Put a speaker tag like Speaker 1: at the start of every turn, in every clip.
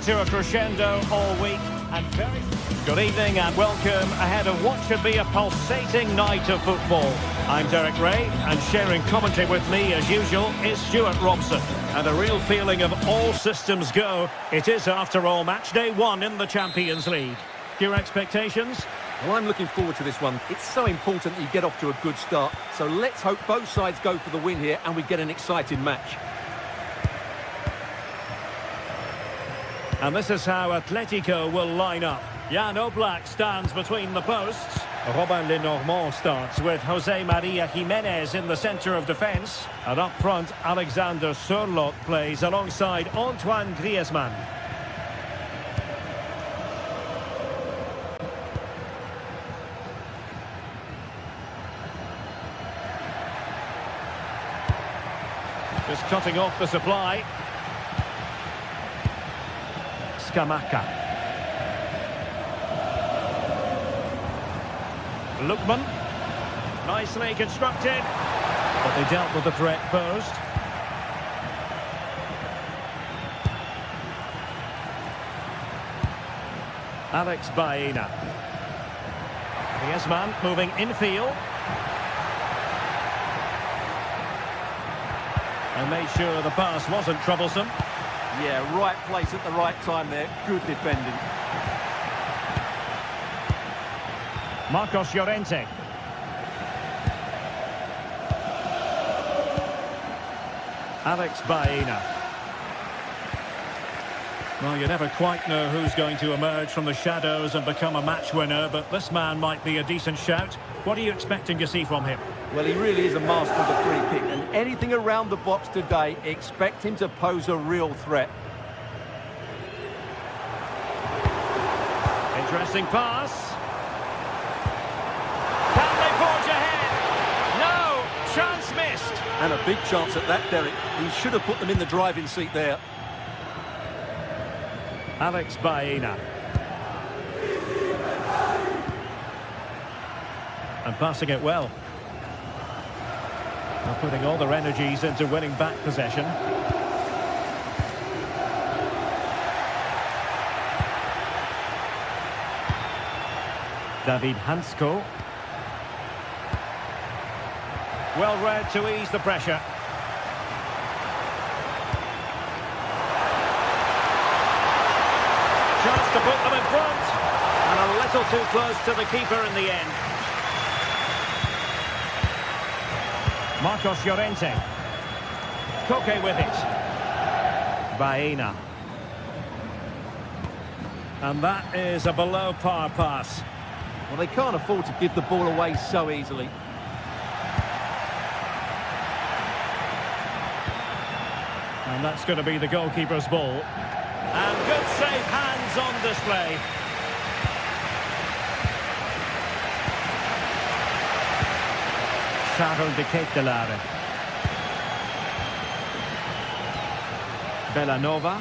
Speaker 1: to a crescendo all week and very... Good evening and welcome ahead of what should be a pulsating night of football. I'm Derek Ray and sharing commentary with me as usual is Stuart Robson. And a real feeling of all systems go. It is after all match day 1 in the Champions League. Your expectations?
Speaker 2: Well, I'm looking forward to this one. It's so important that you get off to a good start. So let's hope both sides go for the win here and we get an exciting match.
Speaker 1: And this is how Atletico will line up. Jan Oblak stands between the posts. Robin Lenormand starts with Jose Maria Jimenez in the centre of defence. And up front, Alexander Sørloth plays alongside Antoine Griezmann. Just cutting off the supply. Scamacca. Lookman. Nicely constructed. But they dealt with the threat posed. Alex Baena. Griezmann moving infield. And made sure the pass wasn't troublesome.
Speaker 2: Yeah, right place at the right time there. Good defending.
Speaker 1: Marcos Llorente. Alex Baena. Well, you never quite know who's going to emerge from the shadows and become a match winner, but this man might be a decent shout. What are you expecting to see from him?
Speaker 2: Well, he really is a master of the free kick, and anything around the box today, expect him to pose a real threat.
Speaker 1: Interesting pass. Can they forge ahead? No! Chance missed.
Speaker 2: And a big chance at that, Derek. He should have put them in the driving seat there.
Speaker 1: Alex Baena. And passing it well. They're putting all their energies into winning back possession. David Hansko. Well read to ease the pressure. Chance to put them in front. And a little too close to the keeper in the end. Marcos Llorente. Koke with it. Baena. And that is a below par pass.
Speaker 2: Well, they can't afford to give the ball away so easily.
Speaker 1: And that's going to be the goalkeeper's ball. And good safe hands on display. Charles de Ketelare. Bellanova.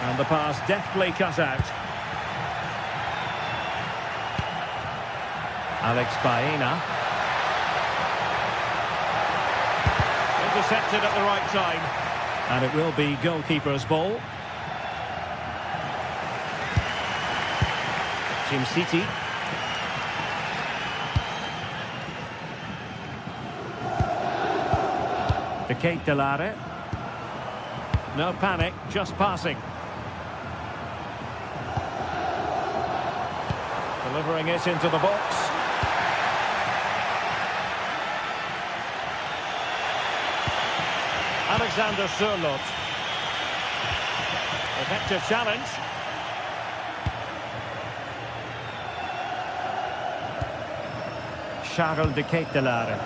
Speaker 1: And the pass deftly cut out. Alex Baena. Intercepted at the right time. And it will be goalkeeper's ball. Jim City. De Ketelare. No panic, just passing. Delivering it into the box. Alexander Sørloth. Effective challenge. Charles de Ketelare.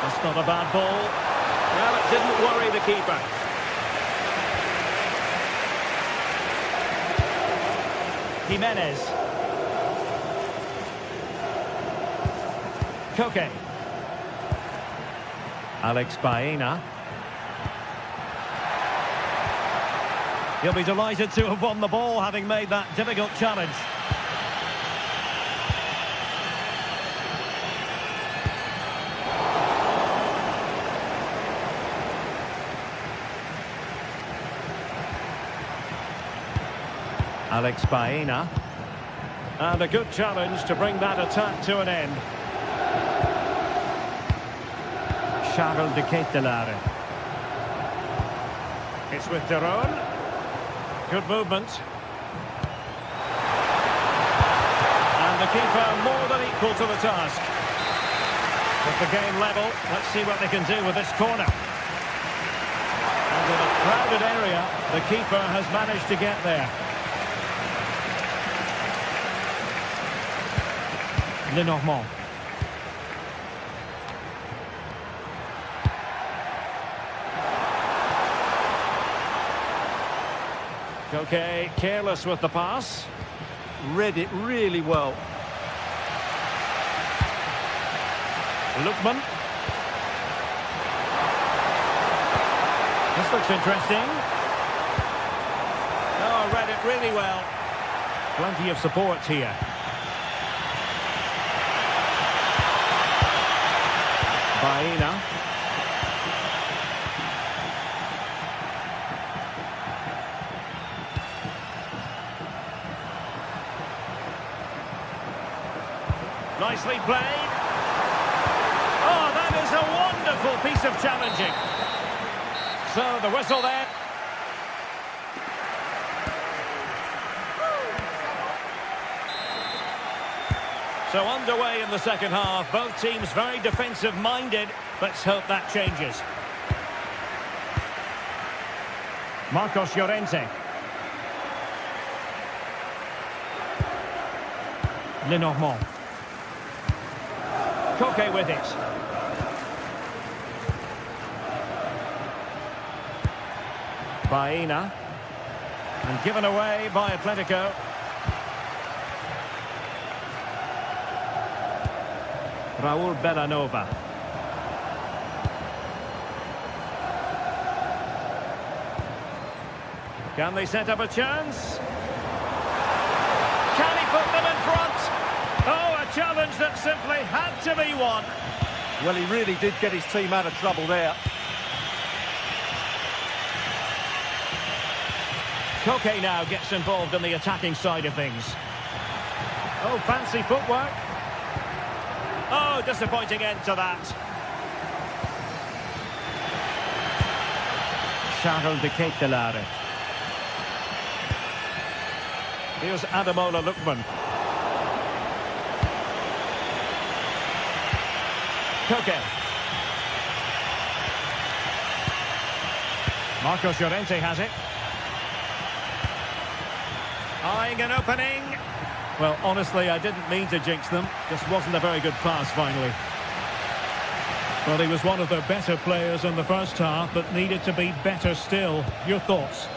Speaker 1: That's not a bad ball. Well, it didn't worry the keeper. Jimenez. Koke. Alex Baena. He'll be delighted to have won the ball, having made that difficult challenge. Alex Baena. And a good challenge to bring that attack to an end. Charles de Ketelaere. It's with Deron. Good movement. And the keeper more than equal to the task. With the game level, let's see what they can do with this corner. And in a crowded area, the keeper has managed to get there. Lenormand. Okay, careless with the pass.
Speaker 2: Read it really well.
Speaker 1: Lookman. This looks interesting. Oh, read it really well. Plenty of support here. Baena. Nicely played. Oh, that is a wonderful piece of challenging. So the whistle there. So underway in the second half. Both teams very defensive-minded. Let's hope that changes. Marcos Llorente. Lenormand. Koke with it. Baena. And given away by Atletico. Raul Bellanova. Can they set up a chance? Can he put them in front? Oh, a challenge that simply had to be won.
Speaker 2: Well, he really did get his team out of trouble there.
Speaker 1: Koke now gets involved in the attacking side of things. Oh, fancy footwork. Oh, disappointing end to that. Charles de Ketelaere. Here's Ademola Lookman. Koke. Marcos Llorente has it. Eyeing an opening. Well, honestly, I didn't mean to jinx them. Just wasn't a very good pass, finally. Well, he was one of their better players in the first half, but needed to be better still. Your thoughts?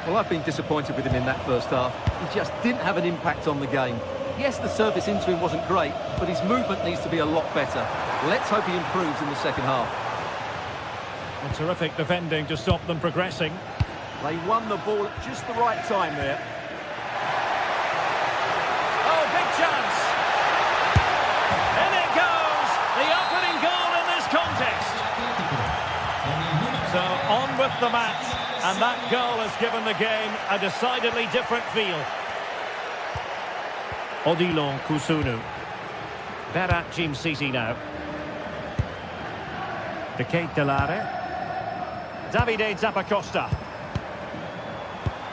Speaker 2: Well, I've been disappointed with him in that first half. He just didn't have an impact on the game. Yes, the service into him wasn't great, but his movement needs to be a lot better. Let's hope he improves in the second half.
Speaker 1: Well, terrific defending to stop them progressing.
Speaker 2: They won the ball at just the right time there.
Speaker 1: Oh, big chance! In it goes! The opening goal in this contest. So, on with the match. And that goal has given the game a decidedly different feel. Odilon Kusunu. Berat Jim Sisi now. De Ketelaere. Davide Zappacosta.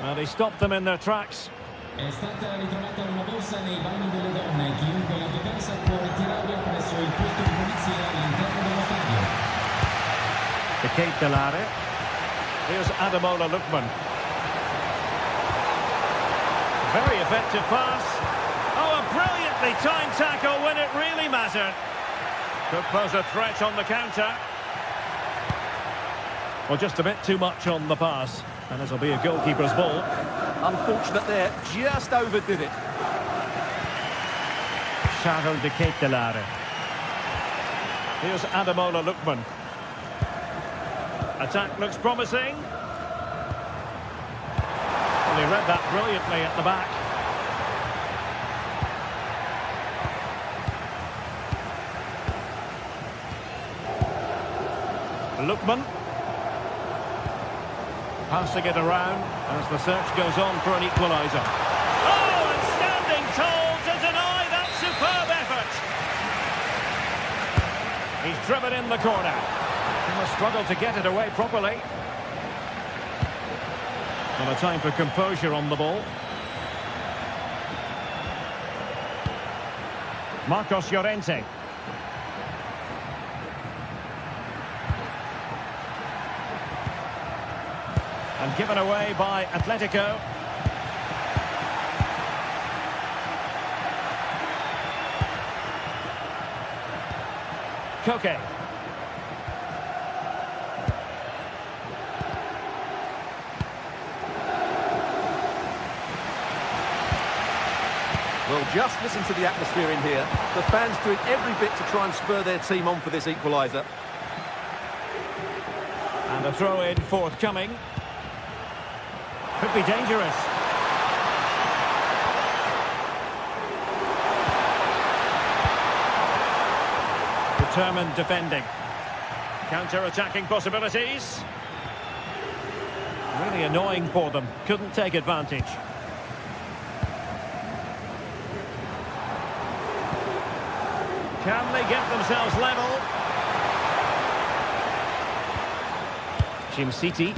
Speaker 1: Well, he stopped them in their tracks.
Speaker 3: È stata ritrovata una borsa nei bagni delle donne. Chiunque l'abbia persa può ritirarla presso il posto di polizia all'interno dello stadio.
Speaker 1: De Ketelaere. Here's Ademola Lookman. Very effective pass. Oh, a brilliantly timed tackle when it really mattered. Could pose a threat on the counter. Well, just a bit too much on the pass. And it'll be a goalkeeper's ball.
Speaker 2: Unfortunate there, just overdid it.
Speaker 1: Charles de Ketelaere. Here's Ademola Lookman. Attack looks promising. Well, he read that brilliantly at the back. Lookman. Passing it around as the search goes on for an equaliser. Oh, and standing tall to deny that superb effort. He's driven in the corner. He must struggle to get it away properly. Well, a time for composure on the ball. Marcos Llorente. And given away by Atletico. Koke.
Speaker 2: Well, just listen to the atmosphere in here. The fans doing every bit to try and spur their team on for this equaliser.
Speaker 1: And a throw-in forthcoming. Could be dangerous. Determined defending. Counter-attacking possibilities. Really annoying for them. Couldn't take advantage. Can they get themselves level? Jim City.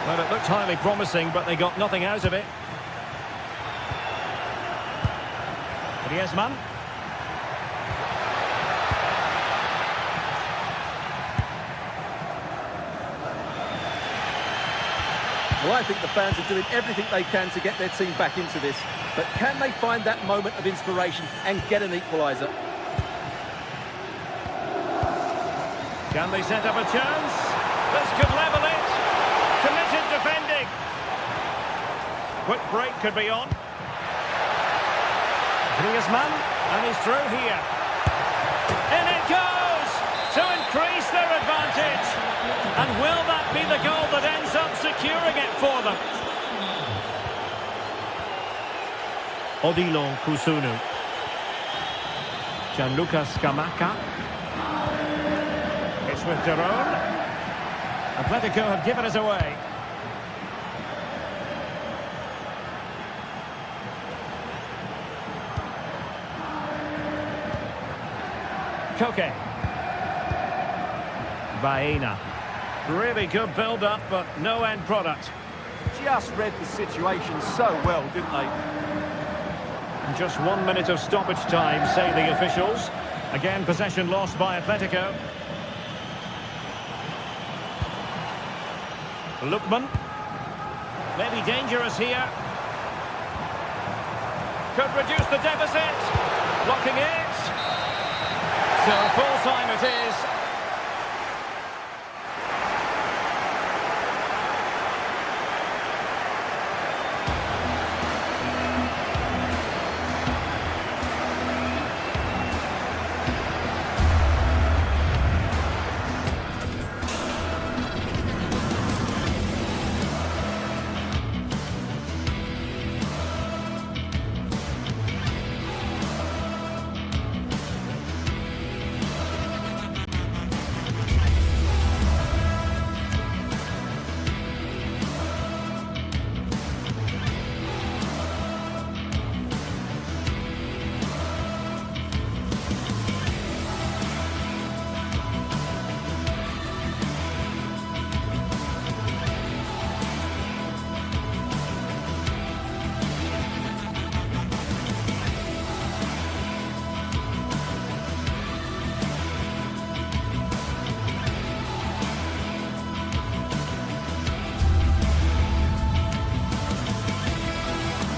Speaker 1: Well, it looked highly promising, but they got nothing out of it. Griezmann.
Speaker 2: Well, I think the fans are doing everything they can to get their team back into this. But can they find that moment of inspiration and get an equaliser?
Speaker 1: Can they set up a chance? This could level it. Committed defending. Quick break could be on. Griezmann, and he's through here. In it goes to increase their advantage. And will that be the goal that ends up securing it for them? Odilon Kusunu. Gianluca Scamacca. It's with Derone. Atletico have given us away. Koke. Baena. Really good build-up, but no end product.
Speaker 2: Just read the situation so well, didn't they?
Speaker 1: And just 1 minute of stoppage time, say the officials. Again, possession lost by Atletico. Lookman. Maybe dangerous here. Could reduce the deficit. Blocking it. So full time it is.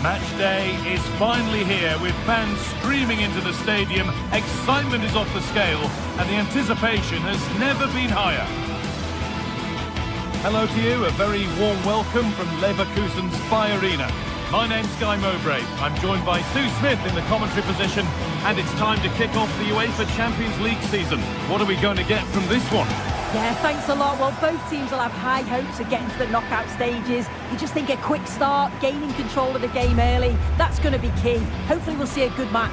Speaker 4: Match day is finally here with fans streaming into the stadium. Excitement is off the scale and the anticipation has never been higher. Hello to you, a very warm welcome from Leverkusen's Spy Arena. My name's Guy Mowbray. I'm joined by Sue Smith in the commentary position, and it's time to kick off the UEFA Champions League season. What are we going to get from this one?
Speaker 5: Yeah, thanks a lot. Well, both teams will have high hopes of getting to the knockout stages. You just think a quick start, gaining control of the game early, that's going to be key. Hopefully we'll see a good match.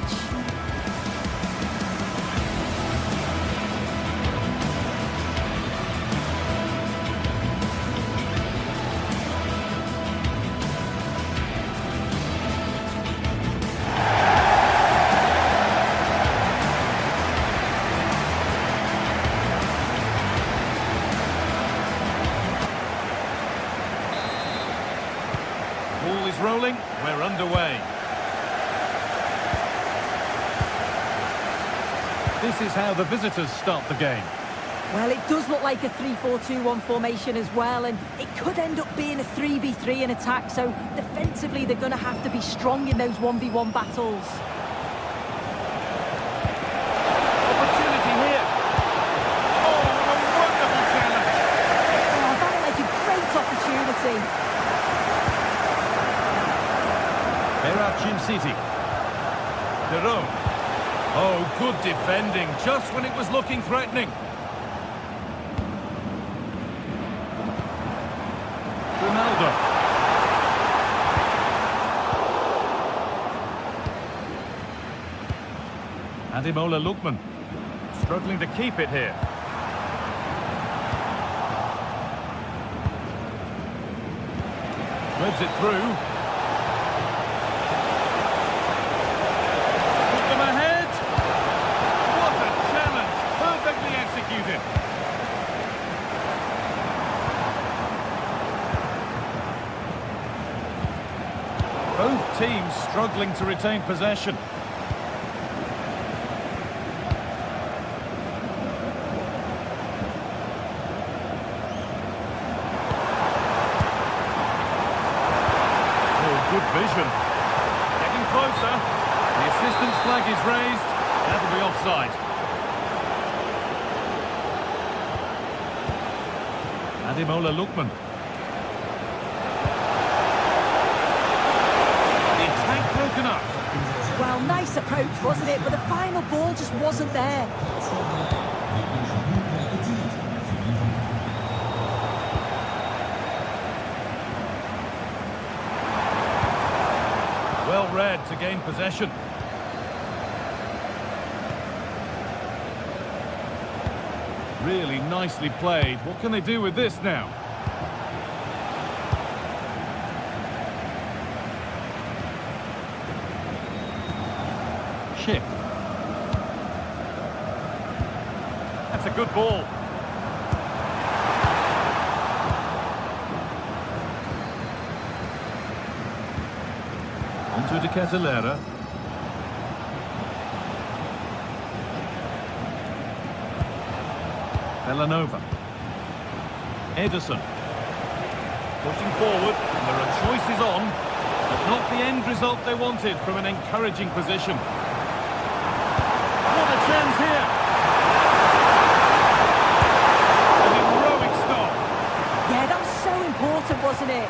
Speaker 4: is rolling. We're underway. This is how the visitors start the game.
Speaker 5: Well, it does look like a 3-4-2-1 formation as well, and it could end up being a 3v3 in attack, so defensively they're going to have to be strong in those 1v1 battles.
Speaker 4: Opportunity here. Oh, a wonderful challenge.
Speaker 5: Oh, that looked like a great opportunity.
Speaker 4: Berachin City. Derot. Oh, good defending, just when it was looking threatening. Ronaldo. Ademola Lookman. Struggling to keep it here. Threads it through. Put them ahead. What a challenge. Perfectly executed. Both teams struggling to retain possession. Oh, good vision. Getting closer. The assistant's flag is raised. That'll be offside. Ademola Lookman. Broken up.
Speaker 5: Well, nice approach, wasn't it? But the final ball just wasn't there.
Speaker 4: Well read to gain possession. Really nicely played. What can they do with this now? Chip. That's a good ball. Onto De Ketelaere. Villanova. Ederson. Pushing forward, and there are choices on, but not the end result they wanted from an encouraging position. What a chance here! An heroic stop.
Speaker 5: Yeah, that was so important, wasn't it?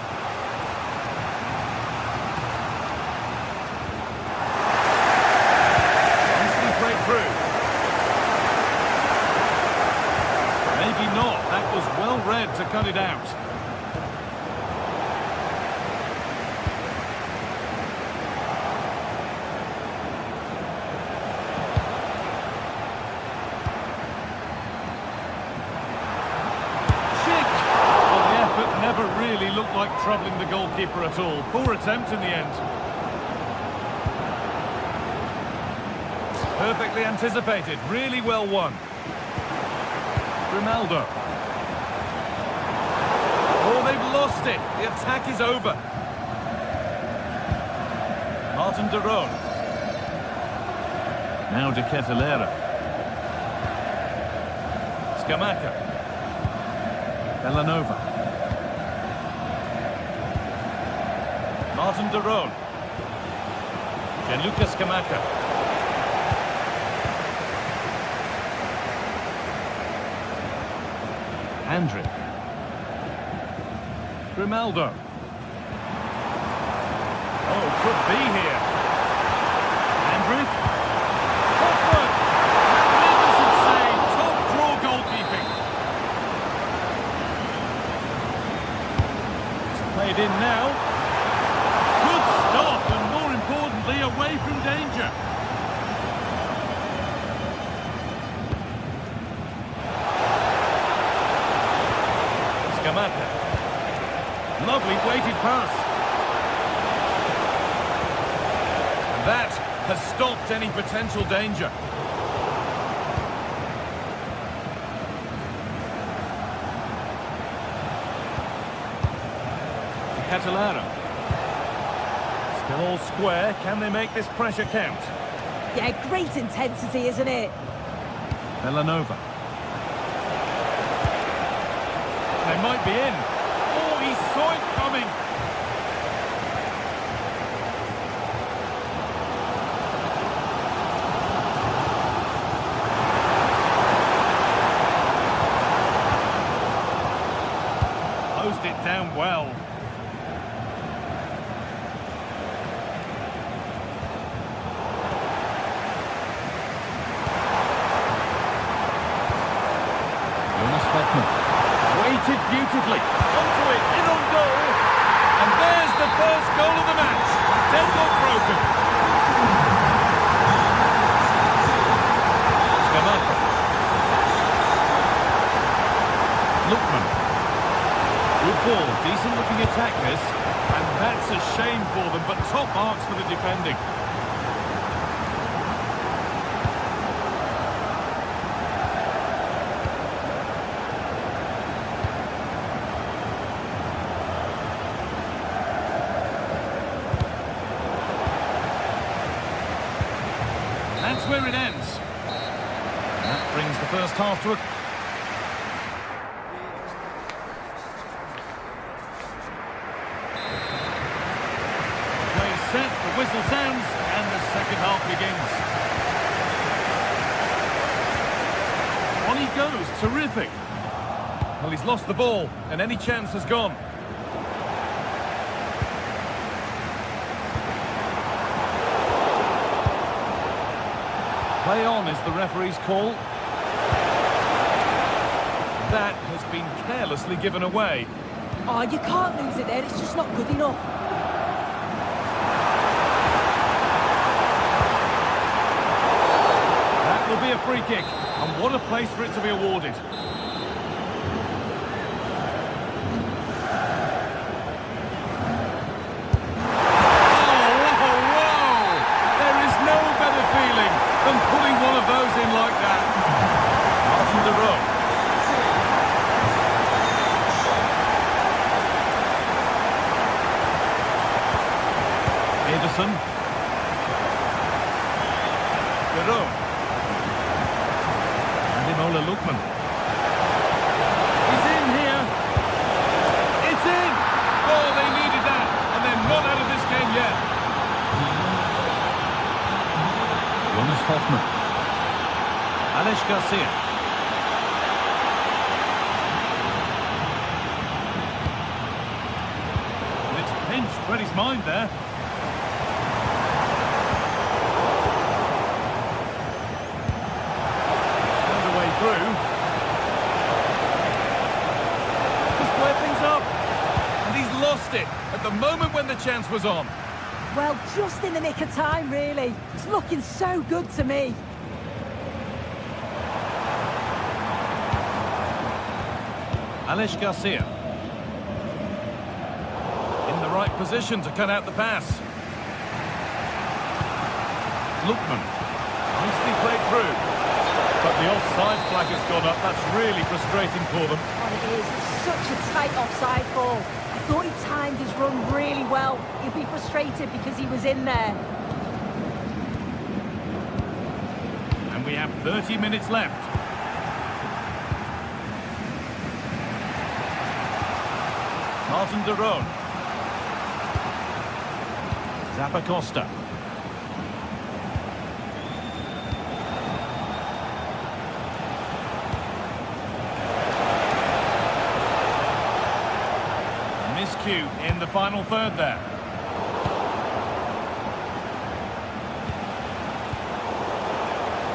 Speaker 4: Nicely played through. Maybe not. That was well read to cut it out. Never really looked like troubling the goalkeeper at all. Poor attempt in the end. Perfectly anticipated, really well won. Ronaldo. Oh, they've lost it. The attack is over. Martin de Roon. Now De Ketelaere. Scamacca. Villanova. Martin de Roon. Gianluca Scamacca. Andrić. Grimaldo. Oh, could be here. Andrić. Hopwood. Magnificent save. Top draw goalkeeping. It's played in now. Stop, and more importantly, away from danger. Scamacca. Lovely weighted pass. That has stopped any potential danger. De Ketelaere. Still all square. Can they make this pressure count?
Speaker 5: Yeah, great intensity, isn't it?
Speaker 4: Villanova. They might be in. Oh, he saw it coming. Closed it down well. Waited beautifully. Onto it, in on goal. And there's the first goal of the match. Deadlock broken. Skamaka. Lookman. Good ball, decent looking attack this. And that's a shame for them, but top marks for the defending. That's where it ends. That brings the first half to a... Play set, the whistle sounds, and the second half begins. On he goes, terrific. Well, he's lost the ball, and any chance has gone. Play on is the referee's call. That has been carelessly given away.
Speaker 5: Oh, you can't lose it there. It's just not good enough.
Speaker 4: That will be a free kick. And what a place for it to be awarded. Than pulling one of those in like that. Martin de Roon. Ederson. De Roon. Ademola Lookman. He's in here. It's in! Oh, they needed that. And they're not out of this game yet. Hoffman. Alex Garcia. And it's pinched Freddie's mind there. Found a way through. To square things up. And he's lost it at the moment when the chance was on.
Speaker 5: Well, just in the nick of time, really. It's looking so good to me.
Speaker 4: Alex Garcia. In the right position to cut out the pass. Lookman. Nicely played through. But the offside flag has gone up. That's really frustrating for them.
Speaker 5: Oh, it is. It's such a tight offside ball. I thought he timed his run really well. He'll be frustrated because he was in there.
Speaker 4: And we have 30 minutes left. Martin de Roon. Zappacosta. Miscue in the final third there.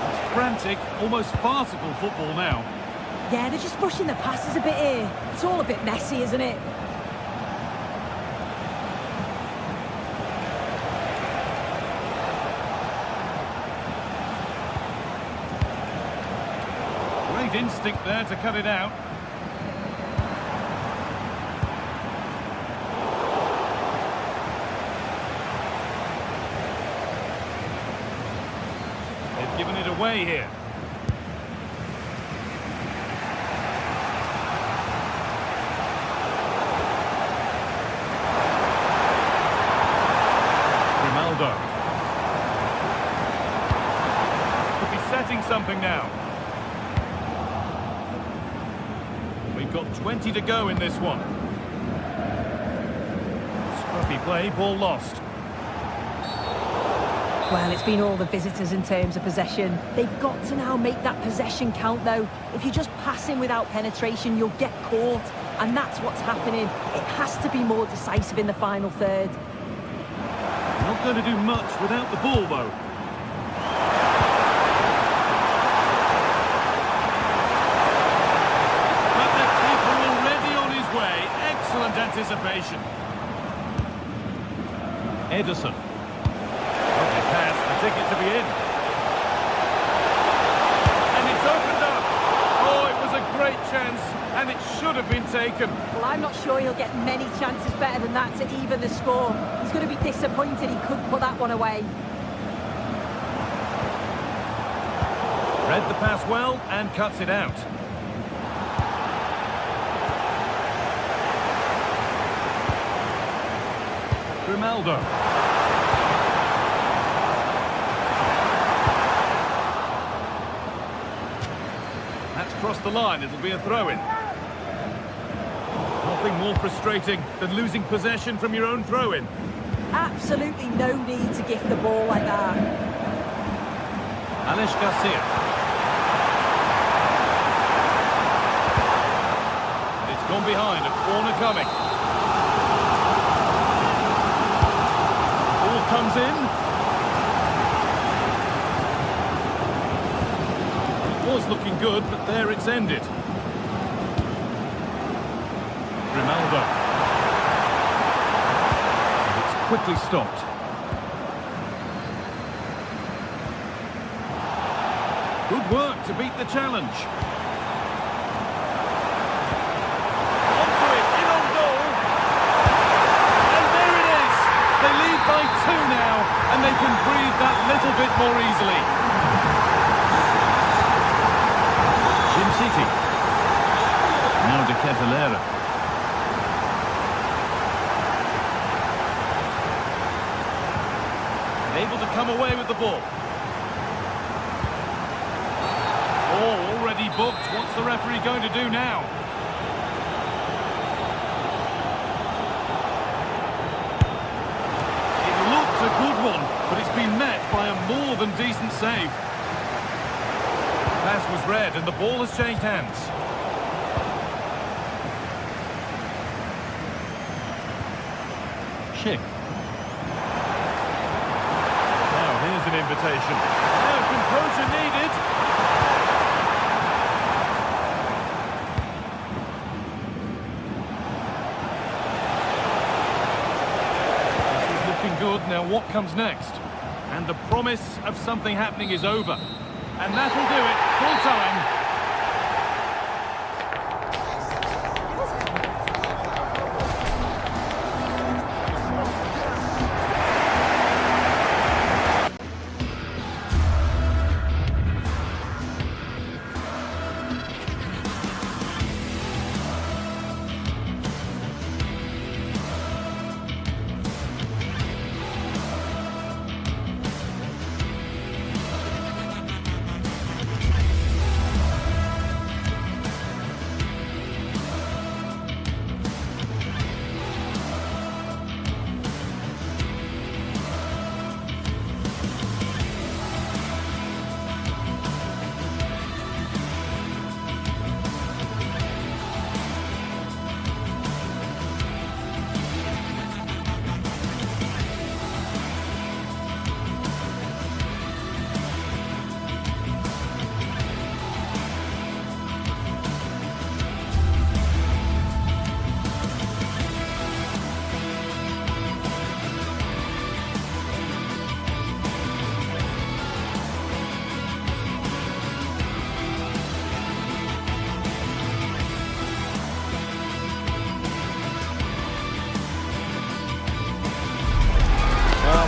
Speaker 4: It's frantic, almost farcical football now.
Speaker 5: Yeah, they're just pushing the passes a bit here. It's all a bit messy, isn't it? Great instinct there to cut it out. They've given it away here.
Speaker 4: Grimaldo. Could be setting something now. We've got 20 to go in this one. Scruffy play, ball lost.
Speaker 5: Well, it's been all the visitors in terms of possession. They've got to now make that possession count, though. If you're just passing without penetration, you'll get caught. And that's what's happening. It has to be more decisive in the final third.
Speaker 4: Not going to do much without the ball, though. But the keeper already on his way. Excellent anticipation. Ederson. Lovely pass, the ticket to be in. And it's opened up. Oh, it was a great chance, and it should have been taken.
Speaker 5: Well, I'm not sure he'll get many chances better than that to even the score. He's going to be disappointed he couldn't put that one away.
Speaker 4: Read the pass well and cuts it out. Grimaldo. That's crossed the line, it'll be a throw-in. Nothing more frustrating than losing possession from your own throw-in.
Speaker 5: Absolutely no need to gift the ball like that.
Speaker 4: Alex Garcia. And it's gone behind, a corner coming. Ball comes in. It was looking good, but there it's ended. Grimaldo. It's quickly stopped. Good work to beat the challenge. Onto it, in on goal. And there it is. They lead by 2 now, and they can breathe that little bit more easily. Jim City. Now De Ketelera. Able to come away with the ball. Oh, already booked. What's the referee going to do now? It looked a good one, but it's been met by a more than decent save. Pass was read and the ball has changed hands. Schick. Now here's an invitation. Now composure needed. This is looking good. Now what comes next? And the promise of something happening is over. And that'll do it. Full time.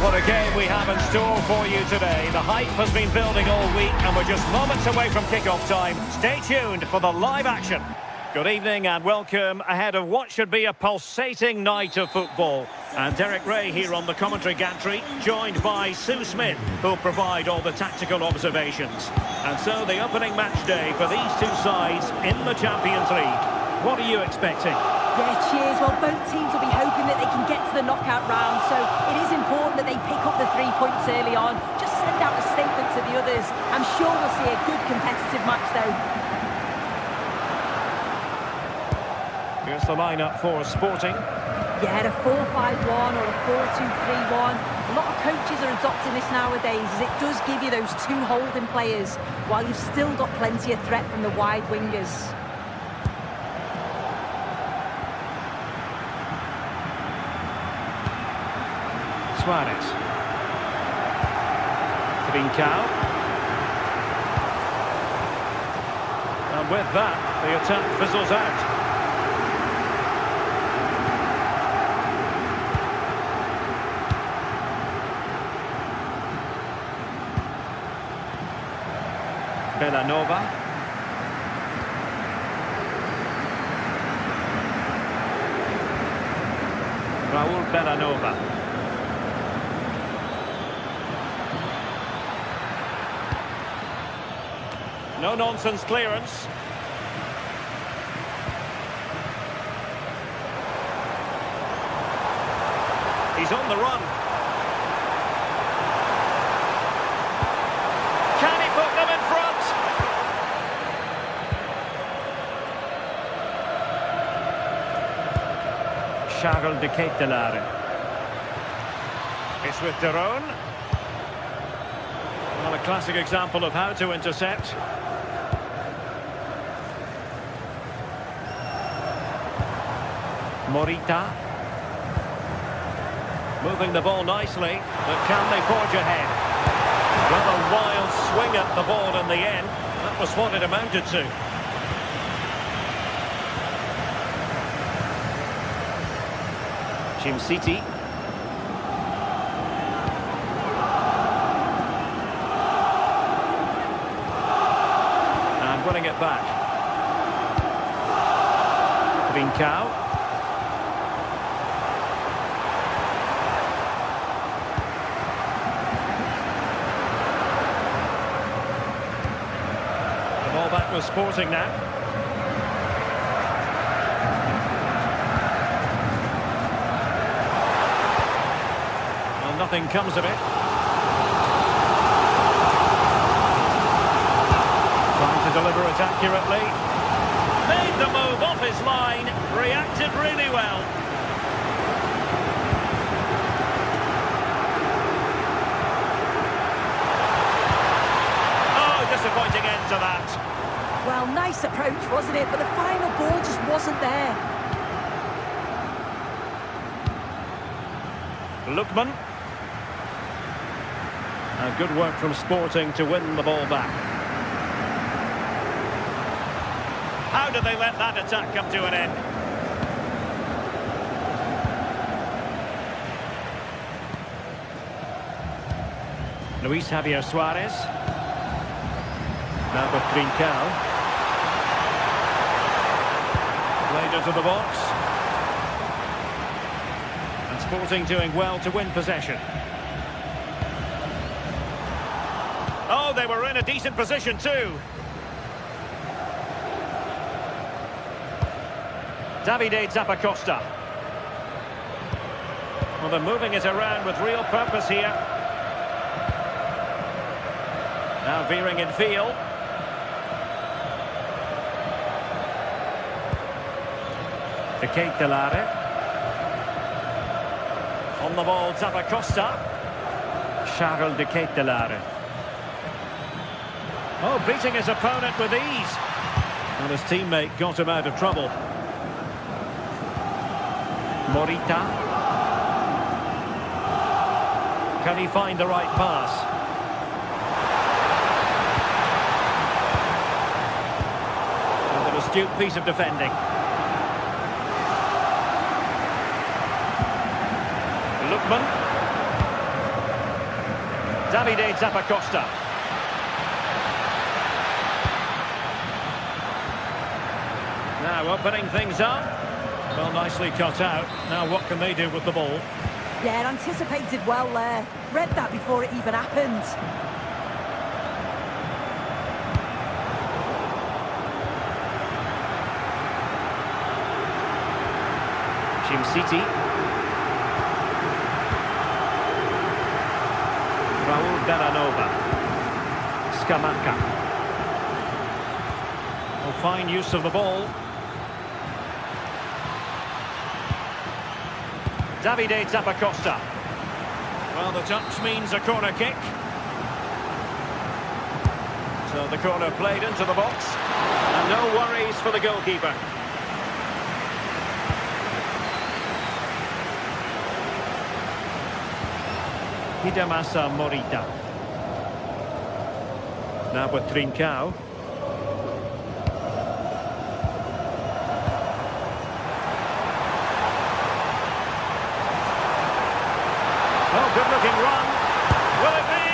Speaker 1: What a game we have in store for you today. The hype has been building all week and we're just moments away from kick-off time. Stay tuned for the live action. Good evening and welcome ahead of what should be a pulsating night of football. And Derek Ray here on the commentary gantry, joined by Sue Smith, who'll provide all the tactical observations. And so the opening match day for these two sides in the Champions League. What are you expecting?
Speaker 5: Yeah, cheers. Well, both teams will be hoping that they can get to the knockout round, so it is important that they pick up the 3 points early on. Just send out a statement to the others. I'm sure we'll see a good competitive match, though.
Speaker 1: Here's the lineup for Sporting.
Speaker 5: Yeah, a 4-5-1 or a 4-2-3-1. A lot of coaches are adopting this nowadays, as it does give you those two holding players, while you've still got plenty of threat from the wide wingers.
Speaker 1: Suarez. Trincao. And with that, the attack fizzles out. Bellanova. Raul Bellanova. No-nonsense clearance. He's on the run. Can he put them in front? Charles de Ketelaere. It's with Deron. Well, a classic example of how to intercept. Morita. Moving the ball nicely, but can they forge ahead? With a wild swing at the ball in the end. That was what it amounted to. City. And winning it back. Trincao. The ball back with Sporting now. Nothing comes of it. Trying to deliver it accurately. Made the move off his line. Reacted really well. Oh, disappointing end to that.
Speaker 5: Well, nice approach, wasn't it? But the final ball just wasn't there.
Speaker 1: Lookman. Good work from Sporting to win the ball back. How did they let that attack come to an end? Luis Javier Suarez. Now with Trincao. Played into the box. And Sporting doing well to win possession. Oh, they were in a decent position too. Davide Zappacosta. Well, they're moving it around with real purpose here. Now veering in field. De Ketelaere. On the ball, Zappacosta. Charles de Ketelaere. Oh, beating his opponent with ease. And his teammate got him out of trouble. Morita. Can he find the right pass? And an astute piece of defending. Lookman. Davide Zappacosta. Now now opening things up. Well, nicely cut out. Now what can they do with the ball?
Speaker 5: Yeah, anticipated well there. Read that before it even happened.
Speaker 1: City. Raul Bellanova. Scamacca. Well, fine use of the ball. Davide Zappacosta. Well, the touch means a corner kick. So the corner played into the box. And no worries for the goalkeeper. Hidemasa Morita. Now with Trincao. Oh, good-looking run. Will it be?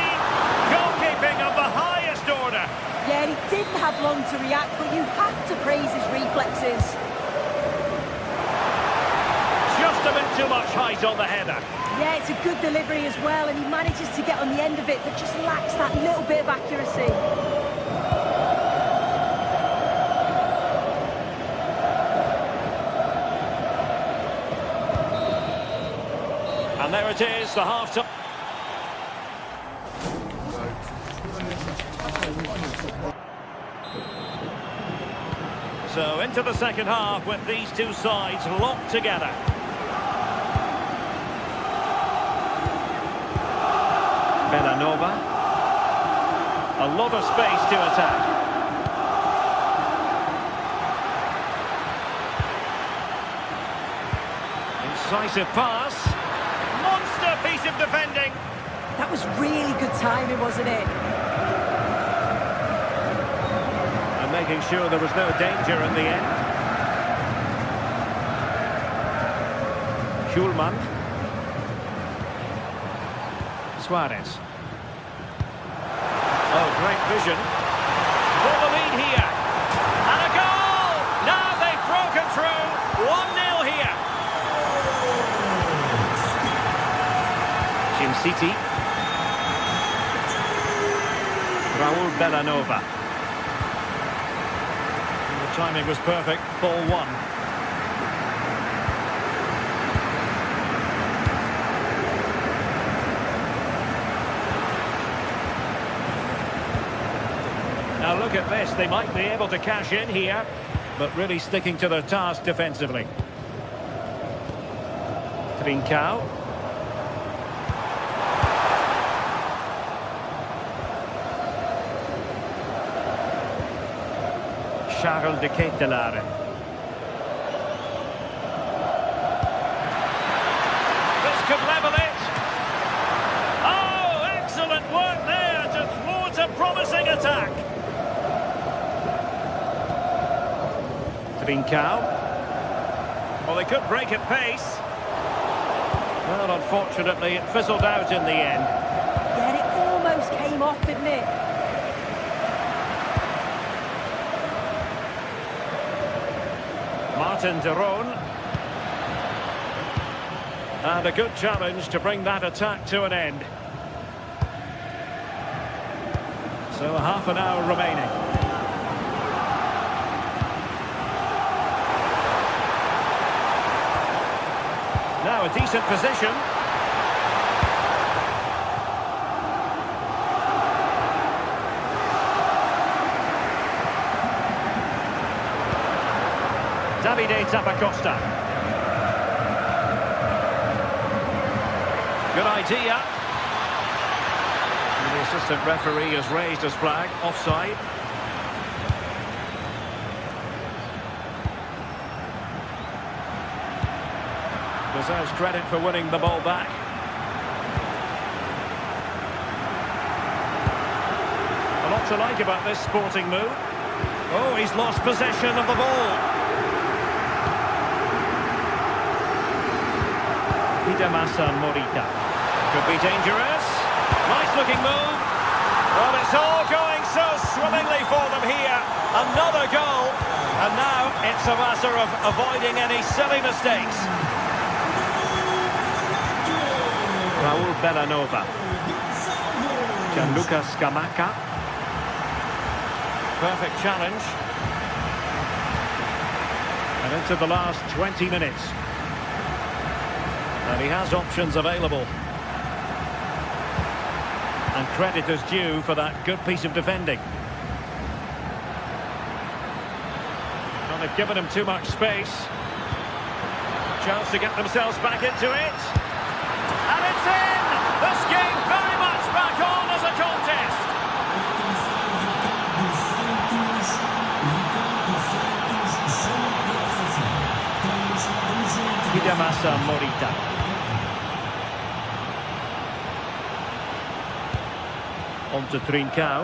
Speaker 1: Goalkeeping of the highest order.
Speaker 5: Yeah, he didn't have long to react, but you have to praise his reflexes.
Speaker 1: Just a bit too much height on the header.
Speaker 5: Yeah, it's a good delivery as well, and he manages to get on the end of it, but just lacks that little bit of accuracy.
Speaker 1: And there it is, the half-time. So into the second half with these two sides locked together. Bellanova. A lot of space to attack. Incisive pass. Monster piece of defending.
Speaker 5: That was really good timing, wasn't it?
Speaker 1: And making sure there was no danger in the end. Schulman. Suarez. Oh, great vision. For the lead here. And a goal! Now they've broken through. 1-0 here. City. Raul Bellanova. And the timing was perfect. Ball one. Now look at this, they might be able to cash in here, but really sticking to their task defensively. Trincao. Charles de Ketelaere. This could level it. Oh, excellent work there to thwart a promising attack. Trincao. Well, they could break at pace. Well, unfortunately, it fizzled out in the end.
Speaker 5: Yeah, it almost came off, didn't it?
Speaker 1: Martin de Roon. And a good challenge to bring that attack to an end. So half an hour remaining. Now a decent position. Davide Zappacosta. Good idea. And the assistant referee has raised his flag, offside. Deserves credit for winning the ball back. A lot to like about this sporting move. Oh, he's lost possession of the ball. Hidemasa Morita. Could be dangerous. Nice looking move. Well, it's all going so swimmingly for them here. Another goal. And now it's a matter of avoiding any silly mistakes. Raul Bellanova. Gianluca Scamacca. Perfect challenge. And into the last 20 minutes. And he has options available. And credit is due for that good piece of defending. Well, they've given him too much space. Chance to get themselves back into it. And it's in! This game very much back on as a contest. Hidemasa Morita. On to Trincao.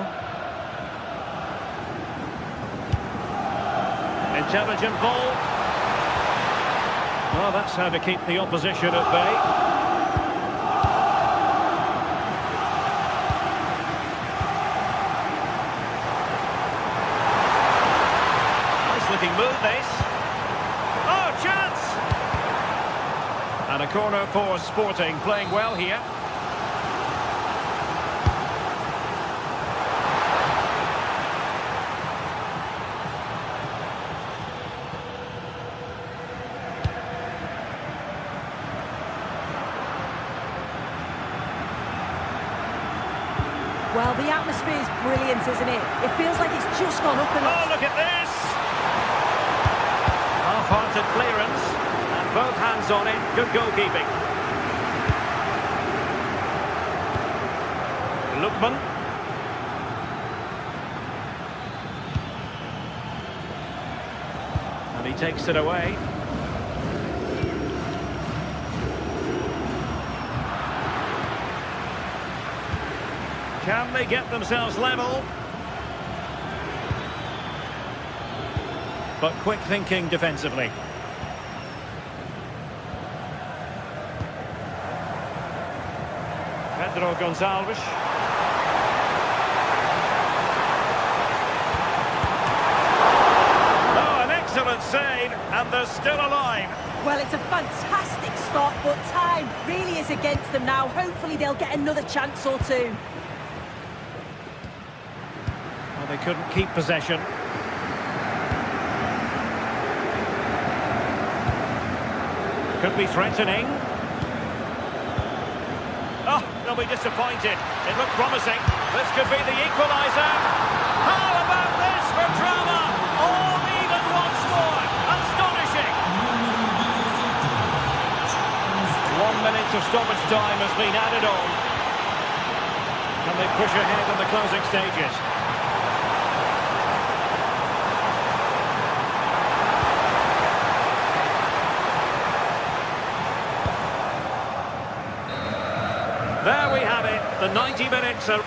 Speaker 1: Intelligent ball. Well, that's how to keep the opposition at bay. Looking move this. Oh, chance! And a corner for Sporting, playing well here.
Speaker 5: Well, the atmosphere is brilliant, isn't it? It feels like it's just gone up a notch.
Speaker 1: Oh, look at this! Half-hearted clearance, and both hands on it. Good goalkeeping. Lookman. And he takes it away. Can they get themselves level? But quick thinking defensively. Pedro Gonçalves. Oh, an excellent save, and they're still alive.
Speaker 5: Well, it's a fantastic start, but time really is against them now. Hopefully they'll get another chance or two.
Speaker 1: Well, they couldn't keep possession. Could be threatening. Oh, they'll be disappointed. It looked promising. This could be the equaliser. How about this for drama? All even once more. Astonishing. 1 minute of stoppage time has been added on. Can they push ahead in the closing stages? There we have it, the 90 minutes are...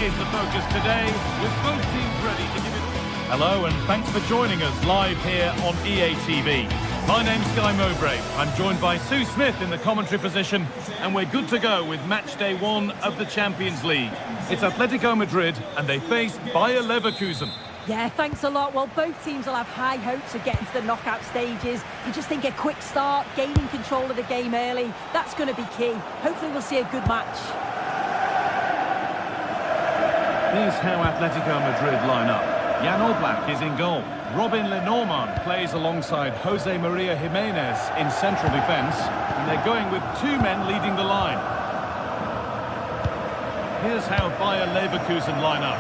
Speaker 4: Is the focus today, with both teams ready to give it all. Hello and thanks for joining us live here on EA TV. My name's Guy Mowbray. I'm joined by Sue Smith in the commentary position, and we're good to go with match day 1 of the Champions League. It's Atletico Madrid, and they face Bayer Leverkusen.
Speaker 5: Yeah, thanks a lot. Well, both teams will have high hopes of getting to the knockout stages. You just think a quick start, gaining control of the game early, that's going to be key. Hopefully we'll see a good match.
Speaker 4: Here's how Atletico Madrid line up. Jan Oblak is in goal. Robin Lenormand plays alongside Jose Maria Jimenez in central defence, and they're going with 2 men leading the line. Here's how Bayer Leverkusen line up.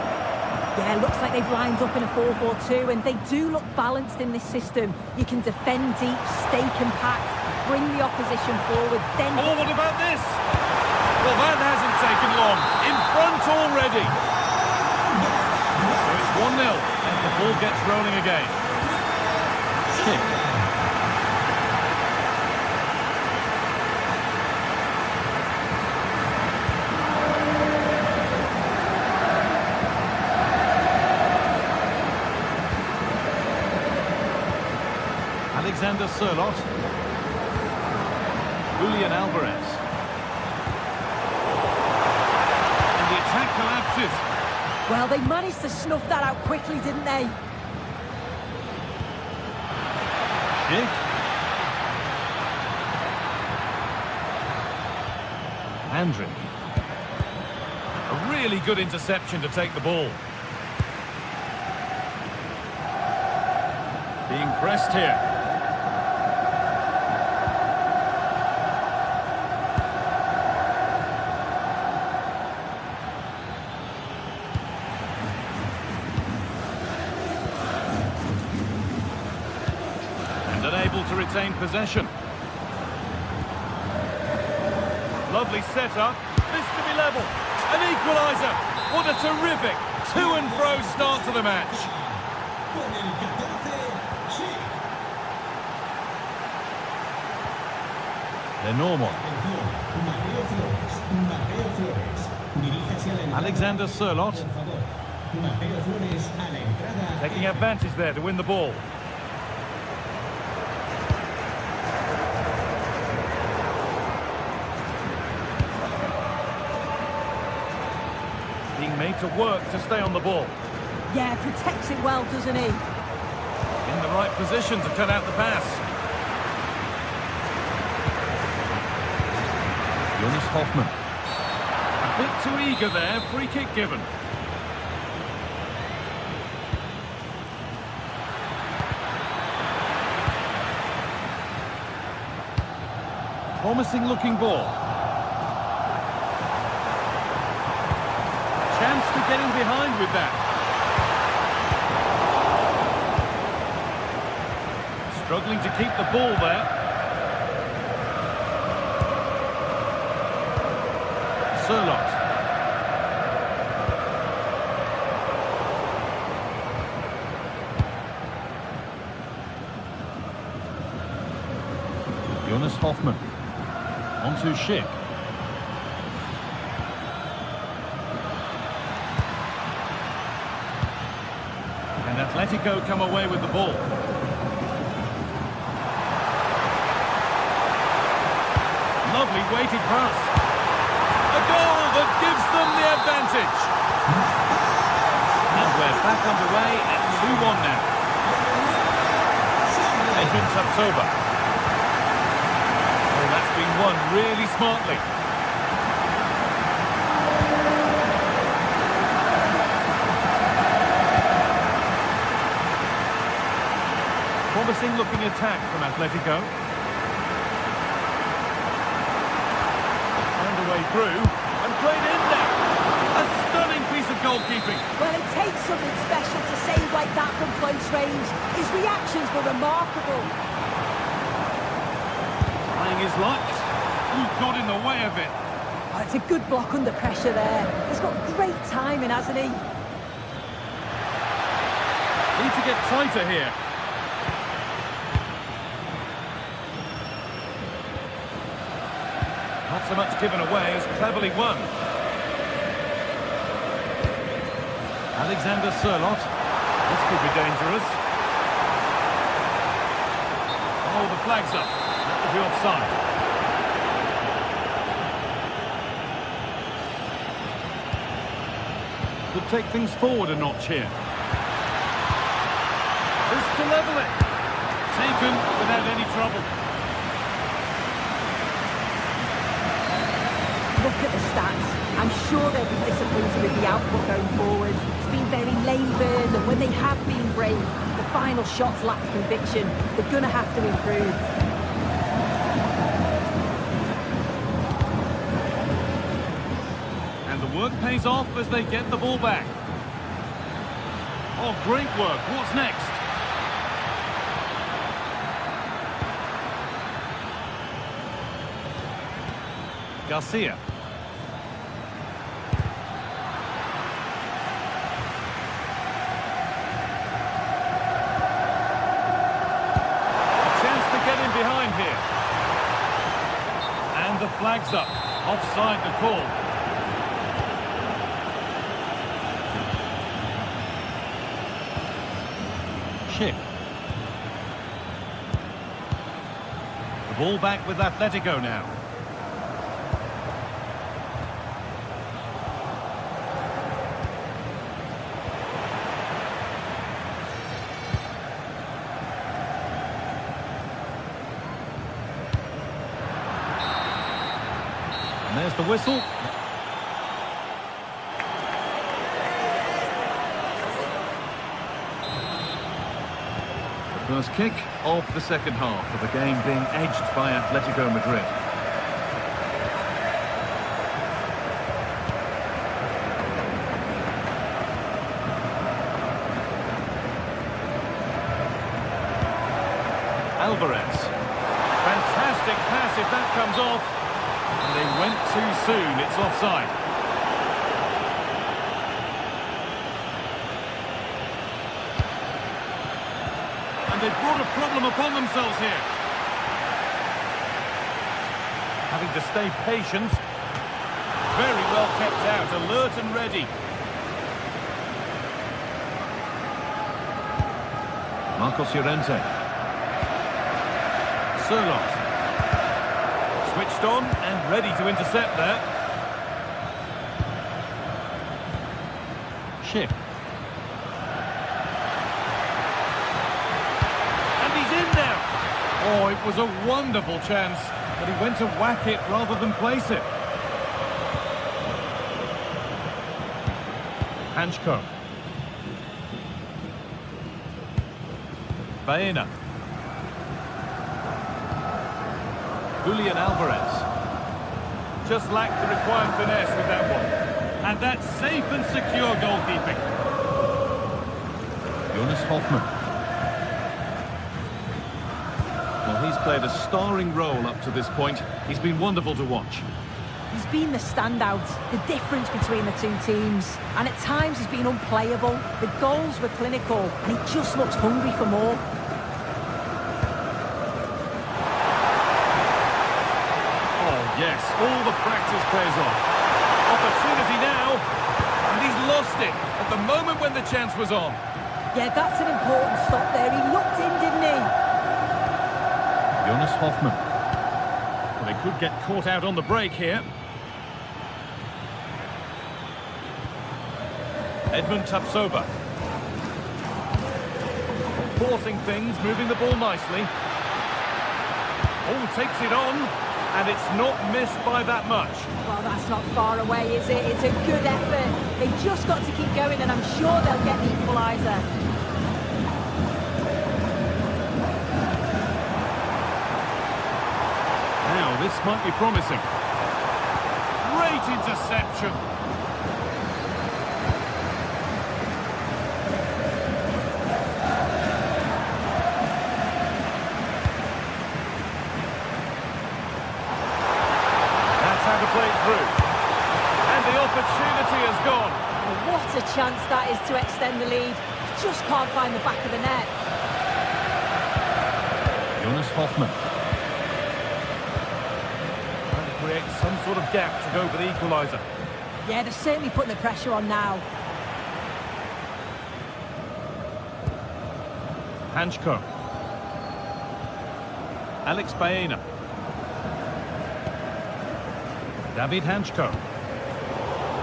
Speaker 5: Yeah, looks like they've lined up in a 4-4-2, and they do look balanced in this system. You can defend deep, stay compact, bring the opposition forward, then...
Speaker 4: Oh, what about this? Well, that hasn't taken long. In front already. So it's 1-0 as the ball gets rolling again. Kick. Alexander Sørloth. Julian Alvarez. And the attack collapses.
Speaker 5: Well, they managed to snuff that out quickly, didn't they?
Speaker 4: Kick. Andrić. A really good interception to take the ball. Being pressed here. Unable to retain possession. Lovely setup. This to be level. An equaliser. What a terrific to and fro start to the match. Lenormand. Alexander Sørloth. Taking advantage there to win the ball. Being made to work to stay on the ball.
Speaker 5: Yeah, protects it well, doesn't he?
Speaker 4: In the right position to cut out the pass. Jonas Hoffmann. A bit too eager there, free kick given. Promising looking ball. Chance to get in behind with that. Struggling to keep the ball there. Sørloth. Jonas Hoffmann. On to Schick. And Atletico come away with the ball. Lovely weighted pass. A goal that gives them the advantage. And we're back underway at 2-1 now. Edwin Tapsoba. Oh, that's been won really smartly. Promising looking attack from Atletico. Found a way through and played in there. A stunning piece of goalkeeping.
Speaker 5: Well, it takes something special to save like that from close range. His reactions were remarkable.
Speaker 4: Trying his luck. Who got in the way of it?
Speaker 5: Oh, it's a good block under pressure there. He's got great timing, hasn't he?
Speaker 4: Need to get tighter here. Not so much given away as cleverly won. Alexander Sørloth. This could be dangerous. Oh, the flag's up. That will be offside. could take things forward a notch here. This to level it. Taken without any trouble.
Speaker 5: Look at the stats. I'm sure they'll be disappointed with the output going forward. It's been very laboured, and when they have been brave, the final shots lack conviction. They're going to have to improve.
Speaker 4: And the work pays off as they get the ball back. Oh, great work. What's next? Garcia. A chance to get in behind here. And the flag's up. Offside the call. Schick. The ball back with Atletico now. And there's the whistle. The first kick of the second half, of the game being edged by Atletico Madrid. Alvarez. Fantastic pass if that comes off. And they went too soon. It's offside. And they've brought a problem upon themselves here. Having to stay patient. Very well kept out, alert and ready. Marcos Llorente. Sirlock. Switched on and ready to intercept there. Schick. And he's in there. Oh, it was a wonderful chance, but he went to whack it rather than place it. Hanchko. Baena. Julian Alvarez. Just lacked the required finesse with that one. And that's safe and secure goalkeeping. Jonas Hoffmann. Well, he's played a starring role up to this point. He's been wonderful to watch.
Speaker 5: He's been the standout, the difference between the two teams. And at times he's been unplayable. The goals were clinical, and he just looks hungry for more.
Speaker 4: Yes, all the practice pays off. Opportunity now, and he's lost it at the moment when the chance was on.
Speaker 5: Yeah, that's an important stop there. He looked in, didn't he?
Speaker 4: Jonas Hoffmann. Well, they could get caught out on the break here. Edmund Tapsoba. Forcing things, moving the ball nicely. Oh, takes it on. And it's not missed by that much.
Speaker 5: Well, that's not far away, is it? It's a good effort. They've just got to keep going, and I'm sure they'll get the equaliser.
Speaker 4: Now, this might be promising. Great interception. Play it through. And the opportunity has gone.
Speaker 5: Well, what a chance that is to extend the lead. Just can't find the back of the net.
Speaker 4: Jonas Hoffmann. Trying to create some sort of gap to go for the equaliser.
Speaker 5: Yeah, they're certainly putting the pressure on now.
Speaker 4: Hanchko. Alex Baena. David Hanchko.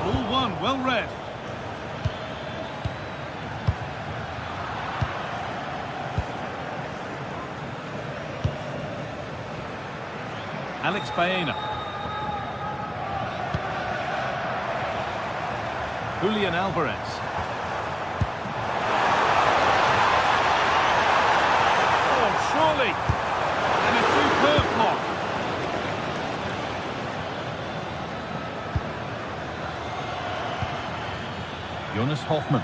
Speaker 4: Ball one, well read. Alex Baena. Julian Alvarez. Oh, surely! And a superb block. Jonas Hoffmann.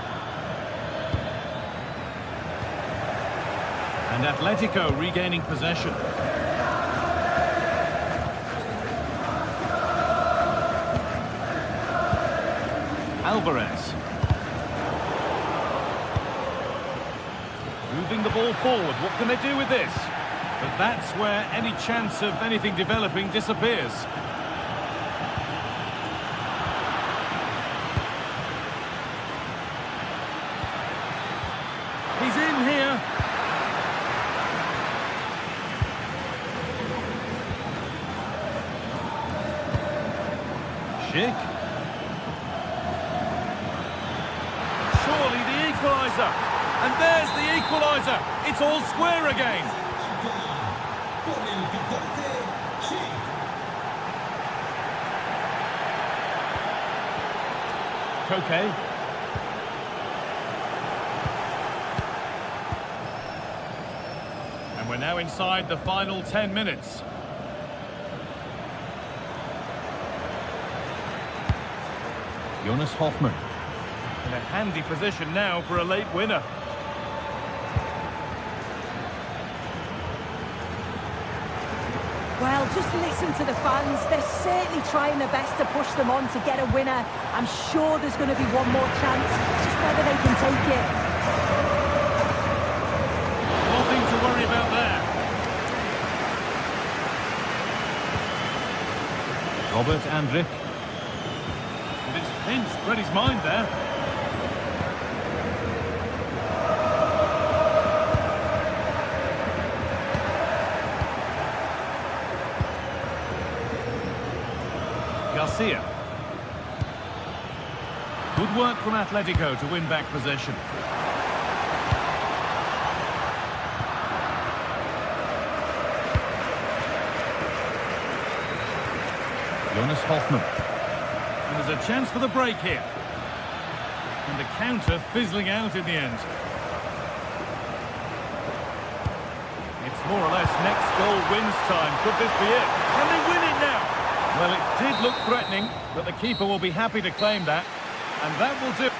Speaker 4: And Atletico regaining possession. Alvarez. Moving the ball forward. What can they do with this? But that's where any chance of anything developing disappears. He's in here. Schick. Surely the equaliser. And there's the equaliser. It's all square again. Koke. And we're now inside the final 10 minutes. Jonas Hoffmann. In a handy position now for a late winner.
Speaker 5: Well, just listen to the fans. They're certainly trying their best to push them on to get a winner. I'm sure there's going to be one more chance. It's just whether they can take it.
Speaker 4: Nothing to worry about there. Robert Andrich. And it's pinched. Read his mind there. Garcia. Good work from Atletico to win back possession. Jonas Hoffmann. And there's a chance for the break here. And the counter fizzling out in the end. It's more or less next goal wins time. Could this be it? Can they win it now? Well, it did look threatening, but the keeper will be happy to claim that. And that will do.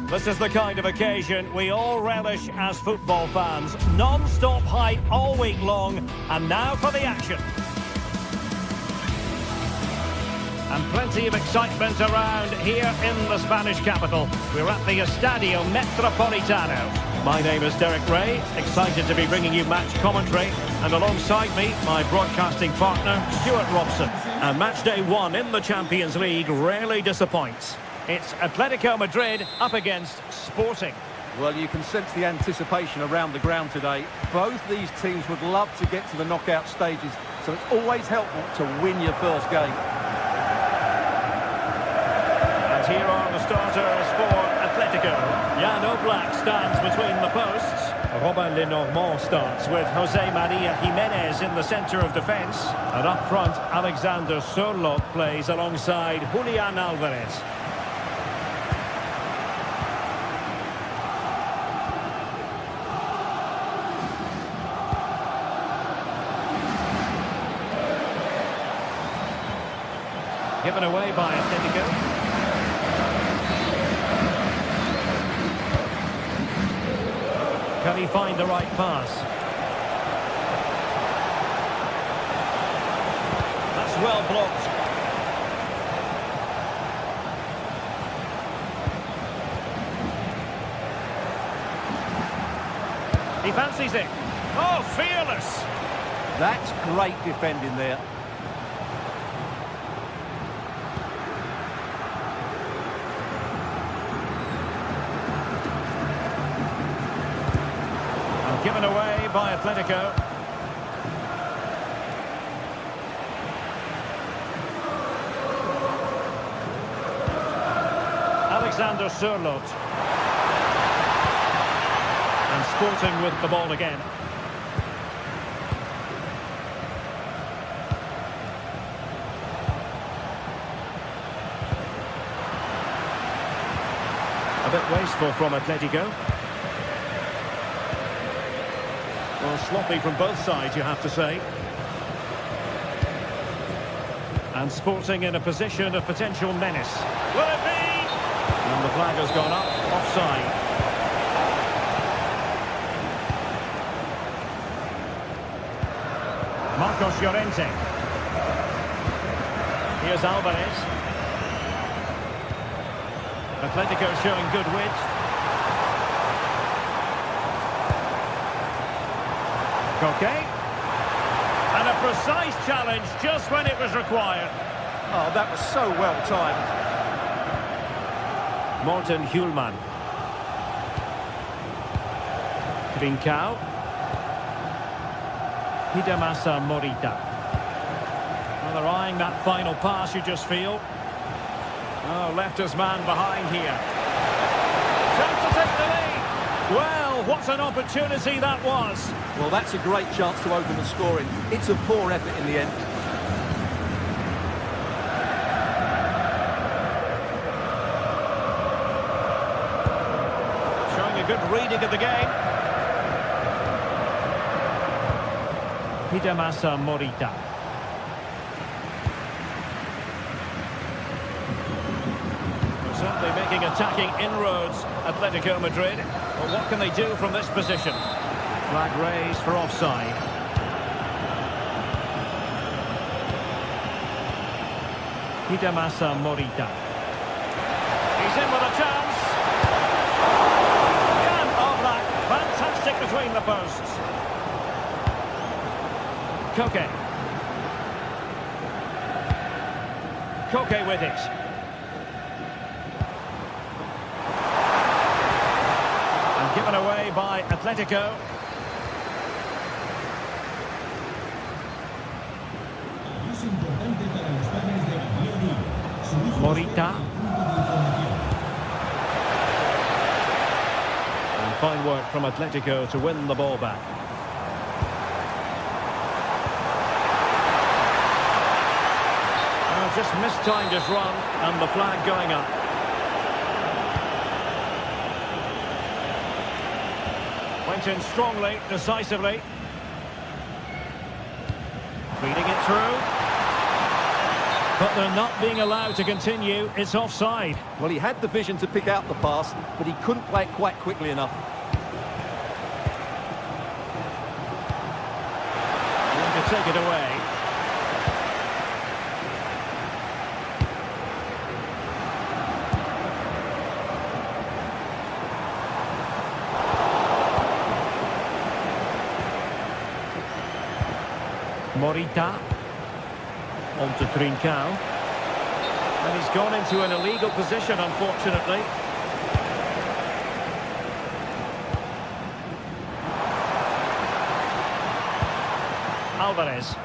Speaker 1: This is the kind of occasion we all relish as football fans. Non-stop hype all week long, and now for the action. And plenty of excitement around here in the Spanish capital. We're at the Estadio Metropolitano. My name is Derek Ray, excited to be bringing you match commentary. And alongside me, my broadcasting partner, Stuart Robson. And match day one in the Champions League rarely disappoints. It's Atletico Madrid up against Sporting.
Speaker 2: Well, you can sense the anticipation around the ground today. Both these teams would love to get to the knockout stages, so it's always helpful to win your first game.
Speaker 1: And here are the starters for Atletico. Jan Oblak stands between the posts. Robin Lenormand starts with Jose Maria Jimenez in the centre of defence. And up front, Alexander Sørloth plays alongside Julian Alvarez. Given away by Atletico. Can he find the right pass? That's well blocked. He fancies it. Oh, fearless!
Speaker 2: That's great defending there.
Speaker 1: Given away by Atletico. Alexander Sørloth. And Sporting with the ball again. A bit wasteful from Atletico. Well, sloppy from both sides, you have to say. And Sporting in a position of potential menace. Will it be? And the flag has gone up, offside. Marcos Llorente. Here's Alvarez. Atletico showing good width. Koke. And a precise challenge just when it was required.
Speaker 2: Oh, that was so well timed.
Speaker 1: Morten Hjulman. Trincao. Hidemasa Morita. Well, they're eyeing that final pass, you just feel. Oh, left his man behind here. Chance to take the lead. Well, what an opportunity that was.
Speaker 2: Well, that's a great chance to open the scoring. It's a poor effort in the end.
Speaker 1: Showing a good reading of the game. Hidemasa Morita. Certainly making attacking inroads, Atletico Madrid. Well, what can they do from this position? Flag raised for offside. Hidemasa Morita. He's in with a chance. Jan Oblak, fantastic between the posts. Koke. Koke with it. And given away by Atletico. Morita. And fine work from Atletico to win the ball back. Just mistimed his run and the flag going up. Went in strongly, decisively. Feeding it through. But they're not being allowed to continue. It's offside.
Speaker 2: Well, he had the vision to pick out the pass, but he couldn't play it quite quickly enough.
Speaker 1: Going to take it away. Morita on to Trincao, and he's gone into an illegal position, unfortunately. Alvarez.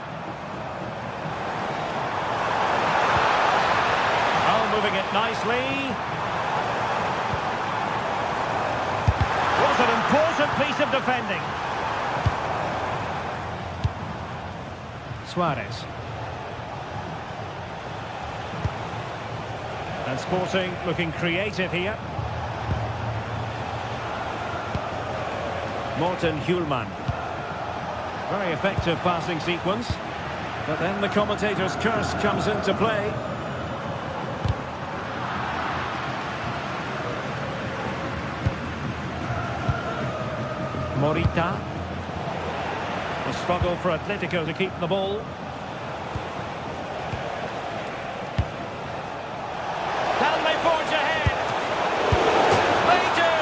Speaker 1: Oh, moving it nicely. What an important piece of defending. Suarez. And Sporting looking creative here. Morten Hjulman. Very effective passing sequence. But then the commentator's curse comes into play. Morita. A struggle for Atletico to keep the ball. Can they forge ahead? They do!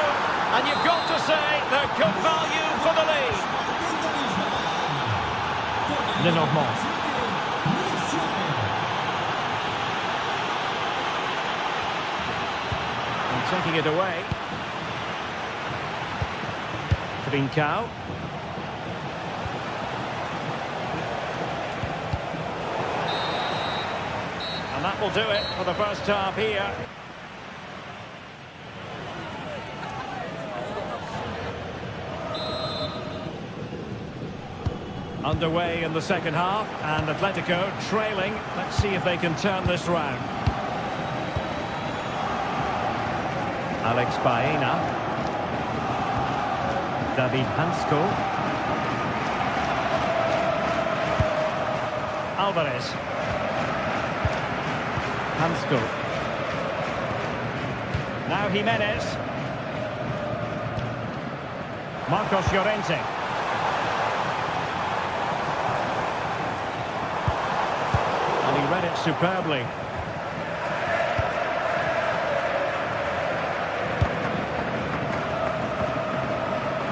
Speaker 1: And you've got to say they're good value for the lead. Lenormand. And taking it away. Trincao. And that will do it for the first half here. Underway in the second half, and Atletico trailing. Let's see if they can turn this round. Alex Baena. David Hansko. Alvarez. Hansko. Now Jimenez. Marcos Llorente. And he read it superbly.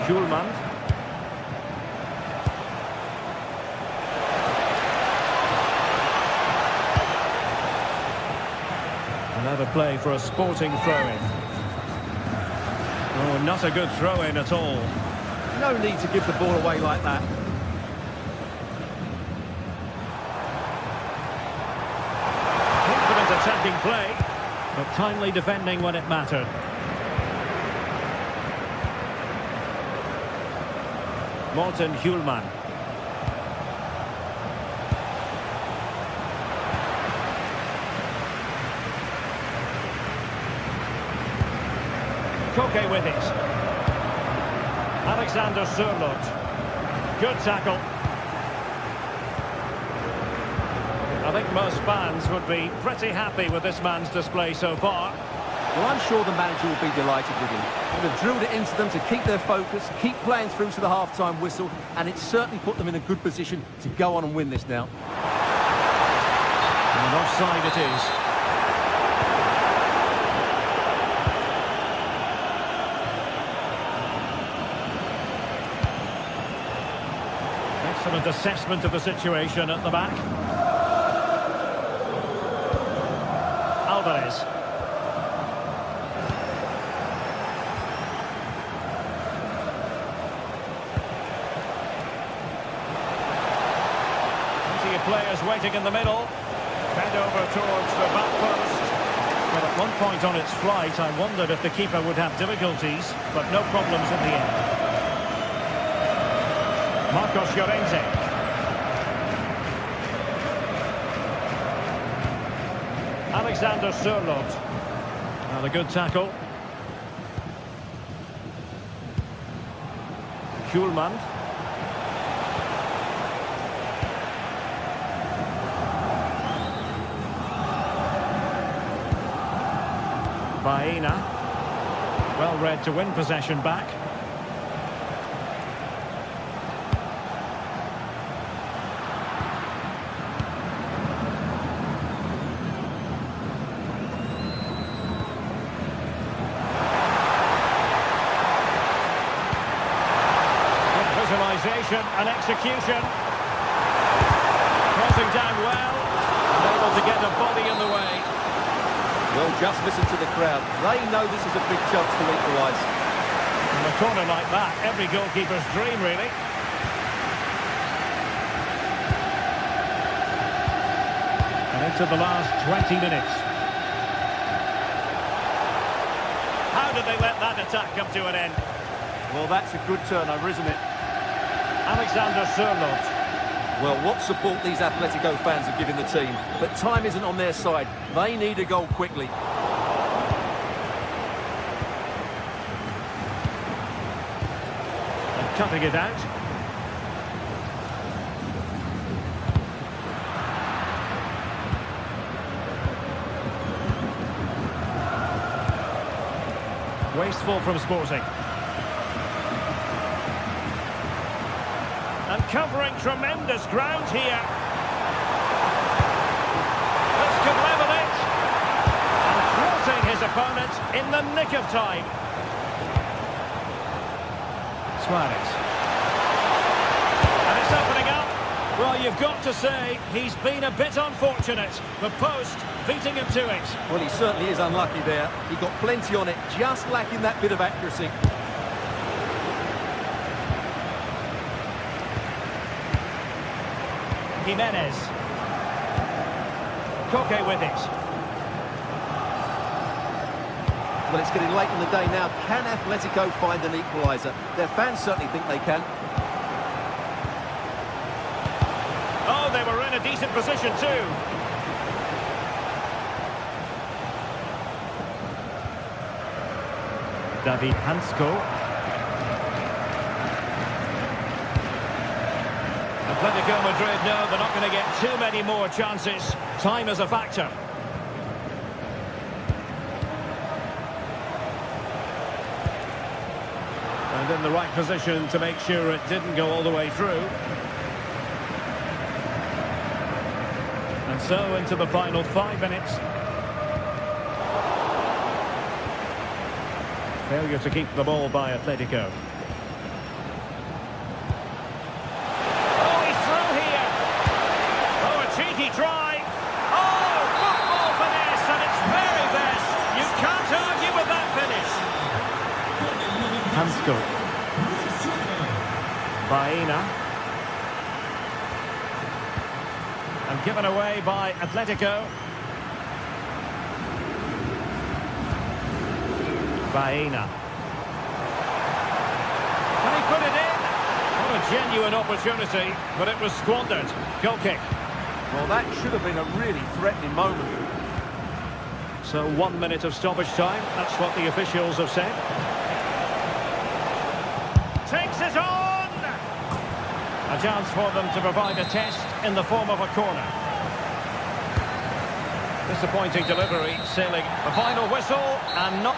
Speaker 1: Hjulman. Another play for a Sporting throw-in. Oh, not a good throw-in at all.
Speaker 2: No need to give the ball away like that.
Speaker 1: Confident attacking play, but timely defending when it mattered. Morten Hjulman. Koke with it. Alexander Sørloth. Good tackle. I think most fans would be pretty happy with this man's display so far.
Speaker 2: Well, I'm sure the manager will be delighted with him. He would have drilled it into them to keep their focus, keep playing through to the half-time whistle, and it certainly put them in a good position to go on and win this now.
Speaker 1: And offside it is. Excellent assessment of the situation at the back. Alvarez. Players waiting in the middle, fed over towards the back post. Well, at one point on its flight, I wondered if the keeper would have difficulties, but no problems in the end. Marcos Llorente. Alexander Sørloth. Now the good tackle. Hjulman. Baena, well read to win possession back. Good visualisation and execution. Crossing down well, and able to get a body in the way.
Speaker 2: Well, just listen to the crowd. They know this is a big chance to equalise.
Speaker 1: In a corner like that, every goalkeeper's dream, really. Into the last 20 minutes. How did they let that attack come to an end?
Speaker 2: Well, that's a good turnover, isn't it?
Speaker 1: Alexander Sørloth.
Speaker 2: Well, what support these Atletico fans are giving the team. But time isn't on their side. They need a goal quickly.
Speaker 1: And cutting it out. Wasteful from Sporting. And covering tremendous ground here. This could level it. And thwarting his opponent in the nick of time. Suarez. And it's opening up. Well, you've got to say, he's been a bit unfortunate. The post beating him to it.
Speaker 2: Well, he certainly is unlucky there. He got plenty on it, just lacking that bit of accuracy.
Speaker 1: Jimenez. Koke with it.
Speaker 2: Well, it's getting late in the day now. Can Atletico find an equaliser? Their fans certainly think they can.
Speaker 1: Oh, they were in a decent position too. David Hansko. Atletico Madrid know they're not going to get too many more chances. Time is a factor. And in the right position to make sure it didn't go all the way through. And so into the final 5 minutes. Failure to keep the ball by Atletico. Cheeky try. Oh, football finesse, and it's very best. You can't argue with that finish. Hansko. Baena. And given away by Atletico. Baena. Can he put it in? What a genuine opportunity, but it was squandered. Goal kick.
Speaker 2: Well, that should have been a really threatening moment.
Speaker 1: So 1 minute of stoppage time, that's what the officials have said. Takes it on! A chance for them to provide a test in the form of a corner. Disappointing delivery, sailing the final whistle, and not...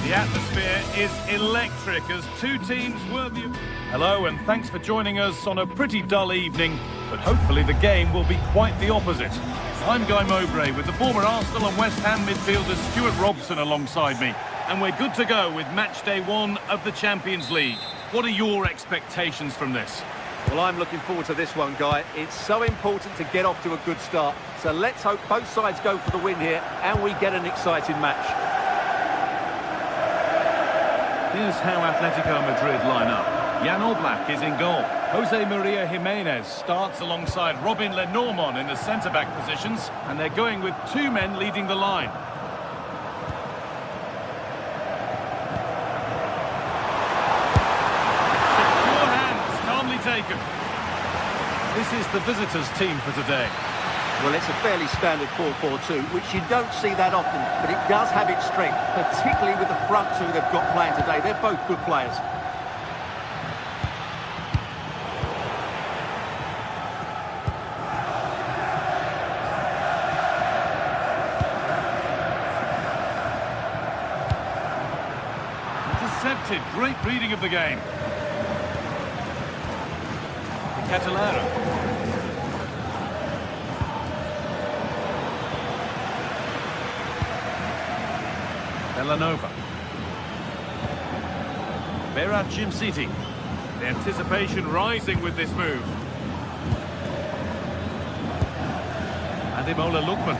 Speaker 4: The atmosphere is electric as two teams worthy of... Hello and thanks for joining us on a pretty dull evening, but hopefully the game will be quite the opposite. I'm Guy Mowbray with the former Arsenal and West Ham midfielder Stuart Robson alongside me, and we're good to go with match day 1 of the Champions League. What are your expectations from this?
Speaker 2: Well, I'm looking forward to this one, Guy. It's so important to get off to a good start. So let's hope both sides go for the win here and we get an exciting match.
Speaker 4: Here's how Atletico Madrid line up. Jan Oblak is in goal. Jose Maria Jimenez starts alongside Robin Lenormand in the centre-back positions, and they're going with two men leading the line. Secure hands, calmly taken. This is the visitors' team for today.
Speaker 2: Well, it's a fairly standard 4-4-2, which you don't see that often, but it does have its strength, particularly with the front two they've got playing today. They're both good players.
Speaker 4: Intercepted, great reading of the game. Catalera. Villanova. Berat City. The anticipation rising with this move. Ademola Lookman.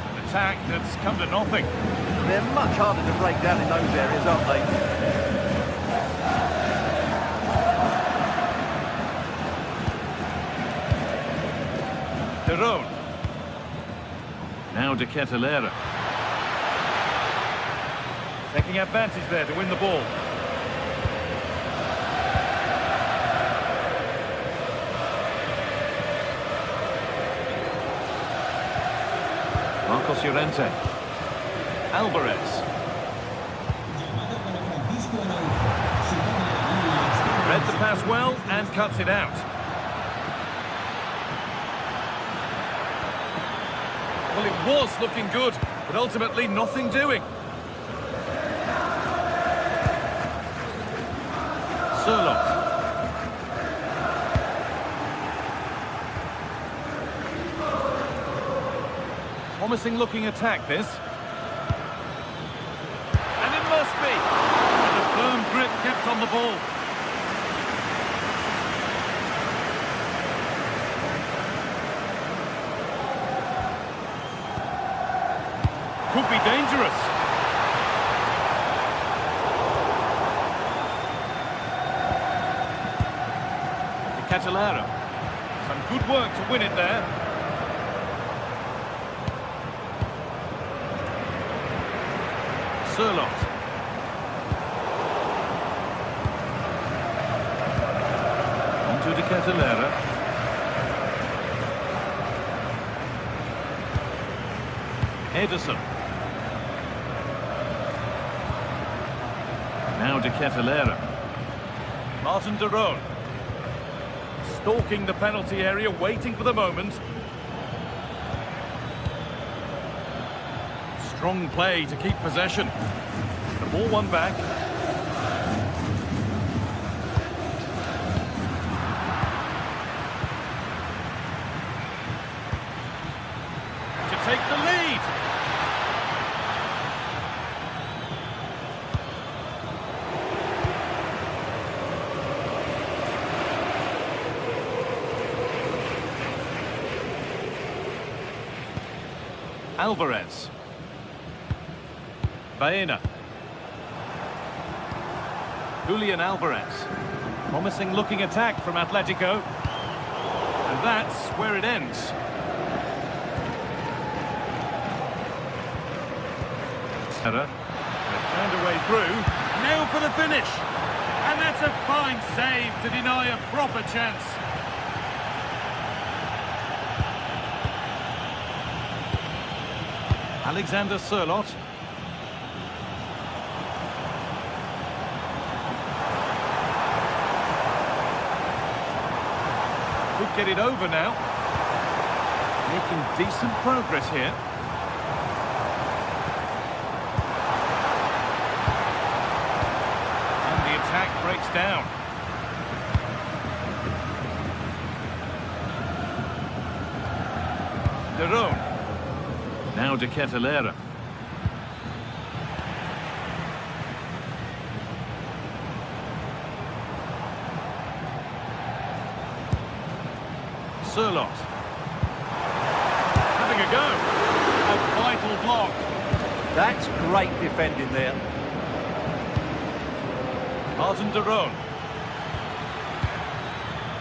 Speaker 4: An attack that's come to nothing.
Speaker 2: They're much harder to break down in those areas, aren't they?
Speaker 4: Terone. Now De Ketelaere. Taking advantage there to win the ball. Marcos Llorente. Alvarez. Read the pass well and cuts it out. Well, it was looking good, but ultimately nothing doing. Sørloth. Promising looking attack, this. And it must be. And a firm grip kept on the ball. Could be dangerous. De Ketelaere. Some good work to win it there. Sørloth. On to De Ketelaere. Ederson. Now De Ketelaere. Martin de Roon. Stalking the penalty area, waiting for the moment. Strong play to keep possession. The ball won back. To take the lead. Alvarez. Baena. Julian Alvarez. Promising looking attack from Atletico. And that's where it ends. They've found a way through. Now for the finish. And that's a fine save to deny a proper chance. Alexander Sørloth. Could get it over now. Making decent progress here. And the attack breaks down. De Roon. Now De Ketelaere. Sørloth. Having a go. A vital block.
Speaker 2: That's great defending there.
Speaker 4: Martin de Roon.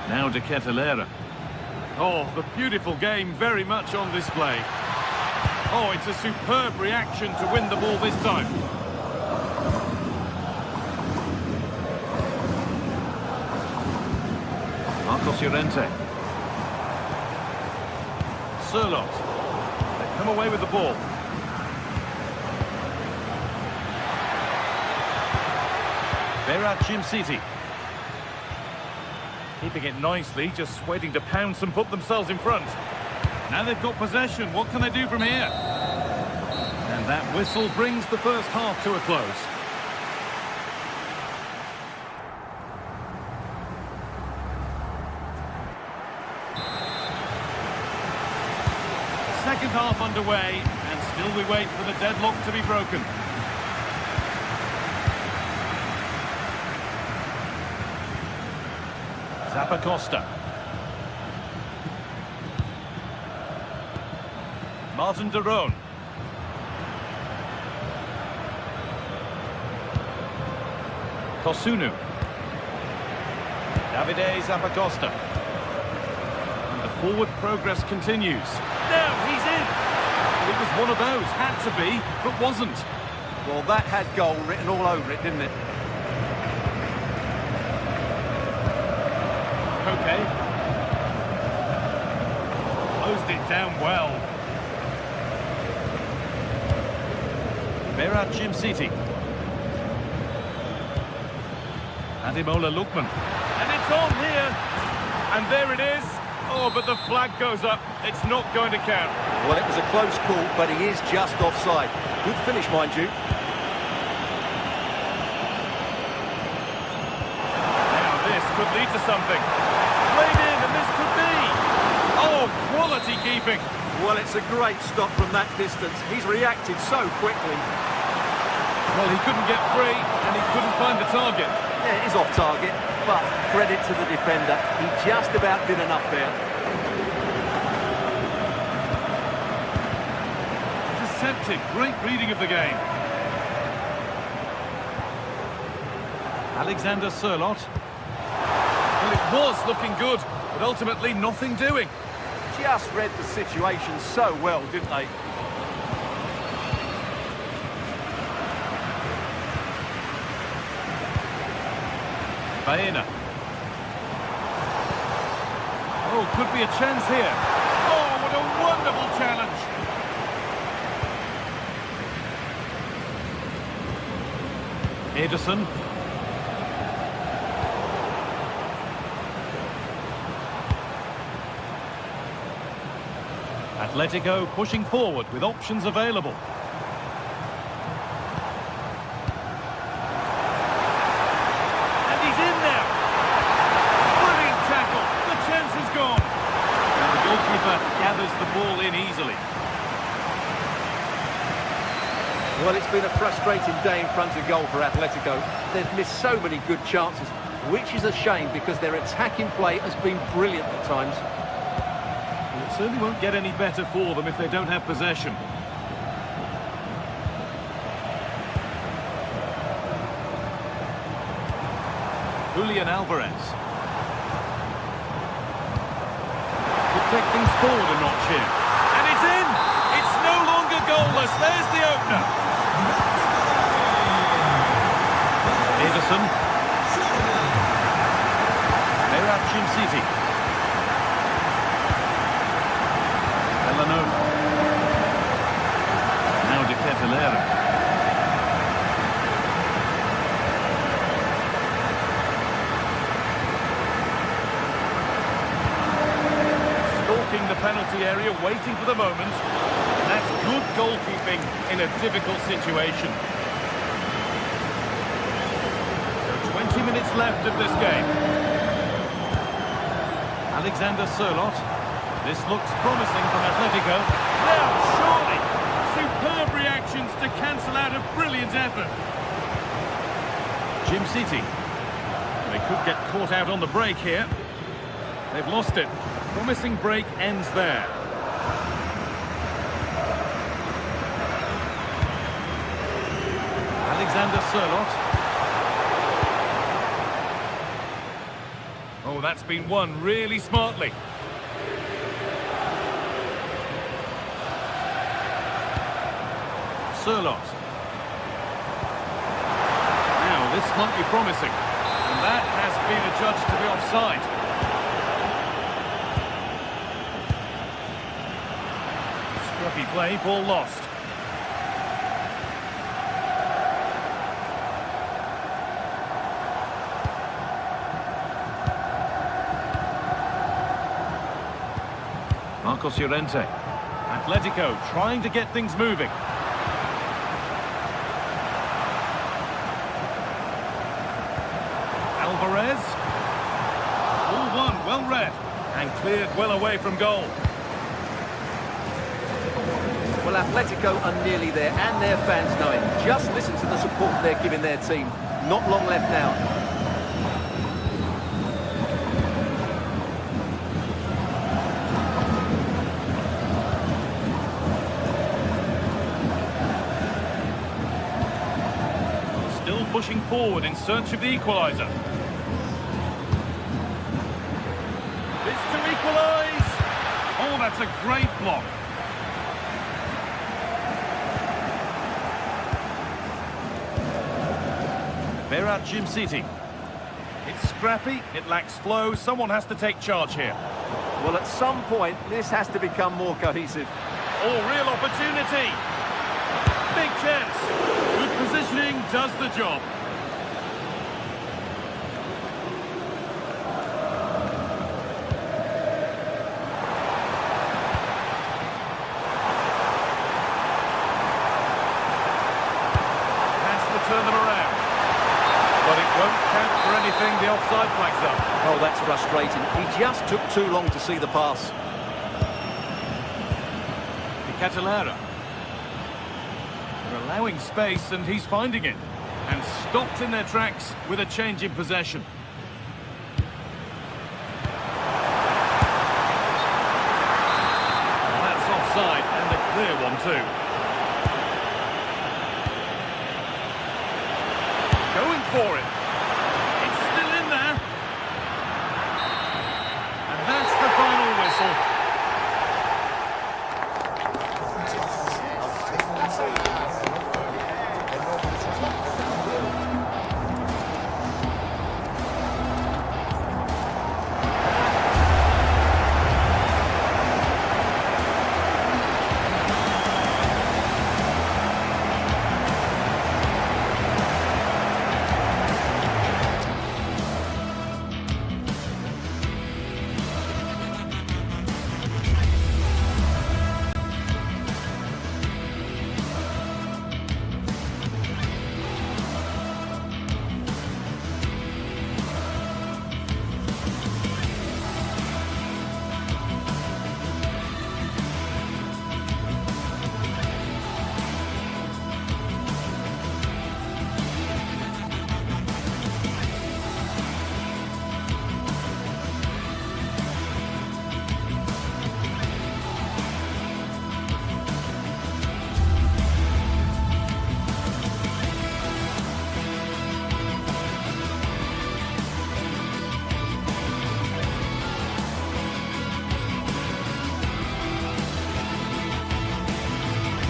Speaker 4: Now De Ketelaere. Oh, the beautiful game very much on display. Oh, it's a superb reaction to win the ball this time. Marcos Llorente. Sørloth. They've come away with the ball. Berat City. Keeping it nicely, just waiting to pounce and put themselves in front. Now they've got possession, what can they do from here? And that whistle brings the first half to a close. Second half underway, and still we wait for the deadlock to be broken. Zappacosta. Martin de Roon. Kosunu. Davide Zappacosta. And the forward progress continues. Now he's in! It was one of those, had to be, but wasn't.
Speaker 2: Well, that had goal written all over it, didn't it?
Speaker 4: Okay. Closed it down well. Berat City. Ademola Lookman. And it's on here. And there it is. Oh, but the flag goes up. It's not going to count.
Speaker 2: Well, it was a close call, but he is just offside. Good finish, mind you.
Speaker 4: Now this could lead to something. Played in, and this could be. Oh, quality keeping.
Speaker 2: Well, it's a great stop from that distance. He's reacted so quickly.
Speaker 4: Well, he couldn't get free, and he couldn't find the target.
Speaker 2: Yeah, it is off target, but credit to the defender. He just about did enough there.
Speaker 4: Intercepted. Great reading of the game. Alexander Sørloth. Well, it was looking good, but ultimately nothing doing.
Speaker 2: Just read the situation so well, didn't they?
Speaker 4: Baena. Oh, could be a chance here. Oh, what a wonderful challenge. Ederson. Atletico pushing forward with options available. And he's in there. Brilliant tackle. The chance is gone. And the goalkeeper gathers the ball in easily.
Speaker 2: Well, it's been a frustrating day in front of goal for Atletico. They've missed so many good chances, which is a shame because their attacking play has been brilliant at times.
Speaker 4: Well, it certainly won't get any better for them if they don't have possession. Julian Alvarez. Could take things forward a notch here. And it's in! It's no longer goalless. There's the opener. Ederson. Berat City. Villanova. Now De Ketelaere. Stalking the penalty area, waiting for the moment. And that's good goalkeeping in a difficult situation. 20 minutes left of this game. Alexander Sørloth. This looks promising from Atletico. Now, surely, superb reactions to cancel out a brilliant effort. City. They could get caught out on the break here. They've lost it. Promising break ends there. Alexander Sørloth. Oh, that's been won really smartly. Sørloth. Now, this might be promising. And that has been adjudged to be offside. Scruffy play, ball lost. Marcos Llorente. Atletico trying to get things moving. Alvarez. Ball won, well read. And cleared well away from goal.
Speaker 2: Well, Atletico are nearly there, and their fans know it. Just listen to the support they're giving their team. Not long left now.
Speaker 4: Still pushing forward in search of the equaliser. This to equalise! Oh, that's a great block. Berat Jim City. It's scrappy, it lacks flow, someone has to take charge here.
Speaker 2: Well, at some point, this has to become more cohesive.
Speaker 4: Oh, real opportunity! Big chance! Good positioning does the job. Has to turn them around. But it won't count for anything, the offside flag's up.
Speaker 2: Oh, that's frustrating. He just took too long to see the pass.
Speaker 4: De Catalera. They're allowing space and he's finding it. And stopped in their tracks with a change in possession. That's offside and a clear one too. Going for it. It's still in there. And that's the final whistle.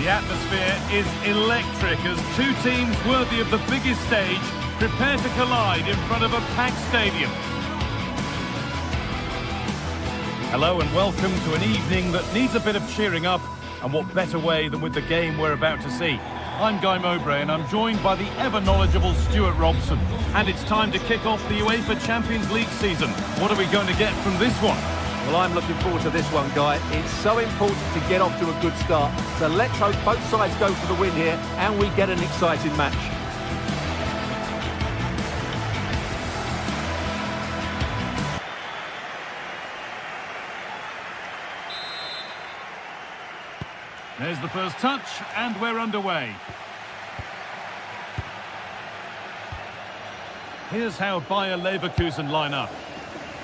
Speaker 4: The atmosphere is electric as two teams worthy of the biggest stage prepare to collide in front of a packed stadium. Hello and welcome to an evening that needs a bit of cheering up, and what better way than with the game we're about to see. I'm Guy Mowbray and I'm joined by the ever-knowledgeable Stuart Robson. And it's time to kick off the UEFA Champions League season. What are we going to get from this one?
Speaker 2: Well, I'm looking forward to this one, Guy. It's so important to get off to a good start. So let's hope both sides go for the win here and we get an exciting match.
Speaker 4: There's the first touch and we're underway. Here's how Bayer Leverkusen line up.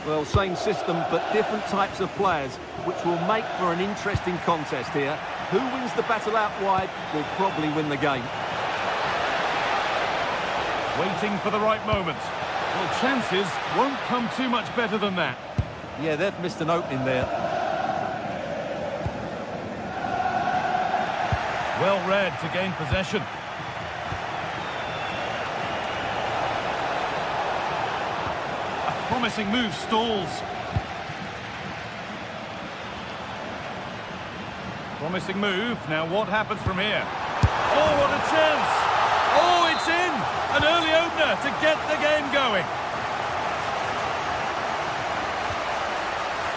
Speaker 2: Well, same system, but different types of players, which will make for an interesting contest here. Who wins the battle out wide will probably win the game.
Speaker 4: Waiting for the right moment. Well, chances won't come too much better than that.
Speaker 2: Yeah, they've missed an opening there.
Speaker 4: Well read to gain possession. A promising move stalls. Promising move. Now what happens from here? Oh, what a chance! Oh, it's in! An early opener to get the game going.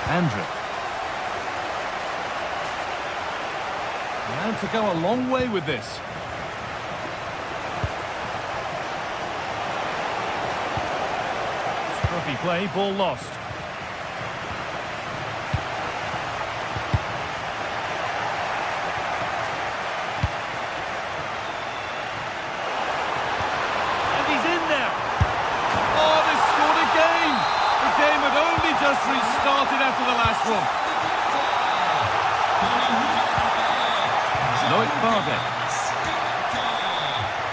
Speaker 4: Andrew. And to go a long way with this. Scruffy play, ball lost. And he's in now. Oh, they scored again. The game had only just restarted after the last one. Loic Bardet.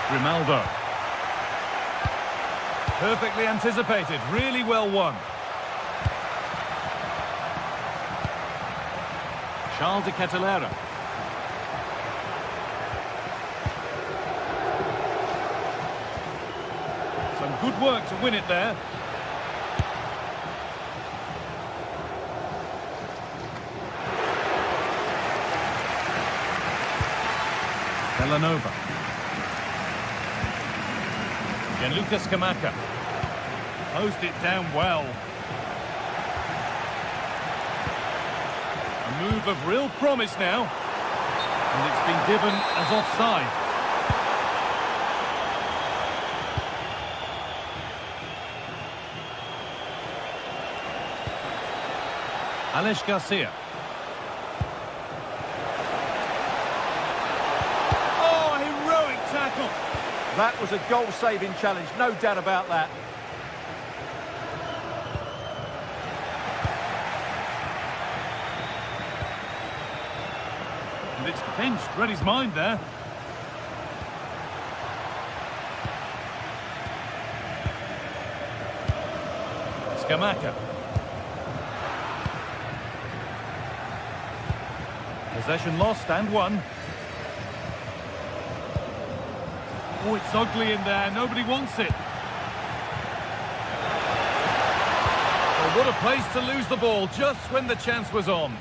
Speaker 4: Grimaldo. Perfectly anticipated, really well won. Charles de Ketelera. Some good work to win it there. Villanova. Gianluca Scamacca. Closed it down well. A move of real promise now. And it's been given as offside. Alex Garcia. Tackle.
Speaker 2: That was a goal-saving challenge, no doubt about that.
Speaker 4: And it's pinched, read his mind there. Scamacca. Possession lost and won. Oh, it's ugly in there. Nobody wants it. Oh, what a place to lose the ball just when the chance was on.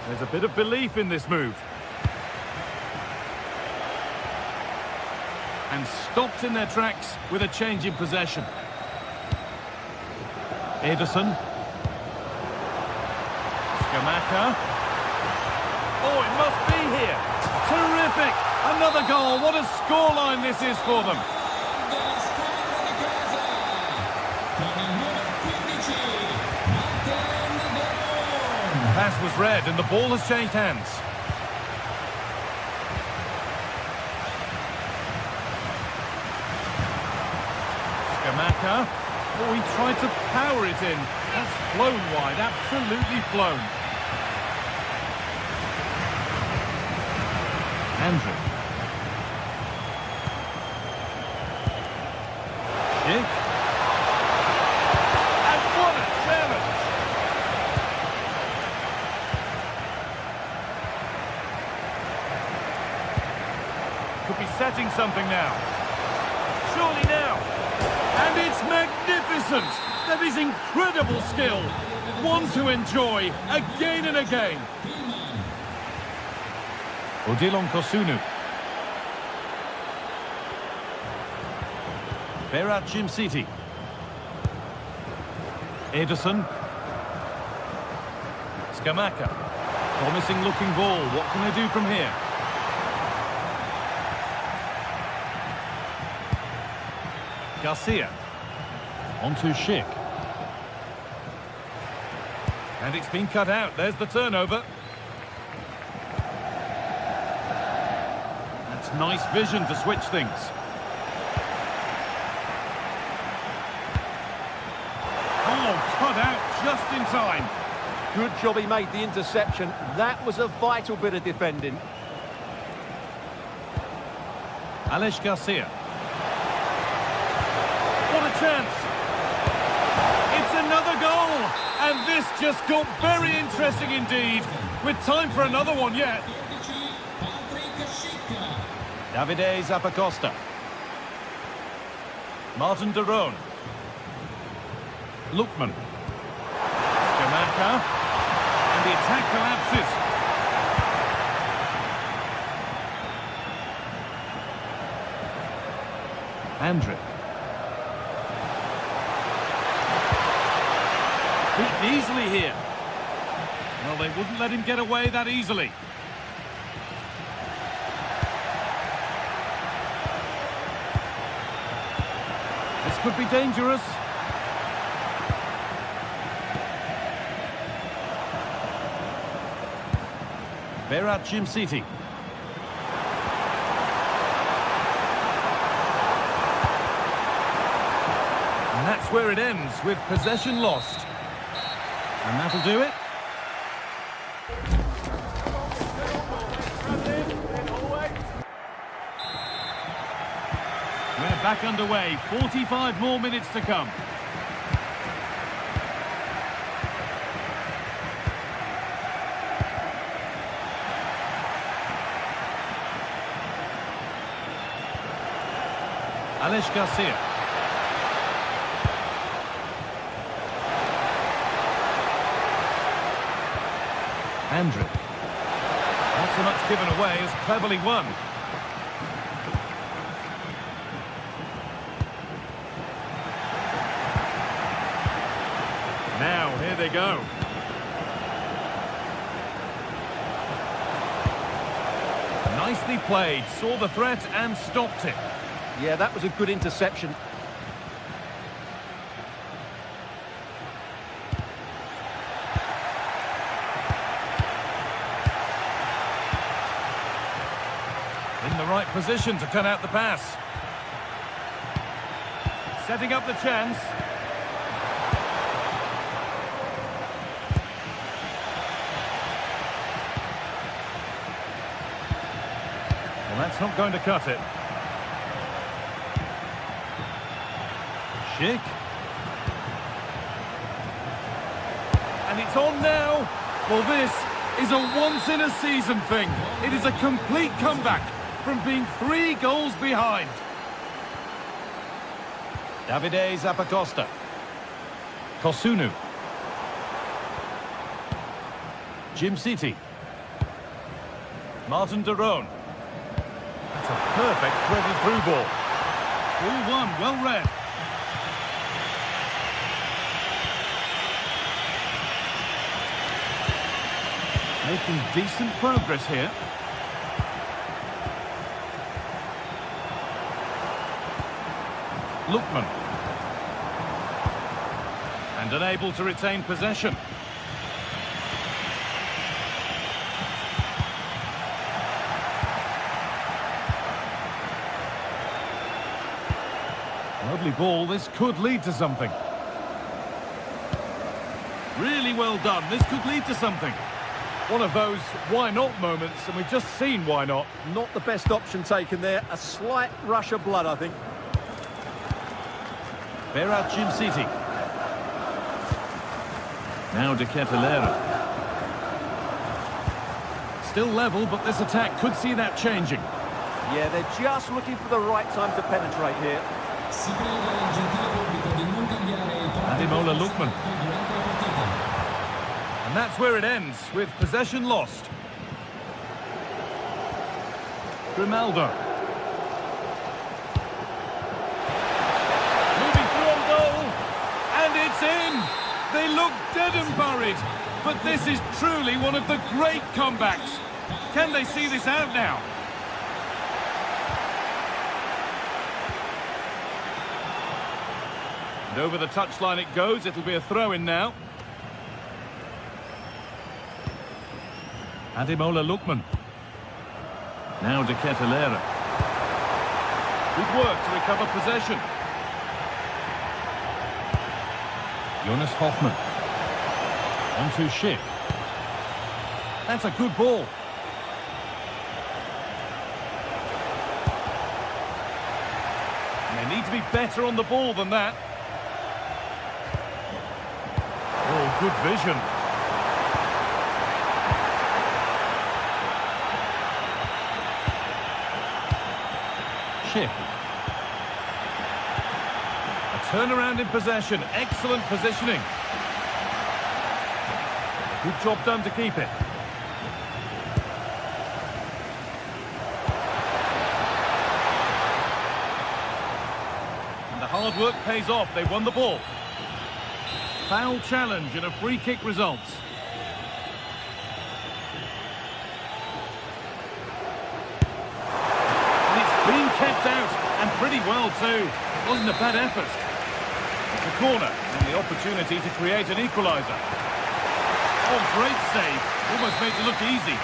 Speaker 4: There's a bit of belief in this move. And stopped in their tracks with a change in possession. Ederson. Scamacca. Oh, it must be here. Terrific! Another goal. What a scoreline this is for them. Pass was read and the ball has changed hands. Scamacca. Oh, he tried to power it in. That's flown wide. Absolutely flown. Andrew. Schick. And what a challenge! Could be setting something now. Surely now. And it's magnificent! That is incredible skill. One to enjoy again and again. Odilon Kosunu. Berat Jimsiti. Ederson. Scamacca. Promising looking ball. What can they do from here? Garcia. Onto Schick. And it's been cut out. There's the turnover. That's nice vision to switch things. just in time.
Speaker 2: Good job he made the interception. That was a vital bit of defending.
Speaker 4: Alex Garcia. What a chance! It's another goal! And this just got very interesting indeed, with time for another one yet. Davide Zappacosta. Martin de Roon. Lookman. Jamaica. And the attack collapses. Andrick. Beaten easily here. Well, they wouldn't let him get away that easily. This could be dangerous. Berat Jimsiti. And that's where it ends, with possession lost. And that'll do it. We're back underway. 45 more minutes to come. Alex Garcia. Andrick. Not so much given away as cleverly won. Now, here they go. Nicely played, saw the threat and stopped it.
Speaker 2: Yeah, that was a good interception.
Speaker 4: In the right position to cut out the pass. Setting up the chance. Well, that's not going to cut it. Schick. And it's on now. Well, this is a once-in-a-season thing. It is a complete comeback from being 3 goals behind. Davide Zappacosta. Kosunu. Jimsiti. Martin de Roon. That's a perfect threaded through ball. All one, well read. Making decent progress here. Lookman. And unable to retain possession. Lovely ball, this could lead to something. Really well done, this could lead to something. One of those why not moments, and we've just seen why not.
Speaker 2: Not the best option taken there. A slight rush of blood, I think.
Speaker 4: Berat Jimsiti. Now De Ketelaere. Still level, but this attack could see that changing.
Speaker 2: Yeah, they're just looking for the right time to penetrate here.
Speaker 4: Ademola Lookman. And that's where it ends, with possession lost. Grimaldo. Moving through on goal. And it's in! They look dead and buried. But this is truly one of the great comebacks. Can they see this out now? And over the touchline it goes. It'll be a throw-in now. Ademola Lookman. Now De Ketelaere. Good work to recover possession. Jonas Hoffmann. On to Schick. That's a good ball. And they need to be better on the ball than that. Oh, good vision. Schick. A turnaround in possession. Excellent positioning. Good job done to keep it. And the hard work pays off. They won the ball. Foul challenge and a free kick results. And it's been kept out, and pretty well too. It wasn't a bad effort. It's a corner, and the opportunity to create an equaliser. Oh, great save. Almost made it look easy.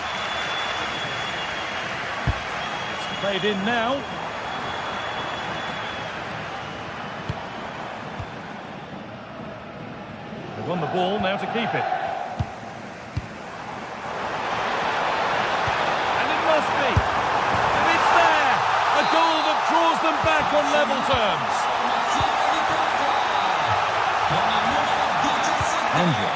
Speaker 4: It's played in now. They've won the ball, now to keep it. And it must be. And it's there! A goal that draws them back on level terms. Andrew.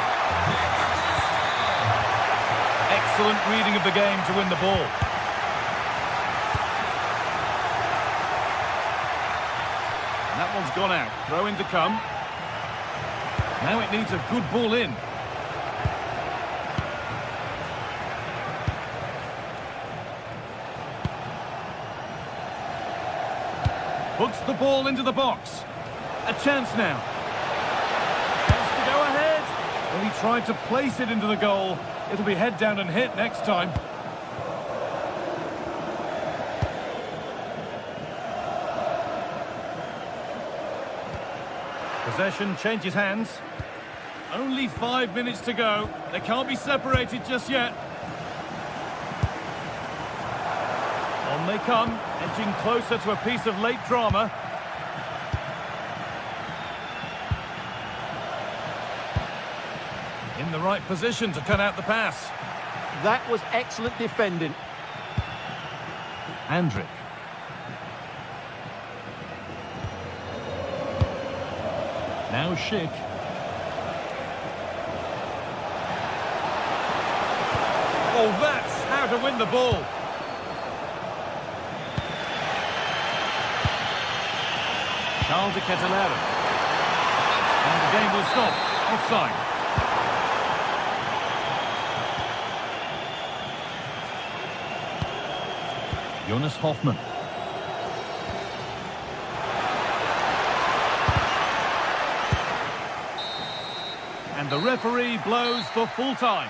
Speaker 4: Excellent reading of the game to win the ball. And that one's gone out. Throw in to come. Now it needs a good ball in. Hooks the ball into the box. A chance now. Chance to go ahead. Well, he tried to place it into the goal. It'll be head down and hit next time. Possession changes hands. Only 5 minutes to go. They can't be separated just yet. On they come, edging closer to a piece of late drama. In the right position to cut out the pass.
Speaker 2: That was excellent defending.
Speaker 4: Andrick. Now Schick. Oh, that's how to win the ball. Charles de Ketelare. And the game will stop. Offside. Jonas Hoffmann. And the referee blows for full time.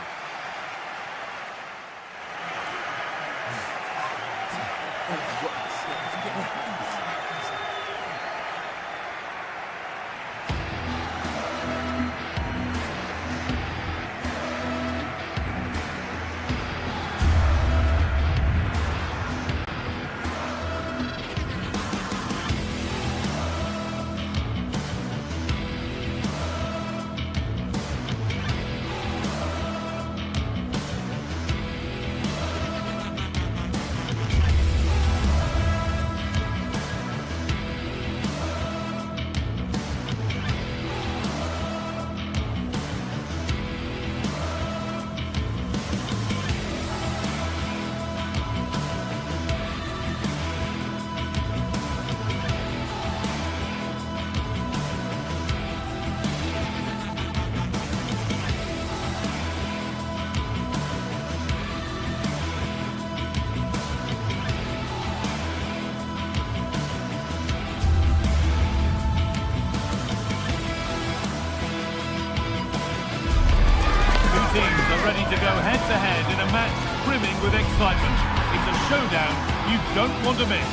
Speaker 4: Teams are ready to go head-to-head in a match brimming with excitement. It's a showdown you don't want to miss.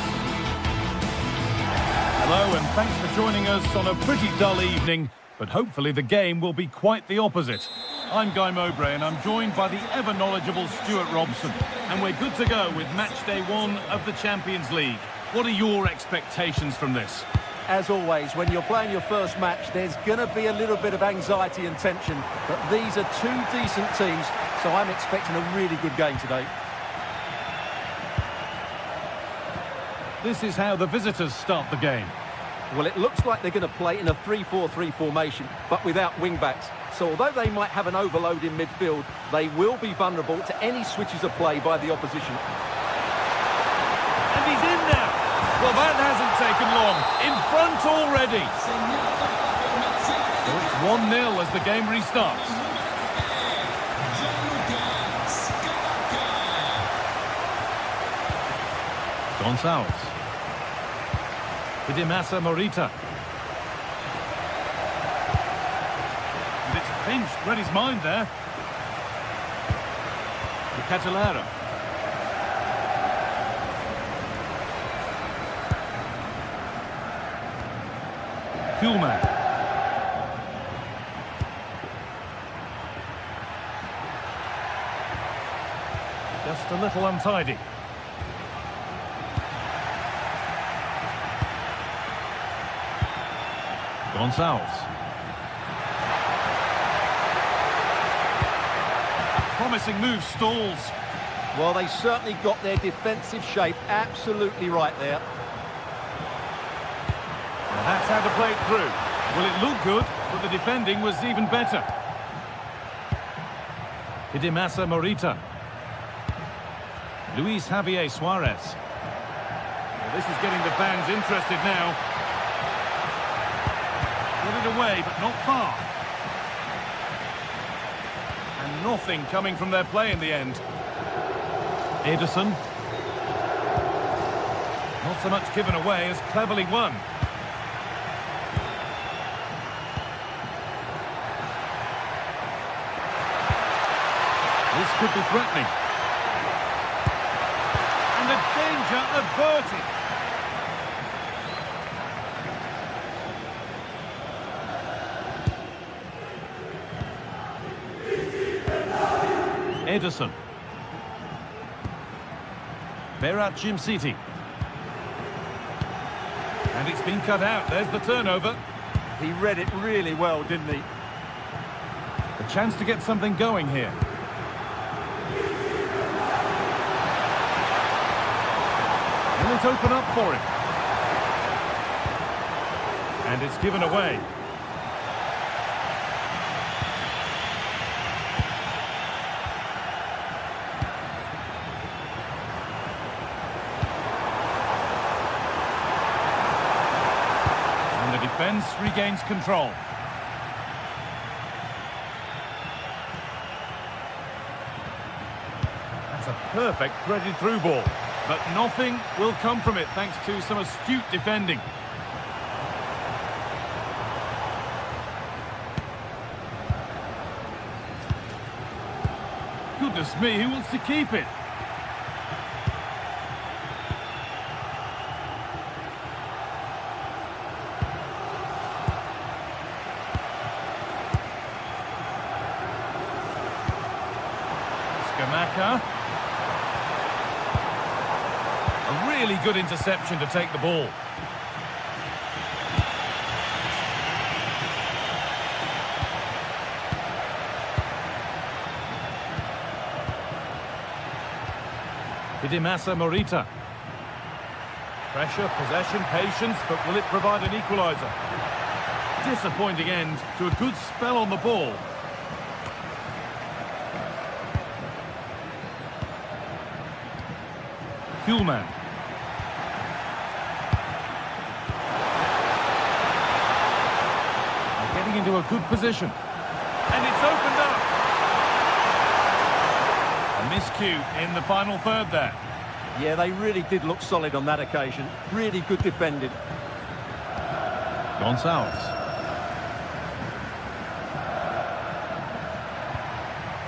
Speaker 4: Hello and thanks for joining us on a pretty dull evening, but hopefully the game will be quite the opposite. I'm Guy Mowbray and I'm joined by the ever-knowledgeable Stuart Robson. And we're good to go with match day 1 of the Champions League. What are your expectations from this?
Speaker 2: As always, when you're playing your first match, there's going to be a little bit of anxiety and tension. But these are two decent teams, so I'm expecting a really good game today.
Speaker 4: This is how the visitors start the game.
Speaker 2: Well, it looks like they're going to play in a 3-4-3 formation, but without wing-backs. So although they might have an overload in midfield, they will be vulnerable to any switches of play by the opposition.
Speaker 4: And he's in now. Well, that hasn't taken long. In front already. So it's 1-0 as the game restarts. Gonçalves. Hidemasa Morita. And it's pinched, read his mind there. The Catalera. Kuhlman. Just a little untidy. Gonçalves. A promising move stalls.
Speaker 2: Well, they certainly got their defensive shape absolutely right there.
Speaker 4: And that's how to play it through. Well, it looked good, but the defending was even better. Hidemasa Morita. Luis Javier Suarez. Well, this is getting the fans interested now. Got it away, but not far. And nothing coming from their play in the end. Ederson. Not so much given away as cleverly won. This could be threatening. And the danger averted. Ederson. Berat Jimsiti. And it's been cut out. There's the turnover.
Speaker 2: He read it really well, didn't he?
Speaker 4: A chance to get something going here. Will it open up for him? And it's given away. And the defence regains control. That's a perfect threaded through ball. But nothing will come from it thanks to some astute defending. Goodness me, who wants to keep it? Skamaka. Really good interception to take the ball. Hidemasa Morita. Pressure, possession, patience, but will it provide an equaliser? Disappointing end to a good spell on the ball. Kuhlman. Getting into a good position. And it's opened up. A miscue in the final third there.
Speaker 2: Yeah, they really did look solid on that occasion. Really good defending.
Speaker 4: Gonçalves.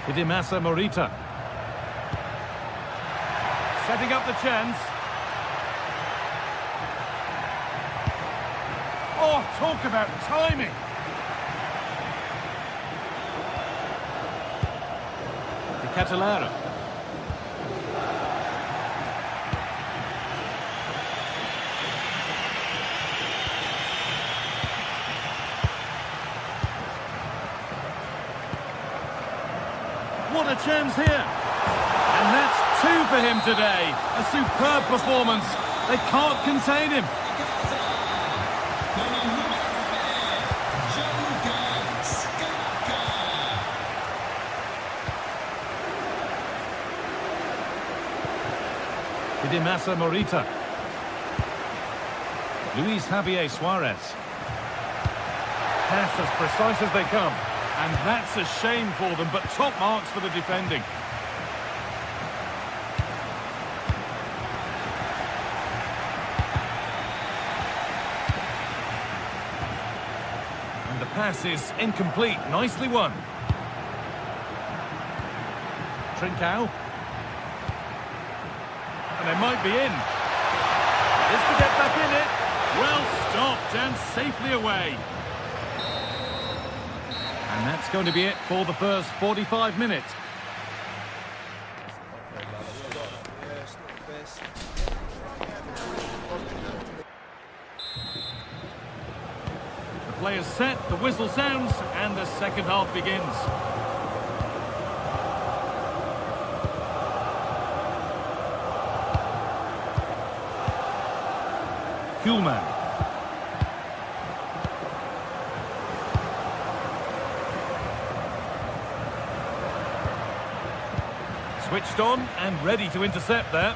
Speaker 4: Hidemasa Morita. Setting up the chance. Oh, talk about timing. The Catalera. got a chance here. And that's 2 for him today. A superb performance. They can't contain him. Idimasa Morita. Luis Javier Suarez. Pass as precise as they come. And that's a shame for them, but top marks for the defending. And the pass is incomplete. Nicely won. Trincao. And they might be in. Is to get back in it. Well stopped and safely away. And that's going to be it for the first 45 minutes. The players set, the whistle sounds, and the second half begins. Kuhlmann. Switched on and ready to intercept there.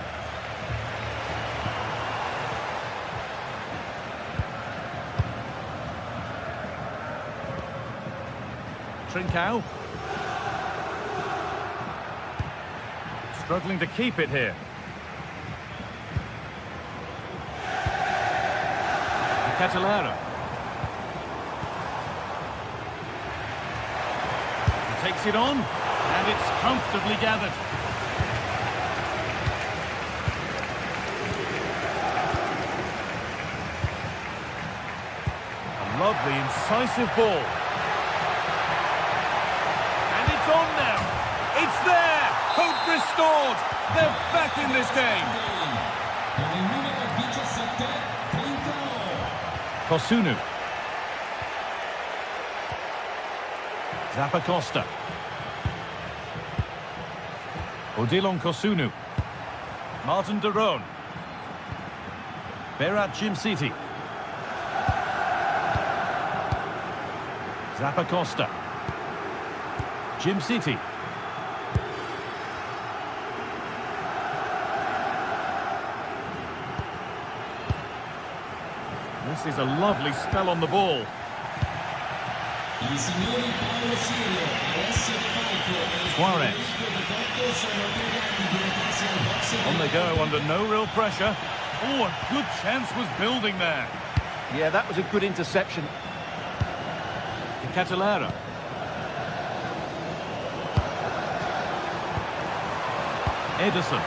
Speaker 4: Trincao. Struggling to keep it here. Catalero. He takes it on, and it's comfortably gathered. A lovely, incisive ball. And it's on now. It's there. Hope restored. They're back in this game. Kosunu. Zappacosta. Odilon Kosunu. Martin de Roon. Berat Jimsiti. Zappacosta. Jimsiti. This is a lovely spell on the ball. Suarez. On they go under no real pressure. Oh, a good chance was building there.
Speaker 2: Yeah, that was a good interception.
Speaker 4: Catalero. Ederson.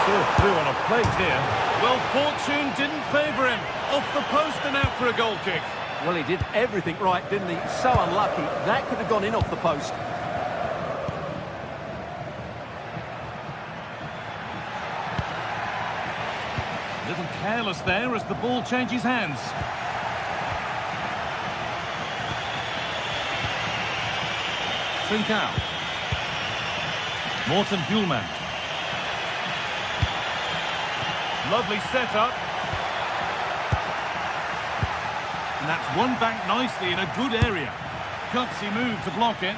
Speaker 4: Saw through on a plate here. Well, fortune didn't favour him. Off the post and out for a goal kick.
Speaker 2: Well, he did everything right, didn't he? So unlucky. That could have gone in off the post.
Speaker 4: A little careless there as the ball changes hands. Trincao. Morten Kuhlmann. Lovely setup. And that's won back nicely in a good area. Gutsy move to block it.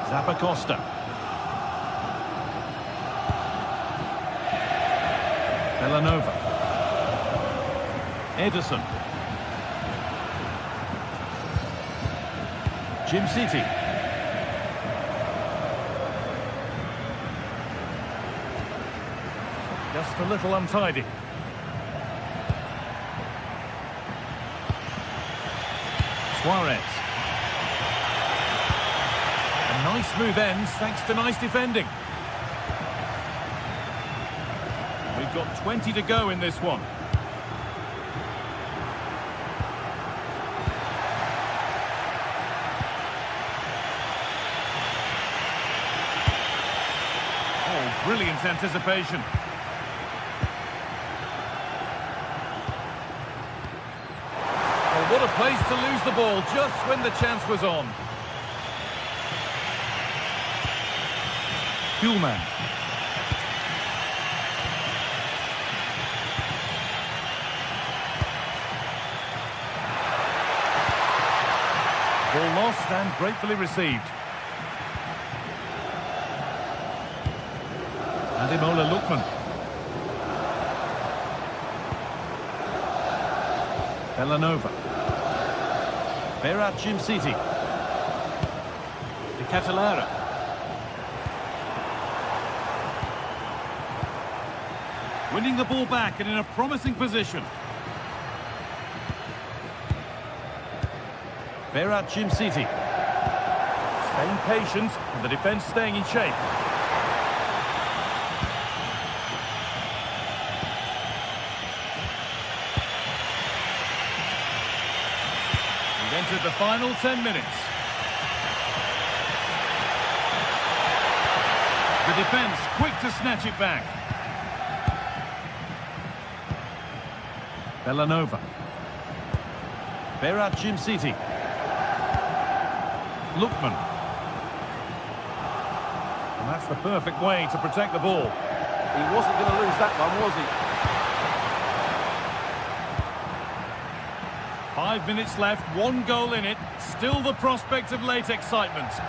Speaker 4: Zappacosta. Villanova. Ederson. Jimsiti. Just a little untidy. Suarez. A nice move ends thanks to nice defending. We've got 20 to go in this one. Oh, brilliant anticipation. What What a place to lose the ball just when the chance was on. Kuhlman. Ball lost and gratefully received. Ademola Lookman. Bellanova. Berat Jimsiti. De Catalara. Winning the ball back and in a promising position. Berat Jimsiti. Staying patient and the defence staying in shape. We've entered the final 10 minutes. The defence quick to snatch it back. Bellanova. Berat Jimsiti. Lookman. And that's the perfect way to protect the ball.
Speaker 2: He wasn't going to lose that one, was he?
Speaker 4: 5 minutes left, 1 goal in it. Still the prospect of late excitement. This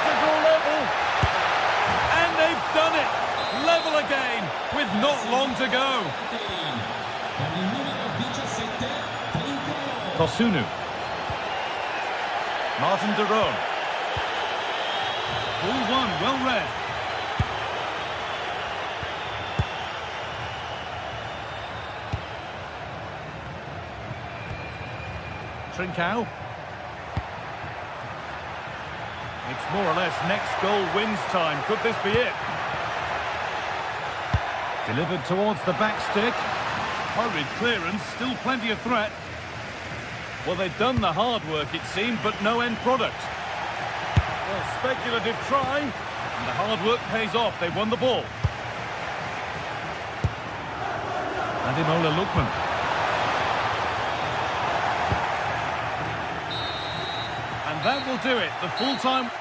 Speaker 4: to go level. And they've done it. Level again with not long to go. Kosunu. Martin de Roon. Ball one, well read. Trincao. It's more or less next goal wins time. Could this be it? Delivered towards the back stick. Hurried clearance, still plenty of threat. Well, they've done the hard work, it seemed, but no end product. Well, speculative try, and the hard work pays off. They won the ball. Ademola Lookman. And that will do it. The full-time...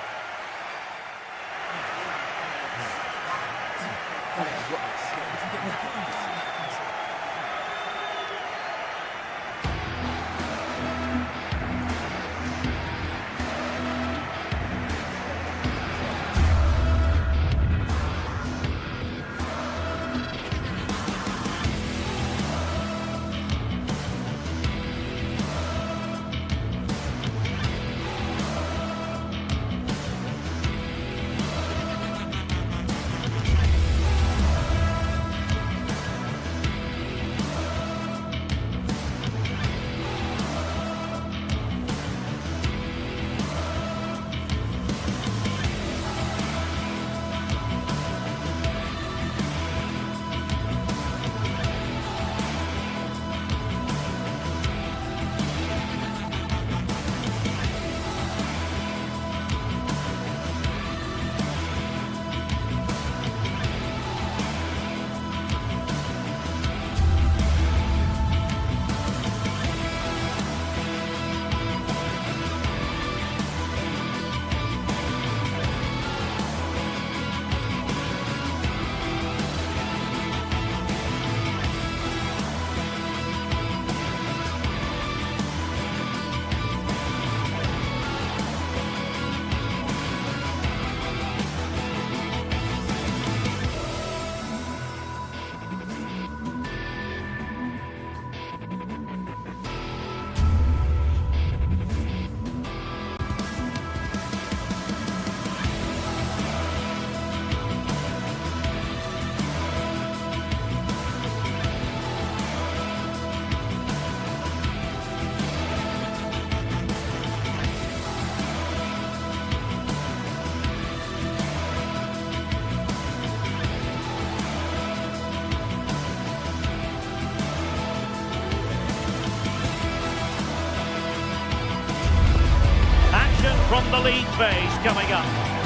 Speaker 1: From the league phase coming up,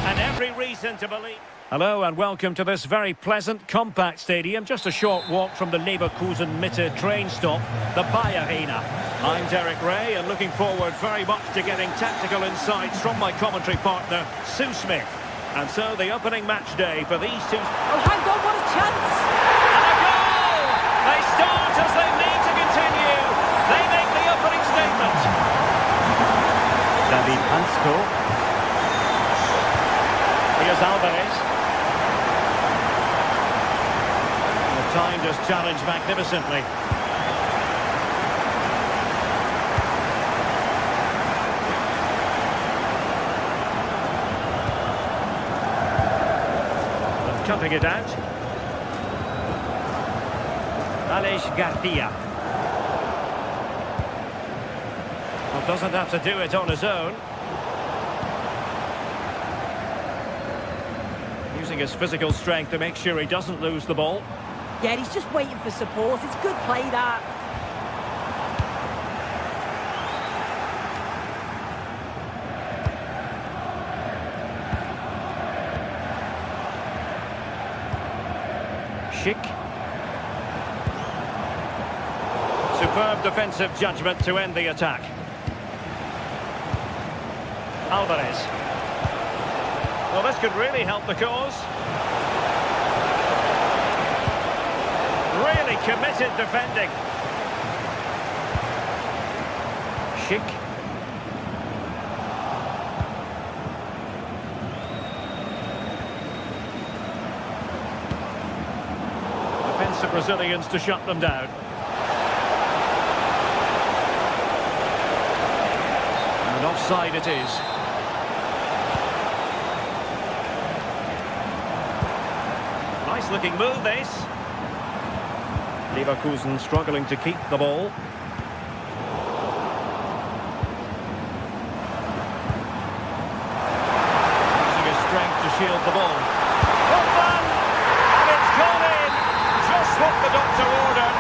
Speaker 1: and every reason to believe. Hello and welcome to this very pleasant, compact stadium, just a short walk from the Leverkusen Mitte train stop, the Bayer Arena. I'm Derek Ray and looking forward very much to getting tactical insights from my commentary partner, Sue Smith. And so the opening match day for these two...
Speaker 5: Oh, hang on, what a chance!
Speaker 1: And a goal! They start as they need to continue. They make the opening statement. David Hansko. Here's Alvarez. Timed his challenge magnificently. And cutting it out. Aleix Garcia. Well, doesn't have to do it on his own. Using his physical strength to make sure he doesn't lose the ball.
Speaker 5: Yeah, he's just waiting for support. It's good play, that.
Speaker 1: Schick. Superb defensive judgment to end the attack. Alvarez. Well, this could really help the cause. Really committed defending. Schick. Defensive Brazilians to shut them down. And offside it is. Nice looking move, this. Leverkusen struggling to keep the ball. Using his strength to shield the ball. Open! And it's gone in! Just what the doctor ordered.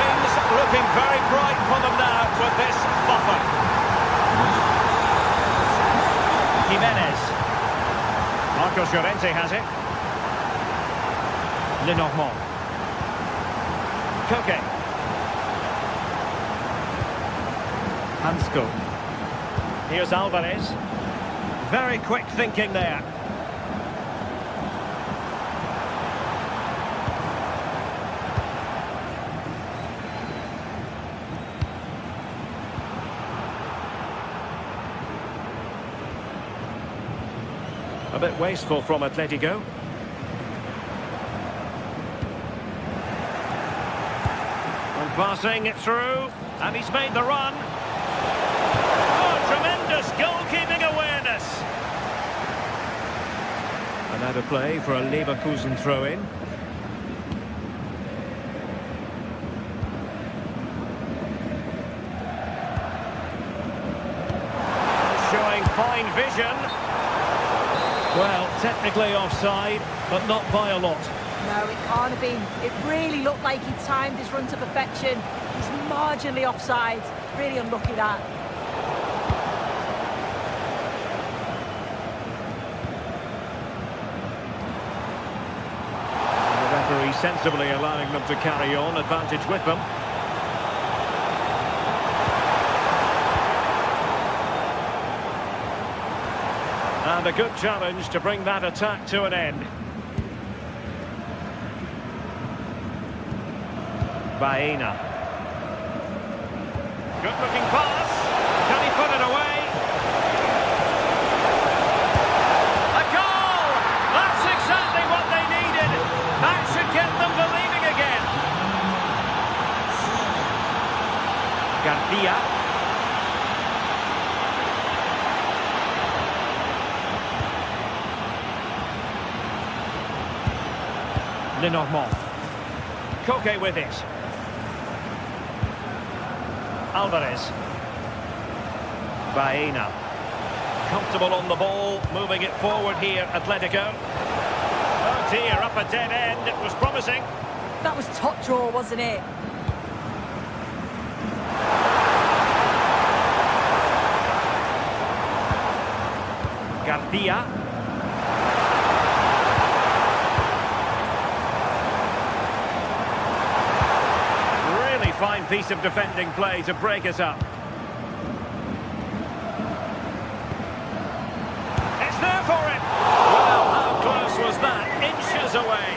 Speaker 1: Things looking very bright for them now with this buffer. Jimenez. Marcos Llorente has it. Lenormand. Koke. Hansko. Here's Alvarez. Very quick thinking there. A bit wasteful from Atletico. Passing it through, and he's made the run. Oh, tremendous goalkeeping awareness. And out of play for a Leverkusen throw-in. Showing fine vision. Well, technically offside, but not by a lot.
Speaker 5: No, it can't have been. It really looked like he timed his run to perfection. He's marginally offside. Really unlucky, that.
Speaker 1: And the referee sensibly allowing them to carry on, advantage with them. And a good challenge to bring that attack to an end. Baena. Good looking pass. Can he put it away? A goal! That's exactly what they needed. That should get them believing again. Garcia. Lenormand. Koke with it. Alvarez. Baena. Comfortable on the ball, moving it forward here, Atletico. Oh dear, up a dead end, it was promising.
Speaker 5: That was top draw, wasn't it?
Speaker 1: Garcia. piece of defending play to break it up. It's there for him! Well, how close was that? Inches away.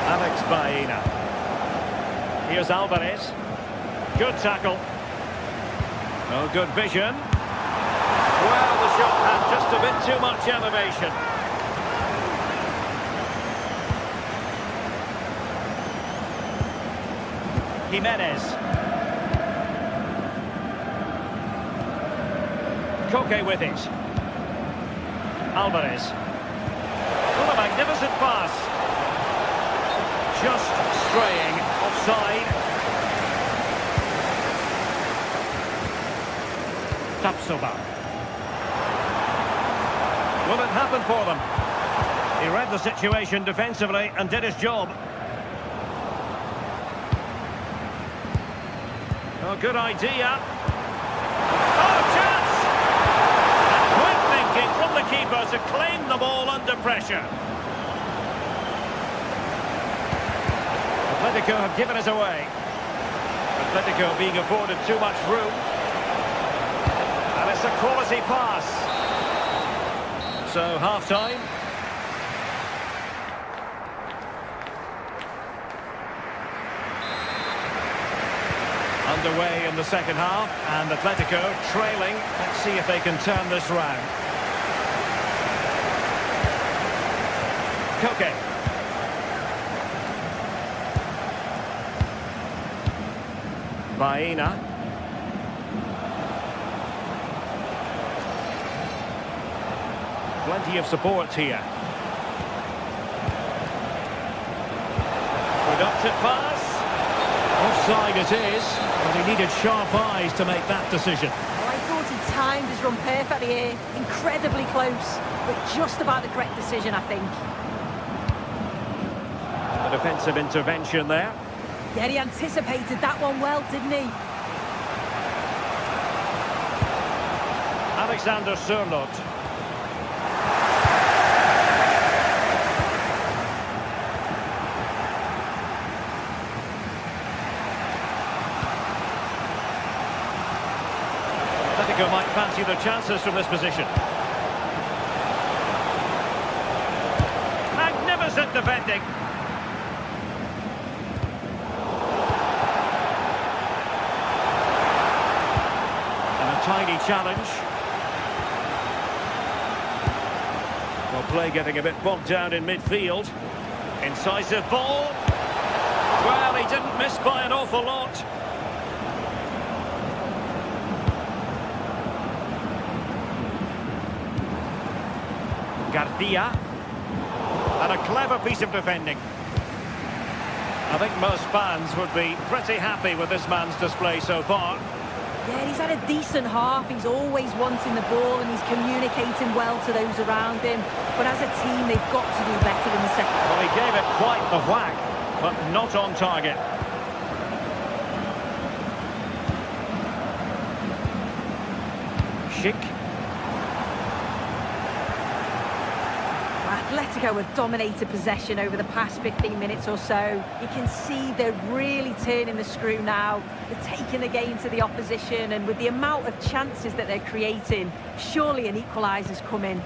Speaker 1: Alex Baena. Here's Alvarez. Good tackle. Oh, good vision. Well, the shot had just a bit too much elevation. Jimenez. Koke with it. Alvarez. What a magnificent pass. Just straying offside. Tapsoba. Will it happen for them? He read the situation defensively and did his job. Oh, good idea. Oh, chance! And quick thinking from the keeper to claim the ball under pressure. Atletico have given us away. Atletico being afforded too much room. And it's a quality pass. So, half-time. Underway in the second half, and Atletico trailing. Let's see if they can turn this round. Koke. Baena. Plenty of support here. Productive pass. Offside it is, but he needed sharp eyes to make that decision.
Speaker 5: Oh, I thought he timed his run perfectly here. Incredibly close, but just about the correct decision, I think.
Speaker 1: The defensive intervention there.
Speaker 5: Yeah, he anticipated that one well, didn't he?
Speaker 1: Alexander Sørloth. Atletico might fancy their chances from this position. Magnificent defending. And a tiny challenge. Well, play getting a bit bogged down in midfield. Incisive ball. Well, he didn't miss by an awful lot. Garcia. And a clever piece of defending. I think most fans would be pretty happy with this man's display so far.
Speaker 5: Yeah, he's had a decent half. He's always wanting the ball and he's communicating well to those around him. But as a team, they've got to do better in the second.
Speaker 1: Well, he gave it quite the whack, but not on target. Schick.
Speaker 5: Atletico have dominated possession over the past 15 minutes or so. You can see they're really turning the screw now. They're taking the game to the opposition, and with the amount of chances that they're creating, surely an equaliser's coming.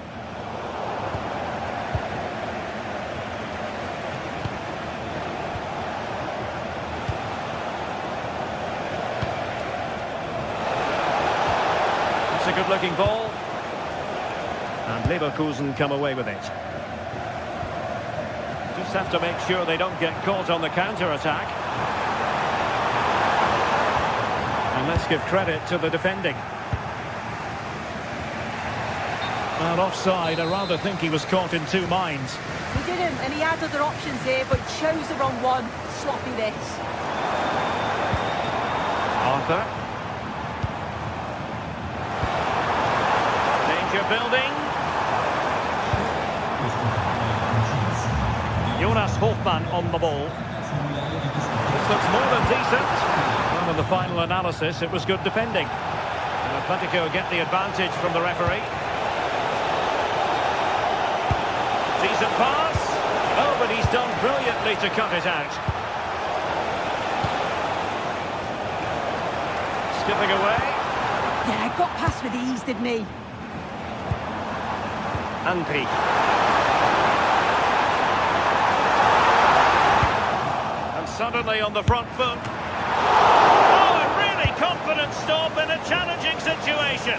Speaker 1: It's a good-looking ball. And Leverkusen come away with it. Just have to make sure they don't get caught on the counter-attack. And let's give credit to the defending. Well, offside, I rather think he was caught in two minds.
Speaker 5: He didn't, and he had other options here, but chose the wrong one. Sloppy this.
Speaker 1: Arthur. Danger building. Jonas Hofmann on the ball. This looks more than decent. Well, in the final analysis, it was good defending. And Atletico get the advantage from the referee. Decent pass. Oh, but he's done brilliantly to cut it out. Skipping away.
Speaker 5: Yeah, got past with ease, didn't he?
Speaker 1: Andri. And suddenly on the front foot. Oh, a really confident stop in a challenging situation.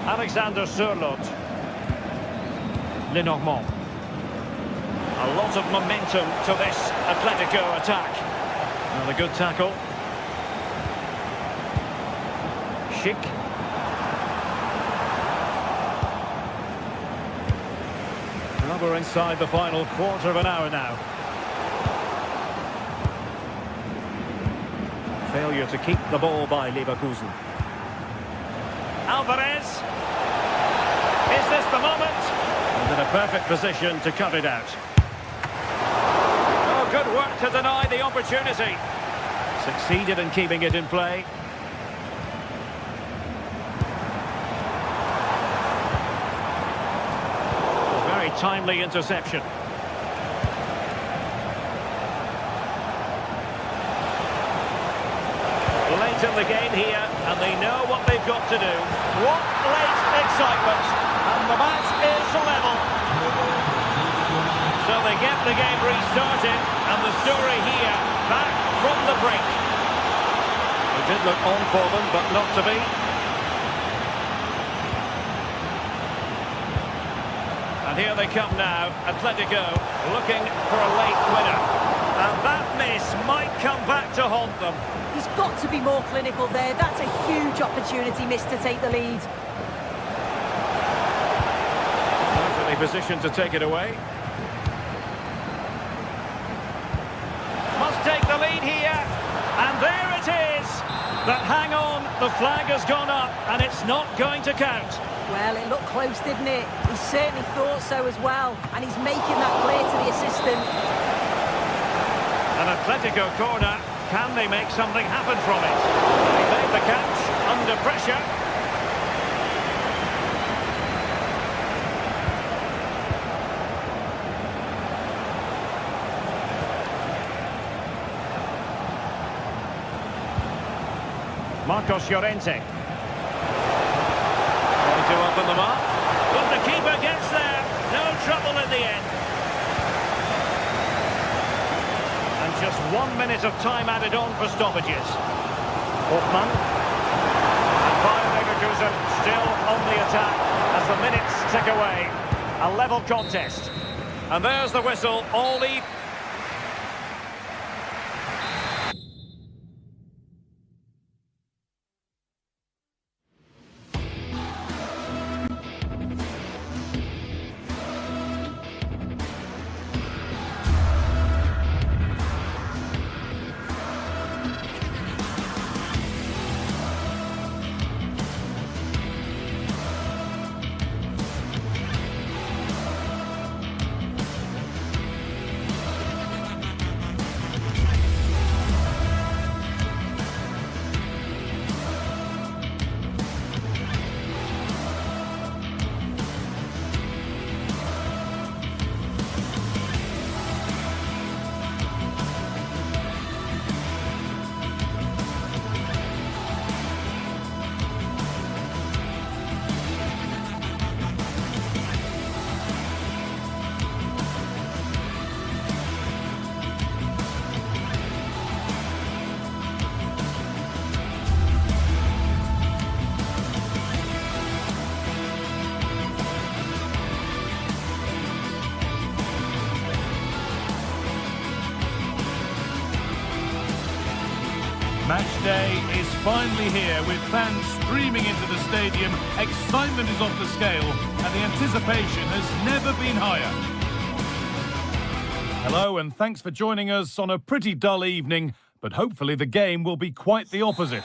Speaker 1: Alexander Sørloth. Lenormand. A lot of momentum to this Atletico attack. Another good tackle. Schick. Rubber inside the final quarter of an hour now. Failure to keep the ball by Leverkusen. Alvarez. Is this the moment? And in a perfect position to cut it out. Oh, good work to deny the opportunity. Succeeded in keeping it in play. A very timely interception. Late in the game here, and they know what they've got to do. What late excitement, and the match is level. So they get the game restarted, and the story here, back from the brink. It did look on for them, but not to be. And here they come now, Atletico looking for a late winner. And that miss might come back to haunt them.
Speaker 5: He's got to be more clinical there. That's a huge opportunity missed to take the lead.
Speaker 1: Perfectly positioned to take it away. Must take the lead here. And there it is. But hang on, the flag has gone up and it's not going to count.
Speaker 5: Well, it looked close, didn't it? He certainly thought so as well. And he's making that clear to the assistant.
Speaker 1: An Atletico corner. Can they make something happen from it? They made the catch under pressure. Marcos Llorente. Trying to open them up. But the keeper gets there. No trouble in the end. Just 1 minute of time added on for stoppages. Hoffmann. And Bayer Leverkusen still on the attack as the minutes tick away. A level contest. And there's the whistle. All the...
Speaker 4: Match day is finally here with fans streaming into the stadium. Excitement is off the scale and the anticipation has never been higher. Hello and thanks for joining us on a pretty dull evening, but hopefully the game will be quite the opposite.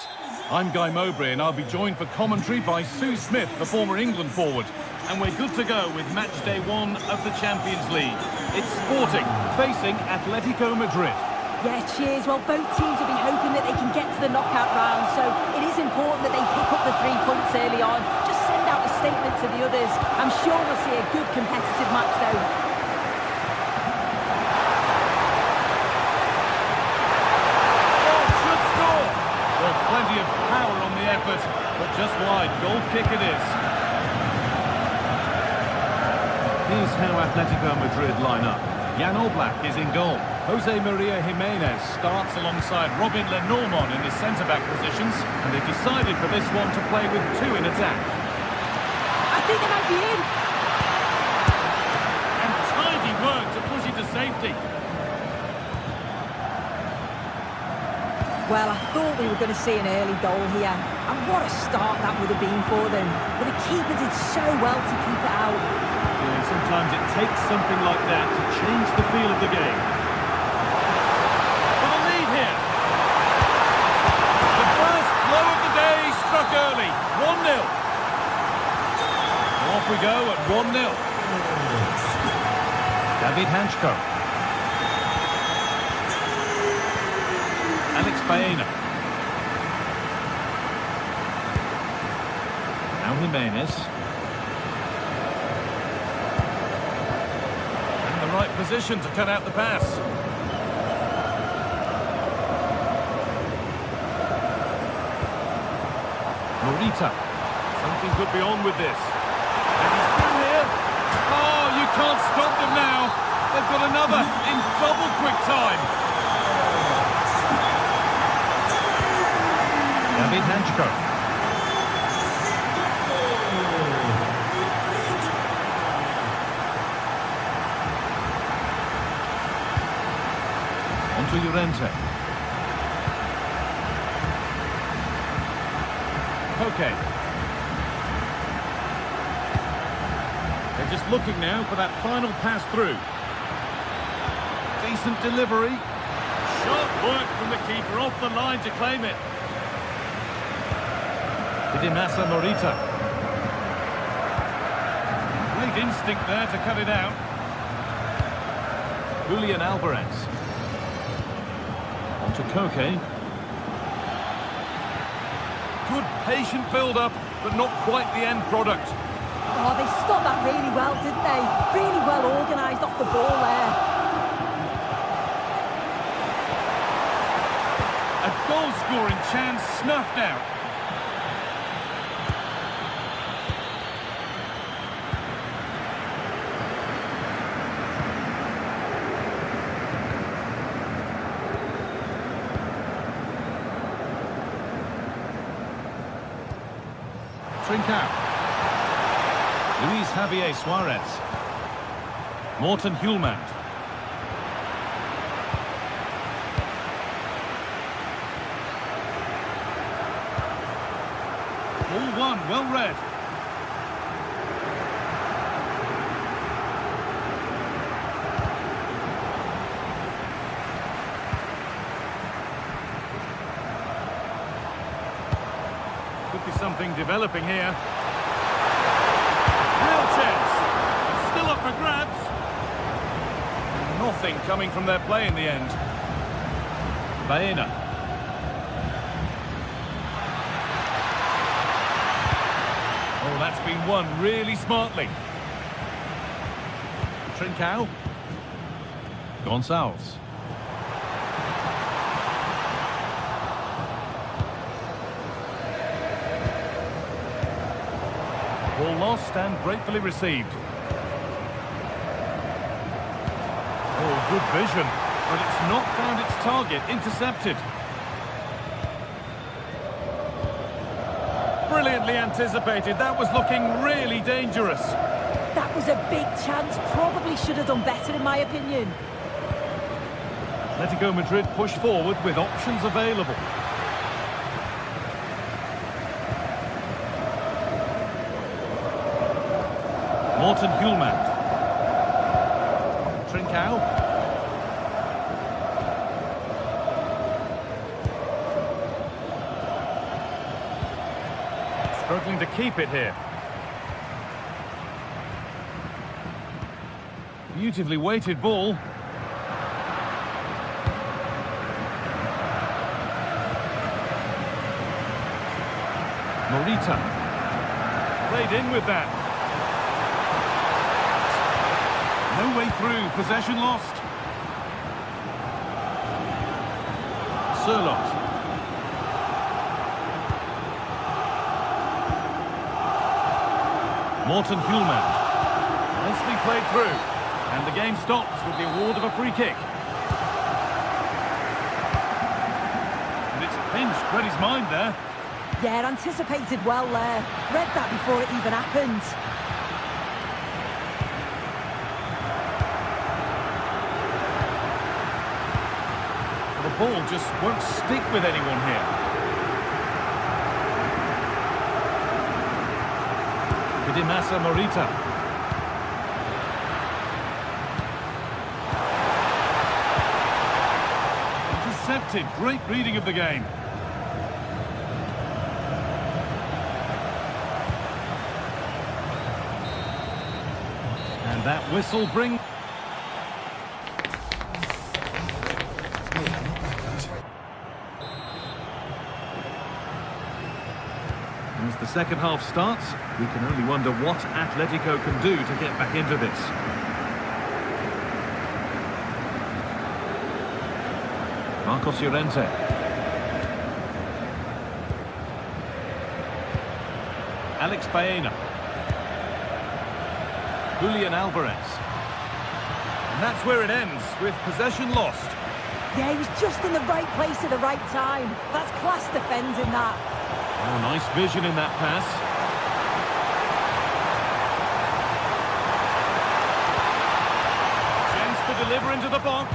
Speaker 4: I'm Guy Mowbray and I'll be joined for commentary by Sue Smith, the former England forward. And we're good to go with match day 1 of the Champions League. It's Sporting facing Atletico Madrid.
Speaker 5: Yeah, cheers. Well, both teams will be hoping that they can get to the knockout round, so it is important that they pick up the 3 points early on. Just send out a statement to the others. I'm sure we'll see a good competitive match, though.
Speaker 4: Oh, should score! Well, plenty of power on the effort, but just wide. Goal kick it is. Here's how Atletico Madrid line up. Jan Oblak is in goal. Jose Maria Jimenez starts alongside Robin Lenormand in the centre-back positions, and they've decided for this one to play with 2 in attack.
Speaker 5: I think they might be in.
Speaker 4: And tidy work to push it to safety.
Speaker 5: Well, I thought we were going to see an early goal here, and what a start that would have been for them. But the keeper did so well to keep it out.
Speaker 4: Yeah, sometimes it takes something like that to change the feel of the game. For the lead here. The first blow of the day struck early. 1-0. Off we go at 1-0. David Hanchko. Alex Baena. Now Jimenez. Right position to cut out the pass. Morita. Something could be on with this. And he's through here. Oh, you can't stop them now. They've got another in double quick time. David Hanchko. To Llorente. Okay. They're just looking now for that final pass through. Decent delivery. Sharp work from the keeper off the line to claim it. Hidemasa Morita. Great instinct there to cut it out. Julian Alvarez. To Koke. Good patient build-up, but not quite the end product.
Speaker 5: Oh, they stopped that really well, didn't they? Really well organised off the ball there.
Speaker 4: A goal-scoring chance snuffed out. Trincao. Luis Javier Suarez. Morten Hjulmand. Ball one, well read. Something developing here. Real chance. It's still up for grabs. Nothing coming from their play in the end. Baena. Oh, that's been won really smartly. Trincao. Gonçalves. Ball lost and gratefully received. Oh, good vision, but it's not found its target. Intercepted. Brilliantly anticipated. That was looking really dangerous.
Speaker 5: That was a big chance. Probably should have done better, in my opinion.
Speaker 4: Atletico Madrid push forward with options available. Morten Hjulmand. Trincao. Struggling to keep it here. Beautifully weighted ball. Morita. Played in with that. No way through. Possession lost. Sirlot. Morten Hjulmand. Nicely played through. And the game stops with the award of a free kick. And it's pinched Reddy's mind there.
Speaker 5: Yeah, anticipated well there. Read that before it even happened.
Speaker 4: The ball just won't stick with anyone here. Didimasa Morita. Intercepted. Great reading of the game. And that whistle brings... As the second half starts, we can only wonder what Atletico can do to get back into this. Marcos Llorente. Alex Baena. Julian Alvarez. And that's where it ends, with possession lost.
Speaker 5: Yeah, he was just in the right place at the right time. That's class defending that.
Speaker 4: Oh, nice vision in that pass. Chance to deliver into the box.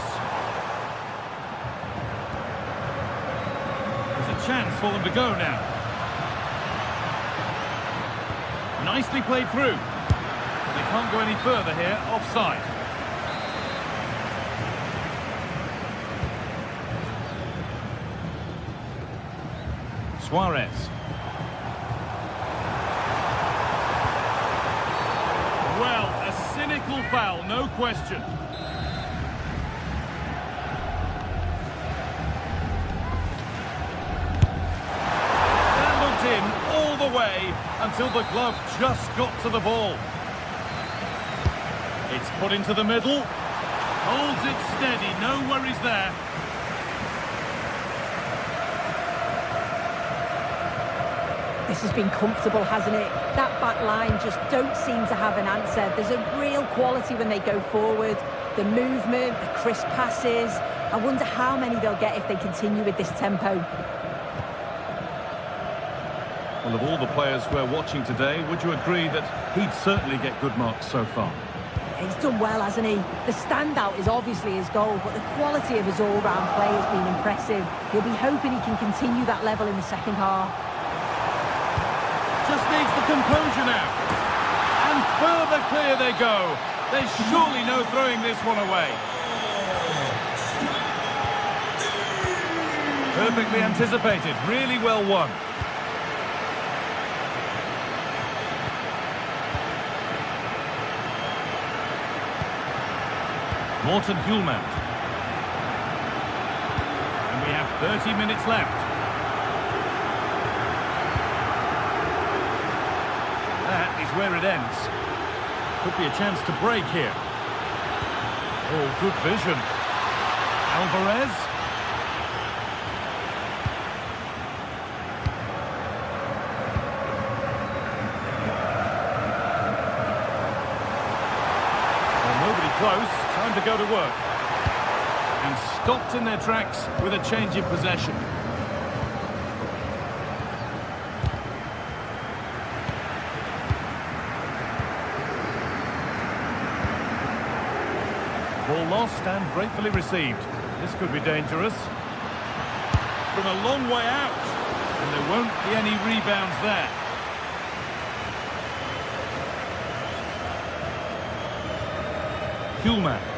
Speaker 4: There's a chance for them to go now. Nicely played through. They can't go any further here, offside. Suarez. Well, a cynical foul, no question. That looked in all the way until the glove just got to the ball. It's put into the middle. Holds it steady, no worries there.
Speaker 5: This has been comfortable, hasn't it? That back line just don't seem to have an answer. There's a real quality when they go forward. The movement, the crisp passes. I wonder how many they'll get if they continue with this tempo.
Speaker 4: Well, of all the players we're watching today, would you agree that he'd certainly get good marks so far?
Speaker 5: He's done well, hasn't he? The standout is obviously his goal, but the quality of his all-round play has been impressive. He'll be hoping he can continue that level in the second half.
Speaker 4: Just needs the composure now. And further clear they go. There's surely no throwing this one away. Perfectly anticipated. Really well won. Morten Hjulmand. And we have 30 minutes left. That is where it ends. Could be a chance to break here. Oh, good vision. Alvarez. Well, nobody close. Time to go to work. And stopped in their tracks with a change in possession. Ball lost and gratefully received. This could be dangerous. From a long way out. And there won't be any rebounds there. Hjulmand.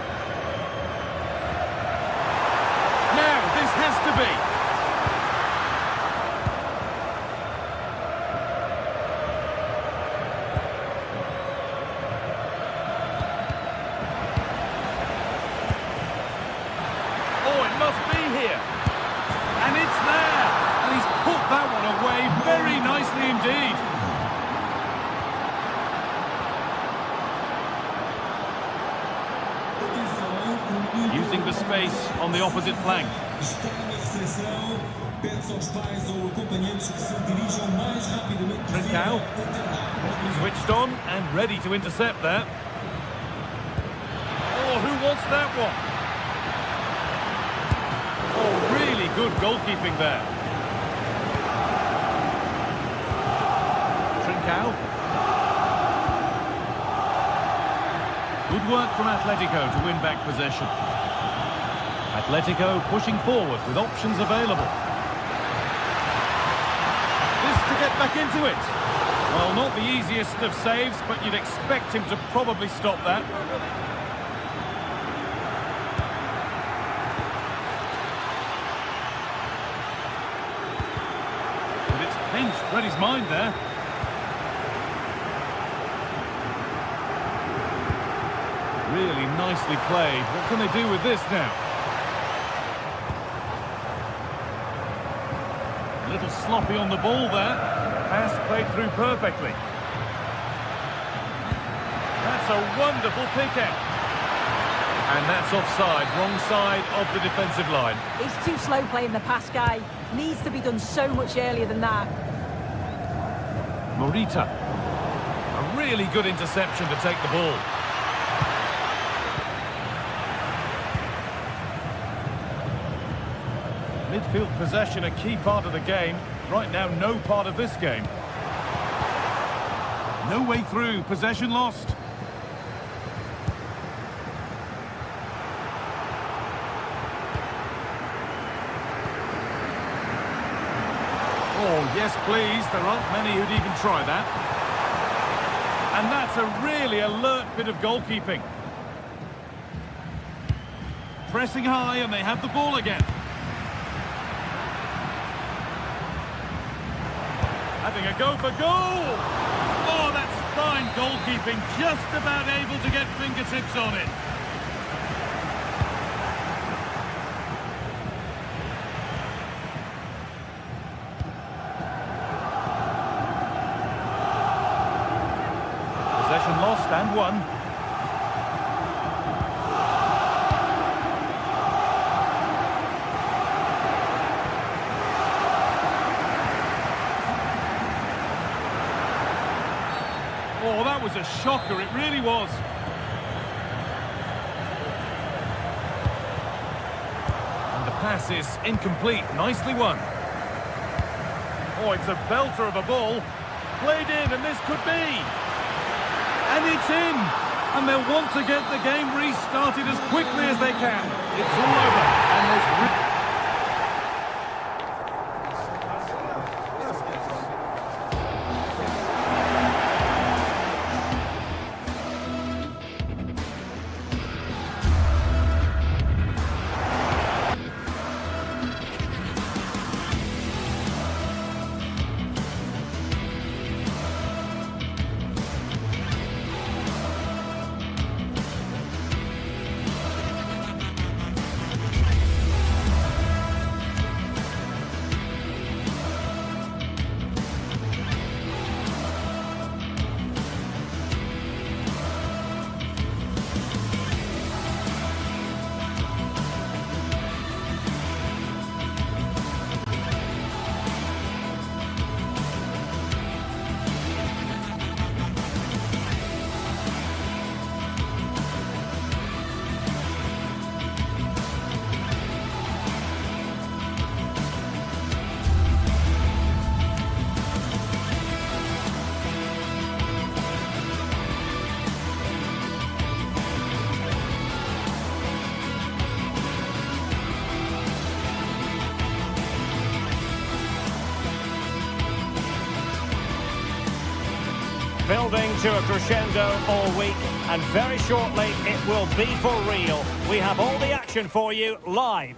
Speaker 4: Now, this has to be. Oh, it must be here. And it's there. And he's put that one away very nicely indeed. Using the space on the opposite flank. Trincao. Switched on and ready to intercept that. Oh, who wants that one? Oh, really good goalkeeping there. Trincao. Good work from Atletico to win back possession. Atletico pushing forward with options available. This to get back into it. Well, not the easiest of saves, but you'd expect him to probably stop that. But it's pinched, read his mind there. Really nicely played. What can they do with this now? A little sloppy on the ball there. Pass played through perfectly. That's a wonderful pick out. And that's offside, wrong side of the defensive line.
Speaker 5: He's too slow playing the pass, guy. Needs to be done so much earlier than that.
Speaker 4: Morita. A really good interception to take the ball. Midfield possession, a key part of the game. Right now, no part of this game. No way through, possession lost. Oh, yes, please. There aren't many who'd even try that. And that's a really alert bit of goalkeeping. Pressing high, and they have the ball again. Having a go for goal! Oh, that's fine goalkeeping, just about able to get fingertips on it. Possession lost and won. Oh, that was a shocker, it really was. And the pass is incomplete, nicely won. Oh, it's a belter of a ball. Played in, and this could be. And it's in. And they'll want to get the game restarted as quickly as they can. It's all over, and there's...
Speaker 1: Building to a crescendo all week, and very shortly it will be for real. We have all the action for you live.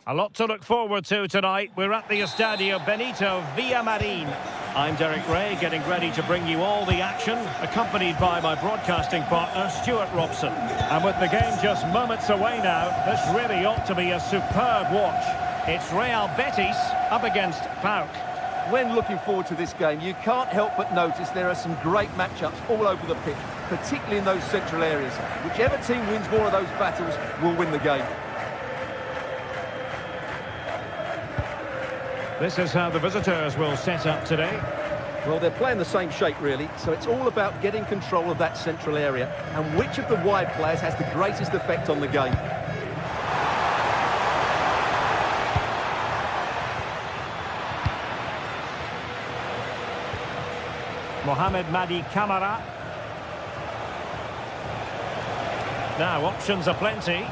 Speaker 1: A lot to look forward to tonight. We're at the Estadio Benito Villamarin. I'm Derek Ray, getting ready to bring you all the action, accompanied by my broadcasting partner, Stuart Robson. And with the game just moments away now, this really ought to be a superb watch. It's Real Betis up against PAOK.
Speaker 2: When looking forward to this game, you can't help but notice there are some great matchups all over the pitch, particularly in those central areas. Whichever team wins more of those battles will win the game.
Speaker 1: This is how the visitors will set up today.
Speaker 2: Well, they're playing the same shape, really, so it's all about getting control of that central area and which of the wide players has the greatest effect on the game.
Speaker 1: Mohamed Madi Camara. Now, options are plenty.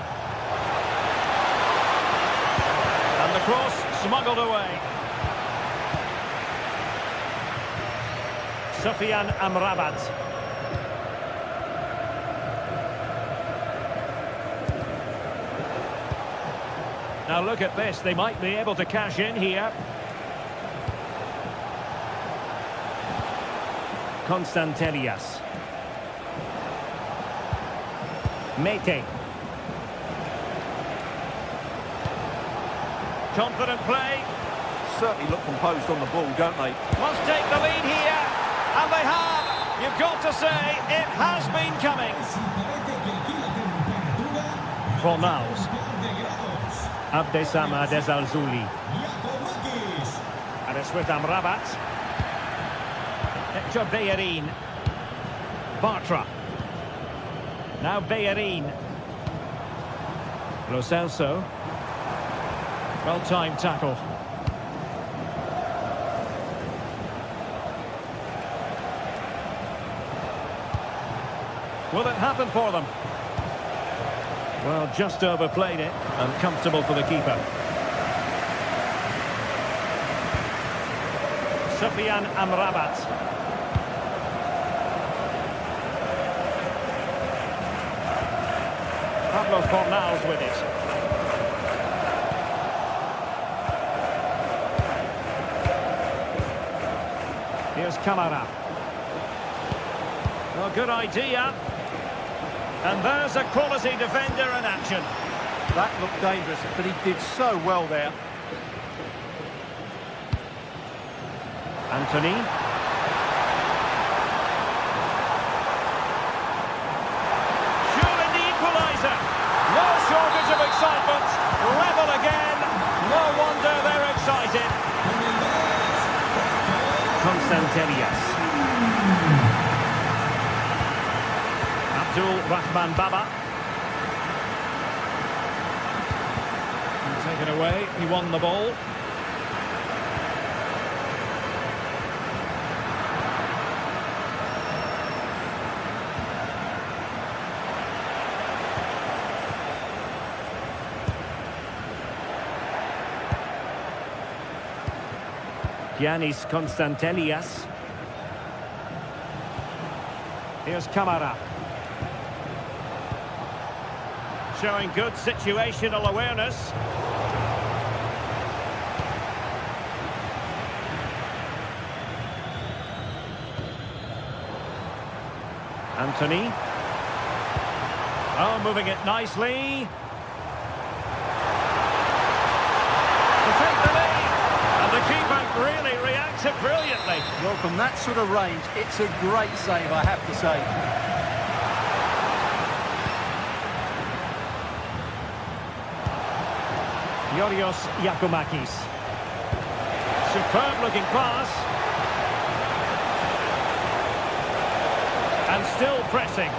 Speaker 1: And the cross smuggled away. Sofian Amrabat. Now look at this, they might be able to cash in here. Constantelias. Mete. Confident play.
Speaker 2: Certainly look composed on the ball, don't they?
Speaker 1: Must take the lead here. And they have. You've got to say, it has been coming. Fornals. Abdesam Adezalzouli. And it's with Amrabat. Hector Bellerin. Bartra. Now Bellerin. Lo Celso. Well-timed tackle. Will it happen for them? Well, just overplayed it and comfortable for the keeper. Sofian Amrabat. Pablo Fornals with it. Here's Camara. Well, good idea. And there's a quality defender in action.
Speaker 2: That looked dangerous, but he did so well there.
Speaker 1: Anthony. Surely the equaliser. No shortage of excitement. Level again. No wonder they're excited. Constantelias. Rahman Baba. Taken away, he won the ball. Giannis Constantelias. Here's Camara. Showing good situational awareness. Anthony. Oh, moving it nicely. To take the lead. And the keeper really reacted brilliantly.
Speaker 2: Well, from that sort of range, it's a great save, I have to say.
Speaker 1: Yorios Yakumakis. Superb looking pass. And still pressing.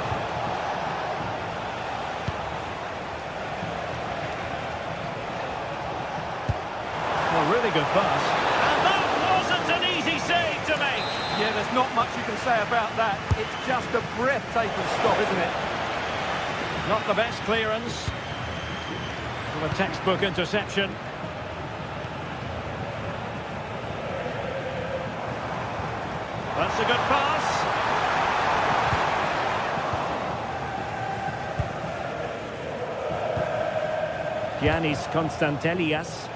Speaker 1: Well, really good pass. And that wasn't an easy save to make.
Speaker 2: Yeah, there's not much you can say about that. It's just a breathtaking stop, isn't it?
Speaker 1: Not the best clearance. A textbook interception. That's a good pass. Giannis Constantelias.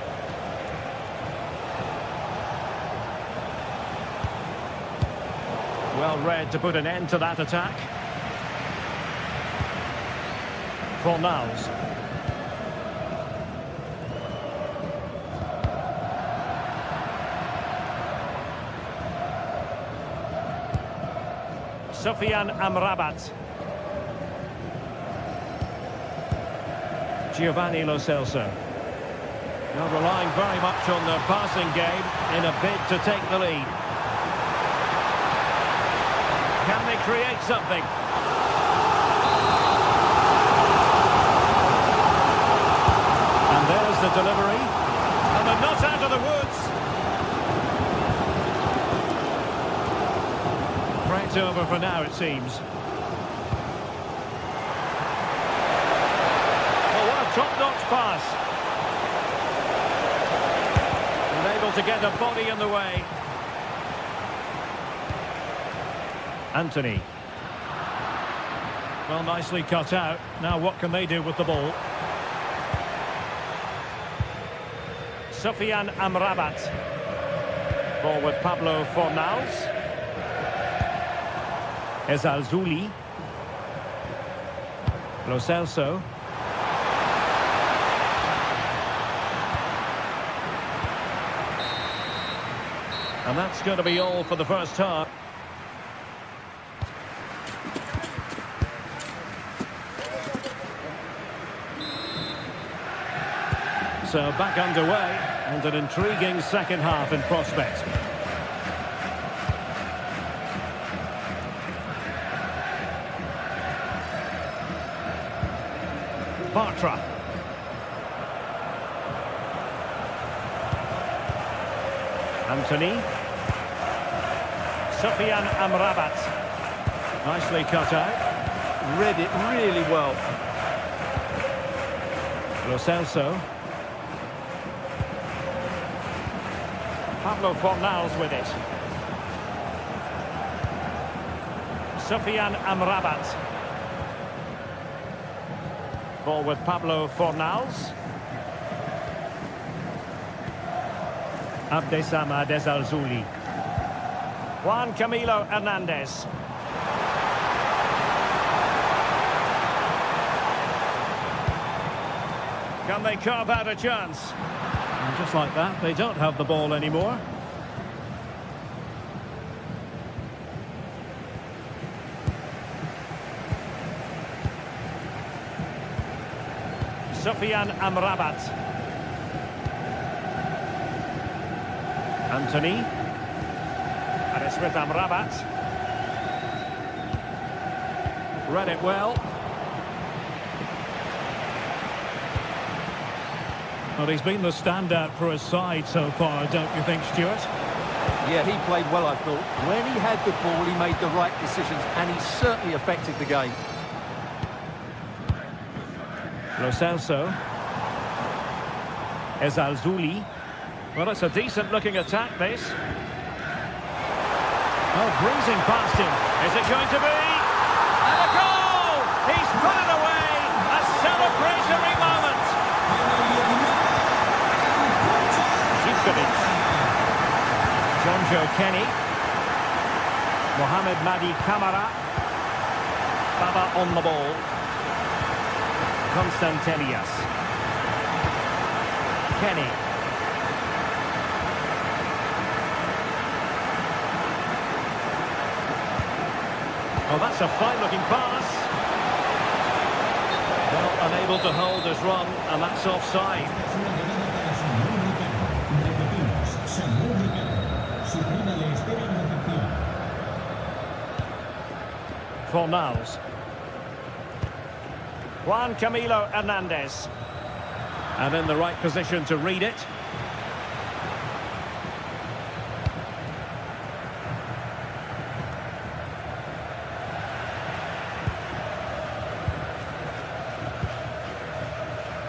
Speaker 1: Well read to put an end to that attack. Fornals. Sufyan Amrabat. Giovanni Lo Celso. Now relying very much on the passing game in a bid to take the lead. Can they create something? And there's the delivery. And they're not out of the woods. Threat over for now, it seems. Oh, what a top-notch pass. And able to get a body in the way. Anthony. Well, nicely cut out. Now what can they do with the ball? Sufyan Amrabat. Ball with Pablo Fornals. Ezalzouli. Lo Celso. And that's going to be all for the first half. So back underway, and an intriguing second half in prospect. Bartra. Anthony. Sufyan Amrabat. Nicely cut out.
Speaker 2: Read it really well.
Speaker 1: Lo Celso. Pablo Fornals with it. Sufyan Amrabat. Ball with Pablo Fornals. Abdesamad Ezalzouli. Juan Camilo Hernandez. Can they carve out a chance? And just like that, they don't have the ball anymore. Sufyan Amrabat. Anthony. And it's with Amrabat. Read it well. Well, he's been the standout for his side so far, don't you think, Stuart?
Speaker 2: Yeah, he played well, I thought. When he had the ball, he made the right decisions, and he certainly affected the game.
Speaker 1: Lo Celso. Ezalzouli. Well, it's a decent-looking attack, this. Oh, breezing past him. Is it going to be? And a goal! He's put it away! A celebratory moment! Jonjo Kenny. Mohamed Madi Kamara. Baba on the ball. Constantelias. Kenny. Oh, that's a fine-looking pass. Well, unable to hold his run, and that's offside. Fornals. Juan Camilo Hernandez. And in the right position to read it.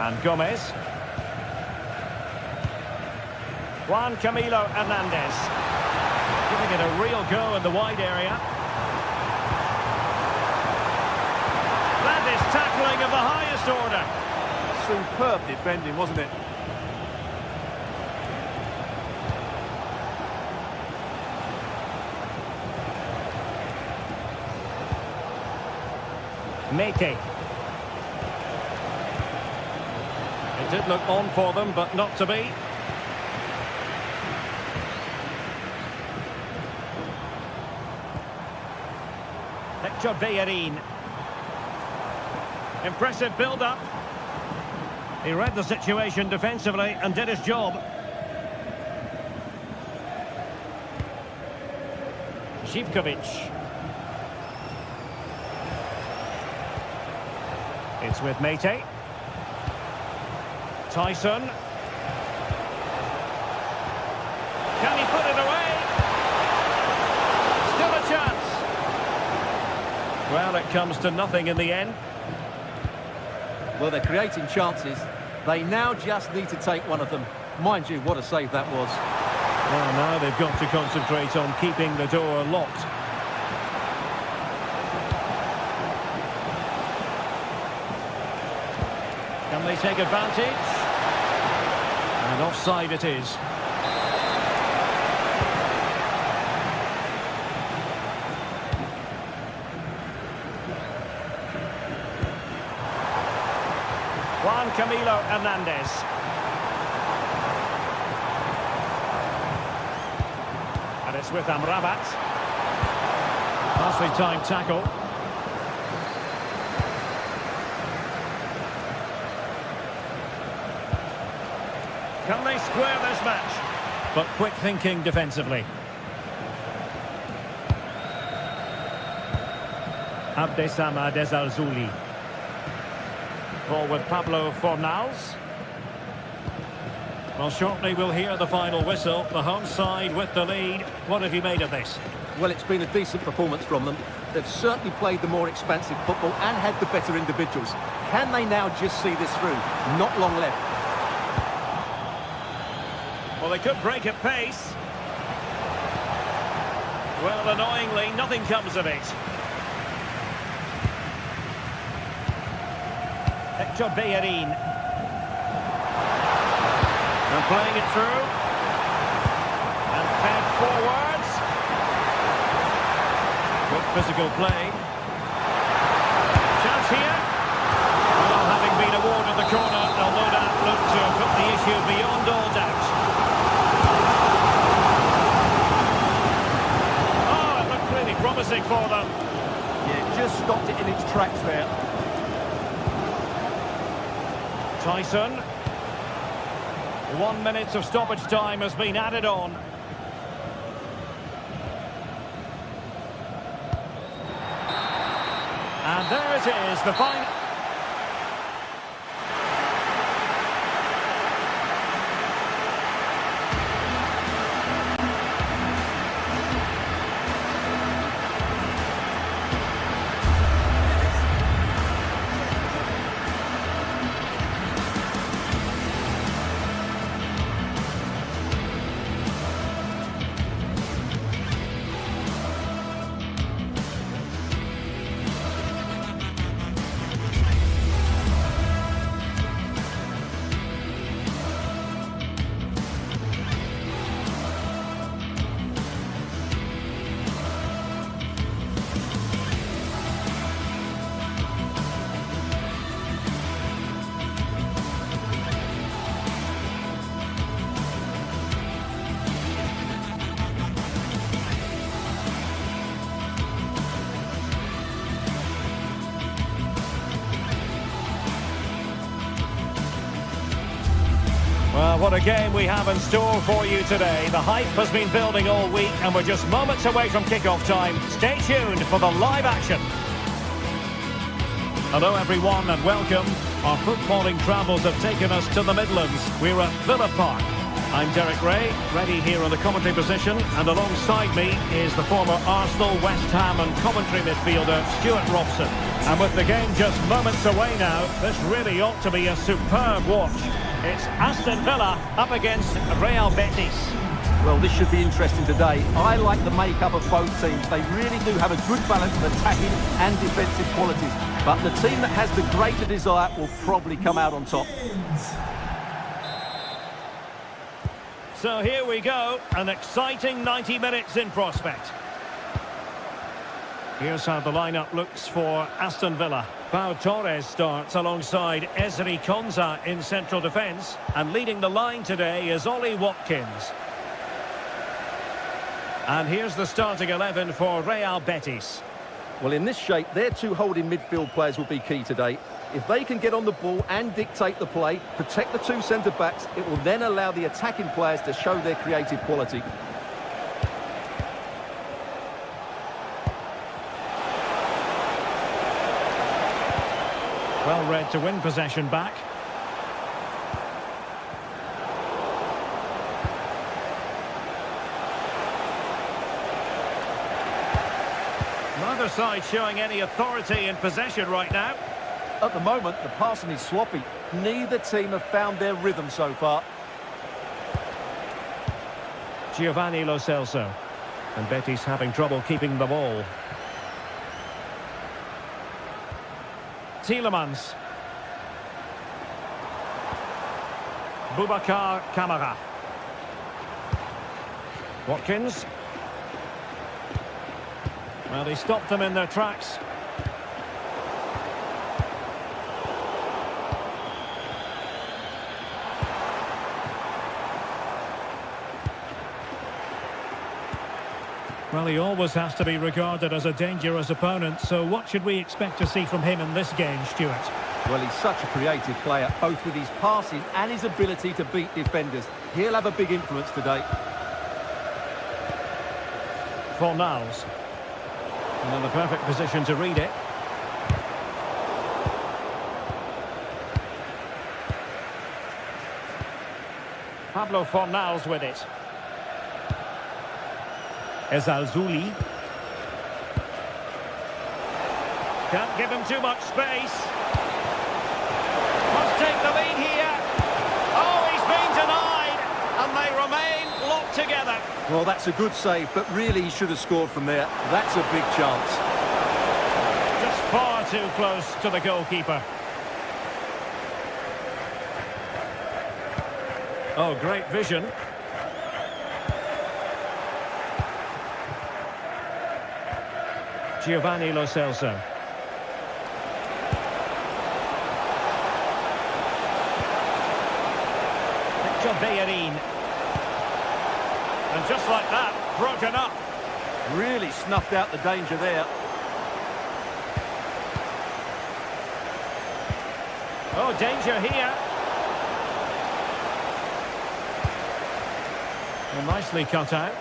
Speaker 1: And Gomez. Juan Camilo Hernandez. Giving it a real go in the wide area. That is tackling of the highest order.
Speaker 2: Superb defending, wasn't it?
Speaker 1: Mete. It did look on for them, but not to be. Hector Bellerin. Impressive build-up. He read the situation defensively and did his job. Zivkovic. It's with Mate. Tyson. Can he put it away? Still a chance. Well, it comes to nothing in the end.
Speaker 2: Well, they're creating chances. They now just need to take one of them. Mind you, what a save that was.
Speaker 1: Well, now they've got to concentrate on keeping the door locked. Can they take advantage? And offside it is. Juan Camilo Hernandez. And it's with Amrabat. Nicely timed tackle. Can they square this match? But quick thinking defensively. Abdesama Desarzuli. Ball with Pablo Fornals. Well, shortly we'll hear the final whistle. The home side with the lead. What have you made of this?
Speaker 2: Well, it's been a decent performance from them. They've certainly played the more expansive football and had the better individuals. Can they now just see this through? Not long left.
Speaker 1: Well, they could break at pace. Well, annoyingly, nothing comes of it. Hector Bellerin. And playing it through. And fed forwards. Good physical play. Chance here. Well, having been awarded the corner, they'll no doubt look to put the issue beyond all doubt. Oh, it looked really promising for them.
Speaker 2: Yeah, just stopped it in its tracks there.
Speaker 1: Tyson. 1 minute of stoppage time has been added on. And there it is, the final. Well, what a game we have in store for you today. The hype has been building all week and we're just moments away from kickoff time. Stay tuned for the live action. Hello everyone and welcome. Our footballing travels have taken us to the Midlands. We're at Villa Park. I'm Derek Ray, ready here on the commentary position, and alongside me is the former Arsenal, West Ham and Coventry midfielder Stuart Robson. And with the game just moments away now, this really ought to be a superb watch. It's Aston Villa up against Real Betis.
Speaker 2: Well, this should be interesting today. I like the makeup of both teams. They really do have a good balance of attacking and defensive qualities. But the team that has the greater desire will probably come out on top.
Speaker 1: So here we go, an exciting 90 minutes in prospect. Here's how the lineup looks for Aston Villa. Pau Torres starts alongside Ezri Konsa in central defence, and leading the line today is Ollie Watkins. And here's the starting 11 for Real Betis.
Speaker 2: Well, in this shape, their two holding midfield players will be key today. If they can get on the ball and dictate the play, protect the two centre-backs, it will then allow the attacking players to show their creative quality.
Speaker 1: Well read to win possession back. Neither side showing any authority in possession right now.
Speaker 2: At the moment, the passing is sloppy. Neither team have found their rhythm so far.
Speaker 1: Giovanni Lo Celso. And Betis having trouble keeping the ball. Tielemans. Boubacar Kamara. Watkins. Well, he stopped them in their tracks. Well, he always has to be regarded as a dangerous opponent, so what should we expect to see from him in this game, Stuart?
Speaker 2: Well, he's such a creative player, both with his passing and his ability to beat defenders. He'll have a big influence today.
Speaker 1: Fornals. And in the perfect position to read it. Pablo Fornals with it. Ezalzouli. Can't give him too much space. Must take the lead here. Oh, he's been denied. And they remain locked together.
Speaker 2: Well, that's a good save, but really he should have scored from there. That's a big chance.
Speaker 1: Just far too close to the goalkeeper. Oh, great vision. Giovanni Lo Celso. Victor Bellerin. And just like that, broken up.
Speaker 2: Really snuffed out the danger there.
Speaker 1: Oh, danger here. Well, nicely cut out.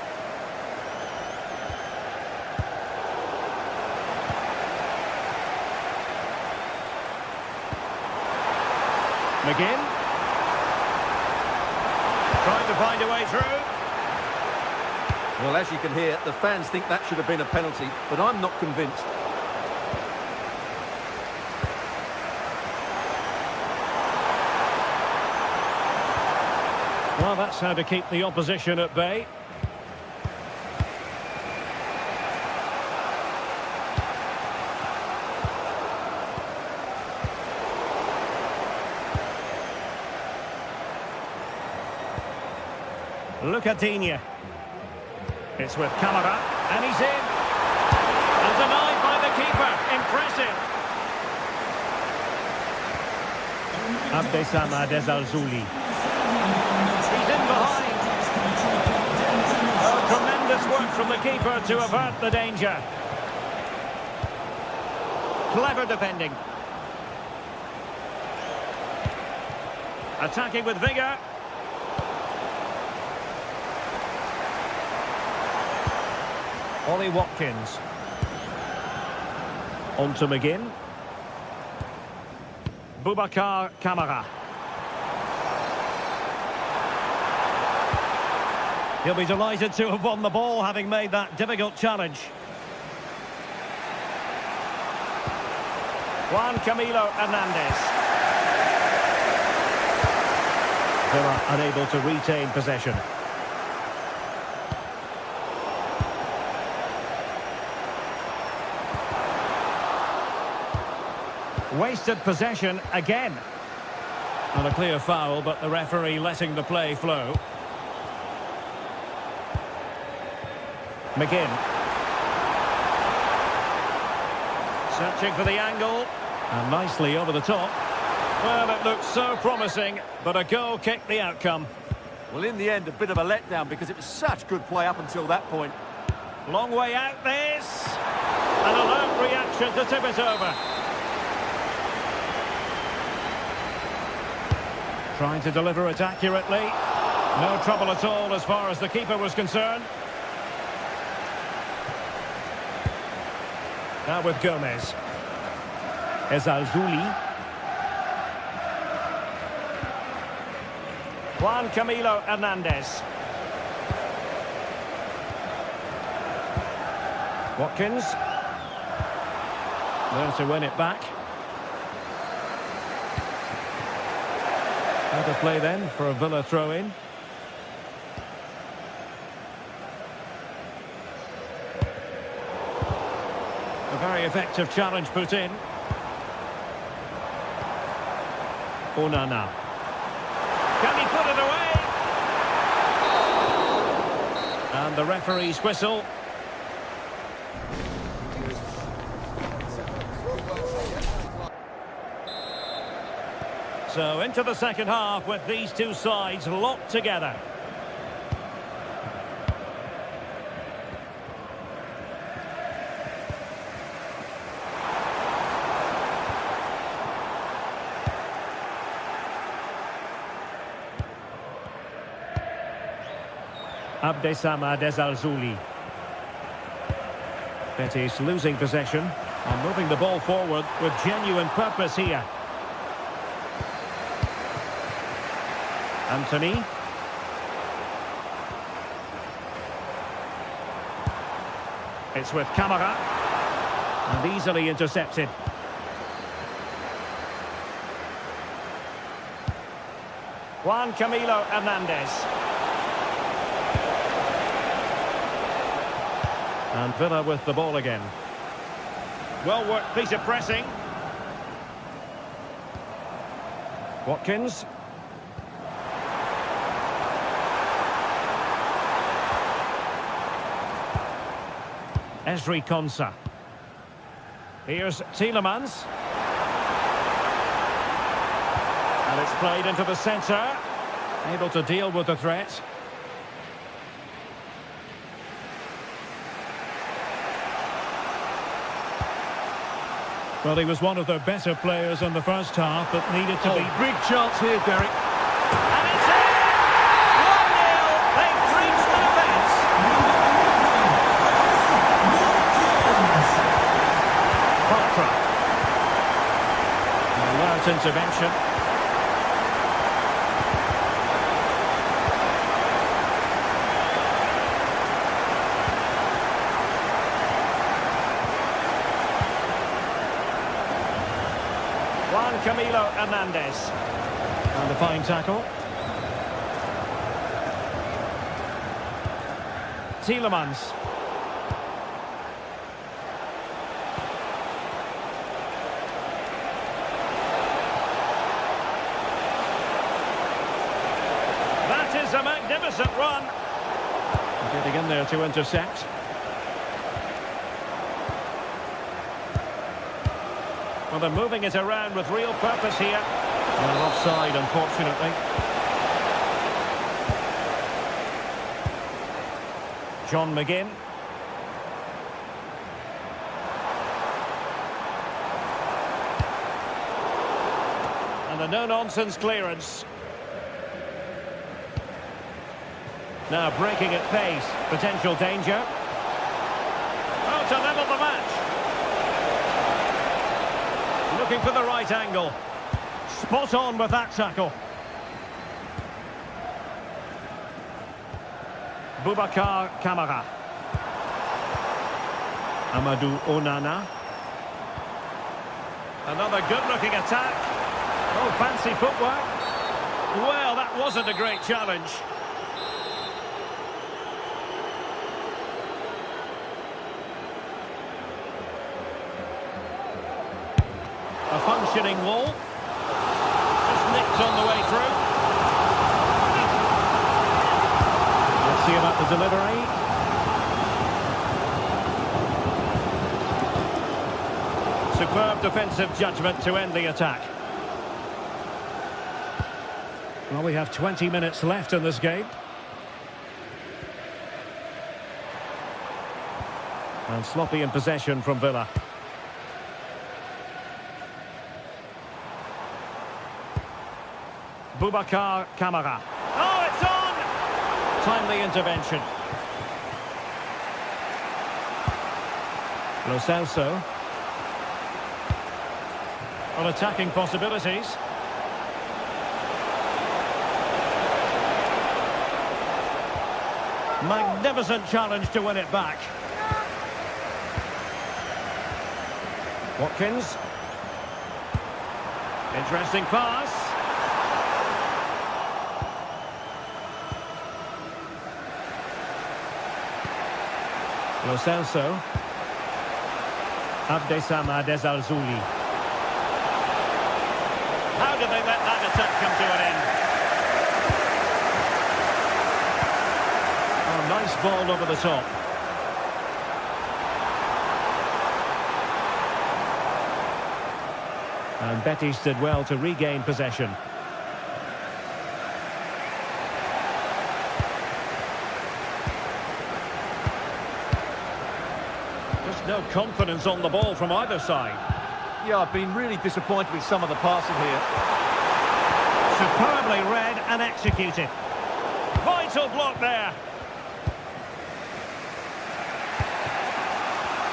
Speaker 1: McGinn. Trying to find a way through.
Speaker 2: Well, as you can hear, the fans think that should have been a penalty, but I'm not convinced.
Speaker 1: Well, that's how to keep the opposition at bay. Lucadinha. It's with Kamara, and he's in. And denied by the keeper. Impressive. Abdessamad Ezalzouli. He's in behind. Oh, tremendous work from the keeper to avert the danger. Clever defending. Attacking with vigour. Ollie Watkins. On to McGinn. Boubacar Kamara. He'll be delighted to have won the ball, having made that difficult challenge. Juan Camilo Hernandez. Villa unable to retain possession. Wasted possession again. And a clear foul, but the referee letting the play flow. McGinn. Searching for the angle. And nicely over the top. Well, it looks so promising, but a goal kicked the outcome.
Speaker 2: Well, in the end, a bit of a letdown because it was such good play up until that point.
Speaker 1: Long way out this. An alert reaction to tip it over. Trying to deliver it accurately. No trouble at all as far as the keeper was concerned. Now with Gomez. Ezalzouli. Juan Camilo Hernandez. Watkins. There to win it back. Out of play then for a Villa throw-in. A very effective challenge put in. Onana. Can he put it away? And the referee's whistle. So into the second half with these two sides locked together. Abdessamad Ezalzouli. Betis losing possession and moving the ball forward with genuine purpose here. Anthony. It's with Camara. And easily intercepted. Juan Camilo Hernandez. And Villa with the ball again. Well worked piece of pressing. Watkins. Esri Konsa. Here's Tielemans. And it's played into the centre. Able to deal with the threat. Well, he was one of their better players in the first half, but needed to be...
Speaker 2: Big chance here, Derek.
Speaker 1: And it's in! 1-0! They've breached the defence! Contra. An alert intervention. Juan Camilo Hernandez. And a fine tackle. Tielemans. That is a magnificent run. Getting in there to intercept. Well, they're moving it around with real purpose here. Well, offside, unfortunately. John McGinn. And a no-nonsense clearance. Now breaking at pace. Potential danger. Oh, to level the match. Looking for the right angle. Spot on with that tackle. Boubacar Kamara. Amadou Onana. Another good-looking attack. Oh, fancy footwork. Well, that wasn't a great challenge. A functioning wall. Just nicked on the way through. Let's see about the delivery. Superb defensive judgment to end the attack. Well, we have 20 minutes left in this game. And sloppy in possession from Villa. Boubacar Kamara. Oh, it's on! Timely intervention. Lo Celso. On attacking possibilities. Magnificent challenge to win it back. Watkins. Interesting pass. Lo Celso. Abdessamad Ezalzouli. How did they let that attack come to an end? Oh, nice ball over the top. And Betis did well to regain possession. Just no confidence on the ball from either side.
Speaker 2: Yeah, I've been really disappointed with some of the passing here.
Speaker 1: Superbly read and executed. Vital block there.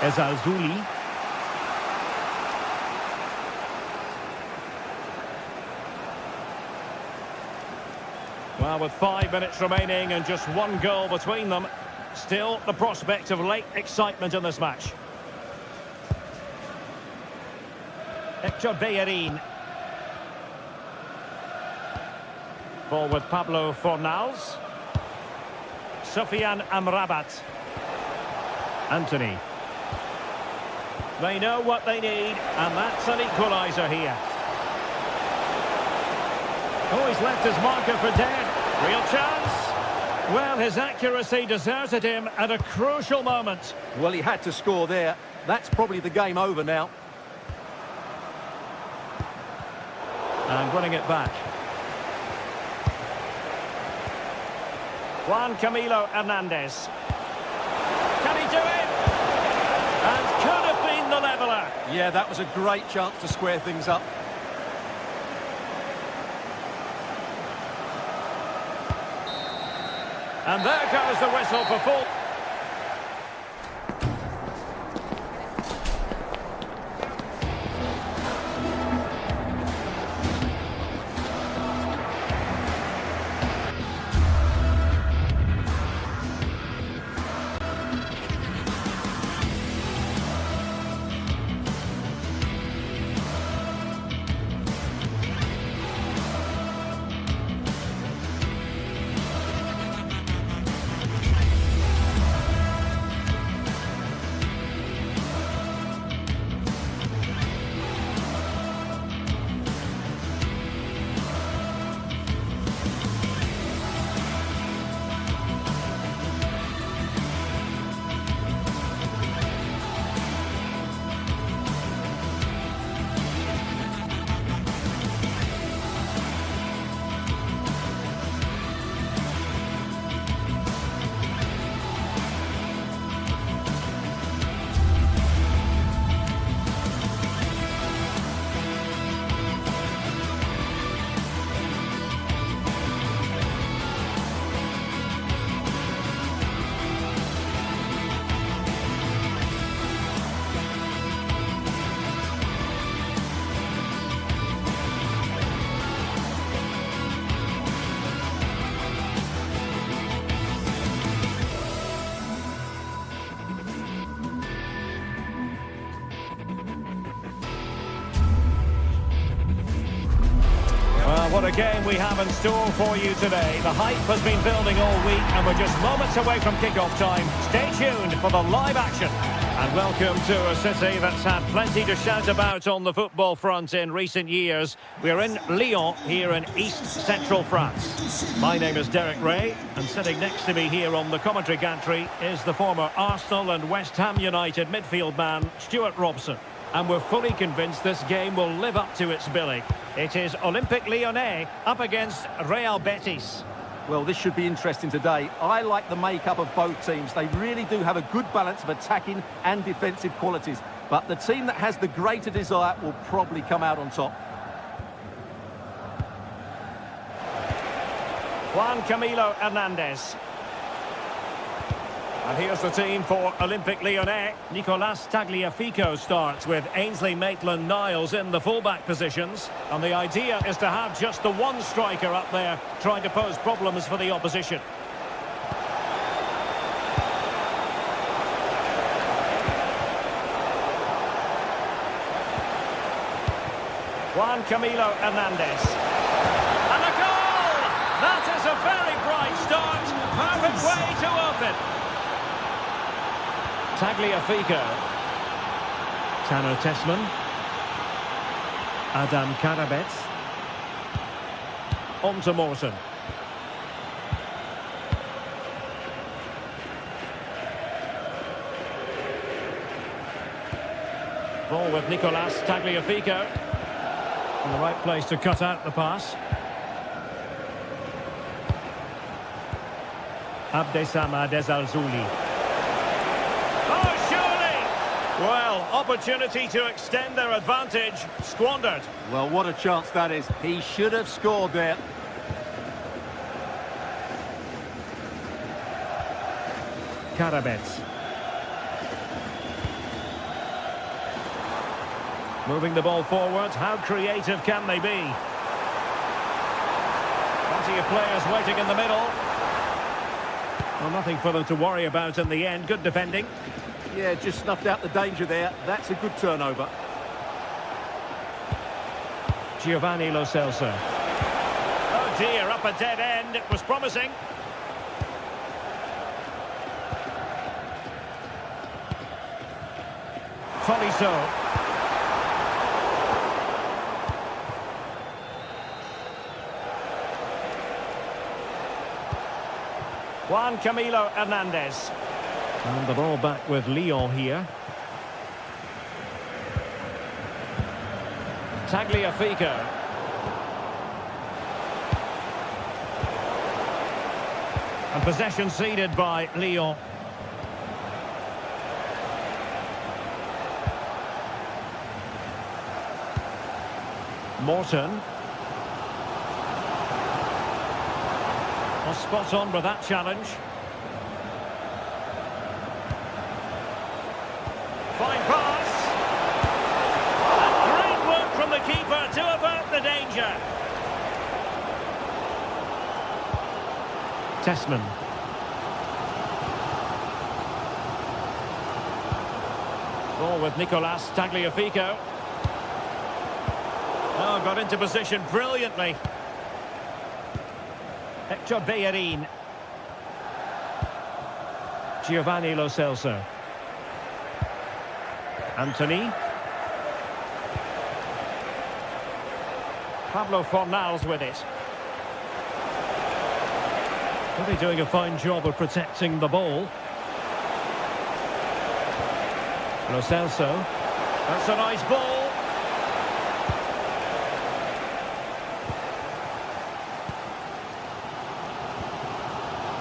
Speaker 1: Ezalzouli. Well, with 5 minutes remaining and just one goal between them, still the prospect of late excitement in this match. Hector Bellerin. Ball with Pablo Fornals. Sofiane Amrabat. Anthony. They know what they need, and that's an equaliser here. Oh, he's left his marker for dead. Real chance. Well, his accuracy deserted him at a crucial moment.
Speaker 2: Well, he had to score there. That's probably the game over now.
Speaker 1: And running it back. Juan Camilo Hernandez. Can he do it? And could have been the leveller.
Speaker 2: Yeah, that was a great chance to square things up.
Speaker 1: And there goes the whistle for full. What a game we have in store for you today. The hype has been building all week and we're just moments away from kickoff time. Stay tuned for the live action. And welcome to a city that's had plenty to shout about on the football front in recent years. We're in Lyon, here in East Central France. My name is Derek Ray, and sitting next to me here on the commentary gantry is the former Arsenal and West Ham United midfield man, Stuart Robson. And we're fully convinced this game will live up to its billing. It is Olympique Lyonnais up against Real Betis.
Speaker 2: Well, this should be interesting today. I like the makeup of both teams. They really do have a good balance of attacking and defensive qualities. But the team that has the greater desire will probably come out on top.
Speaker 1: Juan Camilo Hernandez. And here's the team for Olympique Lyonnais. Nicolas Tagliafico starts with Ainsley Maitland-Niles in the fullback positions. And the idea is to have just the one striker up there trying to pose problems for the opposition. Juan Camilo Hernandez. And a goal! That is a very bright start. Perfect way to open. Tagliafico. Tanner Tessman. Adam Karabets. On to Morton. Ball with Nicolas Tagliafico. In the right place to cut out the pass. Abdessamad Ezalzouli. Oh, surely! Well, opportunity to extend their advantage, squandered.
Speaker 2: Well, what a chance that is. He should have scored there.
Speaker 1: Karabets. Moving the ball forward, how creative can they be? Plenty of players waiting in the middle. Well, nothing for them to worry about in the end. Good defending.
Speaker 2: Yeah, just snuffed out the danger there. That's a good turnover.
Speaker 1: Giovanni Lo Celso. Oh dear, up a dead end. It was promising. Tolisso. Juan Camilo Hernandez. And the ball back with Lyon here. Tagliafico. And possession ceded by Lyon. Morton. Spot on with that challenge. Fine pass. And great work from the keeper to avert the danger. Tessman. Ball with Nicolas Tagliafico. Oh, got into position brilliantly. Hector Bellerin. Giovanni Lo Celso. Anthony. Pablo Fornals with it. Really doing a fine job of protecting the ball. Lo Celso. That's a nice ball.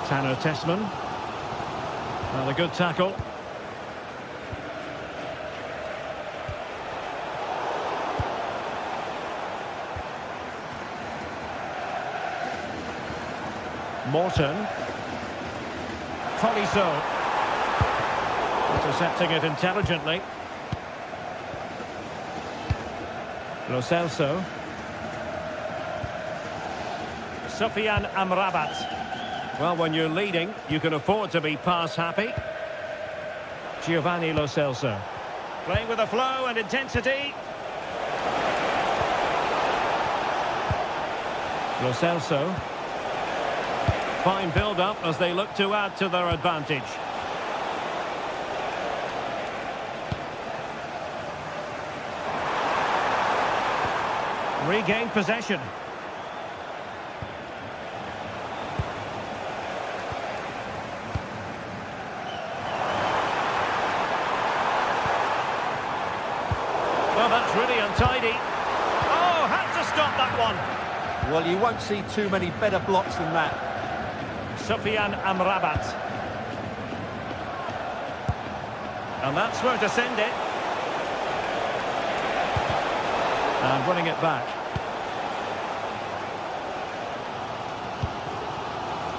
Speaker 1: Tanner Tessman. And a good tackle. Morton. Tolisso. Intercepting it intelligently. Lo Celso. Sofiane Amrabat. Well, when you're leading, you can afford to be pass happy. Giovanni Lo Celso. Playing with a flow and intensity. Lo Celso. Fine build-up as they look to add to their advantage. Regained possession. Well, that's really untidy. Oh, had to stop that one.
Speaker 2: Well, you won't see too many better blocks than that.
Speaker 1: Sufyan Amrabat. And that's where to send it. And winning it back.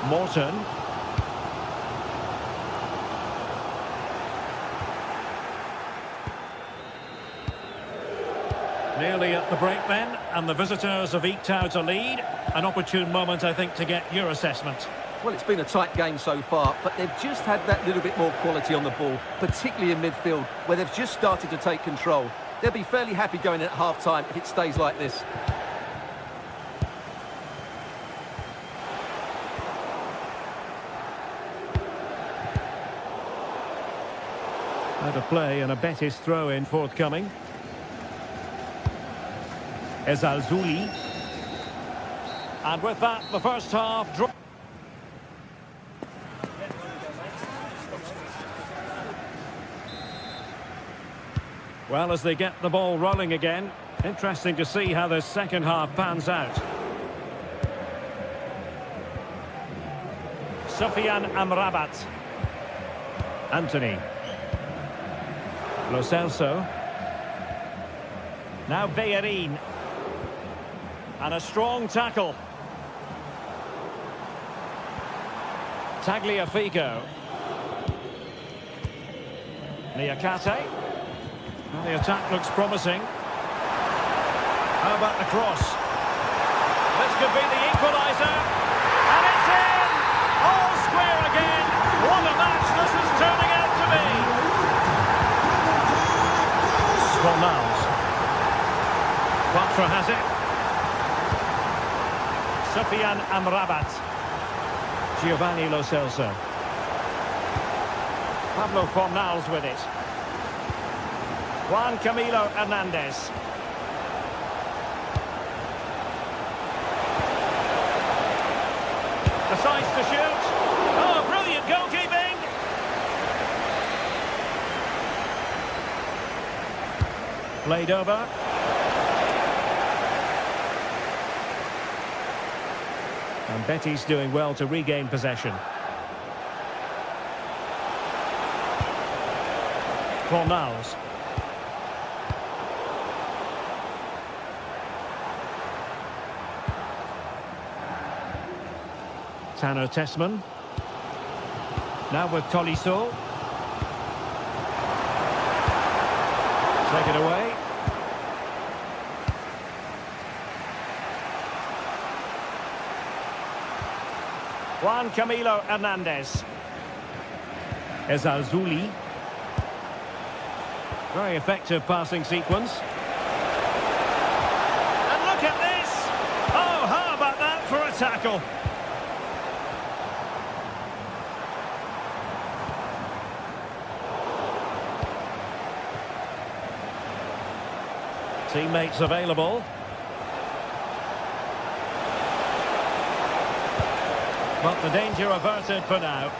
Speaker 1: Morton. Nearly at the break then, and the visitors have eked out a lead. An opportune moment, I think, to get your assessment.
Speaker 2: Well, it's been a tight game so far, but they've just had that little bit more quality on the ball, particularly in midfield, where they've just started to take control. They'll be fairly happy going at half-time if it stays like this.
Speaker 1: Out of play and a Betis throw-in forthcoming. Ezalzouli. And with that, the first half draw. Well, as they get the ball rolling again, interesting to see how the second half pans out. Sufyan Amrabat. Anthony. Lo Celso. Now Bellerin. And a strong tackle. Tagliafico. Niakate. Well, the attack looks promising. How about the cross? This could be the equaliser. And it's in! All square again. What a match this is turning out to be. Ronaldo. Quattro has it. Sufyan Amrabat. Giovanni Lo Celso. Pablo Fornals with it. Juan Camilo Hernandez. Decides to shoot. Oh, brilliant goalkeeping. Played over. And Betis doing well to regain possession. Fornals. Tanner Tessman. Now with Tolisso. Take it away. Juan Camilo Hernandez. Ezalzouli. Very effective passing sequence. And look at this! Oh, how about that for a tackle? Teammates available. But the danger averted for now.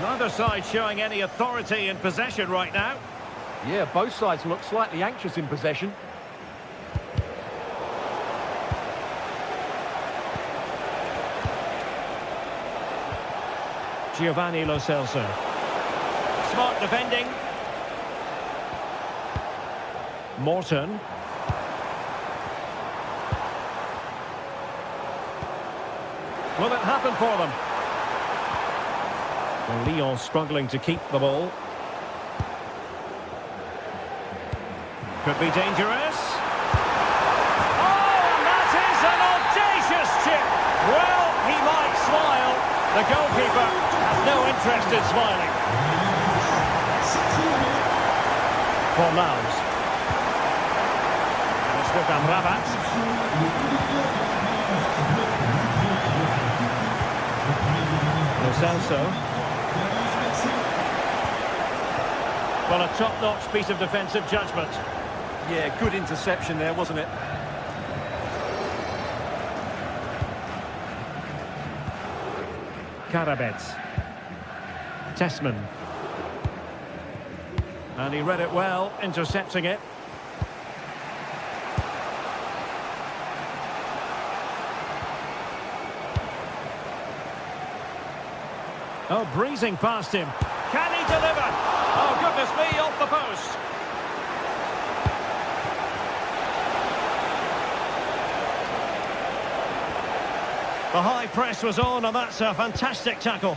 Speaker 1: Neither side showing any authority in possession right now.
Speaker 2: Yeah, both sides look slightly anxious in possession.
Speaker 1: Giovanni Lo Celso. Smart defending. Morton. Will it happen for them? Well, Lyon struggling to keep the ball. Could be dangerous. Oh, and that is an audacious chip. Well, he might smile. The goalkeeper has no interest in smiling. Fornals. It's with Amrabat. Lo Celso. Well, a top-notch piece of defensive judgment.
Speaker 2: Yeah, good interception there, wasn't it?
Speaker 1: Karabets. Tessman. And he read it well, intercepting it. Oh, breezing past him. Can he deliver? Oh, goodness me, off the post. The high press was on, and that's a fantastic tackle.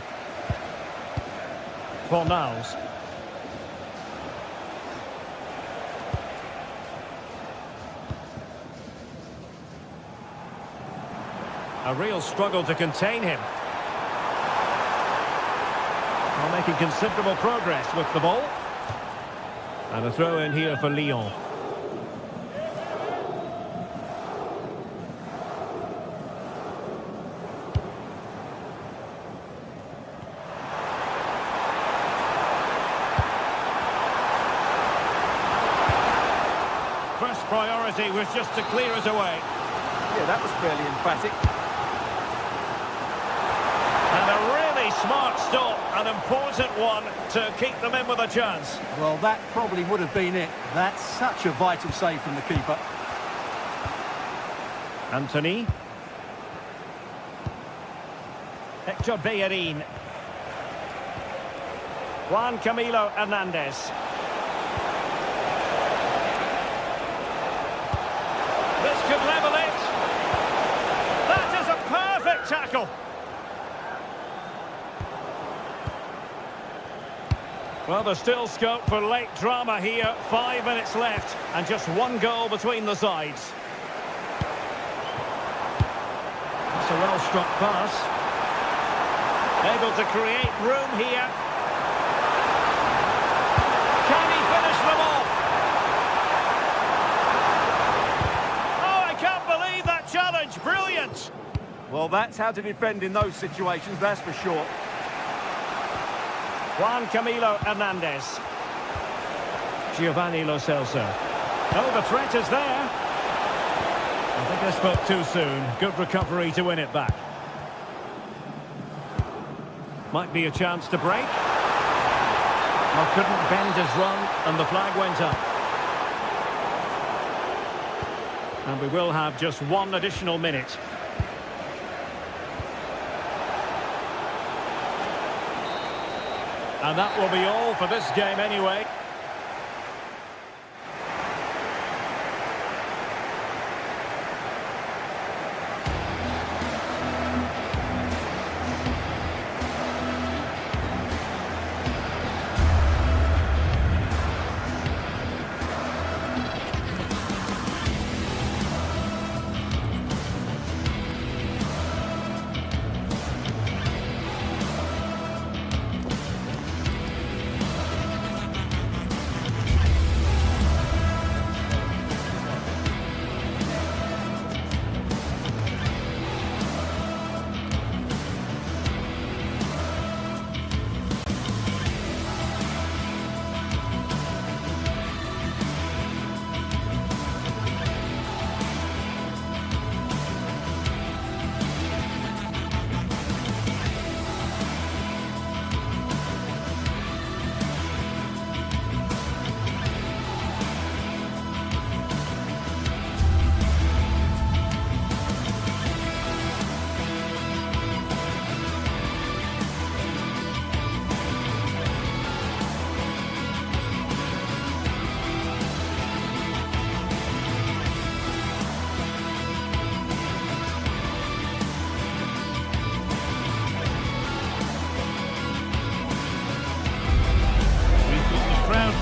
Speaker 1: For Niles. A real struggle to contain him. Well, making considerable progress with the ball. And a throw in here for Lyon. First priority was just to clear it away.
Speaker 2: Yeah, that was fairly emphatic.
Speaker 1: And a really smart stop, an important one to keep them in with a chance.
Speaker 2: Well, that probably would have been it. That's such a vital save from the keeper.
Speaker 1: Anthony. Hector Bellerin. Juan Camilo Hernandez. This could level it. That is a perfect tackle. Well, there's still scope for late drama here. 5 minutes left and just one goal between the sides. That's a well-struck pass. Able to create room here. Can he finish them off? Oh, I can't believe that challenge. Brilliant.
Speaker 2: Well, that's how to defend in those situations, that's for sure.
Speaker 1: Juan Camilo Hernandez. Giovanni Lo Celso. Oh, the threat is there. I think I spoke too soon. Good recovery to win it back. Might be a chance to break. Well, couldn't bend his run, and the flag went up. And we will have just one additional minute. And that will be all for this game anyway.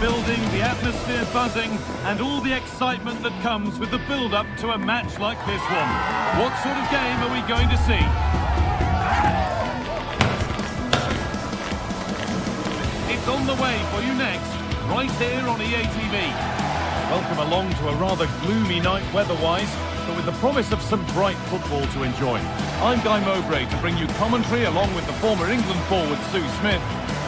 Speaker 4: Building, the atmosphere buzzing, and all the excitement that comes with the build-up to a match like this one. What sort of game are we going to see? It's on the way for you next, right here on EA TV. Welcome along to a rather gloomy night weather-wise, but with the promise of some bright football to enjoy. I'm Guy Mowbray to bring you commentary along with the former England forward Sue Smith.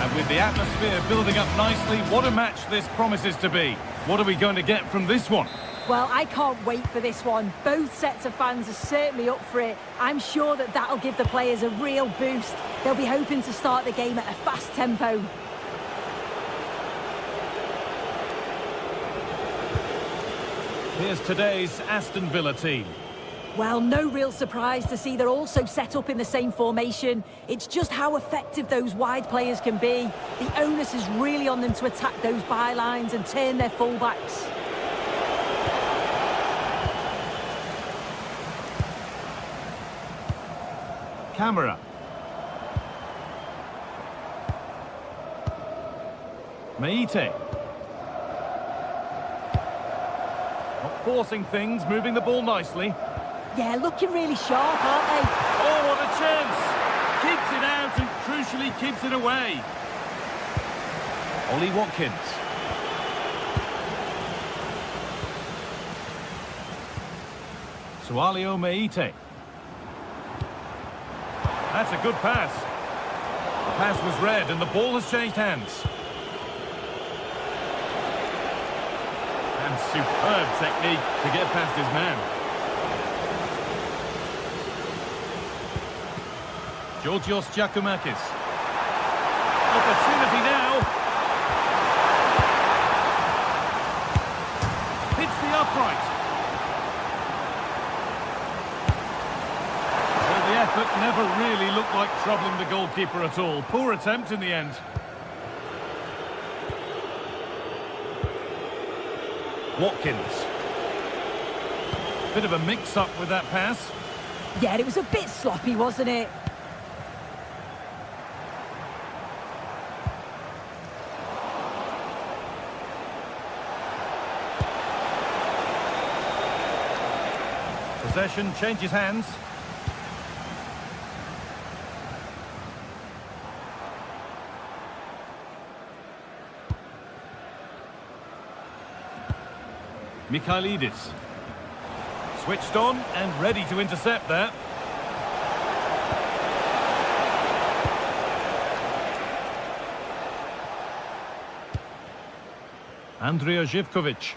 Speaker 4: And with the atmosphere building up nicely, what a match this promises to be. What are we going to get from this one?
Speaker 5: Well, I can't wait for this one. Both sets of fans are certainly up for it. I'm sure that that'll give the players a real boost. They'll be hoping to start the game at a fast tempo.
Speaker 4: Here's today's Aston Villa team.
Speaker 5: Well, no real surprise to see they're also set up in the same formation. It's just how effective those wide players can be. The onus is really on them to attack those bylines and turn their fullbacks.
Speaker 4: Camera. Meite. Not forcing things, moving the ball nicely.
Speaker 5: Yeah, looking really sharp, aren't they?
Speaker 4: Oh, what a chance! Keeps it out and crucially keeps it away. Ollie Watkins. Sualio Meite. That's a good pass. The pass was read and the ball has changed hands. And superb technique to get past his man. Georgios Giacomakis. Opportunity now. Hits the upright. Well, the effort never really looked like troubling the goalkeeper at all. Poor attempt in the end. Watkins. Bit of a mix-up with that pass.
Speaker 5: Yeah, it was a bit sloppy, wasn't it?
Speaker 4: Possession changes hands. Mikhailidis. Switched on and ready to intercept that. Andrija Živković.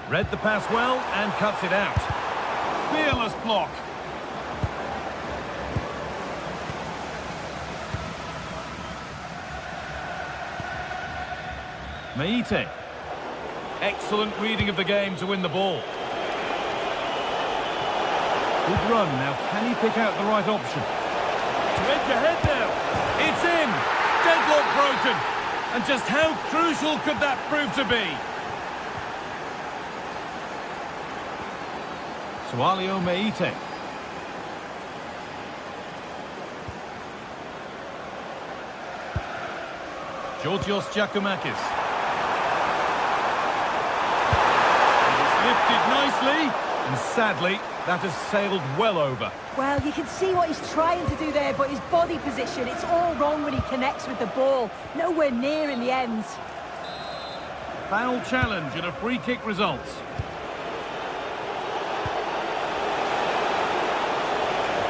Speaker 4: Read the pass well and cuts it out. Fearless block. Meite. Excellent reading of the game to win the ball. Good run. Now, can he pick out the right option? To edge ahead now. It's in. Deadlock broken. And just how crucial could that prove to be? Sualio Meite. Georgios Giacomakis. It's lifted nicely, and sadly, that has sailed well over.
Speaker 5: Well, you can see what he's trying to do there, but his body position, it's all wrong when he connects with the ball. Nowhere near in the end.
Speaker 4: Foul challenge and a free kick results.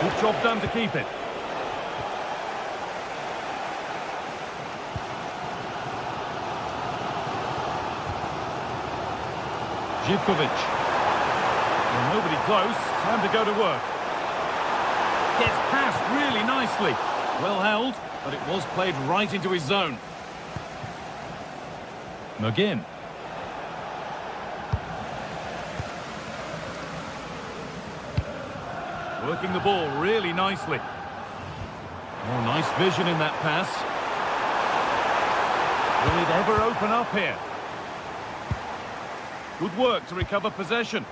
Speaker 4: Good job done to keep it. Živković. Well, nobody close. Time to go to work. Gets past really nicely. Well held, but it was played right into his zone. McGinn. Working the ball really nicely. Oh, nice vision in that pass. Will it ever open up here? Good work to recover possession.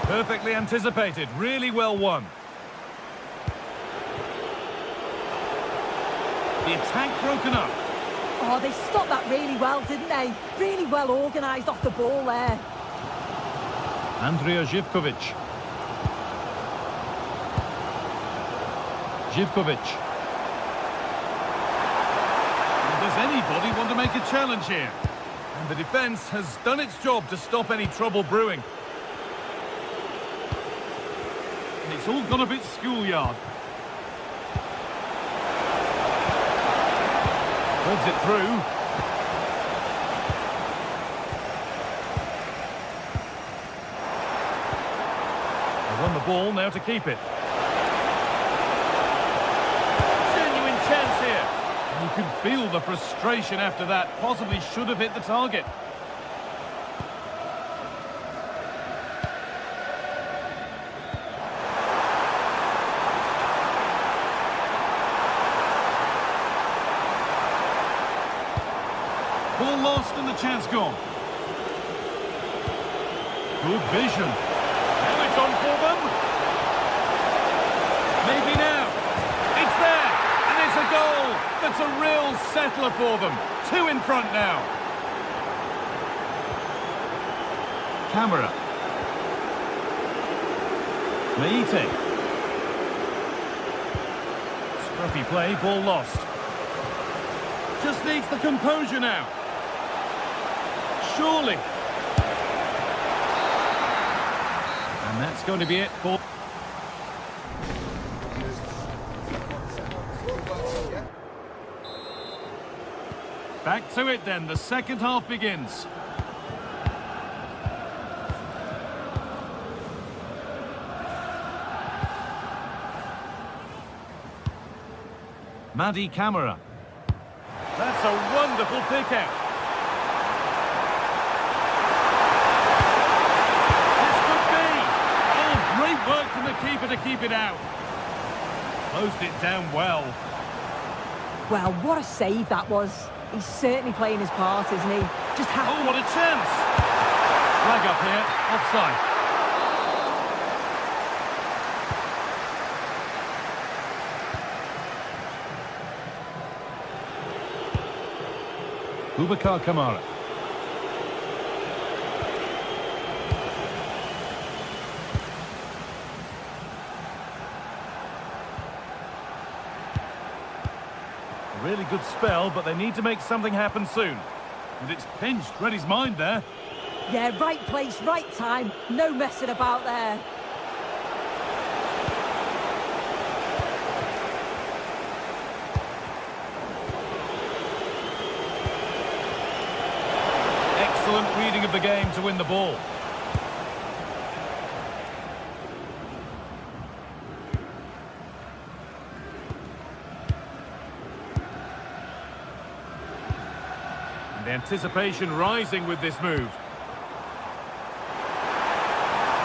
Speaker 4: Perfectly anticipated, really well won. The attack broken up.
Speaker 5: Oh, they stopped that really well, didn't they? Really well organised off the ball there.
Speaker 4: Andrija Živković. Živković. Does anybody want to make a challenge here? And the defence has done its job to stop any trouble brewing. And it's all gone a bit schoolyard. Threads it through. Won the ball, now to keep it. Genuine chance here. And you can feel the frustration after that. Possibly should have hit the target. Ball lost and the chance gone. Good vision. Now it's on for them. Maybe now. It's there. And it's a goal. That's a real settler for them. 2 in front now. Camera. Meite. Scruffy play, ball lost. Just needs the composure now. Surely. And that's going to be it for... Back to it then, the second half begins. Madi Camera. That's a wonderful pick out. Great work from the keeper to keep it out. Closed it down well.
Speaker 5: Well, what a save that was. He's certainly playing his part, isn't he? Just
Speaker 4: Oh, what a chance! Flag up here, offside. Boubacar Kamara. Really good spell, but they need to make something happen soon. And it's pinched, read his mind there.
Speaker 5: Yeah, right place, right time. No messing about there.
Speaker 4: Excellent reading of the game to win the ball. The anticipation rising with this move.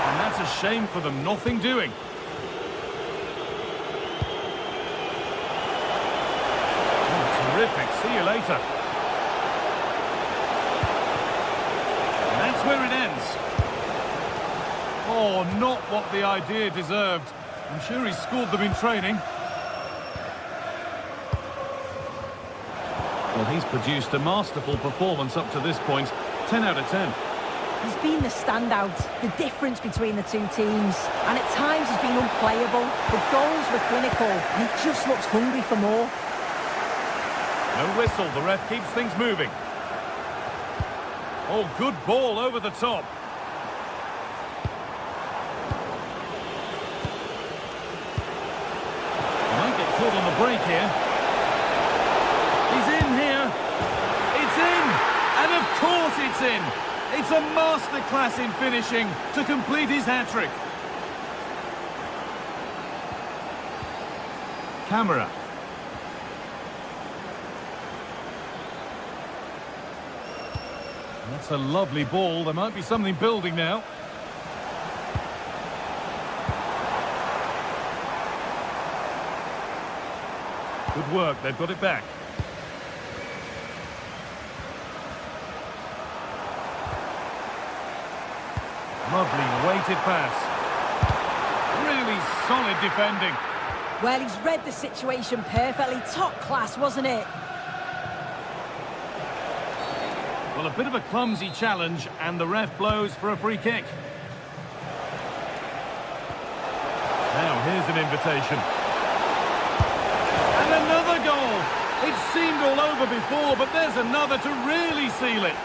Speaker 4: And that's a shame for them, nothing doing. Oh, terrific, see you later. And that's where it ends. Oh, not what the idea deserved. I'm sure he scored them in training. Well, he's produced a masterful performance up to this point. 10 out of 10.
Speaker 5: He's been the standout, the difference between the two teams. And at times he's been unplayable. The goals were clinical, and he just looks hungry for more.
Speaker 4: No whistle, the ref keeps things moving. Oh, good ball over the top. He might get caught on the break here. He's in here. It's in. And of course it's in. It's a masterclass in finishing to complete his hat-trick. Camera. That's a lovely ball. There might be something building now. Good work. They've got it back. Lovely weighted pass. Really solid defending.
Speaker 5: Well, he's read the situation perfectly. Top class, wasn't it?
Speaker 4: Well, a bit of a clumsy challenge, and the ref blows for a free kick. Now, here's an invitation. And another goal! It seemed all over before, but there's another to really seal it.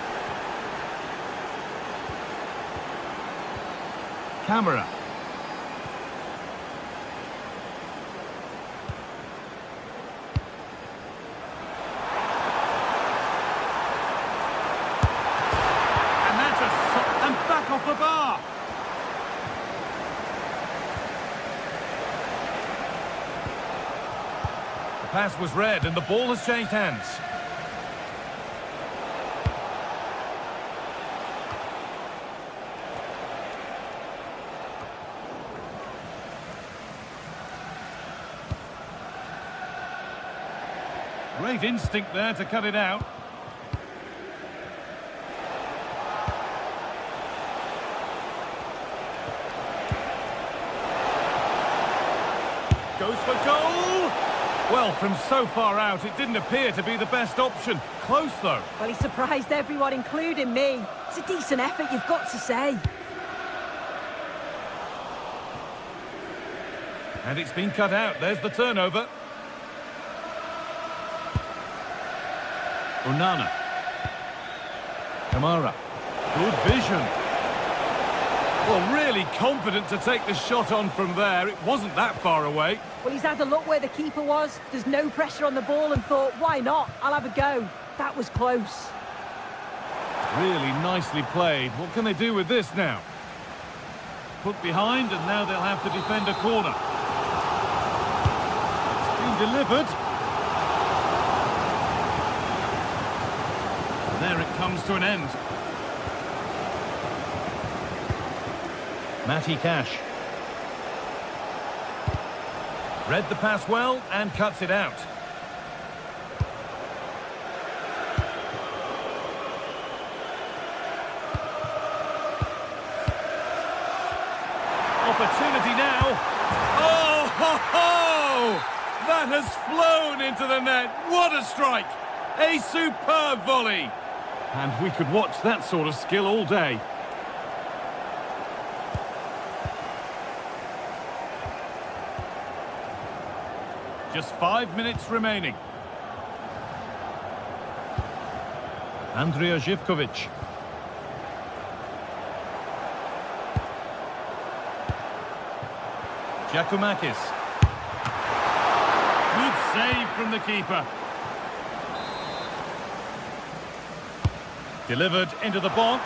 Speaker 4: Camera. And that's and back off the bar. pass was read and the ball has changed hands. Great instinct there to cut it out. Goes for goal! Well, from so far out, it didn't appear to be the best option. Close, though.
Speaker 5: Well, he surprised everyone, including me. It's a decent effort, you've got to say.
Speaker 4: And it's been cut out. There's the turnover. Onana. Kamara. Good vision. Well, really confident to take the shot on from there. It wasn't that far away.
Speaker 5: Well, he's had a look where the keeper was. There's no pressure on the ball and thought, why not? I'll have a go. That was close.
Speaker 4: Really nicely played. What can they do with this now? Put behind, and now they'll have to defend a corner. It's been delivered. There it comes to an end. Matty Cash. Read the pass well and cuts it out. Opportunity now. Oh, ho, ho! That has flown into the net. What a strike! A superb volley. And we could watch that sort of skill all day. Just 5 minutes remaining. Andrija Zivkovic. Giacomakis. Good save from the keeper. Delivered into the box.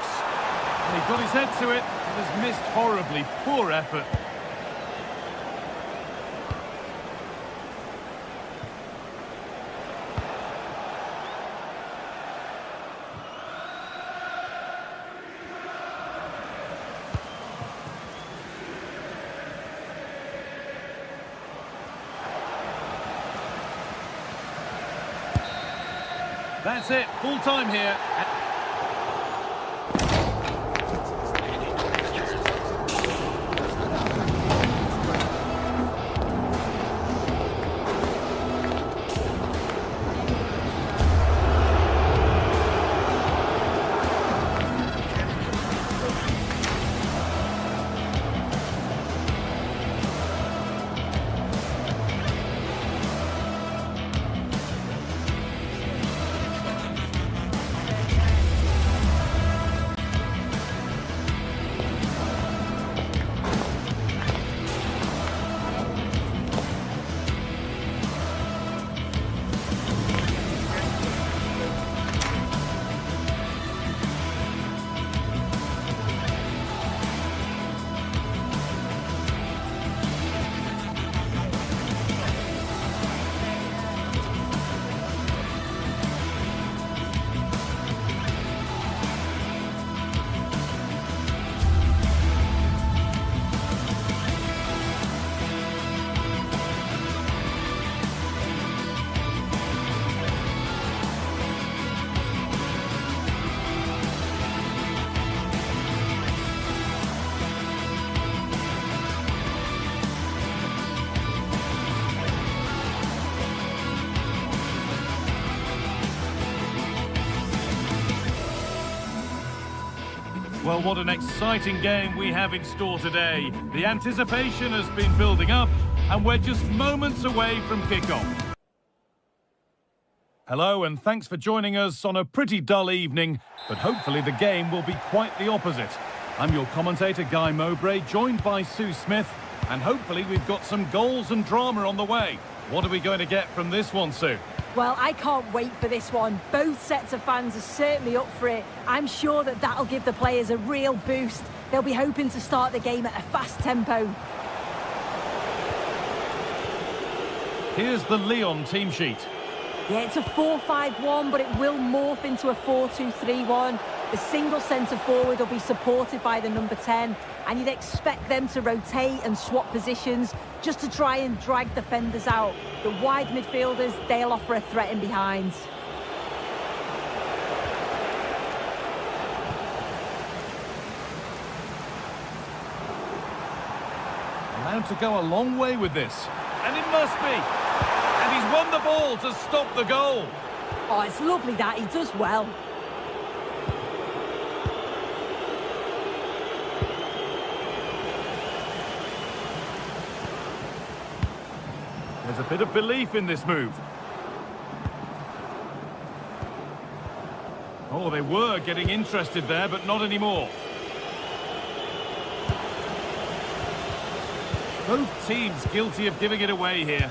Speaker 4: And he got his head to it. It has missed horribly. Poor effort. That's it, full time here. Well, what an exciting game we have in store today. The anticipation has been building up, and we're just moments away from kickoff. Hello, and thanks for joining us on a pretty dull evening, but hopefully the game will be quite the opposite. I'm your commentator, Guy Mowbray, joined by Sue Smith, and hopefully we've got some goals and drama on the way. What are we going to get from this one, Sue?
Speaker 5: Well, I can't wait for this one. Both sets of fans are certainly up for it. I'm sure that that'll give the players a real boost. They'll be hoping to start the game at a fast tempo.
Speaker 4: Here's the Lyon team sheet.
Speaker 5: Yeah, it's a 4-5-1, but it will morph into a 4-2-3-1. The single centre forward will be supported by the number 10, and you'd expect them to rotate and swap positions just to try and drag defenders out. The wide midfielders, they'll offer a threat in behind.
Speaker 4: Allowed to go a long way with this. And it must be. And he's won the ball to stop the goal.
Speaker 5: Oh, it's lovely that. He does well.
Speaker 4: There's a bit of belief in this move. Oh, they were getting interested there, but not anymore. Both teams guilty of giving it away here.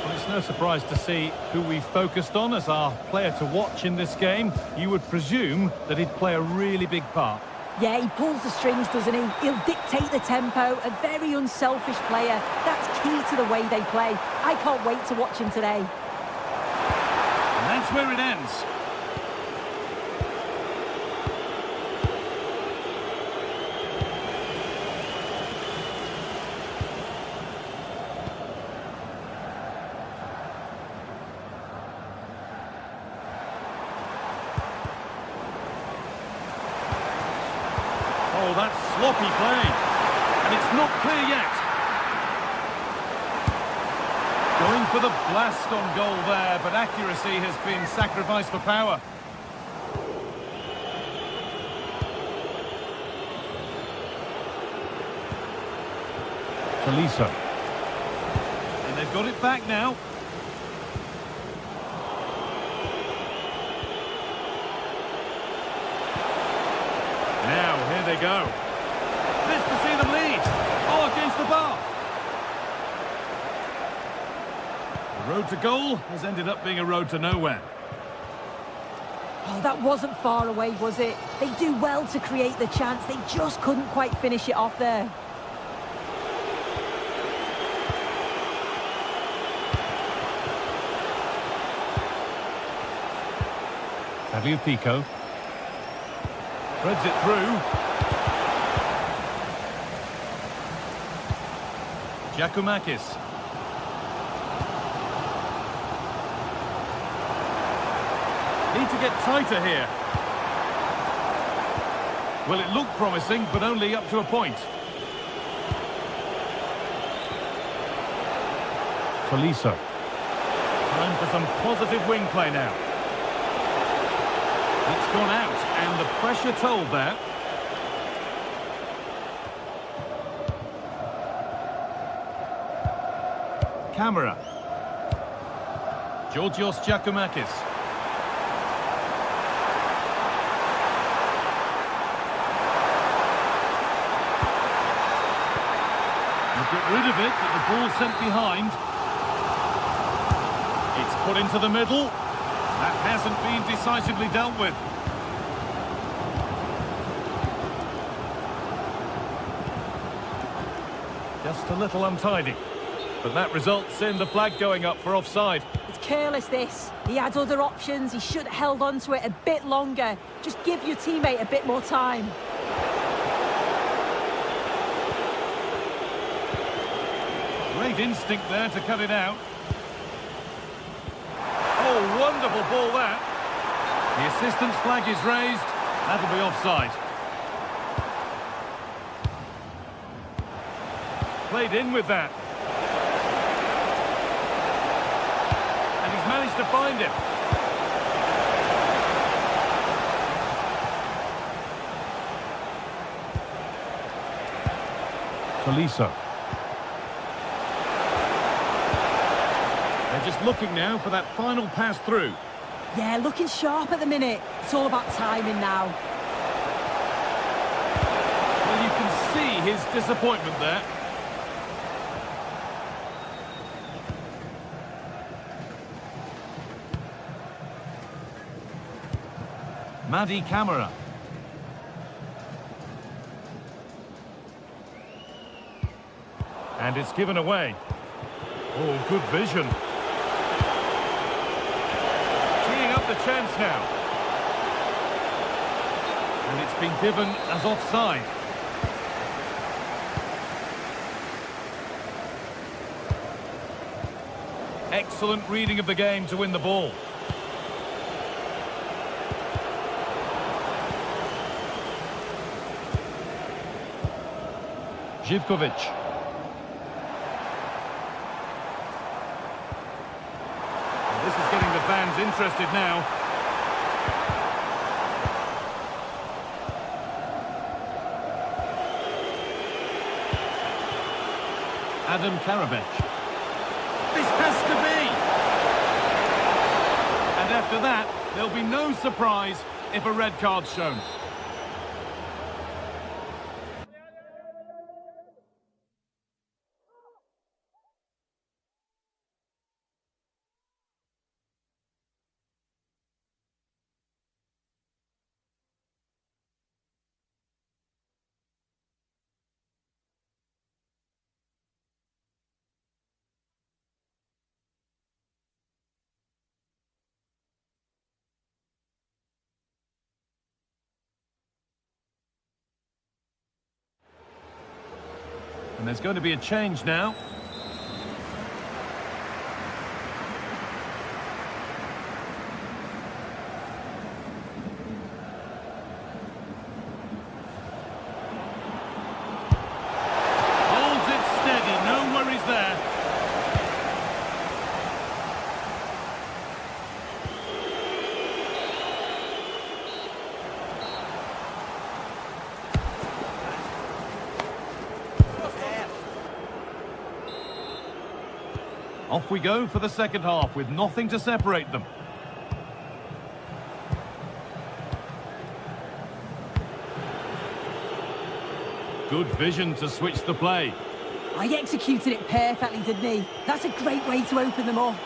Speaker 4: Well, it's no surprise to see who we focused on as our player to watch in this game. You would presume that he'd play a really big part.
Speaker 5: Yeah, he pulls the strings, doesn't he? He'll dictate the tempo, a very unselfish player. That's key to the way they play. I can't wait to watch him today.
Speaker 4: And that's where it ends. Oh, that's sloppy play. And it's not clear yet. Going for the blast on goal there, but accuracy has been sacrificed for power. Tolisso. And they've got it back now. Now, here they go. This to see them lead. Oh, against the bar. The road to goal has ended up being a road to nowhere.
Speaker 5: Oh, that wasn't far away, was it? They do well to create the chance. They just couldn't quite finish it off there.
Speaker 4: Tagliafico. Threads it through. Giacomakis. Need to get tighter here. Well, it looked promising, but only up to a point. Tolisso. Time for some positive wing play now. It's gone out, and the pressure told there. Camera. Georgios Giacomakis. You get rid of it, but the ball's sent behind. It's put into the middle. That hasn't been decisively dealt with. Just a little untidy. But that results in the flag going up for offside.
Speaker 5: It's careless, this. He had other options. He should have held on to it a bit longer. Just give your teammate a bit more time.
Speaker 4: Great instinct there to cut it out. Oh, wonderful ball that. The assistant's flag is raised. That'll be offside. Played in with that. And he's managed to find him. Tolisso. They're just looking now for that final pass through.
Speaker 5: Yeah, looking sharp at the minute. It's all about timing now.
Speaker 4: Well, you can see his disappointment there. Madi Camara. And it's given away. Oh, good vision. Teeing up the chance now. And it's been given as offside. Excellent reading of the game to win the ball. Živkovic. This is getting the fans interested now. Adam Karabec. This has to be! And after that, there'll be no surprise if a red card's shown. And there's going to be a change now. Holds it steady, no worries there. Off we go for the second half with nothing to separate them. Good vision to switch the play.
Speaker 5: I executed it perfectly, didn't he? That's a great way to open them up.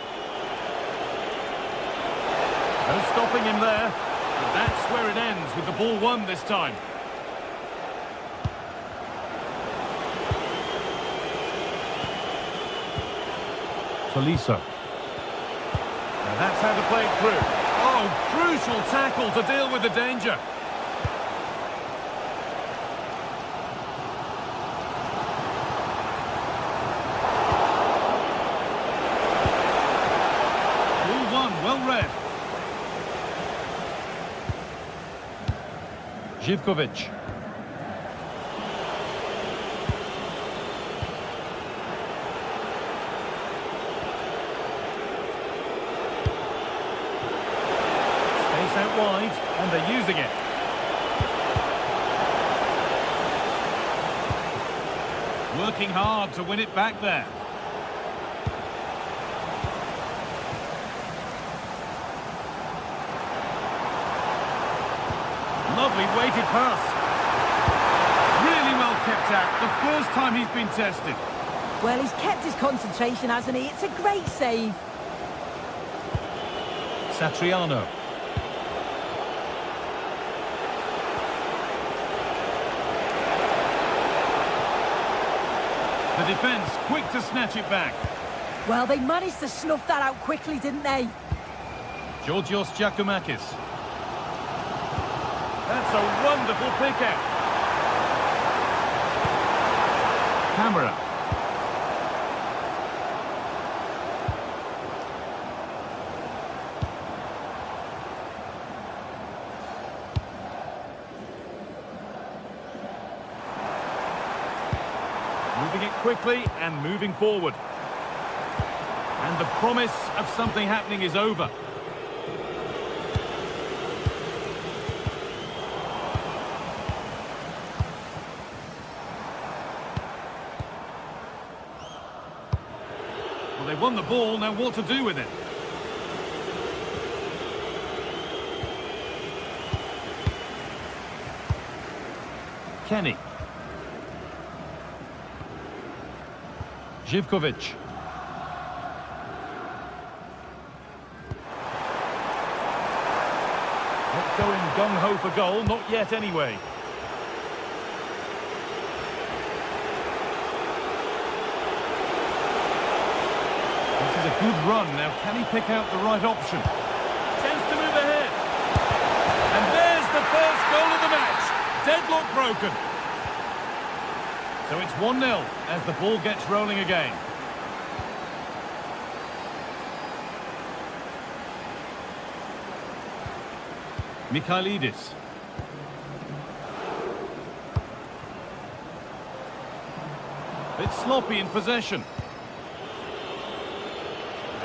Speaker 4: No stopping him there. But that's where it ends with the ball won this time. Tolisso. Now that's how to play it through. Oh, crucial tackle to deal with the danger. Ball won, well read. Živkovic. Out wide, and they're using it. Working hard to win it back there. Lovely weighted pass. Really well kept out. The first time he's been tested.
Speaker 5: Well, he's kept his concentration, hasn't he? It's a great save.
Speaker 4: Satriano. The defence quick to snatch it back.
Speaker 5: Well, they managed to snuff that out quickly, didn't they?
Speaker 4: Georgios Giacomakis. That's a wonderful pick-out. Camera. Moving it quickly and moving forward. And the promise of something happening is over. Well, they won the ball, now what to do with it? Kenny. Živkovic. Not going gung-ho for goal, not yet anyway. a good run. Now, can he pick out the right option? Chance to move ahead. And there's the first goal of the match. Deadlock broken. So it's 1-0 as the ball gets rolling again. Mikhailidis. Bit sloppy in possession.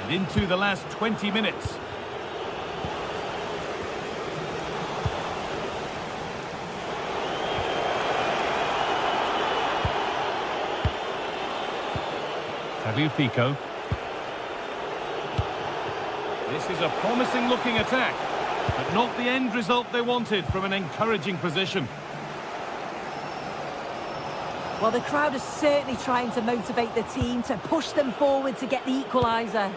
Speaker 4: And into the last 20 minutes. Pico. This is a promising looking attack, but not the end result they wanted from an encouraging position.
Speaker 5: Well, the crowd is certainly trying to motivate the team to push them forward to get the equaliser.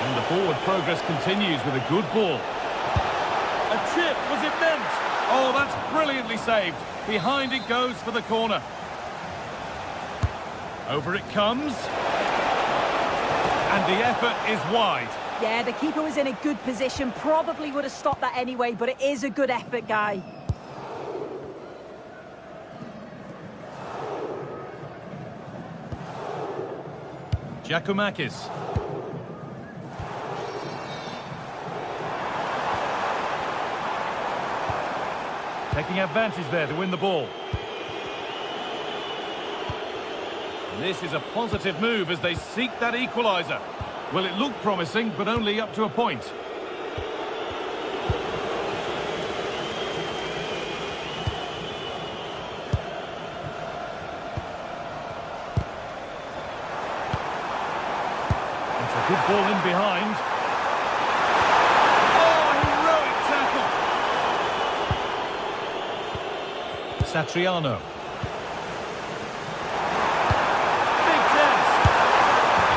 Speaker 4: And the forward progress continues with a good ball. A chip, was it meant? Oh, that's brilliantly saved. Behind it goes for the corner. Over it comes. And the effort is wide.
Speaker 5: Yeah, the keeper was in a good position. Probably would have stopped that anyway, but it is a good effort, Guy.
Speaker 4: Giacomakis. Taking advantage there to win the ball. And this is a positive move as they seek that equaliser. Well, it looked promising, but only up to a point. It's a good ball in behind. Satriano. Big chance.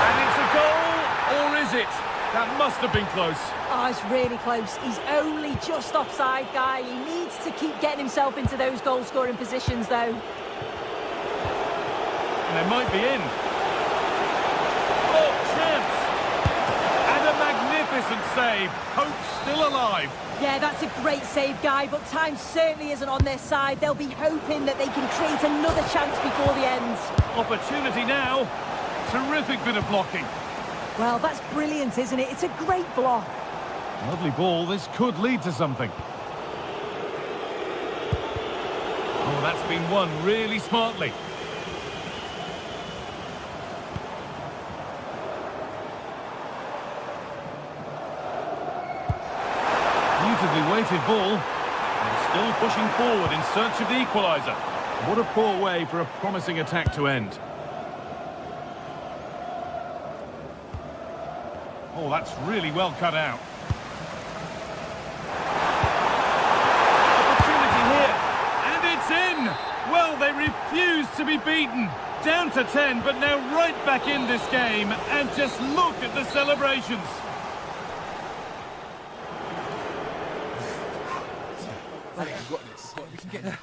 Speaker 4: And it's a goal, or is it? That must have been close.
Speaker 5: Oh, it's really close. He's only just offside, Guy. He needs to keep getting himself into those goal-scoring positions, though.
Speaker 4: And they might be in. Oh, chance. And a magnificent save. Hope still alive.
Speaker 5: Yeah, that's a great save, Guy, but time certainly isn't on their side. They'll be hoping that they can create another chance before the end.
Speaker 4: Opportunity now. Terrific bit of blocking.
Speaker 5: Well, that's brilliant, isn't it? It's a great block.
Speaker 4: Lovely ball. This could lead to something. Oh, that's been won really smartly. Beautifully weighted ball, and still pushing forward in search of the equaliser. What a poor way for a promising attack to end. Oh, that's really well cut out. Opportunity here, and it's in! Well, they refuse to be beaten. Down to 10, but now right back in this game, and just look at the celebrations.
Speaker 6: We've got this. We can get that.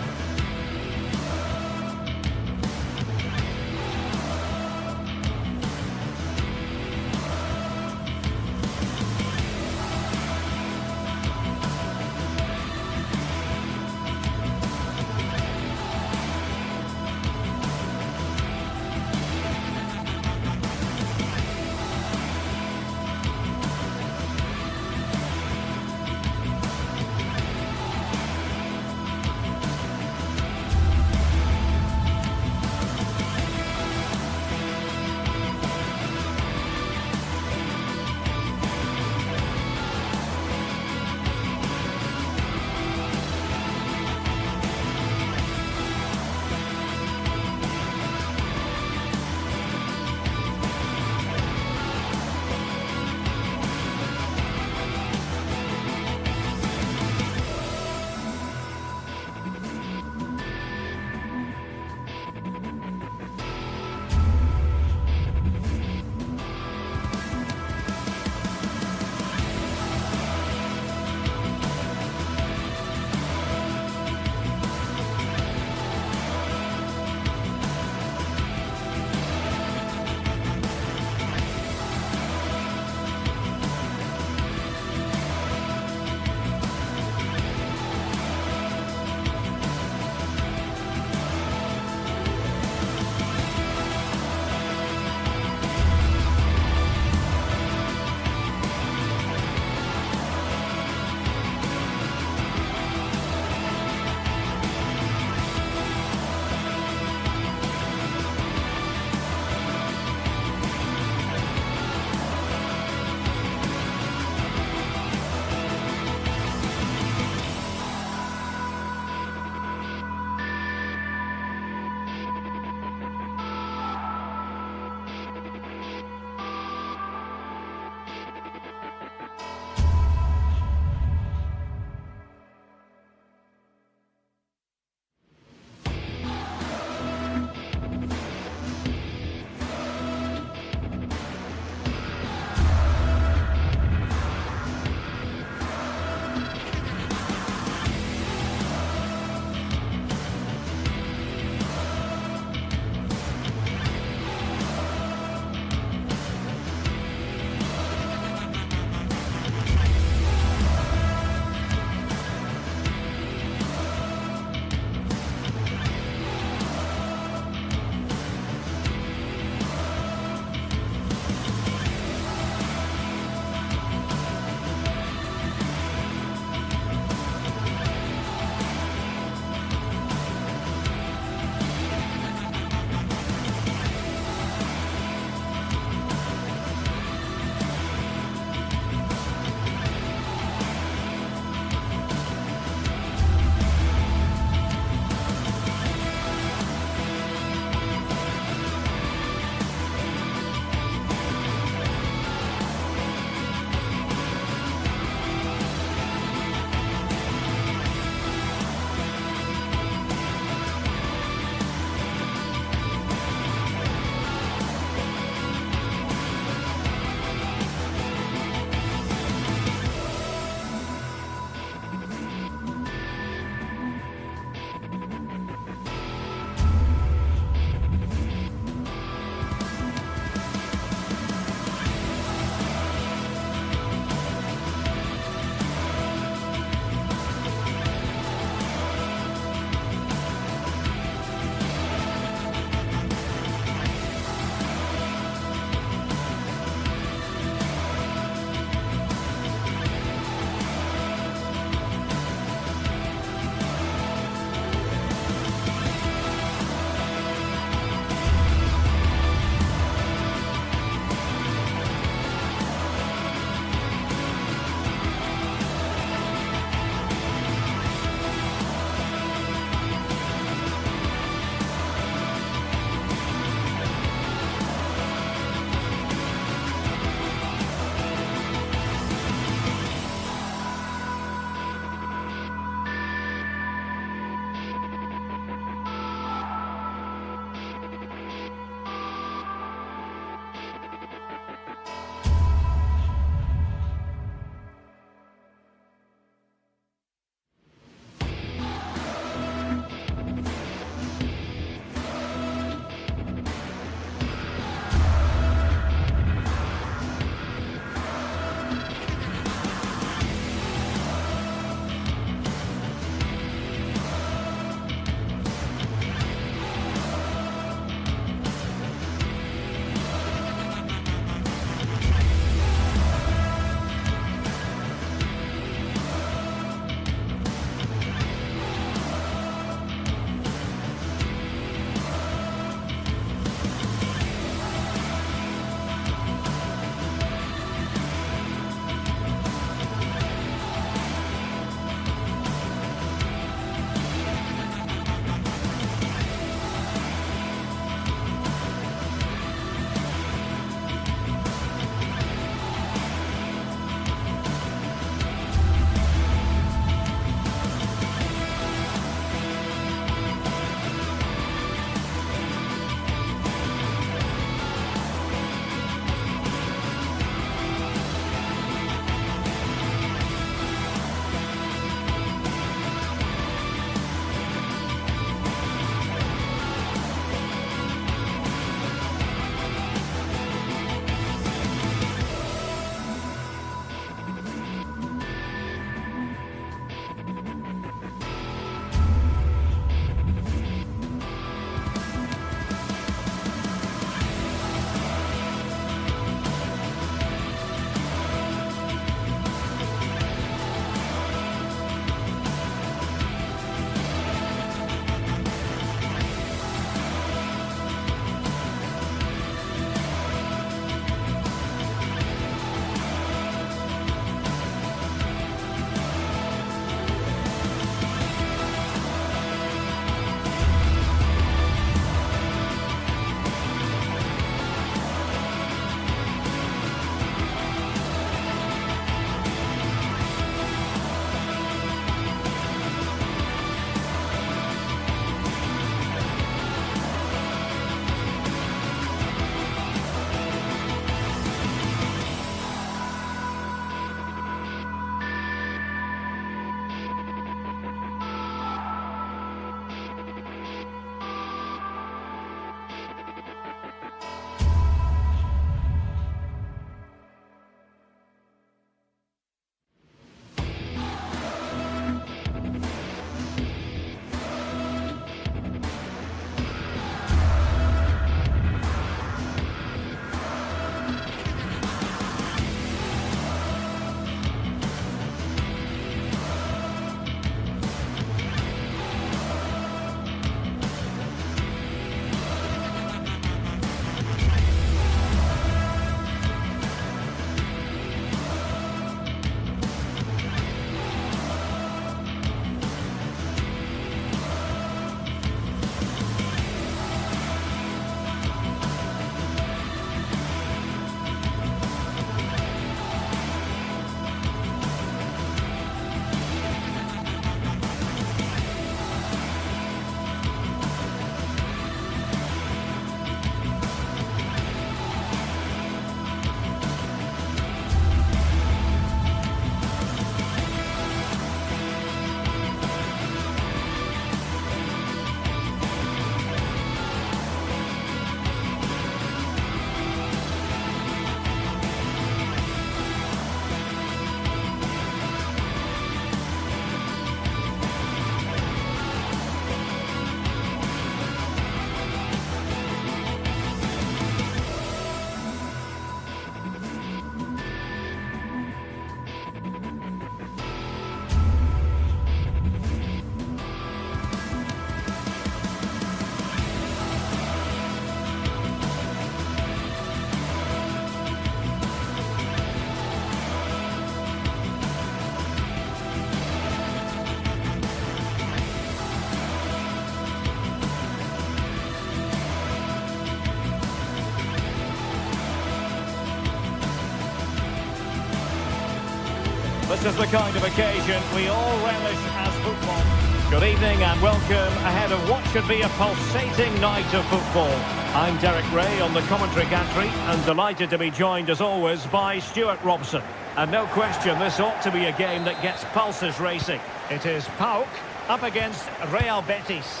Speaker 1: This is the kind of occasion we all relish as football. Good evening and welcome ahead of what should be a pulsating night of football. I'm Derek Ray on the commentary gantry and delighted to be joined as always by Stuart Robson. And no question, this ought to be a game that gets pulses racing. It is PAOK up against Real Betis.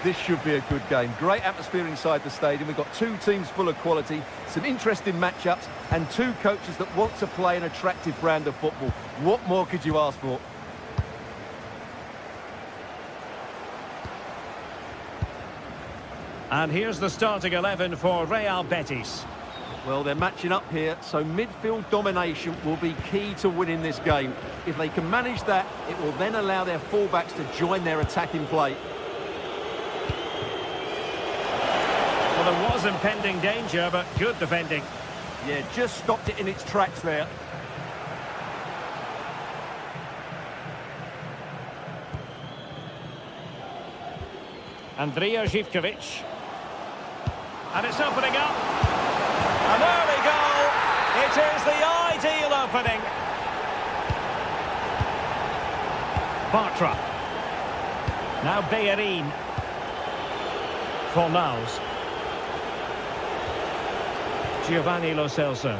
Speaker 2: This should be a good game. Great atmosphere inside the stadium. We've got two teams full of quality, some interesting matchups, and two coaches that want to play an attractive brand of football. What more could you ask for?
Speaker 1: And here's the starting 11 for Real Betis.
Speaker 2: Well, they're matching up here, so midfield domination will be key to winning this game. If they can manage that, it will then allow their fullbacks to join their attacking play.
Speaker 1: Well, there was impending danger, but good defending.
Speaker 2: Yeah, just stopped it in its tracks there.
Speaker 1: Andrija Živković. And it's opening up. An early goal. It is the ideal opening. Bartra. Now Bellerin. Fornals. Giovanni Lo Celso.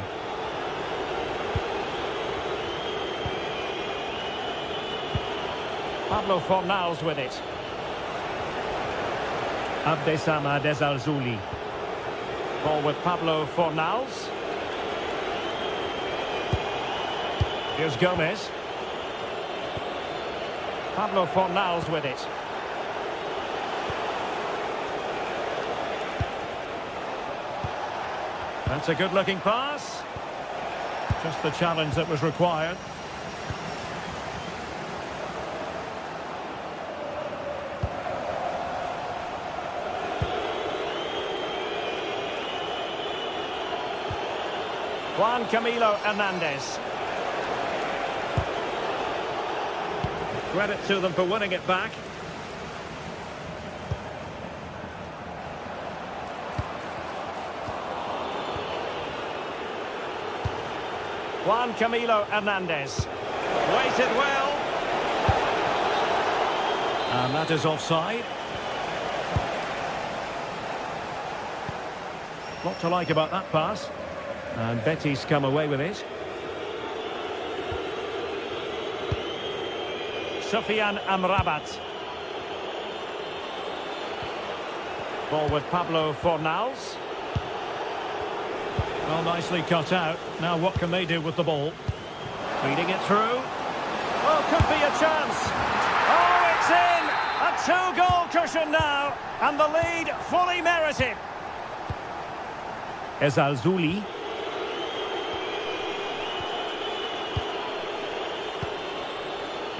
Speaker 1: Pablo Fornals with it. Abdessamad Ezzalzouli. Ball with Pablo Fornals. Here's Gomez. Pablo Fornals with it. That's a good-looking pass. Just the challenge that was required. Juan Camilo Hernandez. Credit to them for winning it back. Juan Camilo Hernandez. Waited well. And that is offside. Lot to like about that pass. And Betis come away with it. Sofian Amrabat. Ball with Pablo Fornals. Well, nicely cut out. Now what can they do with the ball? Feeding it through. Oh, could be a chance. Oh, it's in! A two-goal cushion now. And the lead fully merited. Ezzalzouli.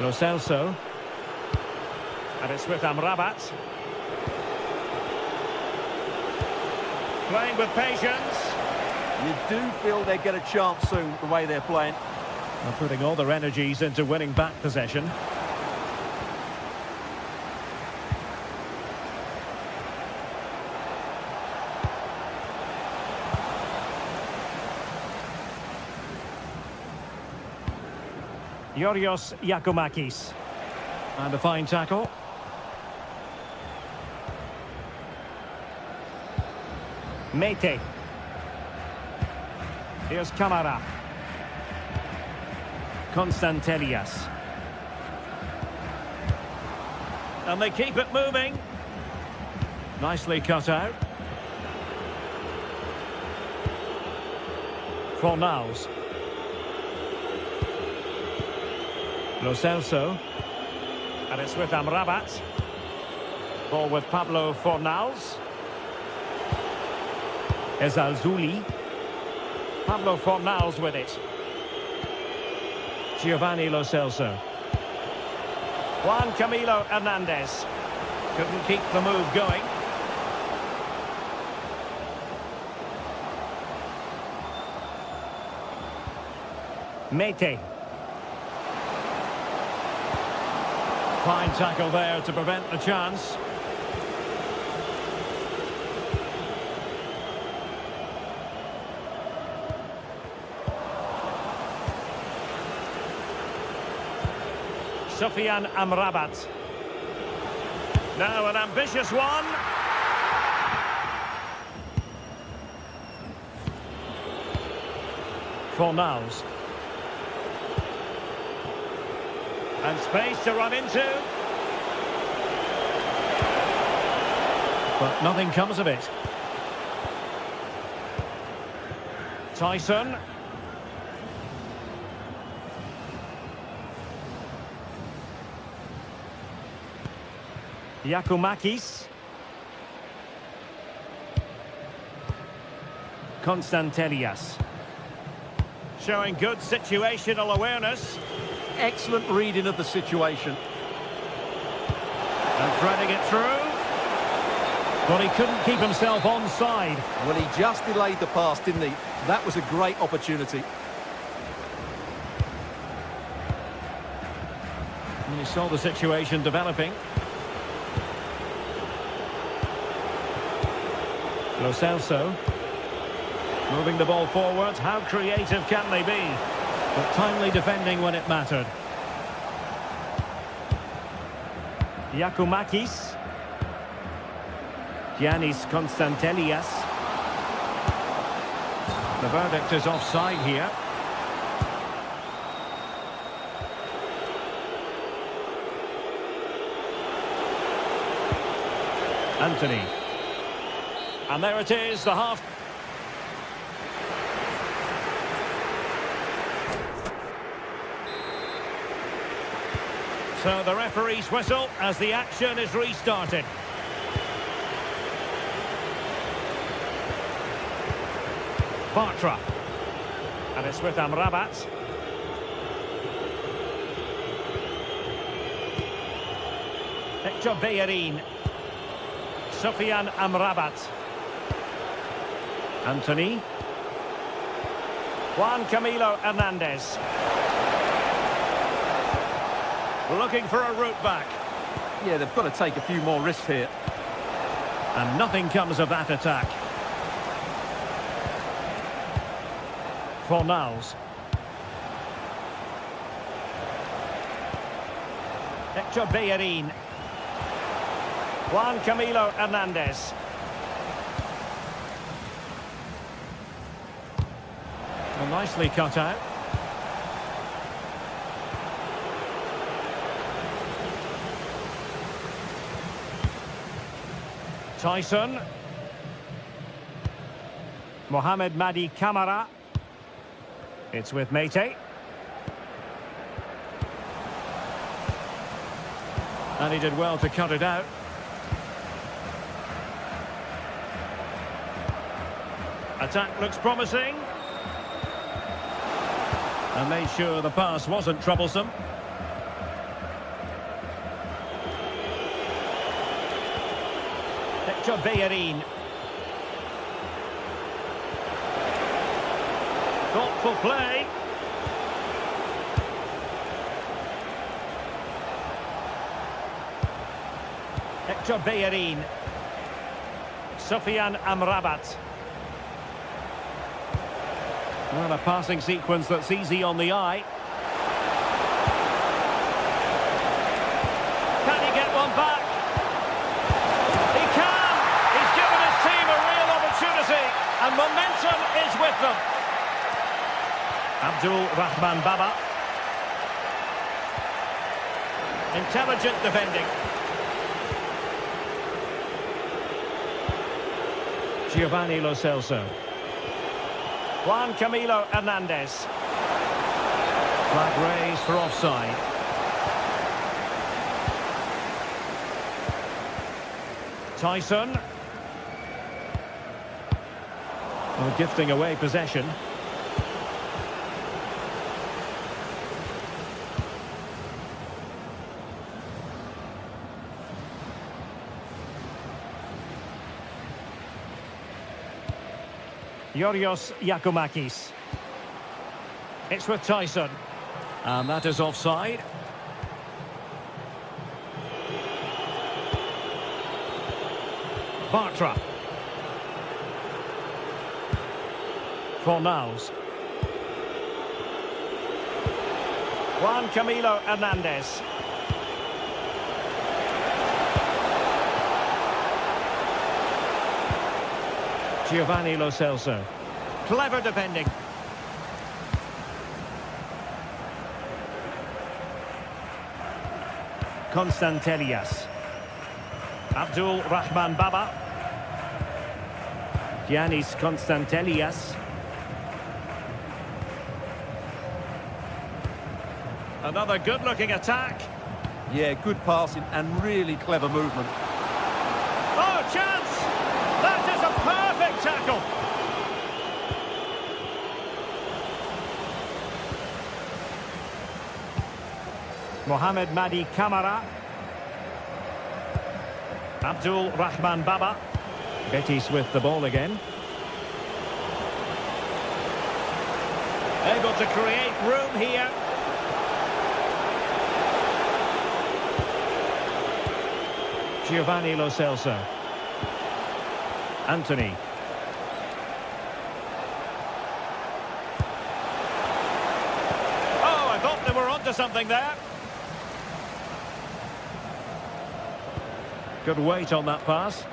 Speaker 1: Lo Celso. And it's with Amrabat. Playing with patience.
Speaker 2: You do feel they get a chance soon, the way they're playing.
Speaker 1: They're putting all their energies into winning back possession. Yorios Yakumakis. And a fine tackle. Mete. Here's Camara. Constantelias. And they keep it moving. Nicely cut out. Fornals. Lo Celso. And it's with Amrabat. Ball with Pablo Fornals. Ezzalzouli. Pablo Fornals with it. Giovanni Lo Celso. Juan Camilo Hernandez. Couldn't keep the move going. Mete. Fine tackle there to prevent the chance. Sufyan Amrabat. Now an ambitious one. Fornals. And space to run into. But nothing comes of it. Tyson. Giacomakis. Constantelias. Showing good situational awareness.
Speaker 2: Excellent reading of the situation.
Speaker 1: And threading it through. But he couldn't keep himself onside.
Speaker 2: Well, he just delayed the pass, didn't he? That was a great opportunity.
Speaker 1: And he saw the situation developing. Lo Celso. Moving the ball forward. How creative can they be? But timely defending when it mattered. Giacomakis. Giannis Constantelias. The verdict is offside here. Anthony. And there it is, the half. So the referee's whistle as the action is restarted. Bartra. And it's with Amrabat. Hector Bellerin. Sufyan Amrabat. Anthony. Juan Camilo Hernandez. Looking for a route back.
Speaker 2: Yeah, they've got to take a few more risks here.
Speaker 1: And nothing comes of that attack. Fornals. Hector Bellerin. Juan Camilo Hernandez. Well, nicely cut out. Tyson. Mohamed Madi Camara. It's with Mete. And he did well to cut it out. Attack looks promising. And made sure the pass wasn't troublesome. Hector Bellerin. Thoughtful play. Hector Bellerin. Sufyan Amrabat. Well, a passing sequence that's easy on the eye. Can he get one back? He can! He's given his team a real opportunity, and momentum is with them. Abdul Rahman Baba. Intelligent defending. Giovanni Lo Celso. Juan Camilo Hernandez. Flag raised for offside. Tyson. Well, gifting away possession. Yorios Giacomakis. It's with Tyson. And that is offside. Bartra. Fornals. Juan Camilo Hernandez. Giovanni Lo Celso. Clever defending. Constantelias. Abdul Rahman Baba. Giannis Constantelias. Another good-looking attack.
Speaker 2: Yeah, good passing and really clever movement.
Speaker 1: Oh, chance! That is a perfect tackle. Mohamed Madi Kamara. Abdul Rahman Baba. Betis with the ball again. Able to create room here. Giovanni Lo Celso. Anthony. Oh, I thought they were onto something there. Good weight on that pass.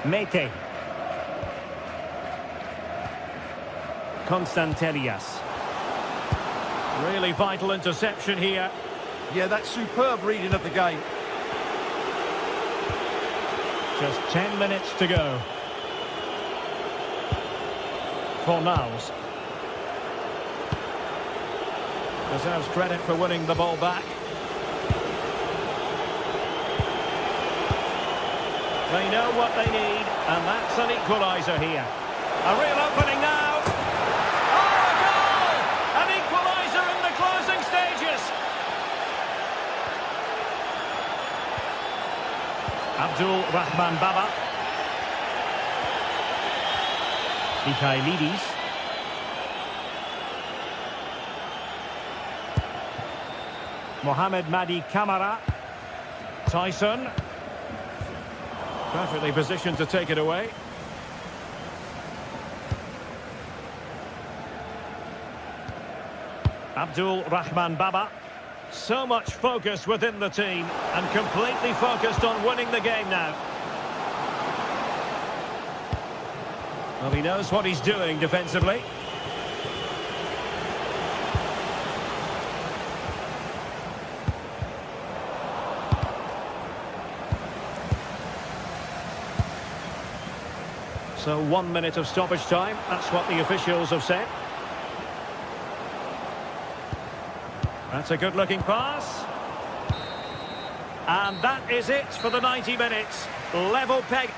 Speaker 1: Mete. Constantelias. Really vital interception here.
Speaker 2: Yeah, that's superb reading of the game.
Speaker 1: Just 10 minutes to go. Fornals. Deserves credit for winning the ball back. They know what they need, and that's an equaliser here. A real opening now. Oh, a goal! An equaliser in the closing stages. Abdul Rahman Baba. Mikhailidis. Mohamed Madi Kamara. Tyson. Perfectly positioned to take it away. Abdul Rahman Baba. So much focus within the team and completely focused on winning the game now. Well, he knows what he's doing defensively. So 1 minute of stoppage time, that's what the officials have said. That's a good-looking pass. And that is it for the 90 minutes. Level peg.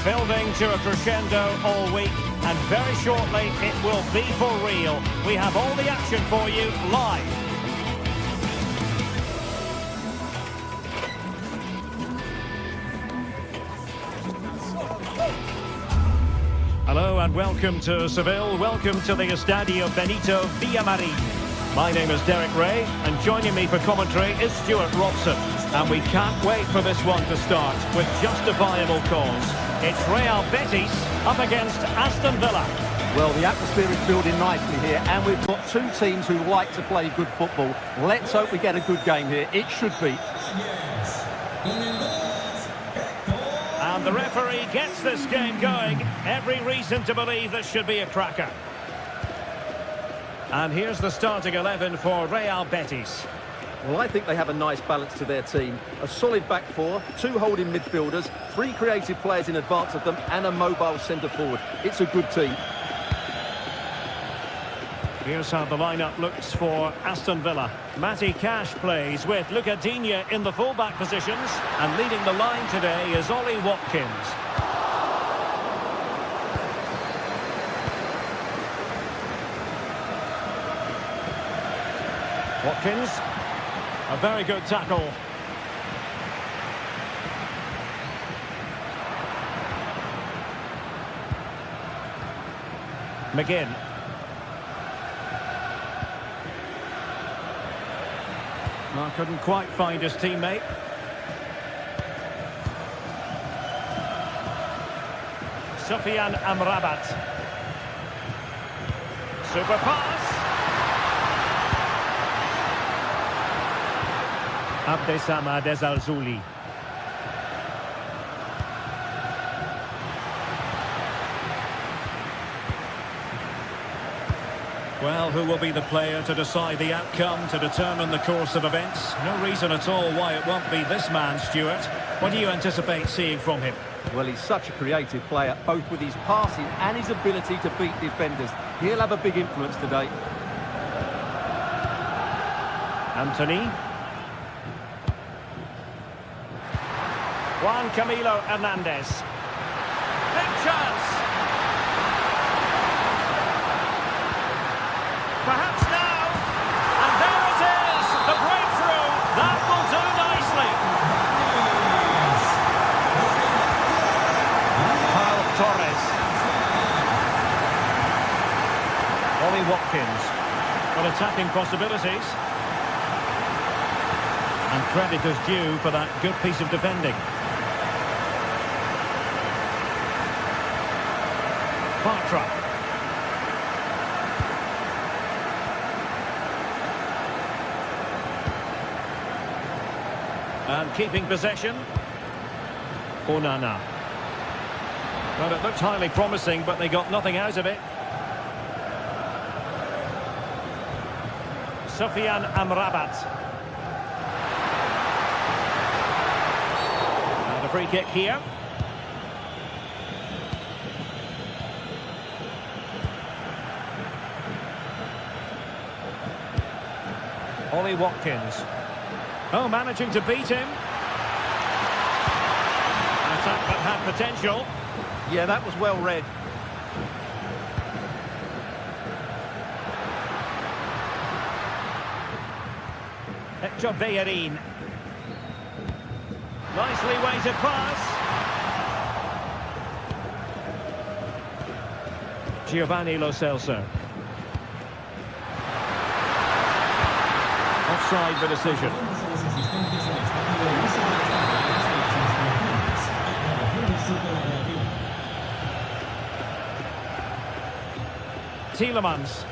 Speaker 1: Building to a crescendo all week, and very shortly it will be for real. We have all the action for you live. Hello and welcome to Seville. Welcome to the Estadio Benito Villamarín. My name is Derek Ray, and joining me for commentary is Stuart Robson. And we can't wait for this one to start with justifiable cause. It's Real Betis up against Aston Villa.
Speaker 2: Well, the atmosphere is building nicely here, and we've got two teams who like to play good football. Let's hope we get a good game here. It should be.
Speaker 1: And the referee gets this game going. Every reason to believe this should be a cracker. And here's the starting 11 for Real Betis.
Speaker 2: Well, I think they have a nice balance to their team. A solid back four, two holding midfielders, three creative players in advance of them, and a mobile centre-forward. It's a good team.
Speaker 1: Here's how the lineup looks for Aston Villa. Matty Cash plays with Luca Digne in the full-back positions. And leading the line today is Ollie Watkins. Watkins. A very good tackle. McGinn. Well, couldn't quite find his teammate. Sofiane Amrabat. Super pass. Abdessamad Ezalzouli. Well, who will be the player to decide the outcome, to determine the course of events? No reason at all why it won't be this man, Stuart. What do you anticipate seeing from him?
Speaker 2: Well, he's such a creative player, both with his passing and his ability to beat defenders. He'll have a big influence today.
Speaker 1: Anthony. Juan Camilo Hernandez. Big chance. Perhaps now. And there it is. The breakthrough. That will do nicely. Kyle Torres. Ollie Watkins. Well, attacking possibilities. And credit is due for that good piece of defending. Bartra. And keeping possession. Onana. Well, it looked highly promising, but they got nothing out of it. Sofiane Amrabat. And a free kick here. Ollie Watkins. Oh, managing to beat him. An attack that had potential.
Speaker 2: Yeah, that was well read.
Speaker 1: Hector Bellerin. Nicely weighted pass. Giovanni Lo Celso. Offside the decision. Tielemans.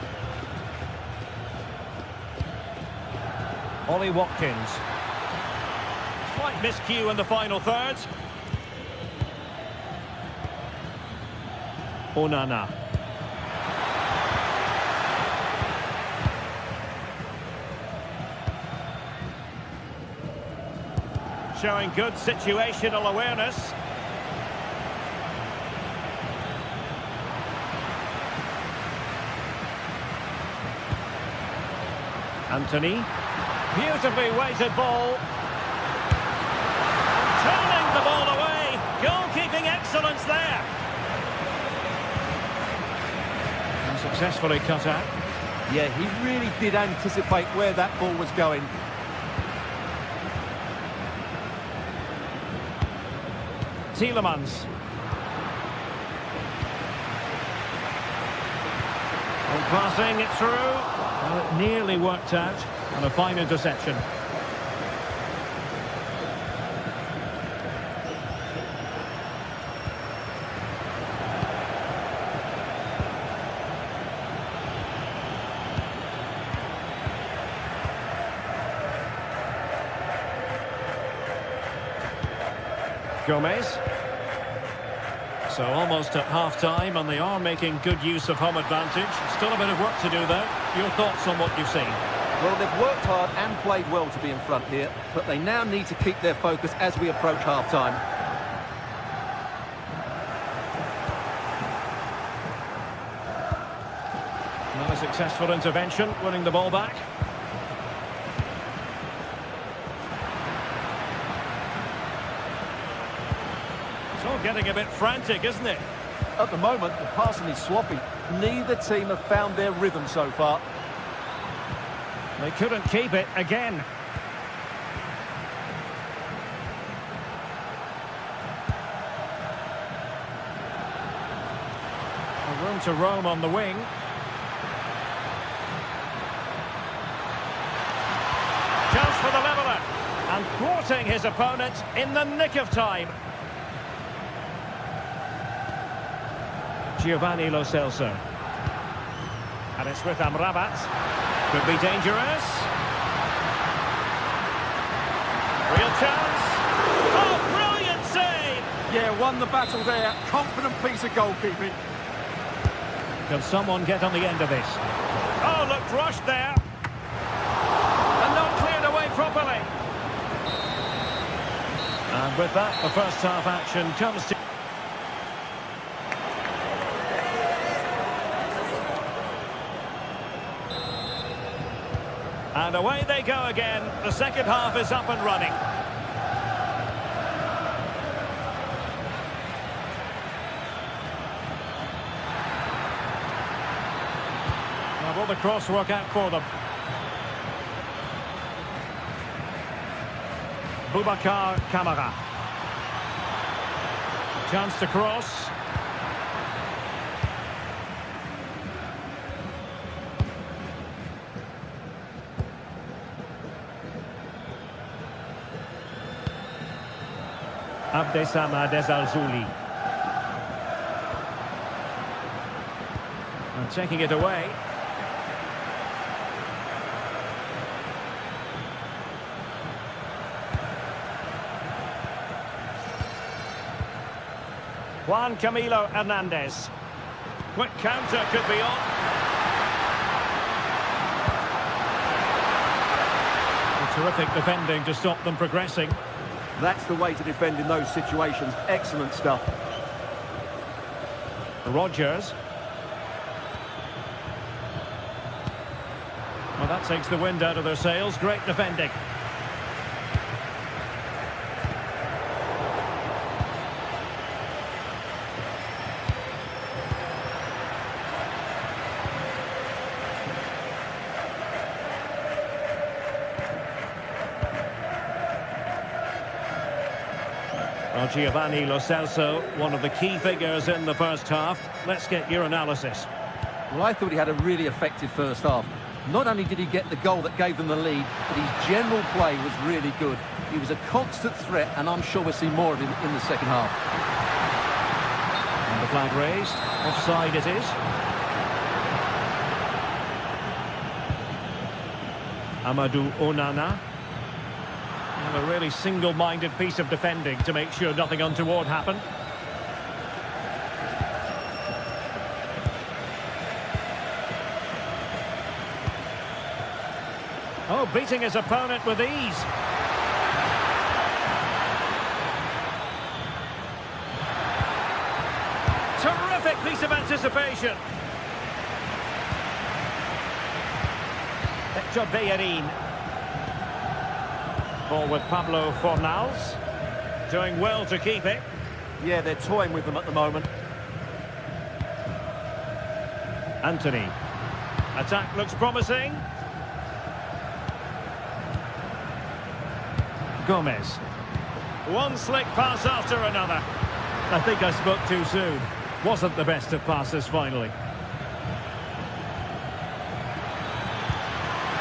Speaker 1: Ollie Watkins. Slight miscue in the final third. Onana. Showing good situational awareness. Anthony. Beautifully weighted ball. Turning the ball away. Goalkeeping excellence there. And successfully cut out.
Speaker 2: Yeah, he really did anticipate where that ball was going.
Speaker 1: Tielemans. And passing it through. Well, it nearly worked out. And a fine interception. Gomez. So almost at half-time, and they are making good use of home advantage. Still a bit of work to do, though. Your thoughts on what you've seen?
Speaker 2: Well, they've worked hard and played well to be in front here, but they now need to keep their focus as we approach half-time.
Speaker 1: Another successful intervention, winning the ball back. It's all getting a bit frantic, isn't it?
Speaker 2: At the moment, the passing is sloppy. Neither team have found their rhythm so far.
Speaker 1: They couldn't keep it again. A room to roam on the wing. Chance for the leveller. And thwarting his opponent in the nick of time. Giovanni Lo Celso. And it's with Amrabat. Could be dangerous. Real chance. Oh, brilliant save!
Speaker 2: Yeah, won the battle there. Confident piece of goalkeeping.
Speaker 1: Can someone get on the end of this? Oh, looked rushed there. And not cleared away properly. And with that, the first half action comes to... And away they go again. The second half is up and running. Now will the cross work out for them? Boubacar Kamara. Chance to cross. Abdesama Desalzouli. And taking it away. Juan Camilo Hernandez. Quick counter could be on. Terrific defending to stop them progressing.
Speaker 2: That's the way to defend in those situations. Excellent stuff.
Speaker 1: Rodgers. Well, that takes the wind out of their sails. Great defending. Well, Giovanni Lo Celso, one of the key figures in the first half. Let's get your analysis.
Speaker 2: Well, I thought he had a really effective first half. Not only did he get the goal that gave them the lead, but his general play was really good. He was a constant threat, and I'm sure we'll see more of him in the second half.
Speaker 1: And the flag raised. Offside it is. Amadou Onana. And a really single-minded piece of defending to make sure nothing untoward happened. Oh, beating his opponent with ease. Terrific piece of anticipation. Hector Bellerin. Ball with Pablo Fornals. Doing well to keep it.
Speaker 2: Yeah, they're toying with them at the moment.
Speaker 1: Anthony. Attack looks promising. Gomez. One slick pass after another. I think I spoke too soon. Wasn't the best of passes finally.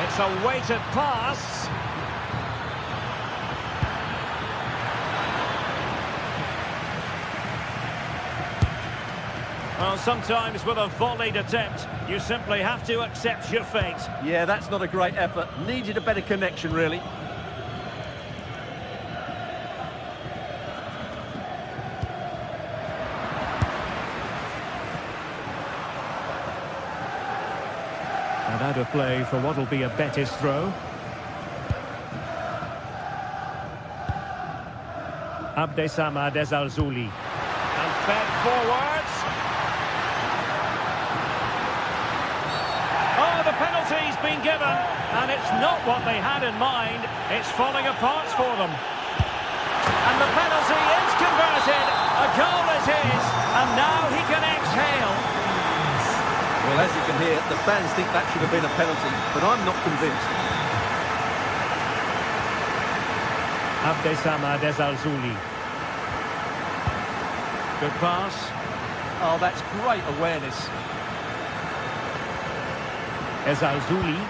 Speaker 1: It's a weighted pass. Well, sometimes with a volleyed attempt, you simply have to accept your fate.
Speaker 2: Yeah, that's not a great effort. Needed a better connection, really.
Speaker 1: And out of play for what will be a Betis throw. Abdesamad Ezalzouli. And fed forwards. Oh, the penalty's been given. And it's not what they had in mind. It's falling apart for them. And the penalty is converted. A goal it is. And now he can exhale.
Speaker 2: Well, as you can hear, the fans think that should have been a penalty, but I'm not convinced.
Speaker 1: Abdesamad Ezalzouli. Good pass.
Speaker 2: Oh, that's great awareness.
Speaker 1: Ezalzouli.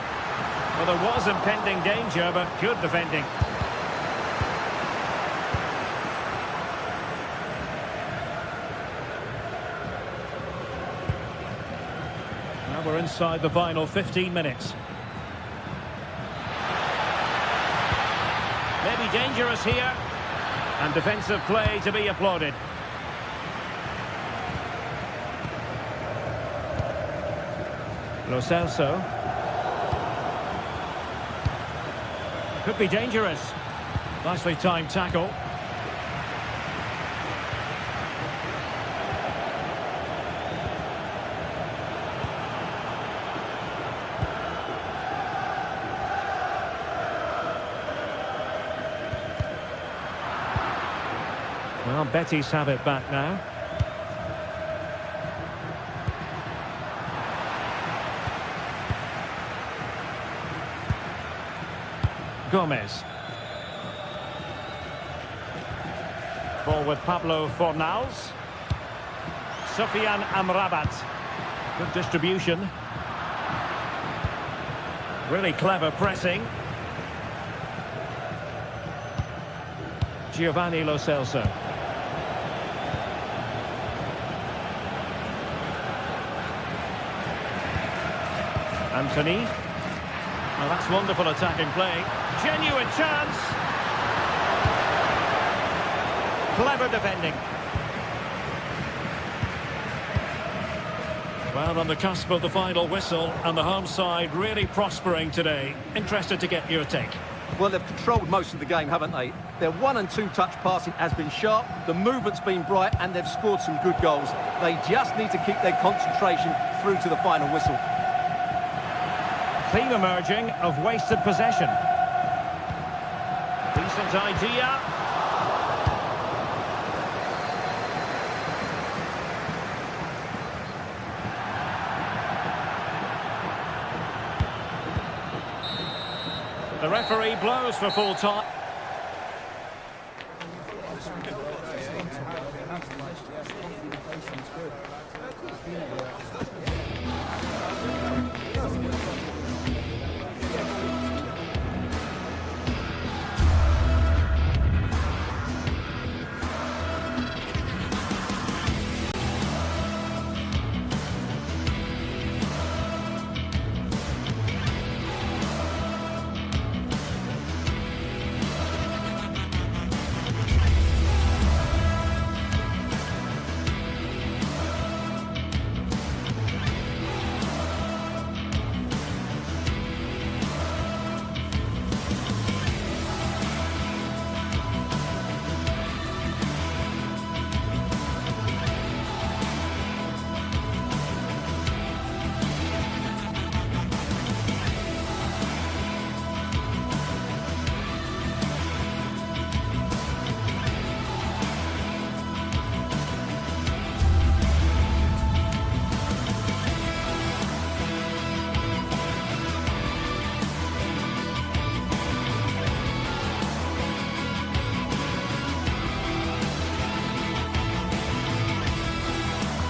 Speaker 1: Well, there was impending danger, but good defending. Now we're inside the final 15 minutes. Maybe dangerous here. And defensive play to be applauded. Lo Celso. Could be dangerous. Nicely timed tackle. Well, Betis have it back now. Gomez. Ball with Pablo Fornals. Sofian Amrabat. Good distribution. Really clever pressing. Giovanni Lo Celso. Anthony. Well, that's wonderful attacking play. Genuine chance. Clever defending. Well, on the cusp of the final whistle, and the home side really prospering today. Interested to get your take.
Speaker 2: Well, they've controlled most of the game, haven't they? Their 1- and 2-touch passing has been sharp, the movement's been bright, and they've scored some good goals. They just need to keep their concentration through to the final whistle.
Speaker 1: Theme emerging of wasted possession. Decent idea. The referee blows for full time.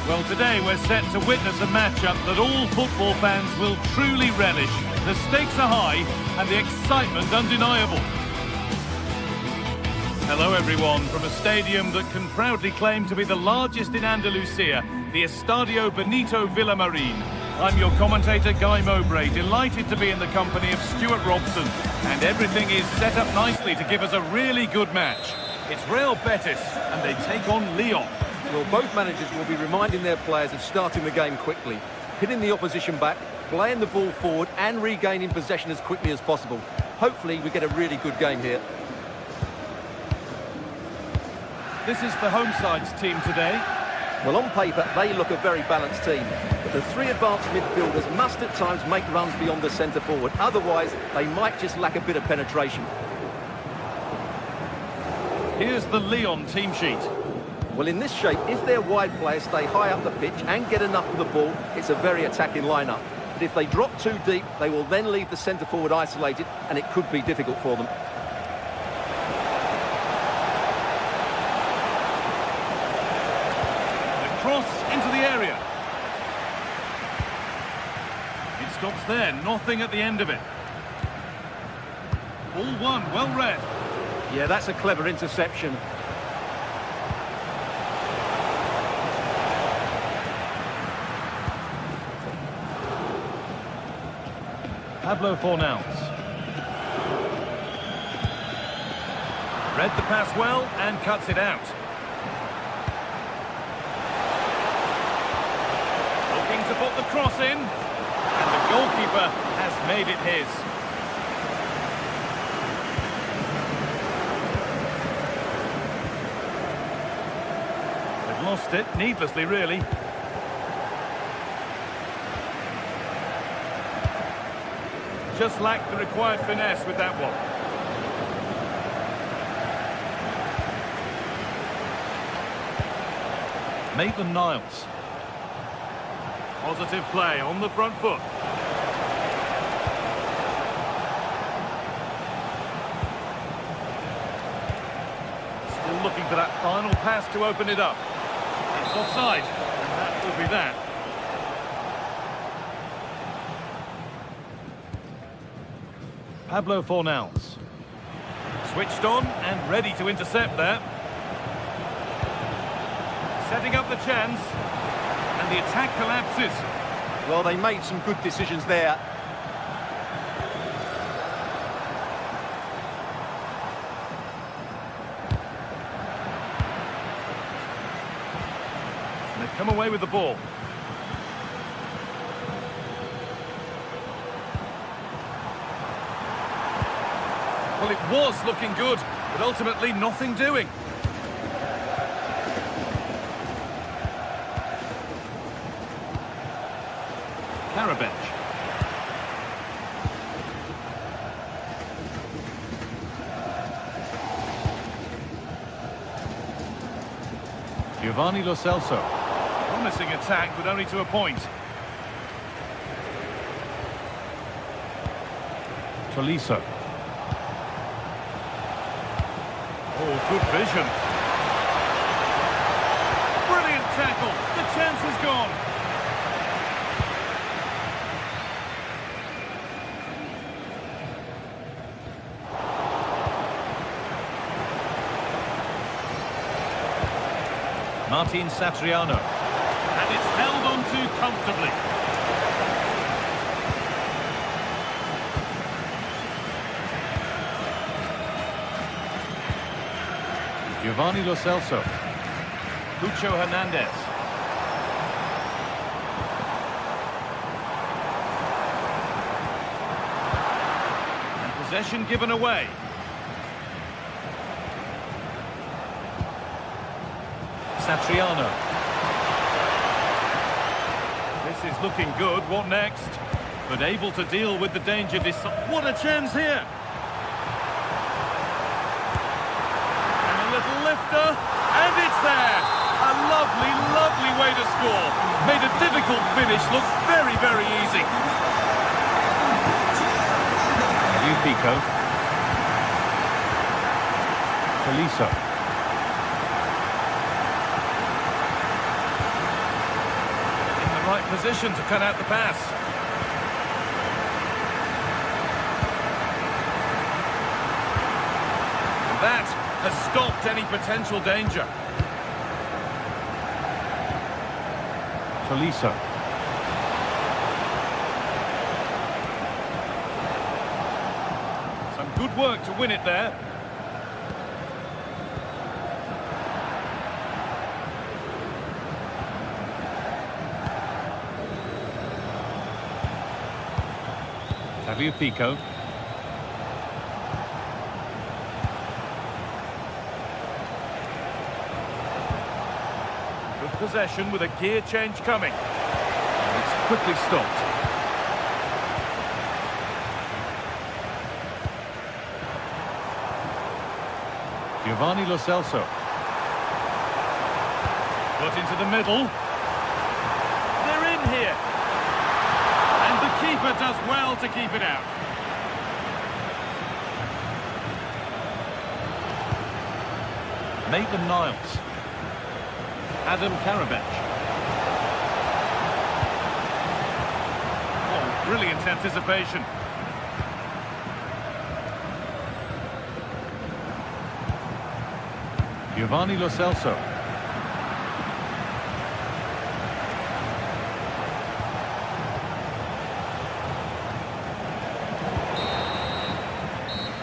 Speaker 4: Well, today we're set to witness a matchup that all football fans will truly relish. The stakes are high and the excitement undeniable. Hello everyone, from a stadium that can proudly claim to be the largest in Andalusia, the Estadio Benito Villamarin. I'm your commentator, Guy Mowbray, delighted to be in the company of Stuart Robson. And everything is set up nicely to give us a really good match. It's Real Betis, and they take on Lyon.
Speaker 2: Well, both managers will be reminding their players of starting the game quickly. pinning the opposition back, playing the ball forward and regaining possession as quickly as possible. Hopefully we get a really good game here.
Speaker 4: This is the home side's team today.
Speaker 2: Well, on paper, they look a very balanced team. But the three advanced midfielders must at times make runs beyond the centre forward. Otherwise, they might just lack a bit of penetration.
Speaker 4: Here's the Lyon team sheet.
Speaker 2: Well, in this shape, if their wide players stay high up the pitch and get enough of the ball, it's a very attacking lineup. But if they drop too deep, they will then leave the centre forward isolated, and it could be difficult for them.
Speaker 4: Cross into the area. It stops there, nothing at the end of it. All one, well read.
Speaker 2: Yeah, that's a clever interception.
Speaker 4: Pablo Fornals. Read the pass well and cuts it out. To put the cross in, and the goalkeeper has made it his. They've lost it, needlessly really. Just lacked the required finesse with that one. Maitland-Niles. Positive play on the front foot. Still looking for that final pass to open it up. It's offside, and that will be that. Pablo Fornals. Switched on and ready to intercept there. Setting up the chance. And the attack collapses.
Speaker 2: Well, they made some good decisions there.
Speaker 4: And they've come away with the ball. Well, it was looking good, but ultimately nothing doing. Carabech. Giovanni Lo Celso. Promising attack, but only to a point. Tolisso. Oh, good vision. Brilliant tackle. The chance is gone. Martin Satriano. And it's held on to comfortably. Giovanni Lo Celso. Lucho Hernandez. And possession given away. Satriano. This is looking good. What next? But able to deal with the danger. What a chance here! And a little lifter, and it's there! A lovely, lovely way to score. Made a difficult finish look very, very easy. Pico. Tolisso. Right position to cut out the pass. And that has stopped any potential danger. Tolisso. Some good work to win it there. Fico. Good possession with a gear change coming. It's quickly stopped. Giovanni Lo Celso. Put into the middle. They're in here. And the keeper does well to keep it out. Maitland-Niles. Adam Karabech. Oh, brilliant anticipation. Giovanni Lo Celso.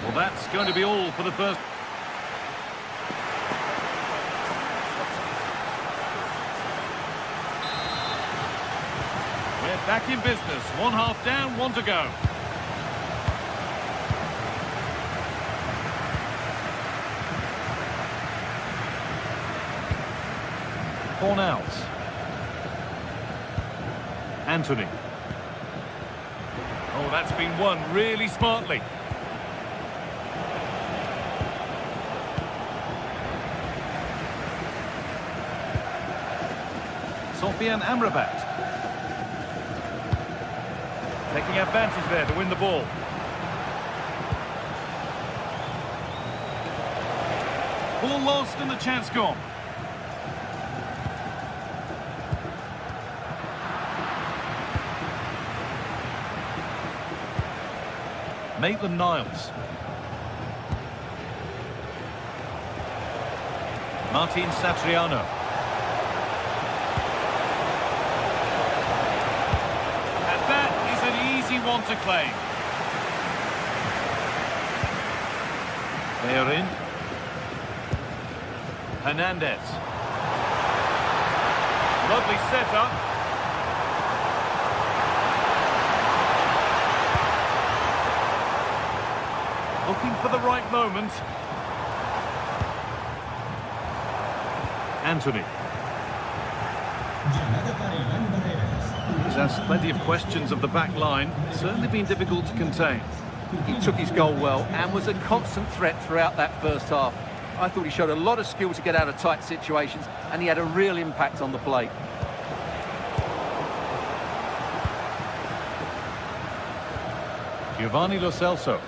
Speaker 4: Well, that's going to be all for the first. We're back in business. One half down, one to go. Fornals. Anthony. Oh, that's been won really smartly. Sofian Amrabat. Taking advantage there to win the ball. Ball lost and the chance gone. Maitland-Niles. Martin Satriano. And that is an easy one to claim. They are in. Hernandez. Lovely setup. Looking for the right moment. Anthony. He's asked plenty of questions of the back line. Certainly been difficult to contain.
Speaker 2: He took his goal well and was a constant threat throughout that first half. I thought he showed a lot of skill to get out of tight situations, and he had a real impact on the plate.
Speaker 4: Giovanni Lo Celso.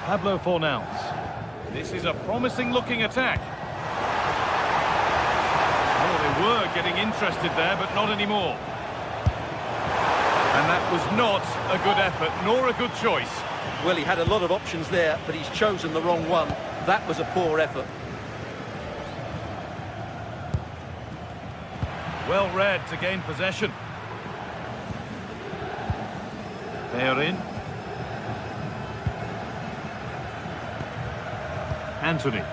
Speaker 4: Pablo Fornals. This is a promising looking attack. Oh, they were getting interested there, but not anymore. And that was not a good effort, nor a good choice.
Speaker 2: Well, he had a lot of options there, but he's chosen the wrong one. That was a poor effort.
Speaker 4: Well read to gain possession. They are in. Anthony.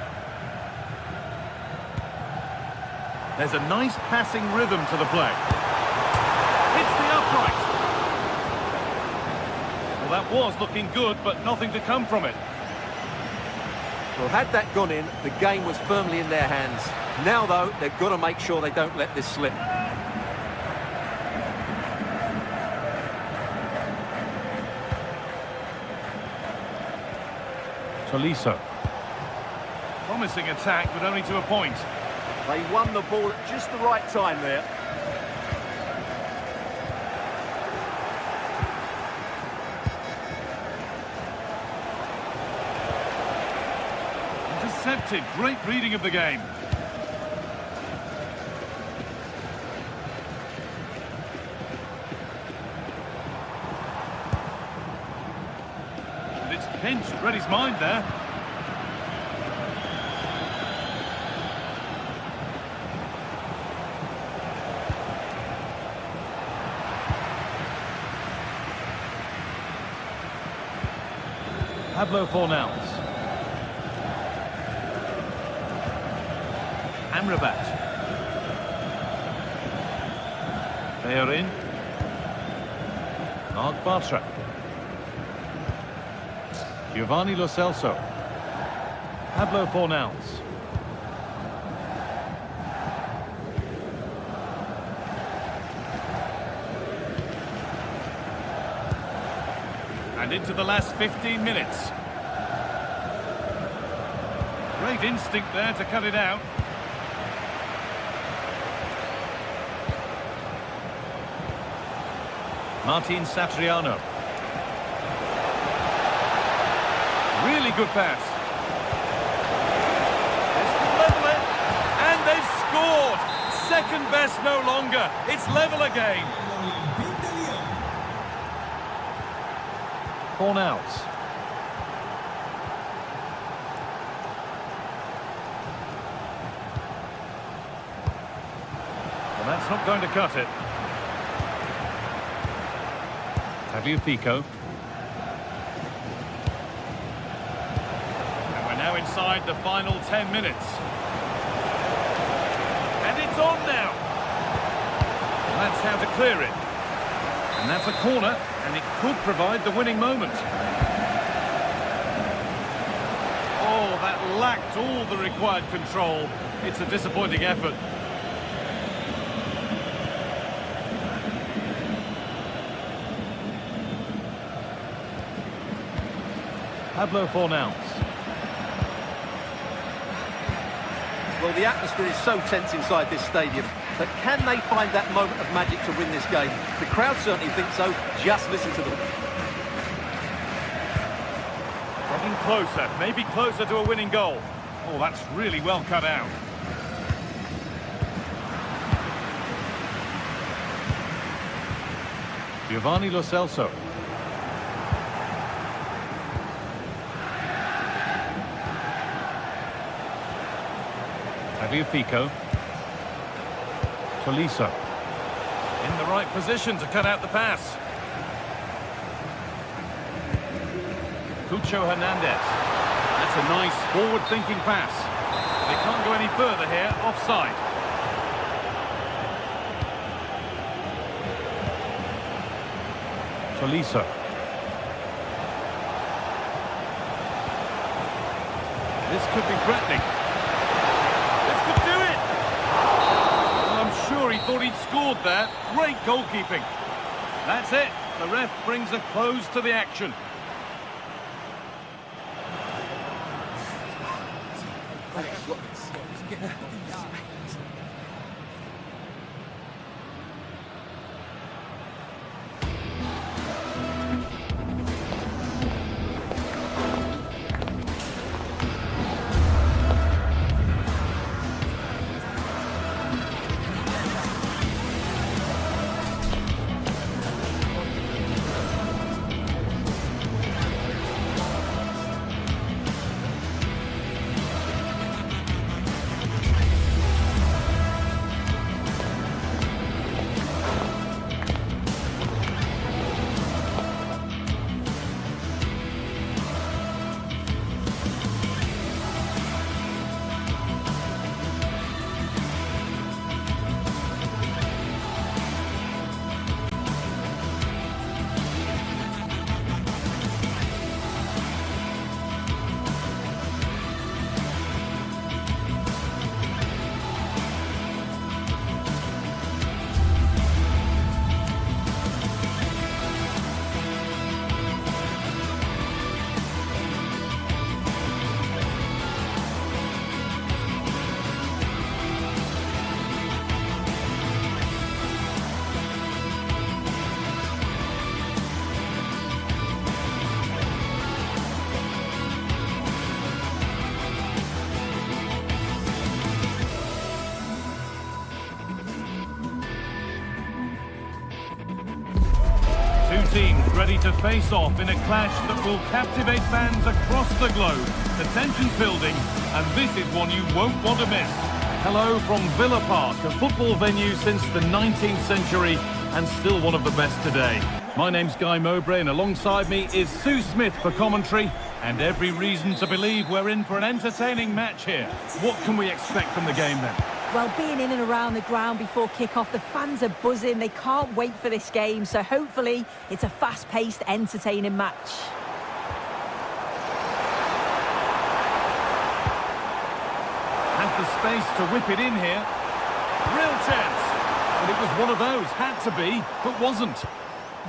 Speaker 4: There's a nice passing rhythm to the play. It's the upright. Well, that was looking good, but nothing to come from it.
Speaker 2: Well, had that gone in, the game was firmly in their hands. Now, though, they've got to make sure they don't let this slip.
Speaker 4: Tolisso. Promising attack, but only to a point.
Speaker 2: They won the ball at just the right time there.
Speaker 4: Intercepted. Great reading of the game. And it's pinched. Read his mind there. Pablo Fornals. Amrabat. They are in. Mark Bartra. Giovanni Lo Celso. Pablo Fornals. And into the last 15 minutes. Great instinct there to cut it out. Martin Satriano. Really good pass. This could level it. And they've scored. Second best no longer. It's level again. Fornals. Well, that's not going to cut it. Tagliafico. And we're now inside the final 10 minutes. And it's on now. Well, that's how to clear it. And that's a corner, and it could provide the winning moment. Oh, that lacked all the required control. It's a disappointing effort. Pablo Fornals.
Speaker 2: Well, the atmosphere is so tense inside this stadium, but can they find that moment of magic to win this game? The crowd certainly think so. Just listen to them.
Speaker 4: Getting closer, maybe closer to a winning goal. Oh, that's really well cut out. Giovanni Lo Celso. Tagliafico. Tolisso. In the right position to cut out the pass. Cucho Hernandez. That's a nice forward-thinking pass. They can't go any further here, offside. Tolisso. This could be threatening. This could do it! Well, I'm sure he thought he'd scored there. Great goalkeeping. That's it. The ref brings a close to the action. Teams ready to face off in a clash that will captivate fans across the globe. The tension's building, and this is one you won't want to miss. Hello from Villa Park, a football venue since the 19th century and still one of the best today. My name's Guy Mowbray, and alongside me is Sue Smith for commentary, and every reason to believe we're in for an entertaining match here. What can we expect from the game then?
Speaker 5: Well, being in and around the ground before kick-off, the fans are buzzing. They can't wait for this game, so hopefully it's a fast-paced, entertaining match.
Speaker 4: Has the space to whip it in here. Real chance. But it was one of those. Had to be, but wasn't.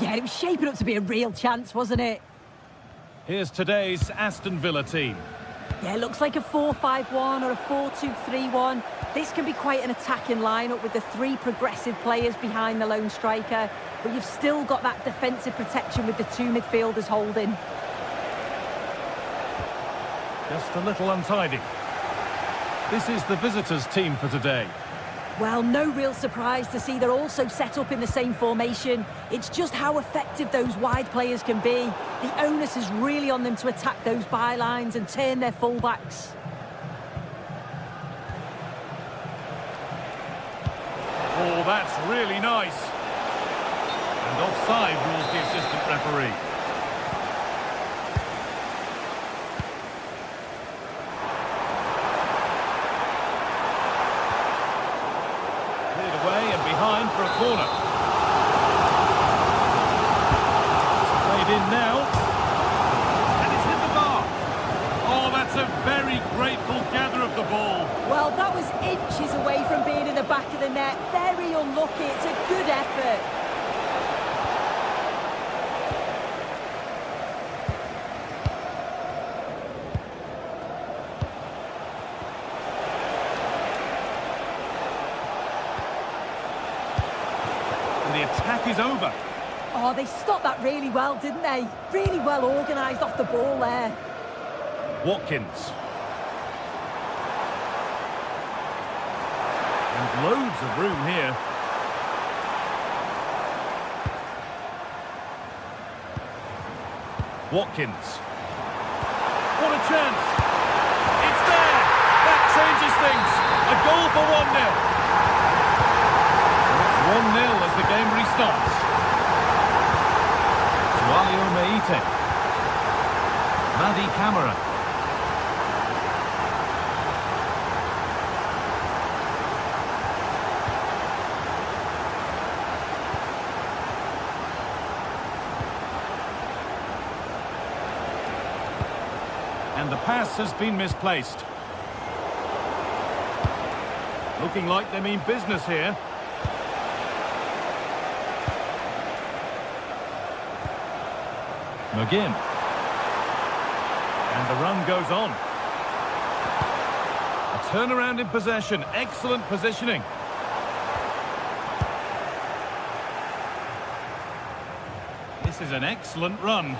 Speaker 5: Yeah, it was shaping up to be a real chance, wasn't it?
Speaker 4: Here's today's Aston Villa team.
Speaker 5: Yeah, it looks like a 4-5-1 or a 4-2-3-1. This can be quite an attacking lineup with the three progressive players behind the lone striker, but you've still got that defensive protection with the two midfielders holding.
Speaker 4: Just a little untidy. This is the visitors' team for today.
Speaker 5: Well, no real surprise to see they're also set up in the same formation. It's just how effective those wide players can be. The onus is really on them to attack those bylines and turn their fullbacks.
Speaker 4: Oh, that's really nice. And offside rules the assistant referee. Cleared away and behind for a corner. It's played in now. And it's hit the bar. Oh, that's a very grateful gather of the ball.
Speaker 5: Well, that was inches away from being in the back of the net. Very unlucky. It's a good effort.
Speaker 4: And the attack is over.
Speaker 5: Oh, they stopped that really well, didn't they? Really well organised off the ball there.
Speaker 4: Watkins. And loads of room here. Watkins. What a chance! It's there! That changes things! A goal for 1-0. It's 1-0 as the game restarts. Sualio Meite. Madi Camara. And the pass has been misplaced. Looking like they mean business here. McGinn. And the run goes on. A turnaround in possession. Excellent positioning. This is an excellent run.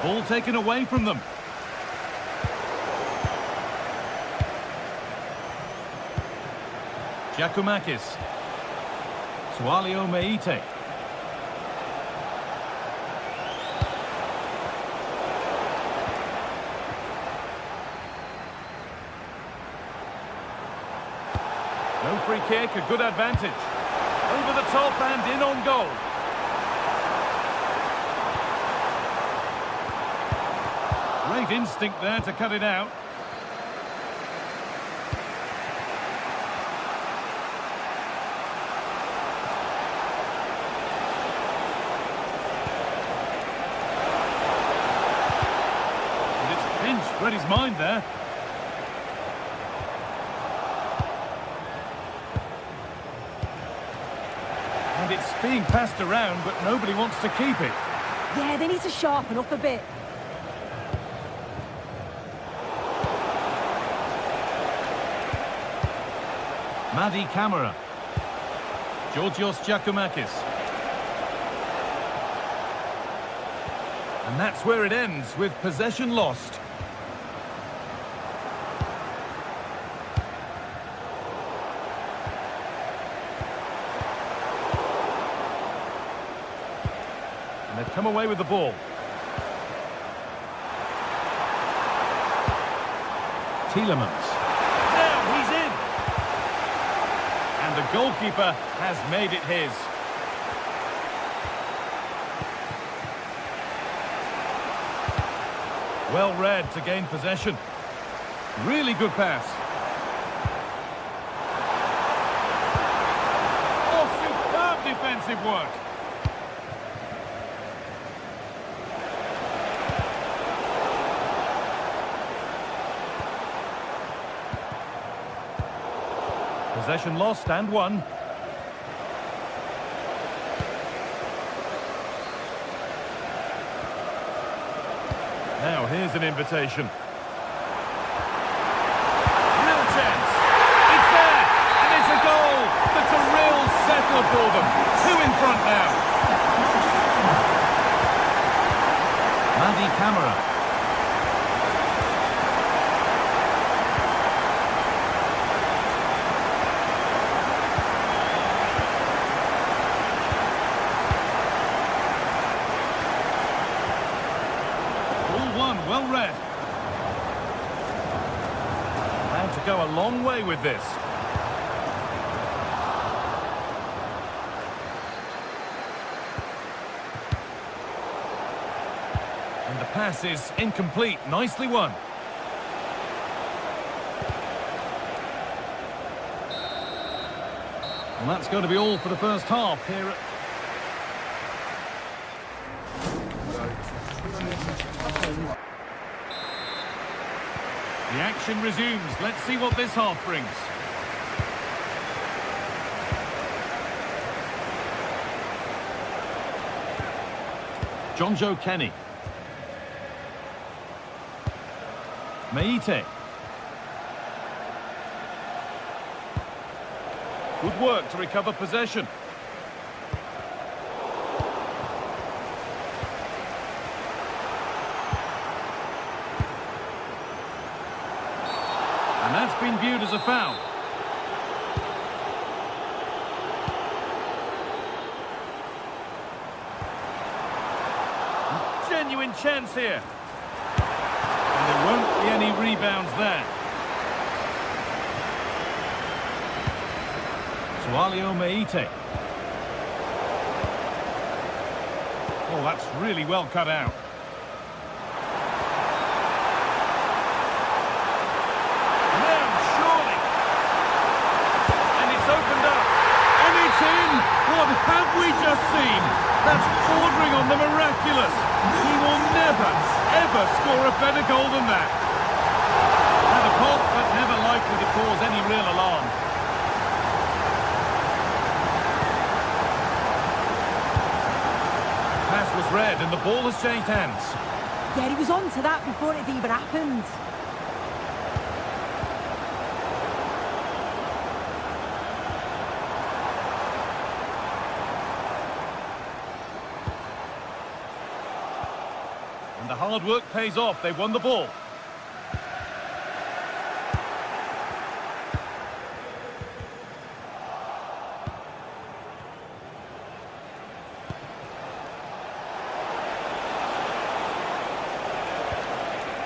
Speaker 4: Ball taken away from them. Giacomakis. Sualio Meite. No free kick, a good advantage. Over the top and in on goal. Great instinct there to cut it out. And it's pinched, read his mind there. And it's being passed around, but nobody wants to keep it.
Speaker 5: Yeah, they need to sharpen up a bit.
Speaker 4: Madi Camara. Georgios Giacomakis. And that's where it ends, with possession lost. And they've come away with the ball. Tielemans. Now he's in! And the goalkeeper has made it his. Well read to gain possession. Really good pass. Oh, superb defensive work. Possession lost and won. Now here's an invitation. Real chance. It's there, and it's a goal. That's a real settler for them. 2 in front now. Madi Camara. Well read. And to go a long way with this. And the pass is incomplete. Nicely won. And that's going to be all for the first half here at... The action resumes. Let's see what this half brings. John Joe Kenny. Meite. Good work to recover possession. And that's been viewed as a foul. Genuine chance here. And there won't be any rebounds there. Sualio Meite. Oh, that's really well cut out. What have we just seen? That's bordering on the miraculous. He will never, ever score a better goal than that. Had a pop, but never likely to cause any real alarm. Pass was read and the ball has changed hands.
Speaker 5: Yeah, he was on to that before it even happened.
Speaker 4: And the hard work pays off. They won the ball.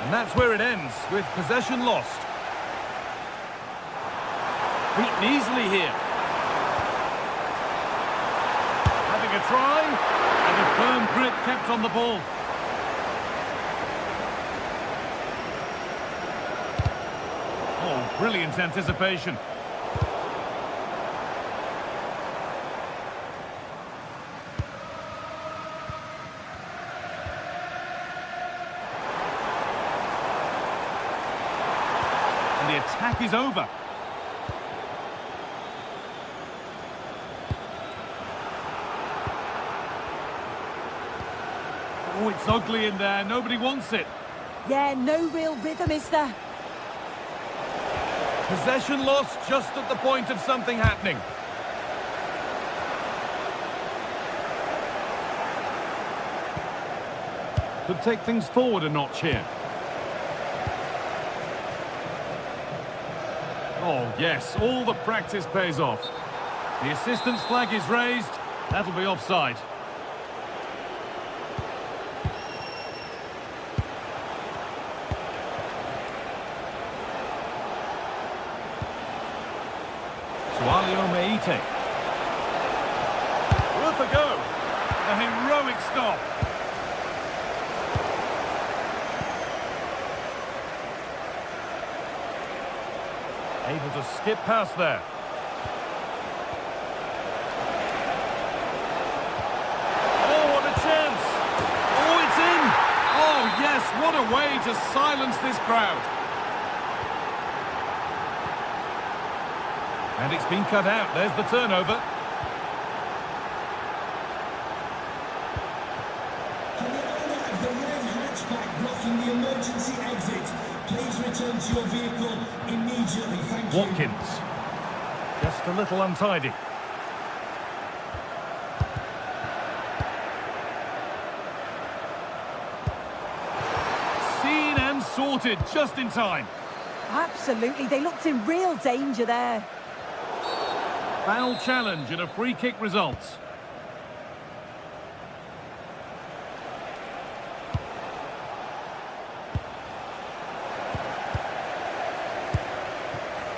Speaker 4: And that's where it ends, with possession lost. Beaten easily here. Having a try, and a firm grip kept on the ball. Oh, brilliant anticipation. And the attack is over. Oh, it's ugly in there. Nobody wants it.
Speaker 5: Yeah, no real rhythm, is there?
Speaker 4: Possession lost just at the point of something happening. Could take things forward a notch here. Oh, yes, all the practice pays off. The assistant's flag is raised. That'll be offside. Sualio Meite. Worth a go. A heroic stop. Able to skip past there. Oh, what a chance! Oh, it's in! Oh, yes, what a way to silence this crowd. And it's been cut out. There's the turnover.
Speaker 3: Can the owner of the red hatchback blocking the emergency exit please return to your vehicle immediately? Thank you.
Speaker 4: Watkins. Just a little untidy. Seen and sorted just in time.
Speaker 5: Absolutely, they looked in real danger there.
Speaker 4: Foul challenge and a free kick results.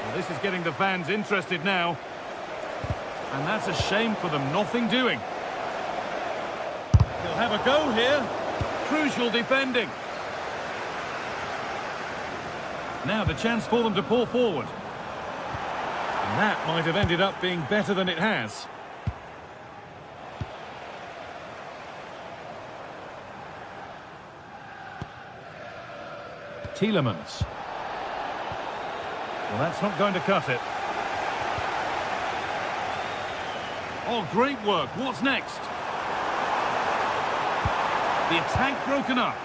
Speaker 4: Well, this is getting the fans interested now. And that's a shame for them, nothing doing. They'll have a go here. Crucial defending. Now the chance for them to pull forward. And that might have ended up being better than it has. Tielemans. Well, that's not going to cut it. Oh, great work. What's next? The attack broken up.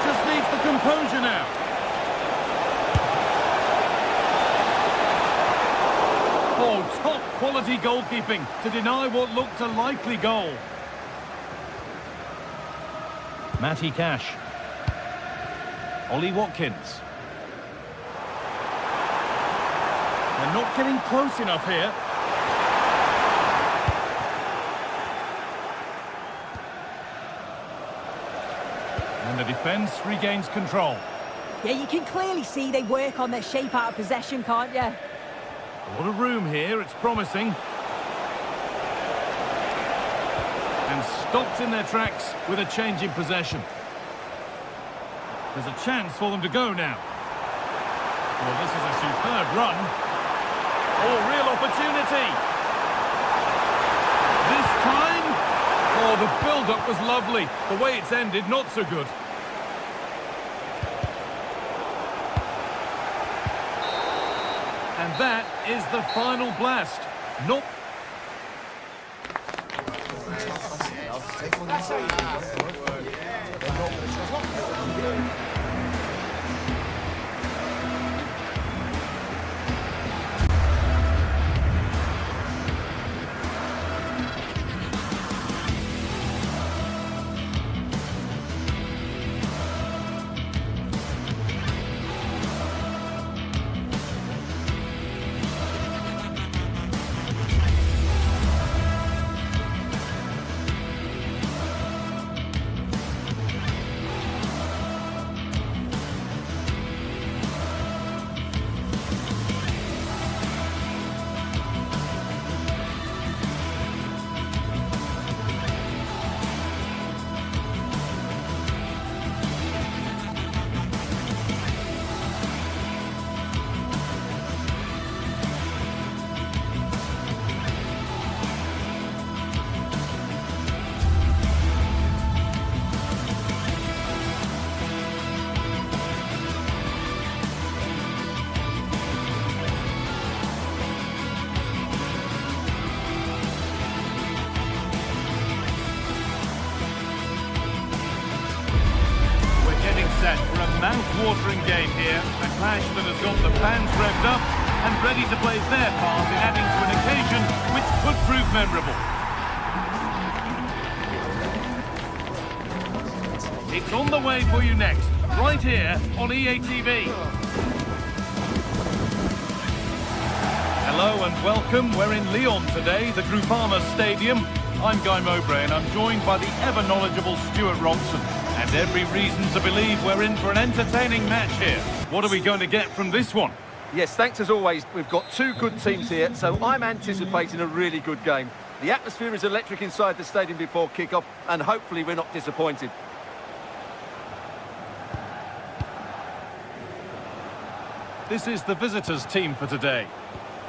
Speaker 4: Just needs the composure now. Oh, top quality goalkeeping to deny what looked a likely goal. Matty Cash. Ollie Watkins. They're not getting close enough here. And the defence regains control.
Speaker 5: Yeah, you can clearly see they work on their shape out of possession, can't you?
Speaker 4: A lot of room here, it's promising. And stopped in their tracks with a change in possession. There's a chance for them to go now. Well, this is a superb run. Oh, real opportunity. This time, oh, the build-up was lovely. The way it's ended, not so good. And that is the final blast. Nope. Set for a mouth-watering game here, a clash that has got the fans revved up and ready to play their part in adding to an occasion which could prove memorable. It's on the way for you next, right here on EA TV. Hello and welcome. We're in Lyon today, the Groupama Stadium. I'm Guy Mowbray and I'm joined by the ever-knowledgeable Stuart Robson. And every reason to believe we're in for an entertaining match here. What are we going to get from this one?
Speaker 2: Yes, thanks as always. We've got two good teams here, so I'm anticipating a really good game. The atmosphere is electric inside the stadium before kick-off, and hopefully we're not disappointed.
Speaker 4: This is the visitors' team for today.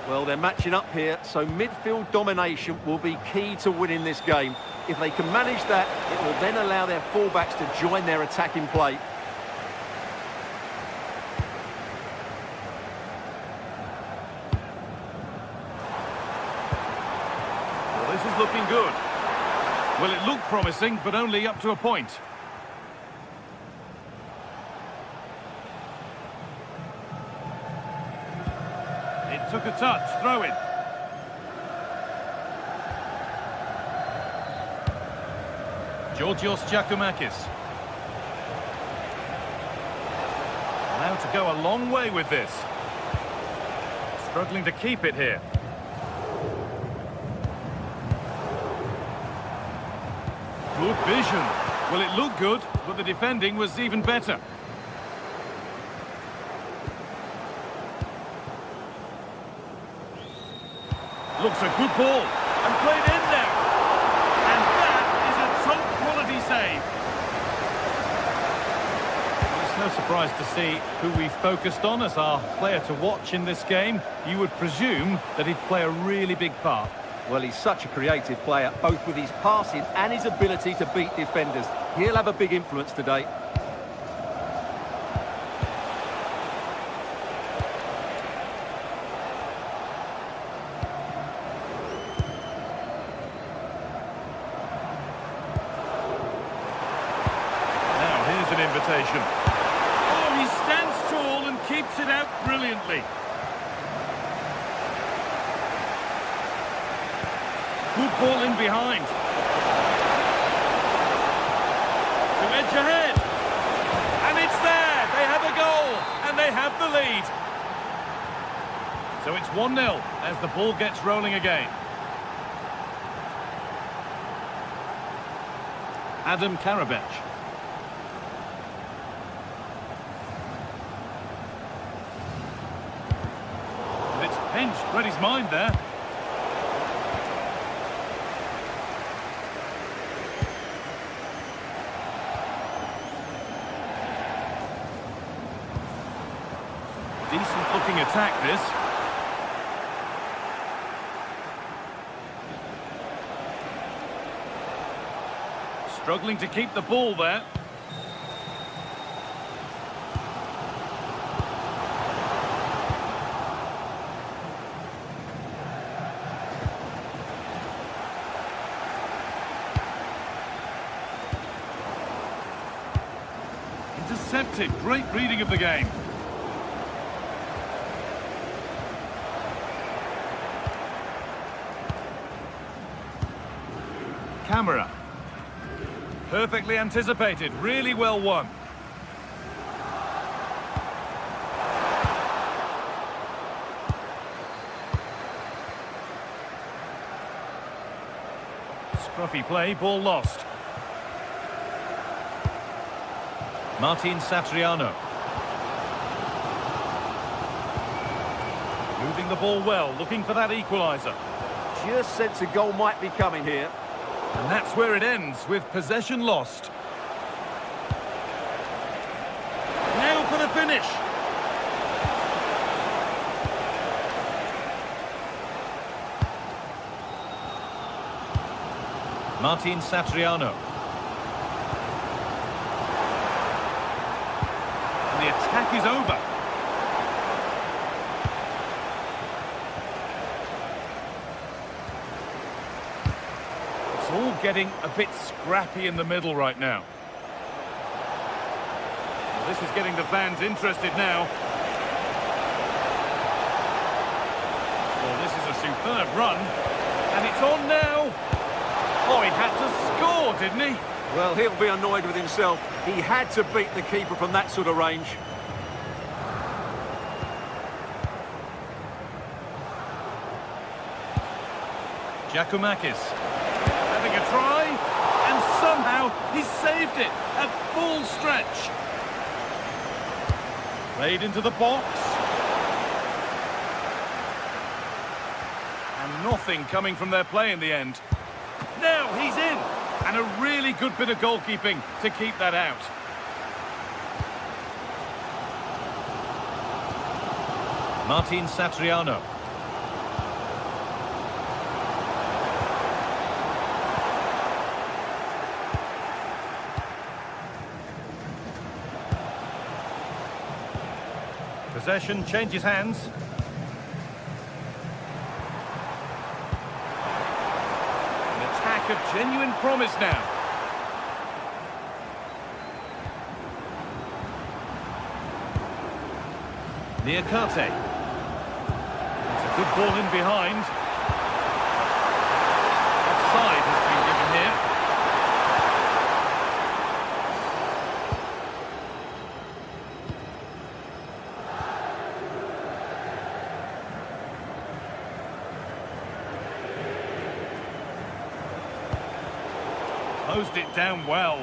Speaker 2: Well, they're matching up here, so midfield domination will be key to winning this game. If they can manage that, it will then allow their fullbacks to join their attacking play.
Speaker 4: Well, this is looking good. Well, it looked promising, but only up to a point. It took a touch, throw in. Georgios Giacomakis. Allowed to go a long way with this. Struggling to keep it here. Good vision. Well, it looked good, but the defending was even better. Looks a good ball, and played in there. And that is a top-quality save. It's no surprise to see who we focused on as our player to watch in this game. You would presume that he'd play a really big part.
Speaker 2: Well, he's such a creative player, both with his passing and his ability to beat defenders. He'll have a big influence today.
Speaker 4: Now, here's an invitation. Oh, he stands tall and keeps it out brilliantly. Good ball in behind. To edge ahead. And it's there. They have a goal. And they have the lead. So it's 1-0 as the ball gets rolling again. Adam Karabech. And it's pinched. Read his mind there. Decent-looking attack, this. Struggling to keep the ball there. Intercepted. Great reading of the game. Camera. Perfectly anticipated, really well won. Scruffy play, ball lost. Martin Satriano. Moving the ball well, looking for that equaliser.
Speaker 2: Just sense a goal might be coming here.
Speaker 4: And that's where it ends, with possession lost. Now for the finish. Martin Satriano. And the attack is over. It's all getting a bit scrappy in the middle right now. Well, this is getting the fans interested now. Well, this is a superb run. And it's on now. Oh, he had to score, didn't he?
Speaker 2: Well, he'll be annoyed with himself. He had to beat the keeper from that sort of range.
Speaker 4: Giacomakis having a try, and somehow he saved it at full stretch. Played into the box. And nothing coming from their play in the end. Now he's in, and a really good bit of goalkeeping to keep that out. Martin Satriano. Possession changes hands. An attack of genuine promise now. Niakate. It's a good ball in behind. Offside has been given here. Closed it down well.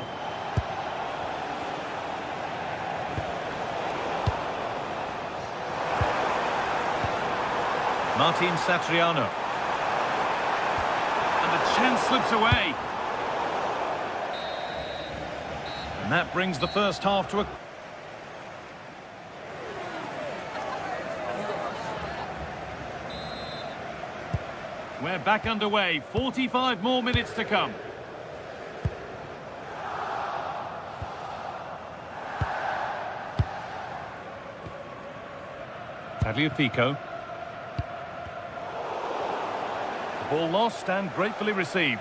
Speaker 4: Martin Satriano. And the chance slips away. And that brings the first half to a... We're back underway. 45 more minutes to come. Tagliafico. Ball lost and gratefully received.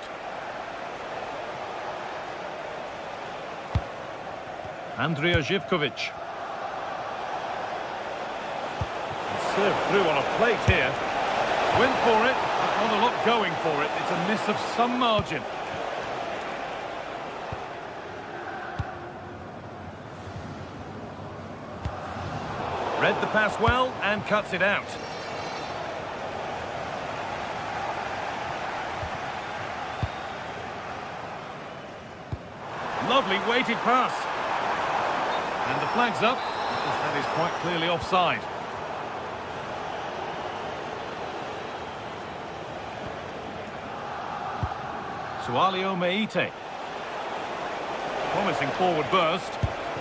Speaker 4: Andrija Živković. Served through on a plate here. Went for it, but not a lot going for it. It's a miss of some margin. Read the pass well and cuts it out. Lovely weighted pass. And the flag's up, because that is quite clearly offside. Sualio Meite. Promising forward burst.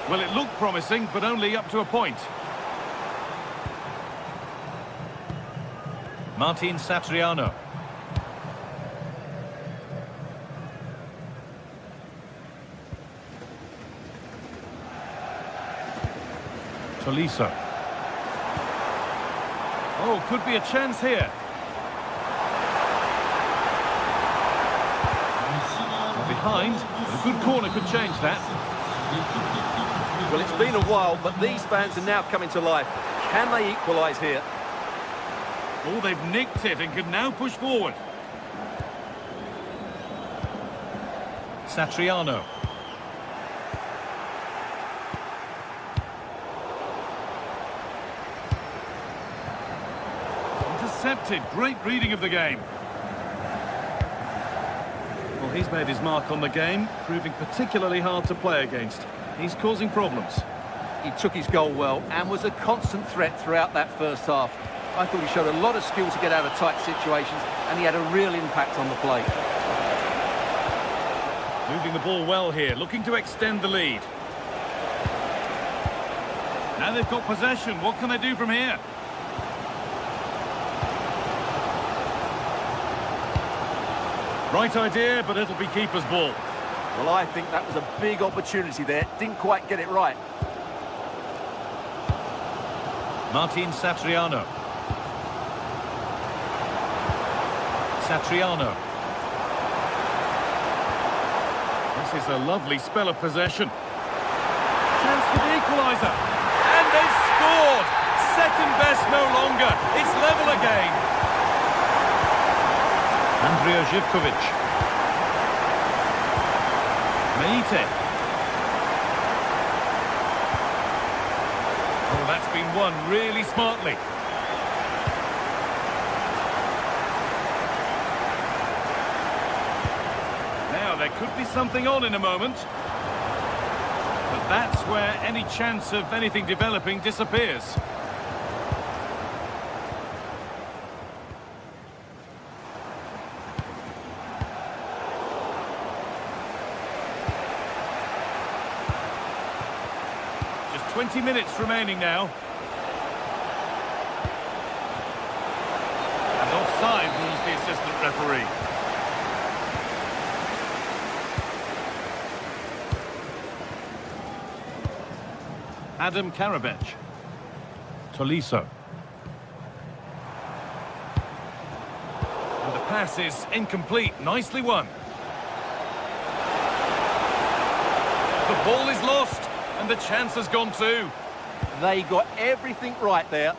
Speaker 4: Well, it looked promising, but only up to a point. Martin Satriano. Tolisso. Oh, could be a chance here. Well, behind, but a good corner could change that.
Speaker 2: Well, it's been a while, but these fans are now coming to life. Can they equalise here?
Speaker 4: Oh, they've nicked it and can now push forward. Satriano. Intercepted. Great reading of the game. Well, he's made his mark on the game, proving particularly hard to play against. He's causing problems.
Speaker 2: He took his goal well and was a constant threat throughout that first half. I thought he showed a lot of skill to get out of tight situations, and he had a real impact on the play.
Speaker 4: Moving the ball well here, looking to extend the lead. Now they've got possession. What can they do from here? Right idea, but it'll be keeper's ball.
Speaker 2: Well, I think that was a big opportunity there. Didn't quite get it right.
Speaker 4: Martin Satriano. Satriano. This is a lovely spell of possession. Chance for the equaliser. And they've scored! Second best no longer. It's level again. Andrija Živković. Meite. Oh, that's been won really smartly. Now, there could be something on in a moment. But that's where any chance of anything developing disappears. Just 20 minutes remaining now. assistant referee. Adam Karabech. Tolisso. And the pass is incomplete. Nicely won. The ball is lost, and the chance has gone too.
Speaker 2: They got everything right there.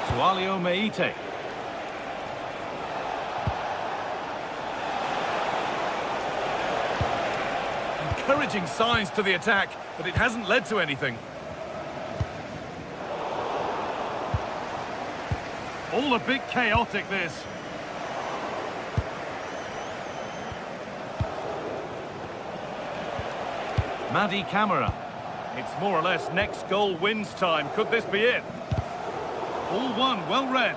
Speaker 4: Sualio Meite. Encouraging signs to the attack, but it hasn't led to anything. All a bit chaotic, this. Madi Camara. It's more or less next goal wins time. Could this be it? All one, well read.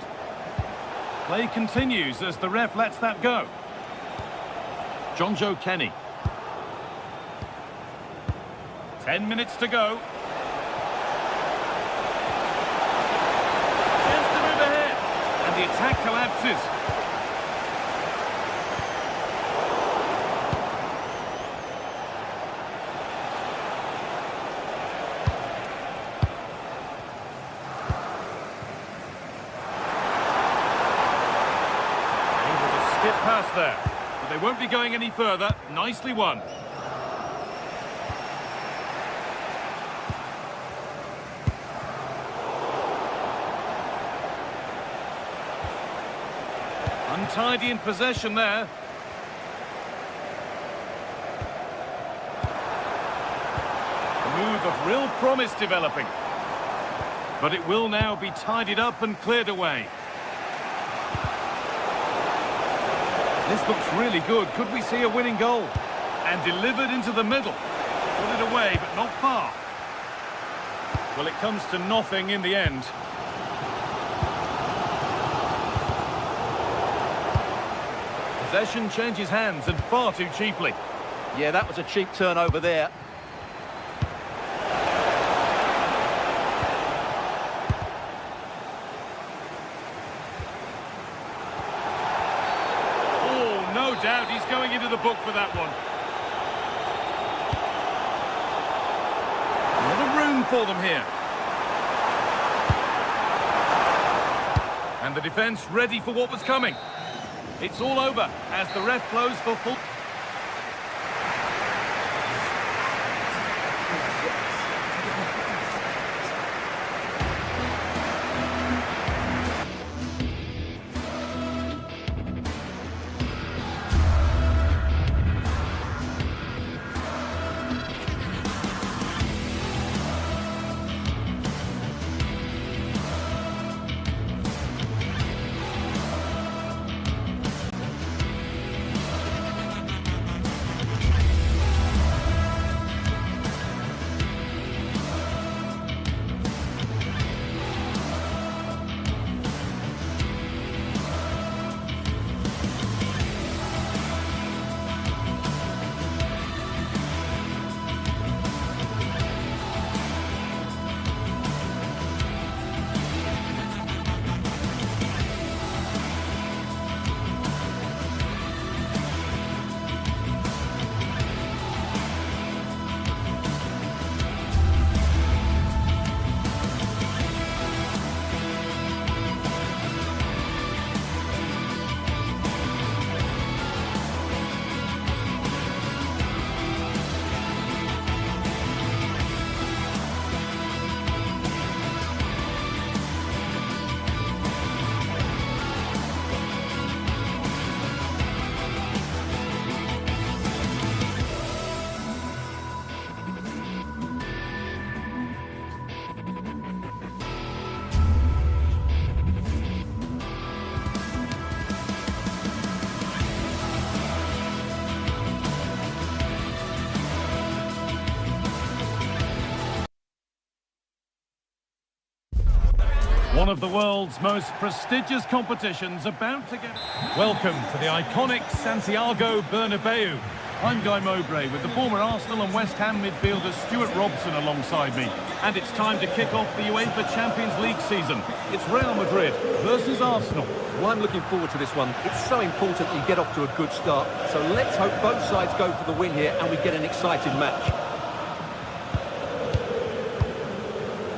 Speaker 4: Play continues as the ref lets that go. John Joe Kenny. 10 minutes to go. Chance to move ahead. And the attack collapses. Able to skip past there. But they won't be going any further. Nicely won. Untidy in possession there. A move of real promise developing. But it will now be tidied up and cleared away. This looks really good. Could we see a winning goal? And delivered into the middle. Put it away, but not far. Well, it comes to nothing in the end. Possession changes hands, and far too cheaply.
Speaker 2: Yeah, that was a cheap turnover there.
Speaker 4: Oh, no doubt he's going into the book for that one. A lot of room for them here. And the defence ready for what was coming. It's all over as the ref blows for full. One of the world's most prestigious competitions about to get... Welcome to the iconic Santiago Bernabeu. I'm Guy Mowbray with the former Arsenal and West Ham midfielder Stuart Robson alongside me. And it's time to kick off the UEFA Champions League season. It's Real Madrid versus Arsenal.
Speaker 2: Well, I'm looking forward to this one. It's so important that you get off to a good start. So let's hope both sides go for the win here and we get an exciting match.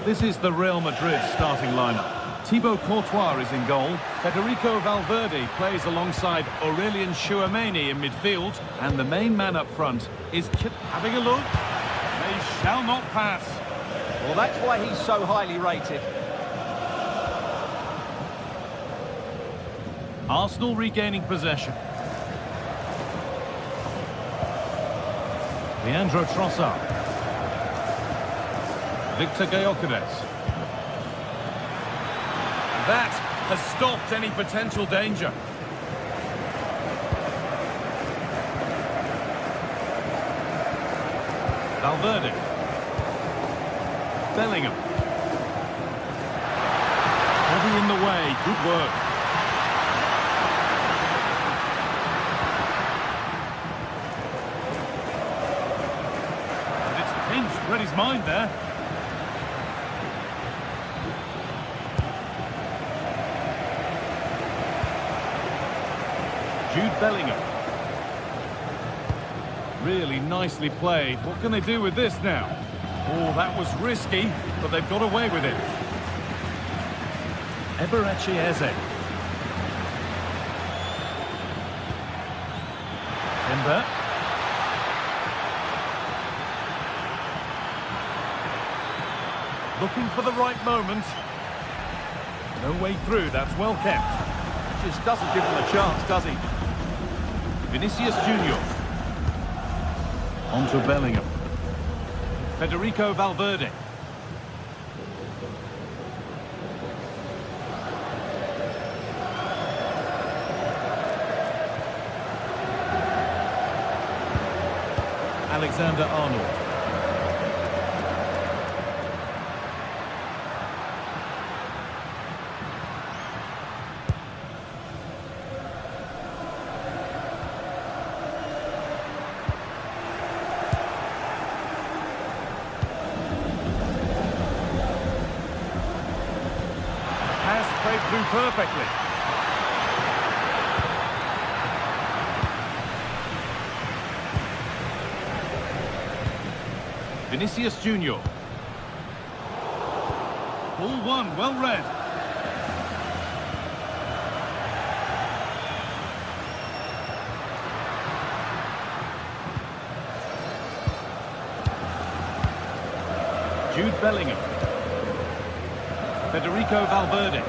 Speaker 4: This is the Real Madrid starting lineup. Thibaut Courtois is in goal. Federico Valverde plays alongside Aurelien Tchouameni in midfield. And the main man up front is having a look. They shall not pass.
Speaker 2: Well, that's why he's so highly rated.
Speaker 4: Arsenal regaining possession. Leandro Trossard. Victor Gyökeres. That has stopped any potential danger. Valverde. Bellingham. Body in the way. Good work. And it's pinched. Read his mind there. Jude Bellingham. Really nicely played. What can they do with this now? Oh, that was risky, but they've got away with it. Eberechi Eze. Timber. Looking for the right moment. No way through, that's well kept.
Speaker 2: Just doesn't give them a chance, does he?
Speaker 4: Vinicius Junior. On to Bellingham. Federico Valverde. Alexander Arnold. Played through perfectly. Vinicius Junior. Ball one, well read. Jude Bellingham. Federico Valverde.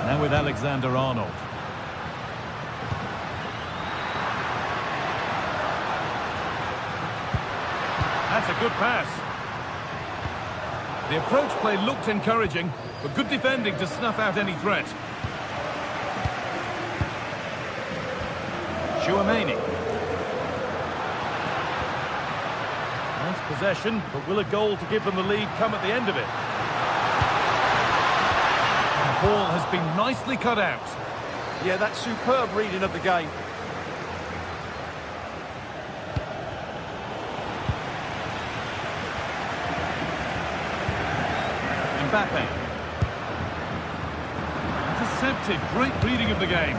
Speaker 4: Now with Alexander Arnold. That's a good pass. The approach play looked encouraging, but good defending to snuff out any threat. Tchouameni. Nice possession, but will a goal to give them the lead come at the end of it? The ball has been nicely cut out.
Speaker 2: Yeah, that's superb reading of the game.
Speaker 4: Mbappe. Intercepted. Great reading of the game.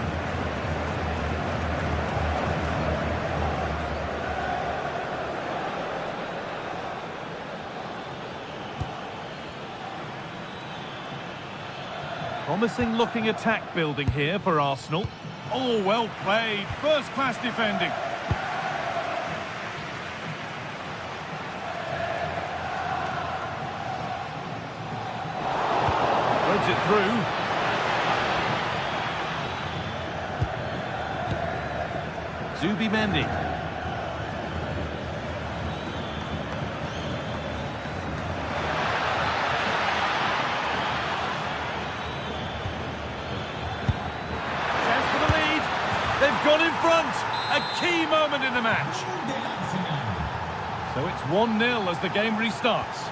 Speaker 4: Promising looking attack building here for Arsenal. Oh, well played. First class defending. Threads it through. Zubimendi. They've got in front. A key moment in the match. So it's 1-0 as the game restarts.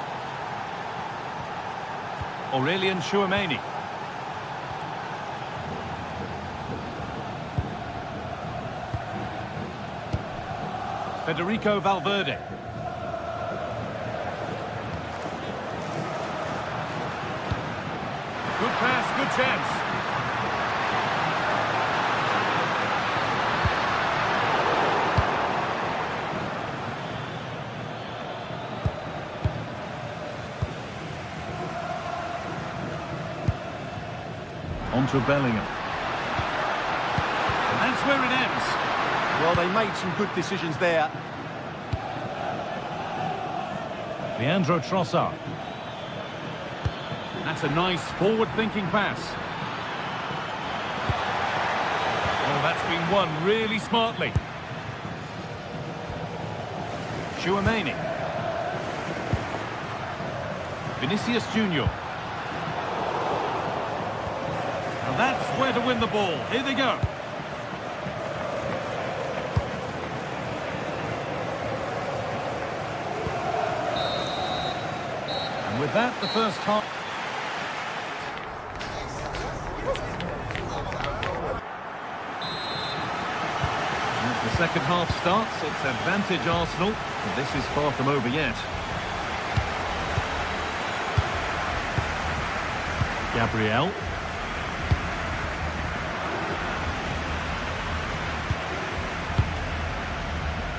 Speaker 4: Aurelien Tchouameni. Federico Valverde. Good pass, good chance. On to Bellingham. And that's where it ends.
Speaker 2: Well, they made some good decisions there.
Speaker 4: Leandro Trossard. That's a nice forward-thinking pass. Oh, that's been won really smartly. Chouameni. Vinicius Junior. And that's where to win the ball. Here they go. And with that, the first half. As the second half starts, it's advantage Arsenal, but this is far from over yet. Gabriel.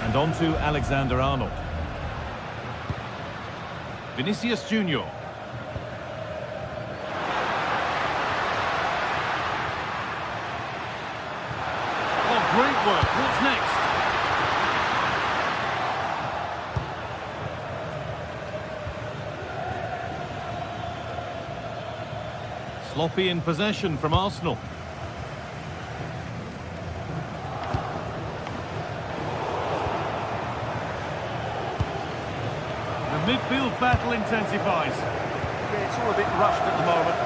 Speaker 4: And on to Alexander-Arnold. Vinicius Junior. Oh, great work. What's next? Sloppy in possession from Arsenal. Midfield battle intensifies.
Speaker 2: Yeah, it's all a bit rushed at the moment.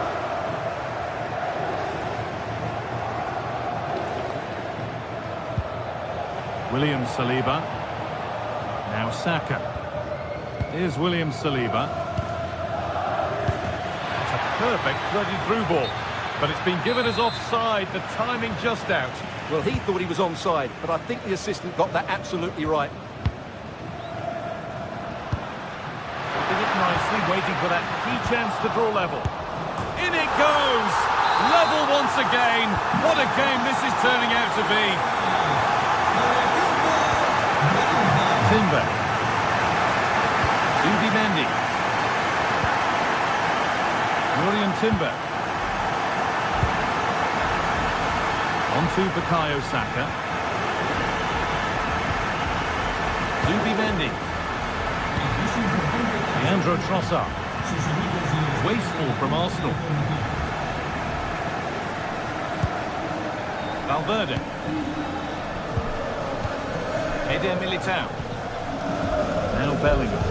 Speaker 4: William Saliba. Now Saka. Here's William Saliba. It's a perfect threaded through ball. But it's been given as offside, the timing just out.
Speaker 2: Well, he thought he was onside, but I think the assistant got that absolutely right.
Speaker 4: Nicely waiting for that key chance to draw level. In it goes! Level once again. What a game this is turning out to be. Timber. Mendy. Julian Timber. On to Bukayo Saka. Mendy. Leandro Trossard. Wasteful from Arsenal. Valverde. Eder Militao. Now Bellingham.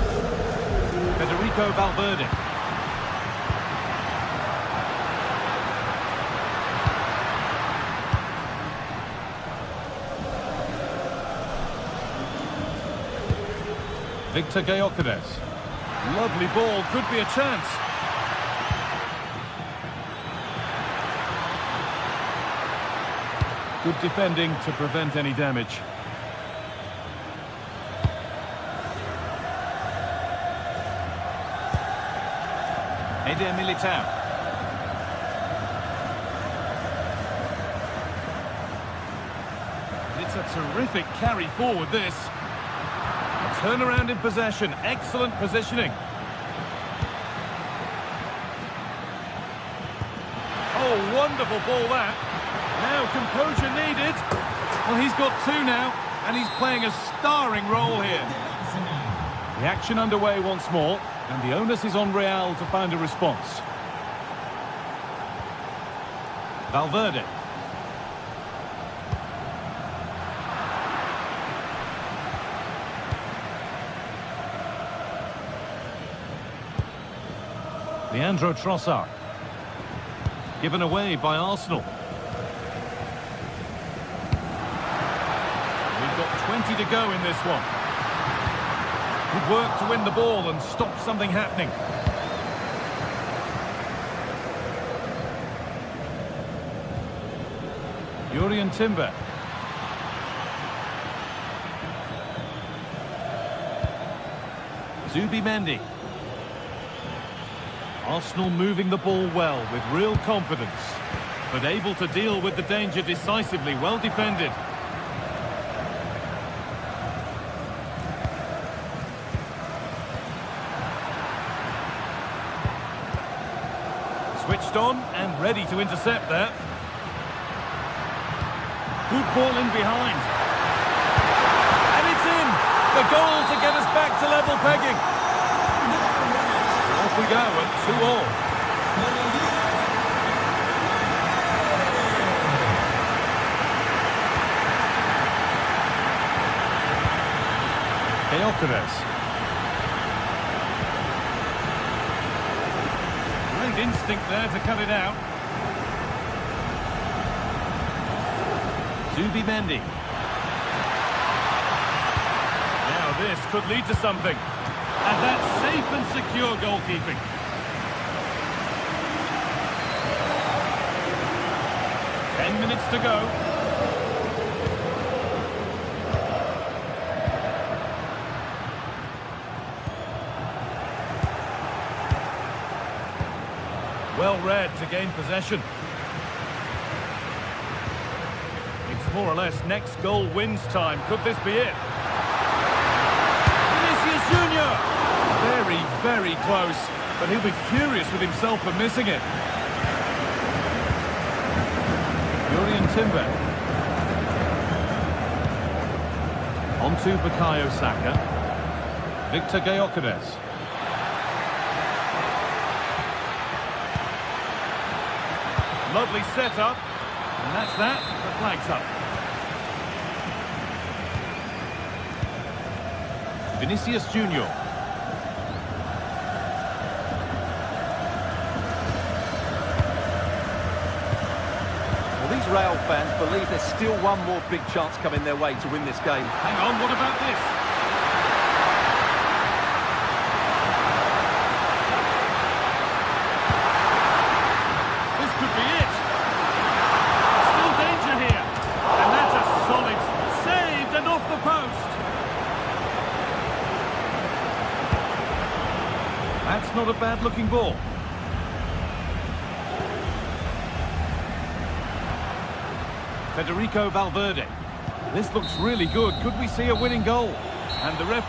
Speaker 4: Federico Valverde. Victor Gyökeres. Lovely ball, could be a chance. Good defending to prevent any damage. Eder Militao. It's a terrific carry forward, this. Turnaround in possession, excellent positioning. Oh, wonderful ball that. Now composure needed. Well, he's got two now, and he's playing a starring role here. The action underway once more, and the onus is on Real to find a response. Valverde. Leandro Trossard. Given away by Arsenal. We've got 20 to go in this one. Good work to win the ball and stop something happening. Julian Timber. Zubimendi. Arsenal moving the ball well with real confidence, but able to deal with the danger decisively, well defended. Switched on and ready to intercept there. Good ball in behind. And it's in! The goal to get us back to level pegging. Off we go at 2-2. Gyökeres. Great instinct there to cut it out. Zubimendi. Now this could lead to something. And that's safe and secure goalkeeping. Minutes to go. Well read to gain possession. It's more or less next goal wins time. Could this be it? Vinicius Junior! Very, very close. But he'll be furious with himself for missing it. Timber. On to Bukayo Saka. Victor Gyökeres. Lovely setup. And that's that. The flag's up. Vinicius Junior.
Speaker 2: Real fans believe there's still one more big chance coming their way to win this game.
Speaker 4: Hang on, what about this? This could be it. Still danger here. And that's a solid saved and off the post. That's not a bad looking ball. Federico Valverde. This looks really good. Could we see a winning goal? And the ref...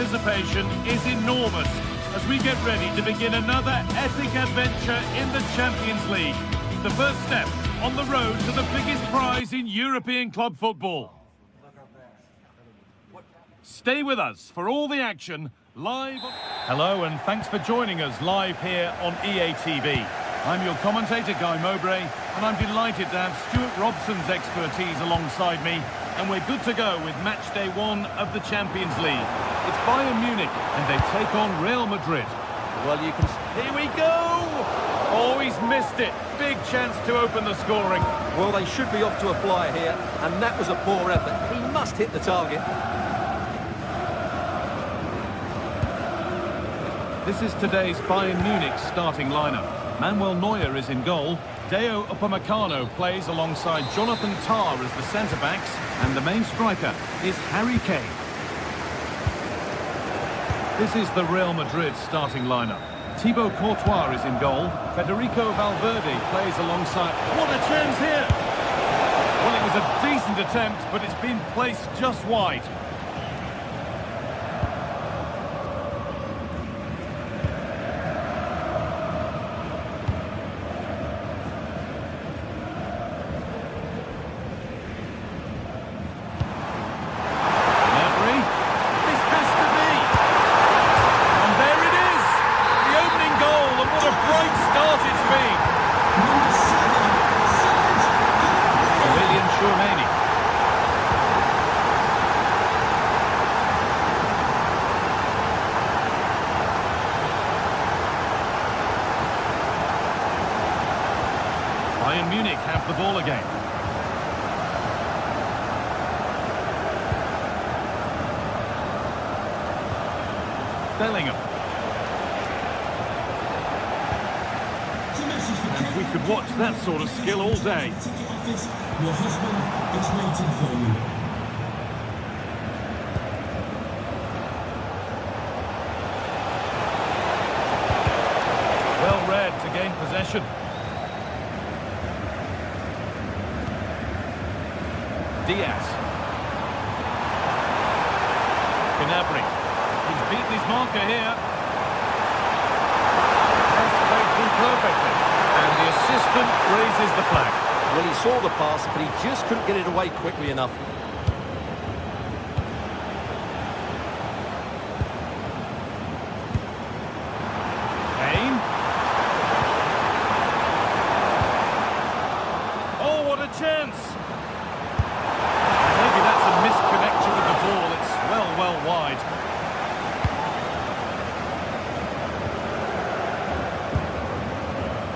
Speaker 4: Anticipation is enormous as we get ready to begin another epic adventure in the Champions League. The first step on the road to the biggest prize in European club football. Stay with us for all the action live. Hello and thanks for joining us live here on EA TV. I'm your commentator, Guy Mowbray, and I'm delighted to have Stuart Robson's expertise alongside me, and we're good to go with match day 1 of the Champions League. It's Bayern Munich, and they take on Real Madrid.
Speaker 2: Well, you can...
Speaker 4: Here we go! Oh, he's missed it. Big chance to open the scoring.
Speaker 2: Well, they should be off to a flyer here, and that was a poor effort. He must hit the target.
Speaker 4: This is today's Bayern Munich starting lineup. Manuel Neuer is in goal. Deo Upamecano plays alongside Jonathan Tah as the centre-backs, and the main striker is Harry Kane. This is the Real Madrid starting lineup. Thibaut Courtois is in goal. Federico Valverde plays alongside... What a chance here! Well, it was a decent attempt, but it's been placed just wide. Bayern Munich have the ball again. Bellingham. And we could watch that sort of skill all day.
Speaker 3: Your husband is waiting for you.
Speaker 4: Well read to gain possession. Diaz. Gnabry. He's beaten his marker here. That's played through perfectly. And the assistant raises the flag.
Speaker 2: Well, he saw the pass, but he just couldn't get it away quickly enough.
Speaker 4: Kane. Oh, what a chance! Maybe that's a misconnection with the ball. It's well wide.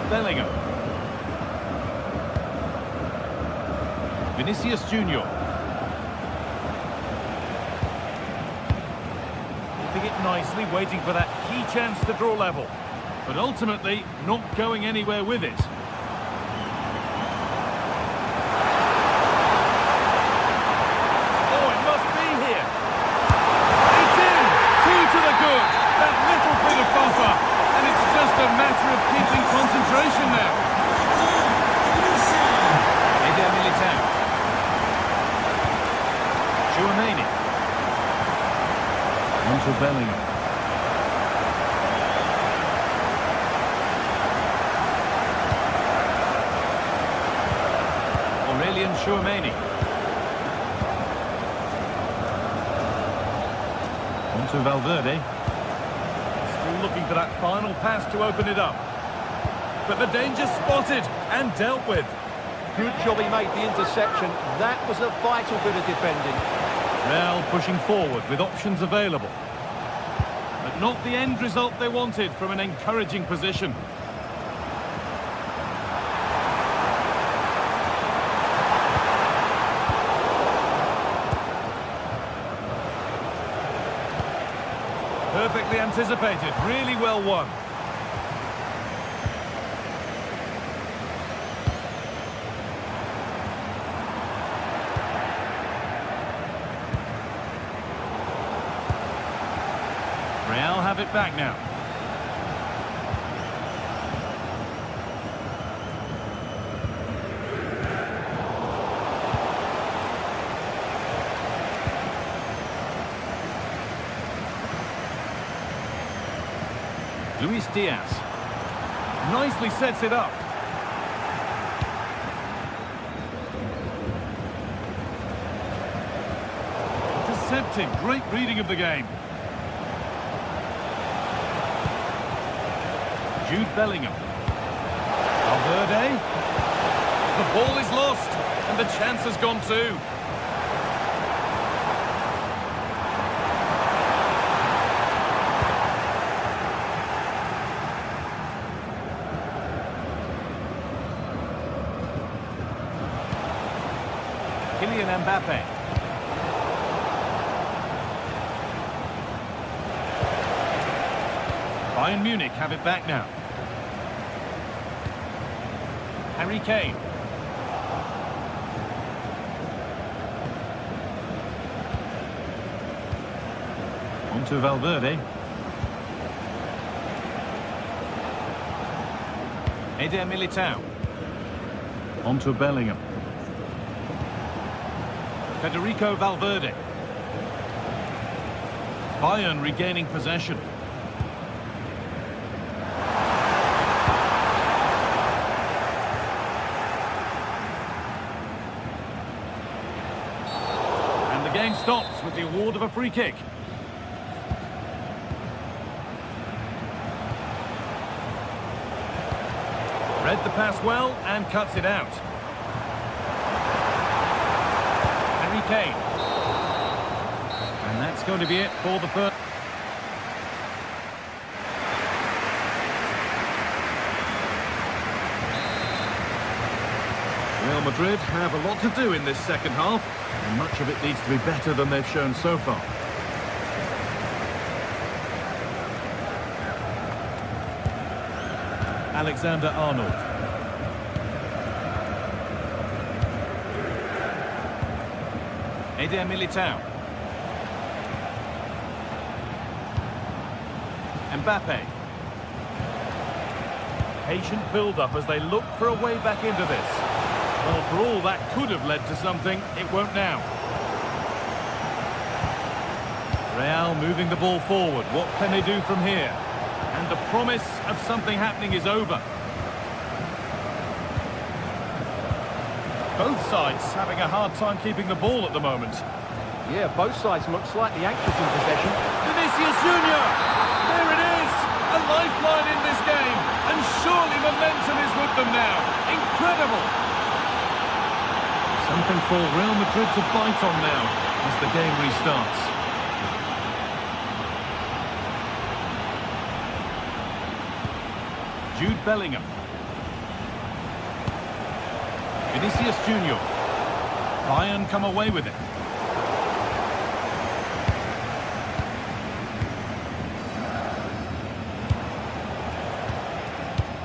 Speaker 4: Bellingham. Vinicius Junior. Keeping it nicely, waiting for that key chance to draw level. But ultimately, not going anywhere with it. Oh, it must be here. It's in! 2 to the good. That little bit of buffer. And it's just a matter of keeping concentration now. Eder Militao. Chouameni. Onto Bellingham. Chouameni. Onto Valverde. Still looking for that final pass to open it up. But the danger spotted and dealt with.
Speaker 2: Good job he made the interception. That was a vital bit of defending.
Speaker 4: Real pushing forward with options available. But not the end result they wanted from an encouraging position. Perfectly anticipated, really well won. Real have it back now. Luis Diaz nicely sets it up. Intercepted, great reading of the game. Jude Bellingham. Valverde. The ball is lost, and the chance has gone too. Kylian Mbappe. Bayern Munich have it back now. Harry Kane. On to Valverde. Eder Militao. On to Bellingham. Federico Valverde. Bayern regaining possession. And the game stops with the award of a free kick. Read the pass well and cuts it out. Harry Kane. And that's going to be it for the first. Real Madrid have a lot to do in this second half, and much of it needs to be better than they've shown so far. Alexander-Arnold. Eder Militao. Mbappe. Patient build-up as they look for a way back into this. Well, for all that could have led to something, it won't now. Real moving the ball forward. What can they do from here? And the promise of something happening is over. Both sides having a hard time keeping the ball at the moment.
Speaker 2: Yeah, both sides look slightly anxious in possession.
Speaker 4: Vinicius Junior! There it is! A lifeline in this game. And surely momentum is with them now. Incredible! Something for Real Madrid to bite on now as the game restarts. Jude Bellingham. Vinicius Junior. Bayern come away with it.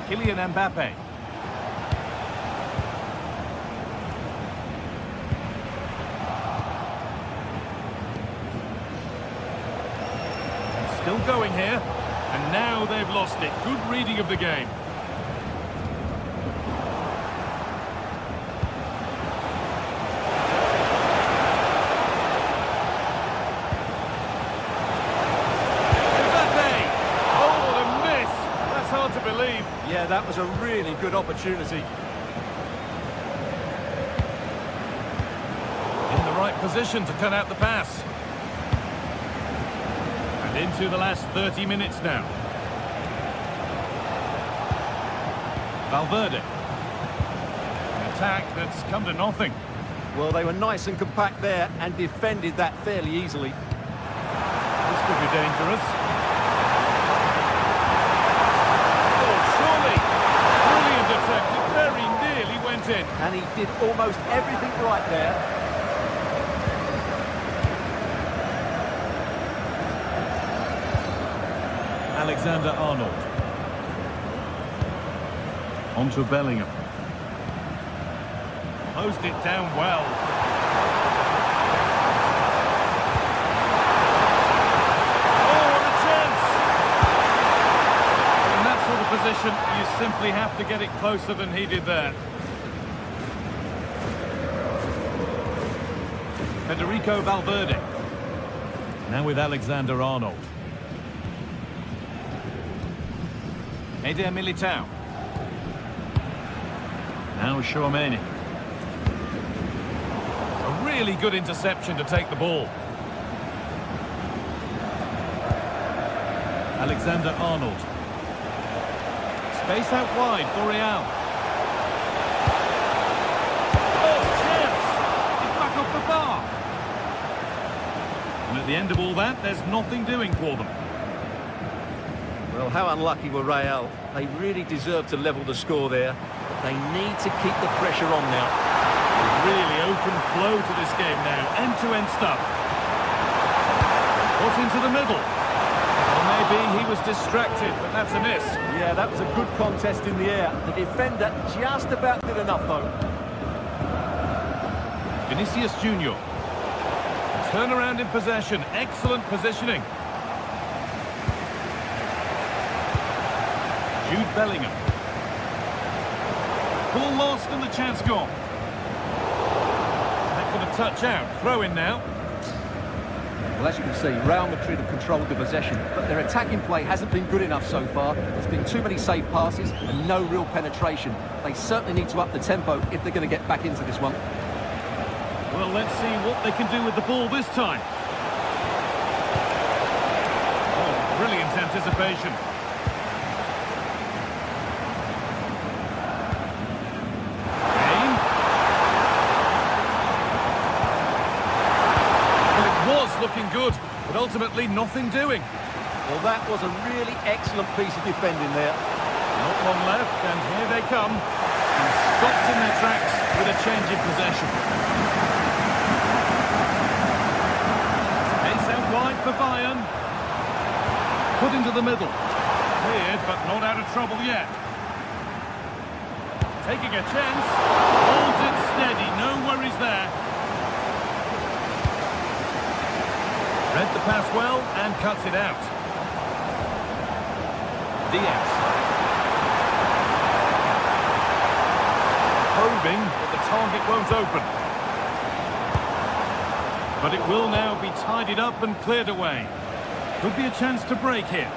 Speaker 4: Kylian Mbappe. Still going here. And now they've lost it. Good reading of the game. Mbappe! Oh, what a miss! That's hard to believe.
Speaker 2: Yeah, that was a really good opportunity.
Speaker 4: In the right position to cut out the pass. Into the last 30 minutes now. Valverde. An attack that's come to nothing.
Speaker 2: Well, they were nice and compact there and defended that fairly easily.
Speaker 4: This could be dangerous. Oh, surely. Brilliant attempt. It very nearly went in.
Speaker 2: And he did almost everything right there.
Speaker 4: Alexander-Arnold. On to Bellingham. Closed it down well. Oh, what a chance! In that sort of position, you simply have to get it closer than he did there. Federico Valverde. Now with Alexander-Arnold. Eder Militao. Now Tchouaméni. A really good interception to take the ball. Alexander-Arnold. Space out wide for Real. And at the end of all that, there's nothing doing for them.
Speaker 2: Well, how unlucky were Real. They really deserve to level the score there. But they need to keep the pressure on now.
Speaker 4: Really open flow to this game now. End-to-end stuff. Put into the middle. Well, maybe he was distracted, but that's a miss.
Speaker 2: Yeah, that was a good contest in the air. The defender just about did enough, though.
Speaker 4: Vinicius Junior. Turnaround in possession. Excellent positioning. Jude Bellingham. Ball lost and the chance gone. That could have touched out. Throw in now.
Speaker 2: Well, as you can see, Real Madrid have controlled the possession, but their attacking play hasn't been good enough so far. There's been too many safe passes and no real penetration. They certainly need to up the tempo if they're going to get back into this one.
Speaker 4: Well, let's see what they can do with the ball this time. Oh, brilliant anticipation. Kane. Well, it was looking good, but ultimately nothing doing.
Speaker 2: Well, that was a really excellent piece of defending there.
Speaker 4: Not long left, and here they come. And stopped in their tracks with a change in possession. Wide for Bayern. Put into the middle. Cleared, but not out of trouble yet. Taking a chance. Holds it steady. No worries there. Read the pass well and cuts it out. Diaz. Probing, but the target won't open. But it will now be tidied up and cleared away. Could be a chance to break here.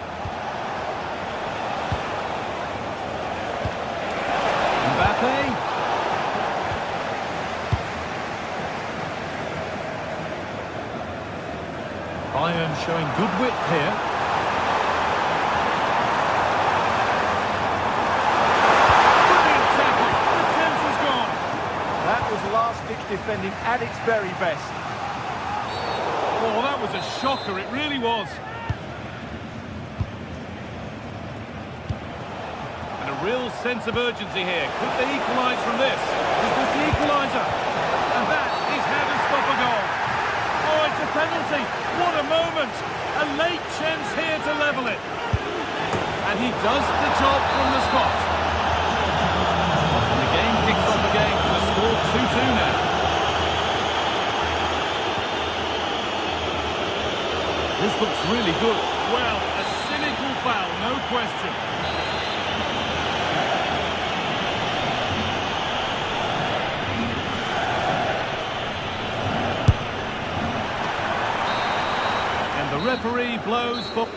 Speaker 4: Mbappe. Bayern showing good width here. Brilliant tackle. The chance is gone.
Speaker 2: That was last-ditch defending at its very best.
Speaker 4: Oh, that was a shocker, it really was. And a real sense of urgency here. Could they equalise from this? Is this the equaliser? And that is how to stop a goal. Oh, it's a penalty. What a moment. A late chance here to level it. And he does the job from the spot. And the game kicks off again with a score 2-2 now. This looks really good. Well, a cynical foul, no question. And the referee blows for...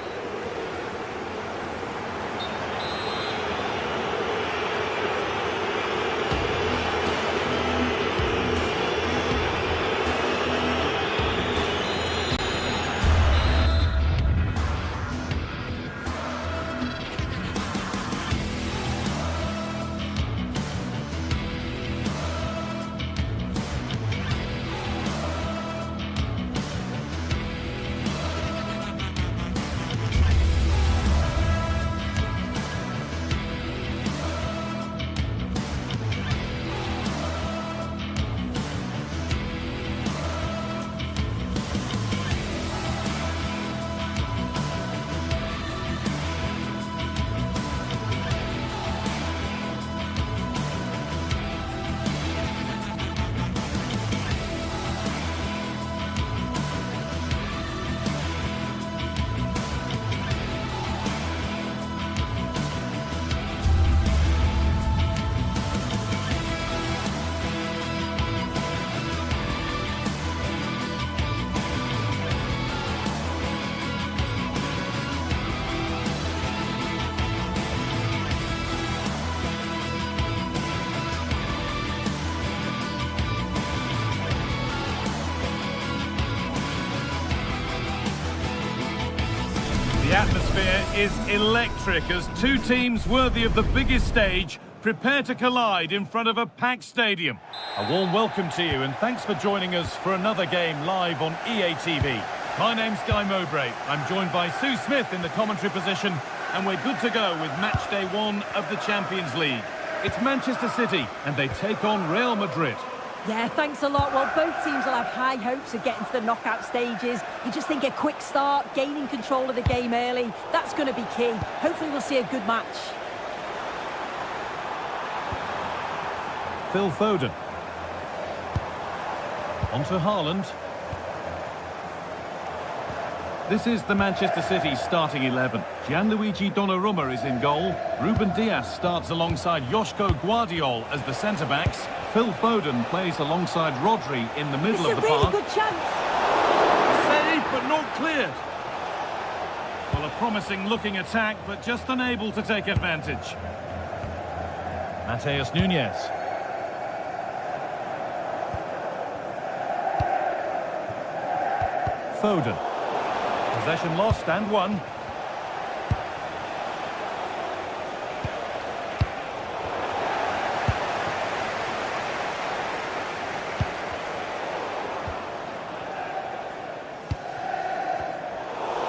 Speaker 4: The atmosphere is electric as two teams worthy of the biggest stage prepare to collide in front of a packed stadium. A warm welcome to you and thanks for joining us for another game live on EA TV. My name's Guy Mowbray. I'm joined by Sue Smith in the commentary position, and we're good to go with match day 1 of the Champions League. It's Manchester City, and they take on Real Madrid.
Speaker 5: Yeah, thanks a lot. Well, both teams will have high hopes of getting to the knockout stages. You just think a quick start, gaining control of the game early, that's going to be key. Hopefully we'll see a good match.
Speaker 4: Phil Foden. On to Haaland. This is the Manchester City starting 11. Gianluigi Donnarumma is in goal. Ruben Dias starts alongside Joško Guardiol as the centre-backs. Phil Foden plays alongside Rodri in the middle of the park.
Speaker 5: It's a really good chance.
Speaker 4: Saved, but not cleared. Well, a promising-looking attack, but just unable to take advantage. Matheus Nunes. Foden. Possession lost and won.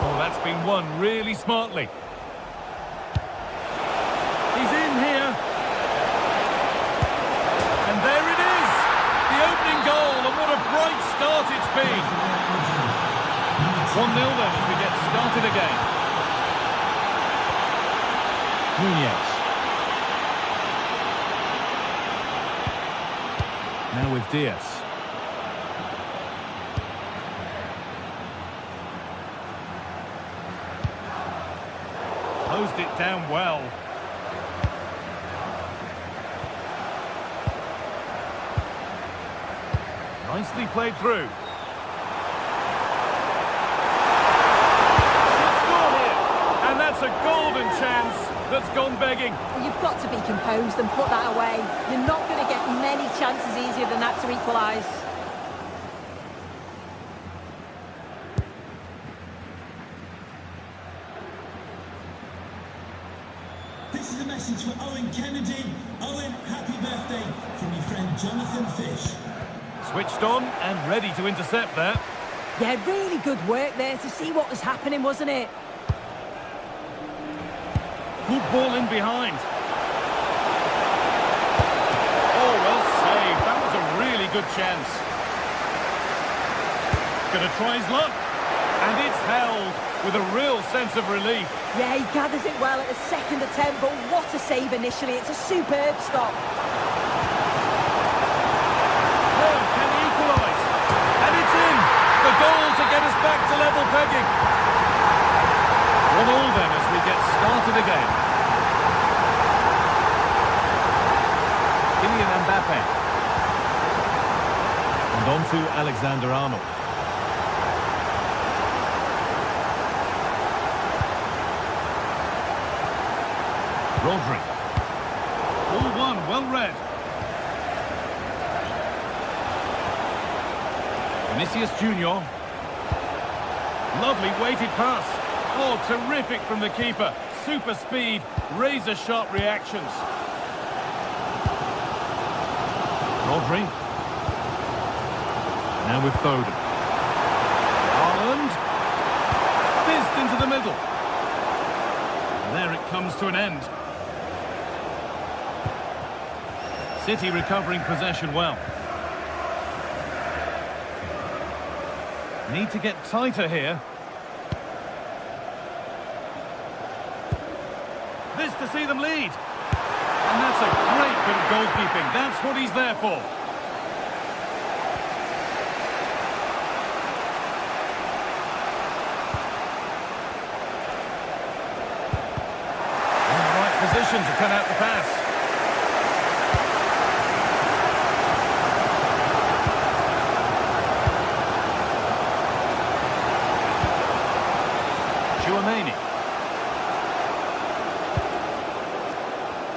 Speaker 4: Oh, that's been won really smartly. He's in here. And there it is! The opening goal, and what a bright start it's been. 1-0 then as we get started again. Nunez. Now with Diaz. Closed it down well. Nicely played through. That's a golden chance that's gone begging.
Speaker 5: You've got to be composed and put that away. You're not going to get many chances easier than that to equalise.
Speaker 3: This is a message for Owen Kennedy. Owen, happy birthday from your friend Jonathan Fish.
Speaker 4: Switched on and ready to intercept there.
Speaker 5: Yeah, really good work there to see what was happening, wasn't it?
Speaker 4: Good ball in behind. Oh, well saved. That was a really good chance. Gonna try his luck. And it's held with a real sense of relief.
Speaker 5: Yeah, he gathers it well at the second attempt, but what a save initially. It's a superb stop.
Speaker 4: Oh, can he equalise? And it's in! The goal to get us back to level pegging. 1-1 then as we get started again. Kylian Mbappe. And on to Alexander-Arnold. Rodri. Ball one, well read. Vinicius Junior. Lovely weighted pass. Oh, terrific from the keeper. Super speed, razor-sharp reactions. Rodri. Now with Foden. Haaland. Fist into the middle. And there it comes to an end. City recovering possession well. Need to get tighter here. This to see them lead. And that's a great bit of goalkeeping. That's what he's there for. In the right position to cut out the pass.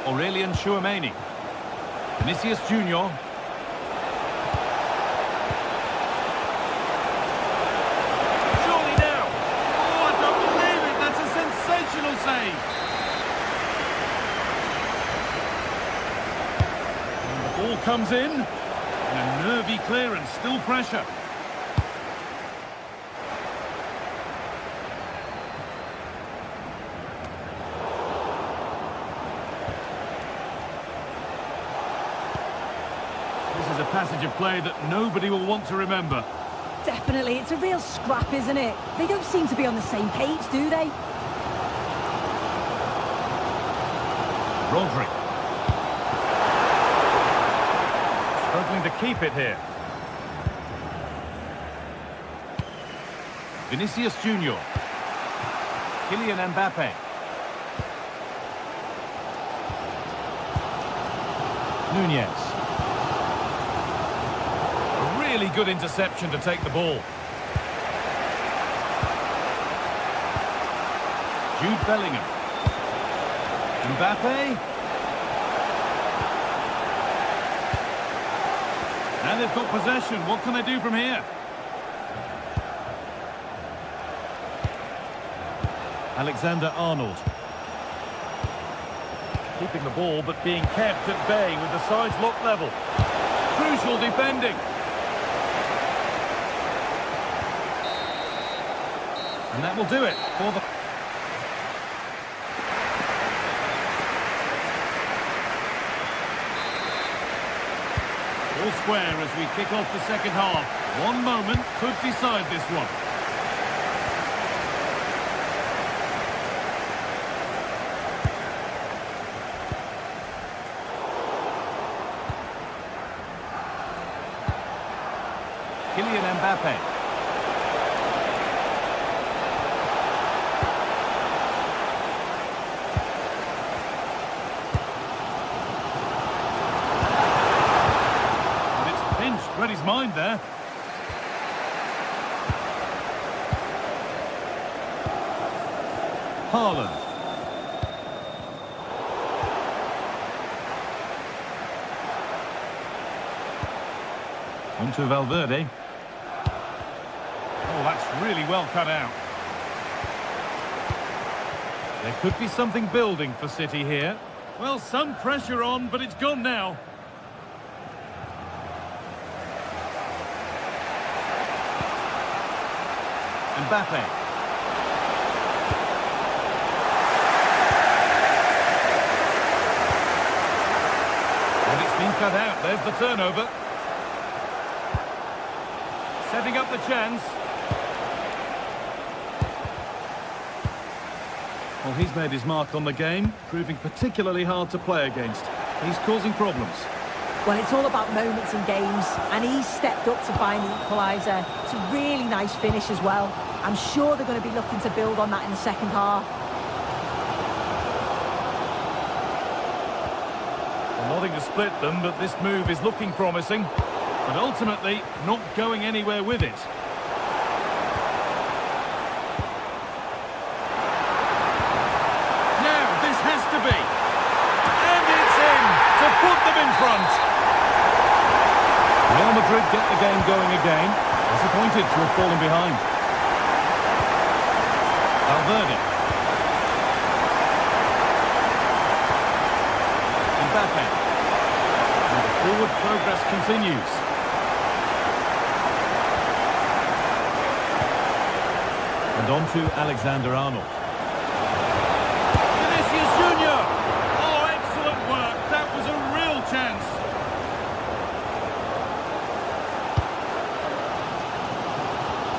Speaker 4: Aurelian Tchouameni. Vinicius Junior. Surely now. Oh, I don't believe it. That's a sensational save. And the ball comes in. And a nervy clearance, still pressure. This is a passage of play that nobody will want to remember.
Speaker 5: Definitely, it's a real scrap, isn't it? They don't seem to be on the same page, do they?
Speaker 4: Rodri. Struggling to keep it here. Vinicius Junior. Kylian Mbappe. Nunez. A really good interception to take the ball. Jude Bellingham. Mbappe. And they've got possession. What can they do from here? Alexander-Arnold. Keeping the ball, but being kept at bay with the sides locked level. Crucial defending. And that will do it for the... All square as we kick off the second half. One moment could decide this one. Kylian Mbappe. And it's pinched, read his mind there. Haaland. On to Valverde. Oh, that's really well cut out. There could be something building for City here. Well, some pressure on, but it's gone now. Mbappe. And it's been cut out. There's the turnover. Setting up the chance. Well, he's made his mark on the game, proving particularly hard to play against. He's causing problems.
Speaker 5: Well, it's all about moments in games, and he's stepped up to find the equaliser. It's a really nice finish as well. I'm sure they're going to be looking to build on that in the second half.
Speaker 4: Well, nothing to split them, but this move is looking promising. But ultimately, not going anywhere with it. Now, this has to be. And it's in to put them in front. Real Madrid get the game going again. Disappointed to have fallen behind. Valverde. Mbappe. And the forward progress continues. And on to Alexander-Arnold. Vinicius Junior! Oh, excellent work. That was a real chance.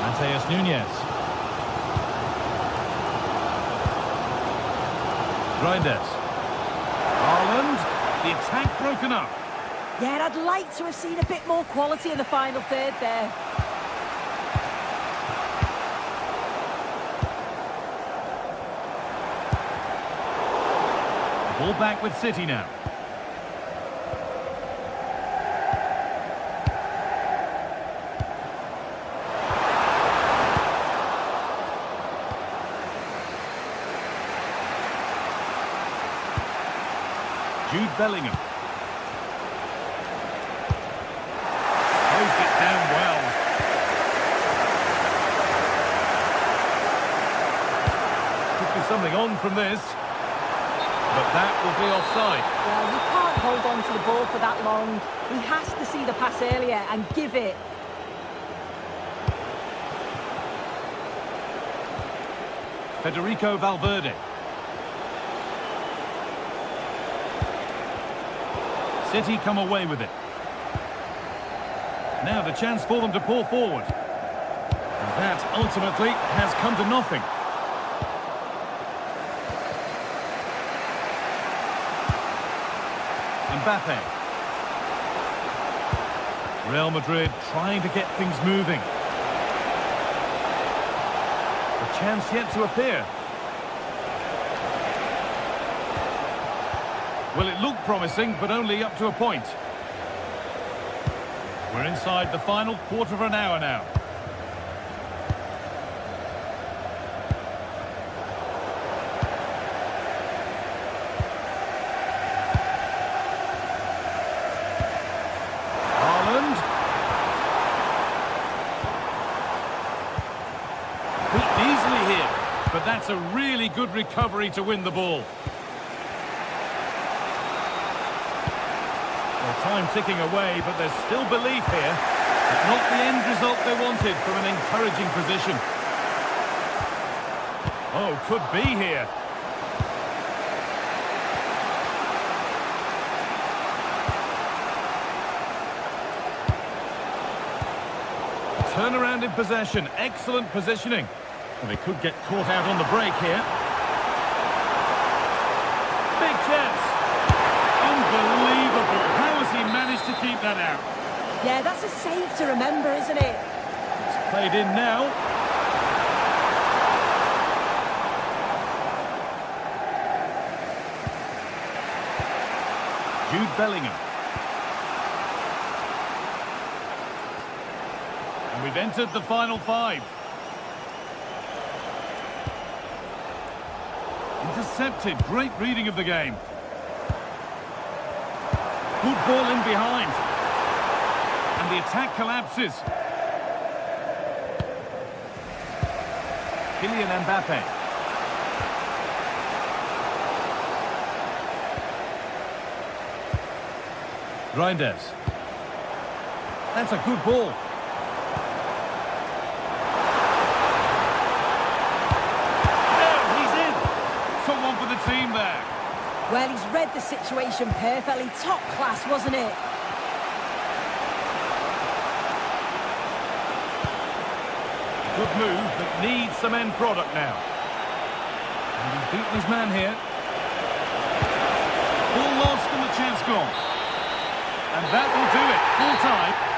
Speaker 4: Mateus Nunez. Reinders. Haaland. The attack broken up.
Speaker 5: Yeah, I'd like to have seen a bit more quality in the final third there.
Speaker 4: Ball back with City now. Jude Bellingham. Closed it down well. Could be something on from this. But that will be offside.
Speaker 5: Well, you can't hold on to the ball for that long. He has to see the pass earlier and give it.
Speaker 4: Federico Valverde. City come away with it. Now the chance for them to pour forward. And that ultimately has come to nothing. Mbappe. Real Madrid trying to get things moving. The chance yet to appear. Well, it looked promising, but only up to a point. We're inside the final quarter of an hour now. Haaland. Beaten easily here, but that's a really good recovery to win the ball. Time ticking away, but there's still belief here. But not the end result they wanted from an encouraging position. Oh, could be here. Turnaround in possession. Excellent positioning. Well, they could get caught out on the break here. Big chance. Unbelievable. How has he managed to keep that out?
Speaker 5: Yeah, that's a save to remember, isn't it?
Speaker 4: It's played in now. Jude Bellingham. And we've entered the final five. Intercepted. Great reading of the game. Good ball in behind. And the attack collapses. Kylian Mbappe. Reinders. That's a good ball. There, he's in. Someone for the team there.
Speaker 5: Well, he's read the situation perfectly. Top class, wasn't it?
Speaker 4: Good move, but needs some end product now. And he's beaten his man here. Ball lost and the chance gone. And that will do it. Full time.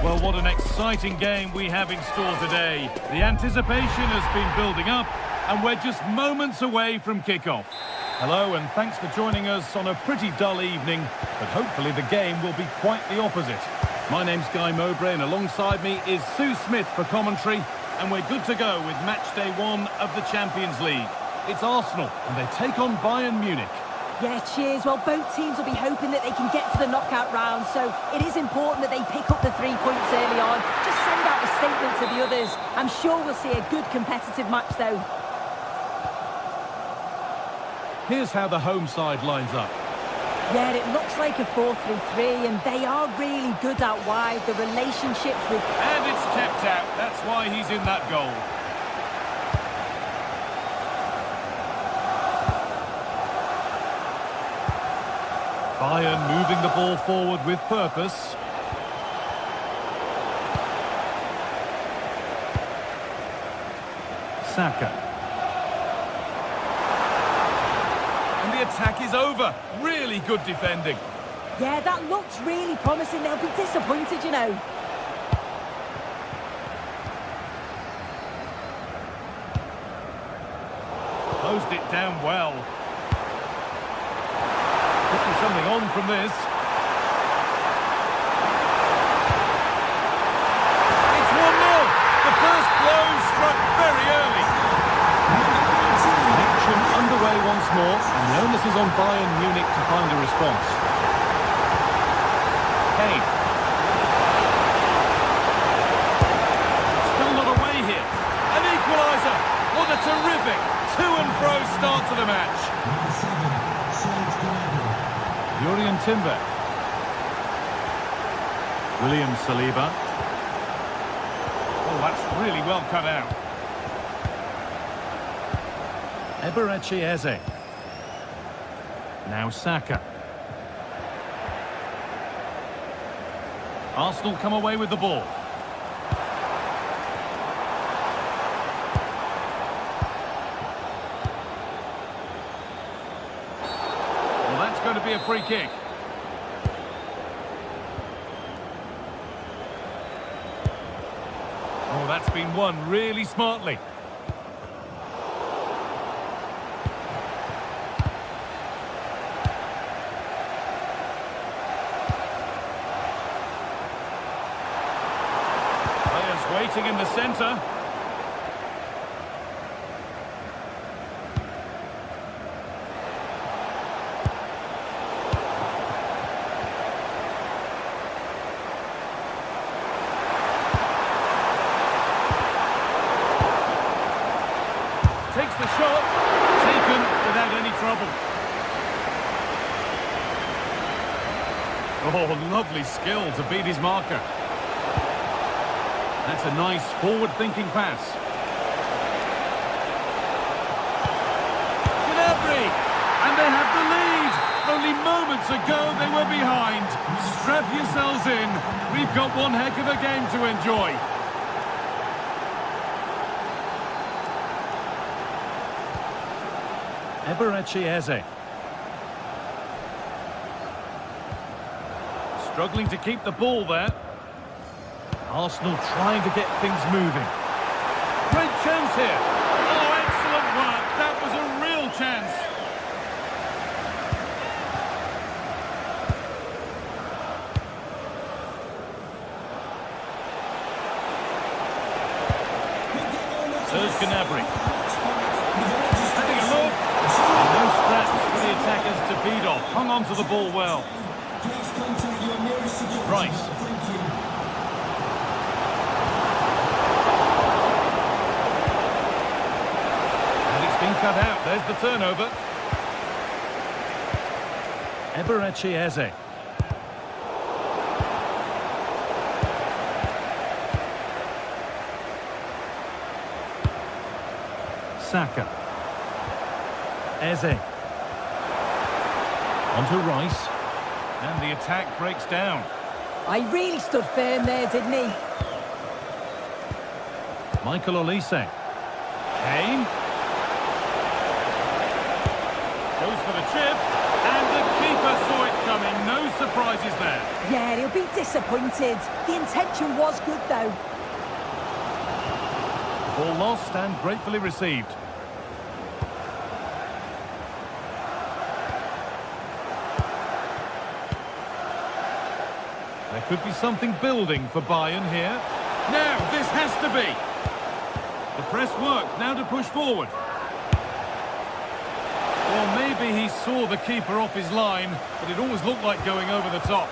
Speaker 4: Well, what an exciting game we have in store today. The anticipation has been building up, and we're just moments away from kickoff. Hello, and thanks for joining us on a pretty dull evening, but hopefully the game will be quite the opposite. My name's Guy Mowbray, and alongside me is Sue Smith for commentary, and we're good to go with match day 1 of the Champions League. It's Arsenal, and they take on Bayern Munich.
Speaker 5: Yeah, cheers. Well, both teams will be hoping that they can get to the knockout round, so it is important that they pick up the 3 points early on. Just send out a statement to the others. I'm sure we'll see a good competitive match, though.
Speaker 4: Here's how the home side lines up.
Speaker 5: Yeah, it looks like a 4-3-3, and they are really good out wide. The relationships with...
Speaker 4: And it's kept out. That's why he's in that goal. Bayern moving the ball forward with purpose. Saka. And the attack is over. Really good defending.
Speaker 5: Yeah, that looks really promising. They'll be disappointed, you know.
Speaker 4: Closed it down well. Could be something on from this. It's 1-0. The first blow struck very early. Action underway once more, and the onus is on Bayern Munich to find a response. Kane. Still not away here. An equaliser. What a terrific to-and-fro start to the match. Jurien Timber. William Saliba. Oh, that's really well cut out. Eberechi Eze. Now Saka. Arsenal come away with the ball. Well, that's going to be a free kick. Oh, that's been won really smartly. Waiting in the centre. Takes the shot, taken without any trouble. Oh, lovely skill to beat his marker. That's a nice forward-thinking pass. Gnabry! And they have the lead! Only moments ago they were behind. Strap yourselves in. We've got one heck of a game to enjoy. Eberechi Eze. Struggling to keep the ball there. Arsenal trying to get things moving. Great chance here. Oh, excellent work. That was a real chance. There's Gnabry. Having a look. And no scraps for the attackers to feed off. Hung on to the ball well. Rice. Been cut out. There's the turnover. Eberechi Eze. Saka. Eze. Onto Rice. And the attack breaks down.
Speaker 5: I really stood firm there, didn't he?
Speaker 4: Michael Olise. Kane. Goes for the chip, and the keeper saw it coming. No surprises there.
Speaker 5: Yeah, he'll be disappointed. The intention was good, though.
Speaker 4: Ball lost and gratefully received. There could be something building for Bayern here. Now, this has to be. The press worked, now to push forward. Or maybe he saw the keeper off his line, but it always looked like going over the top.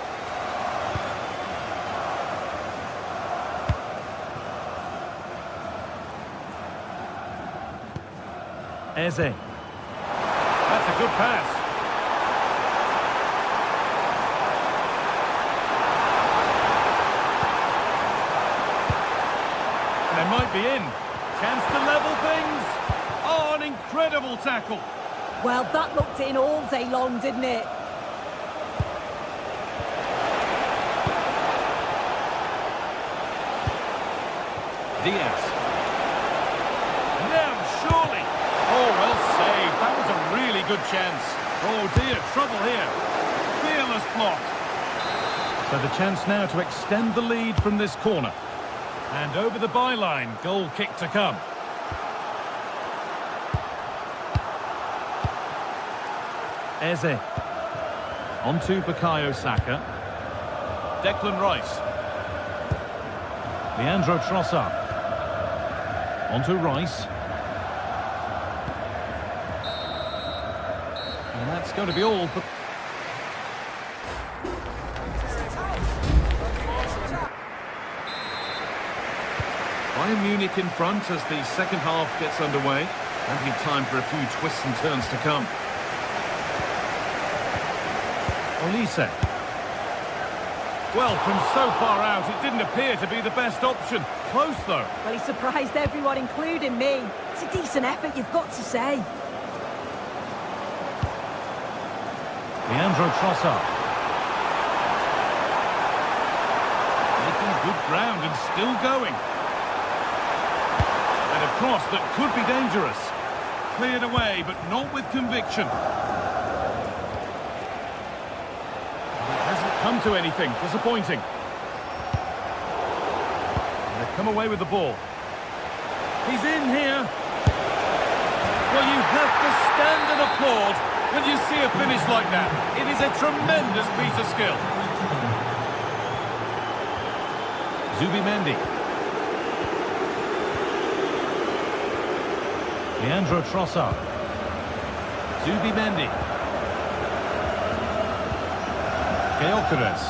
Speaker 4: Eze. That's a good pass. And they might be in. Chance to level things. Oh, an incredible tackle.
Speaker 5: Well, that looked in all day long, didn't it?
Speaker 4: Diaz. Now, surely. Oh, well saved. That was a really good chance. Oh dear, trouble here. Fearless block. So the chance now to extend the lead from this corner. And over the byline, goal kick to come. Eze. On to Bukayo Saka. Declan Rice. Leandro Trossard. On to Rice. And that's going to be all for... Bayern Munich in front as the second half gets underway. Plenty of time for a few twists and turns to come. Olise. Well, from so far out, it didn't appear to be the best option. Close, though.
Speaker 5: Well, he surprised everyone, including me. It's a decent effort, you've got to say.
Speaker 4: Leandro Trossard. Making good ground and still going. And a cross that could be dangerous. Cleared away, but not with conviction. Come to anything. Disappointing. They've come away with the ball. He's in here. Well, you have to stand and applaud when you see a finish like that. It is a tremendous piece of skill. Zubimendi. Leandro Trossard. Zubimendi. Gyökeres.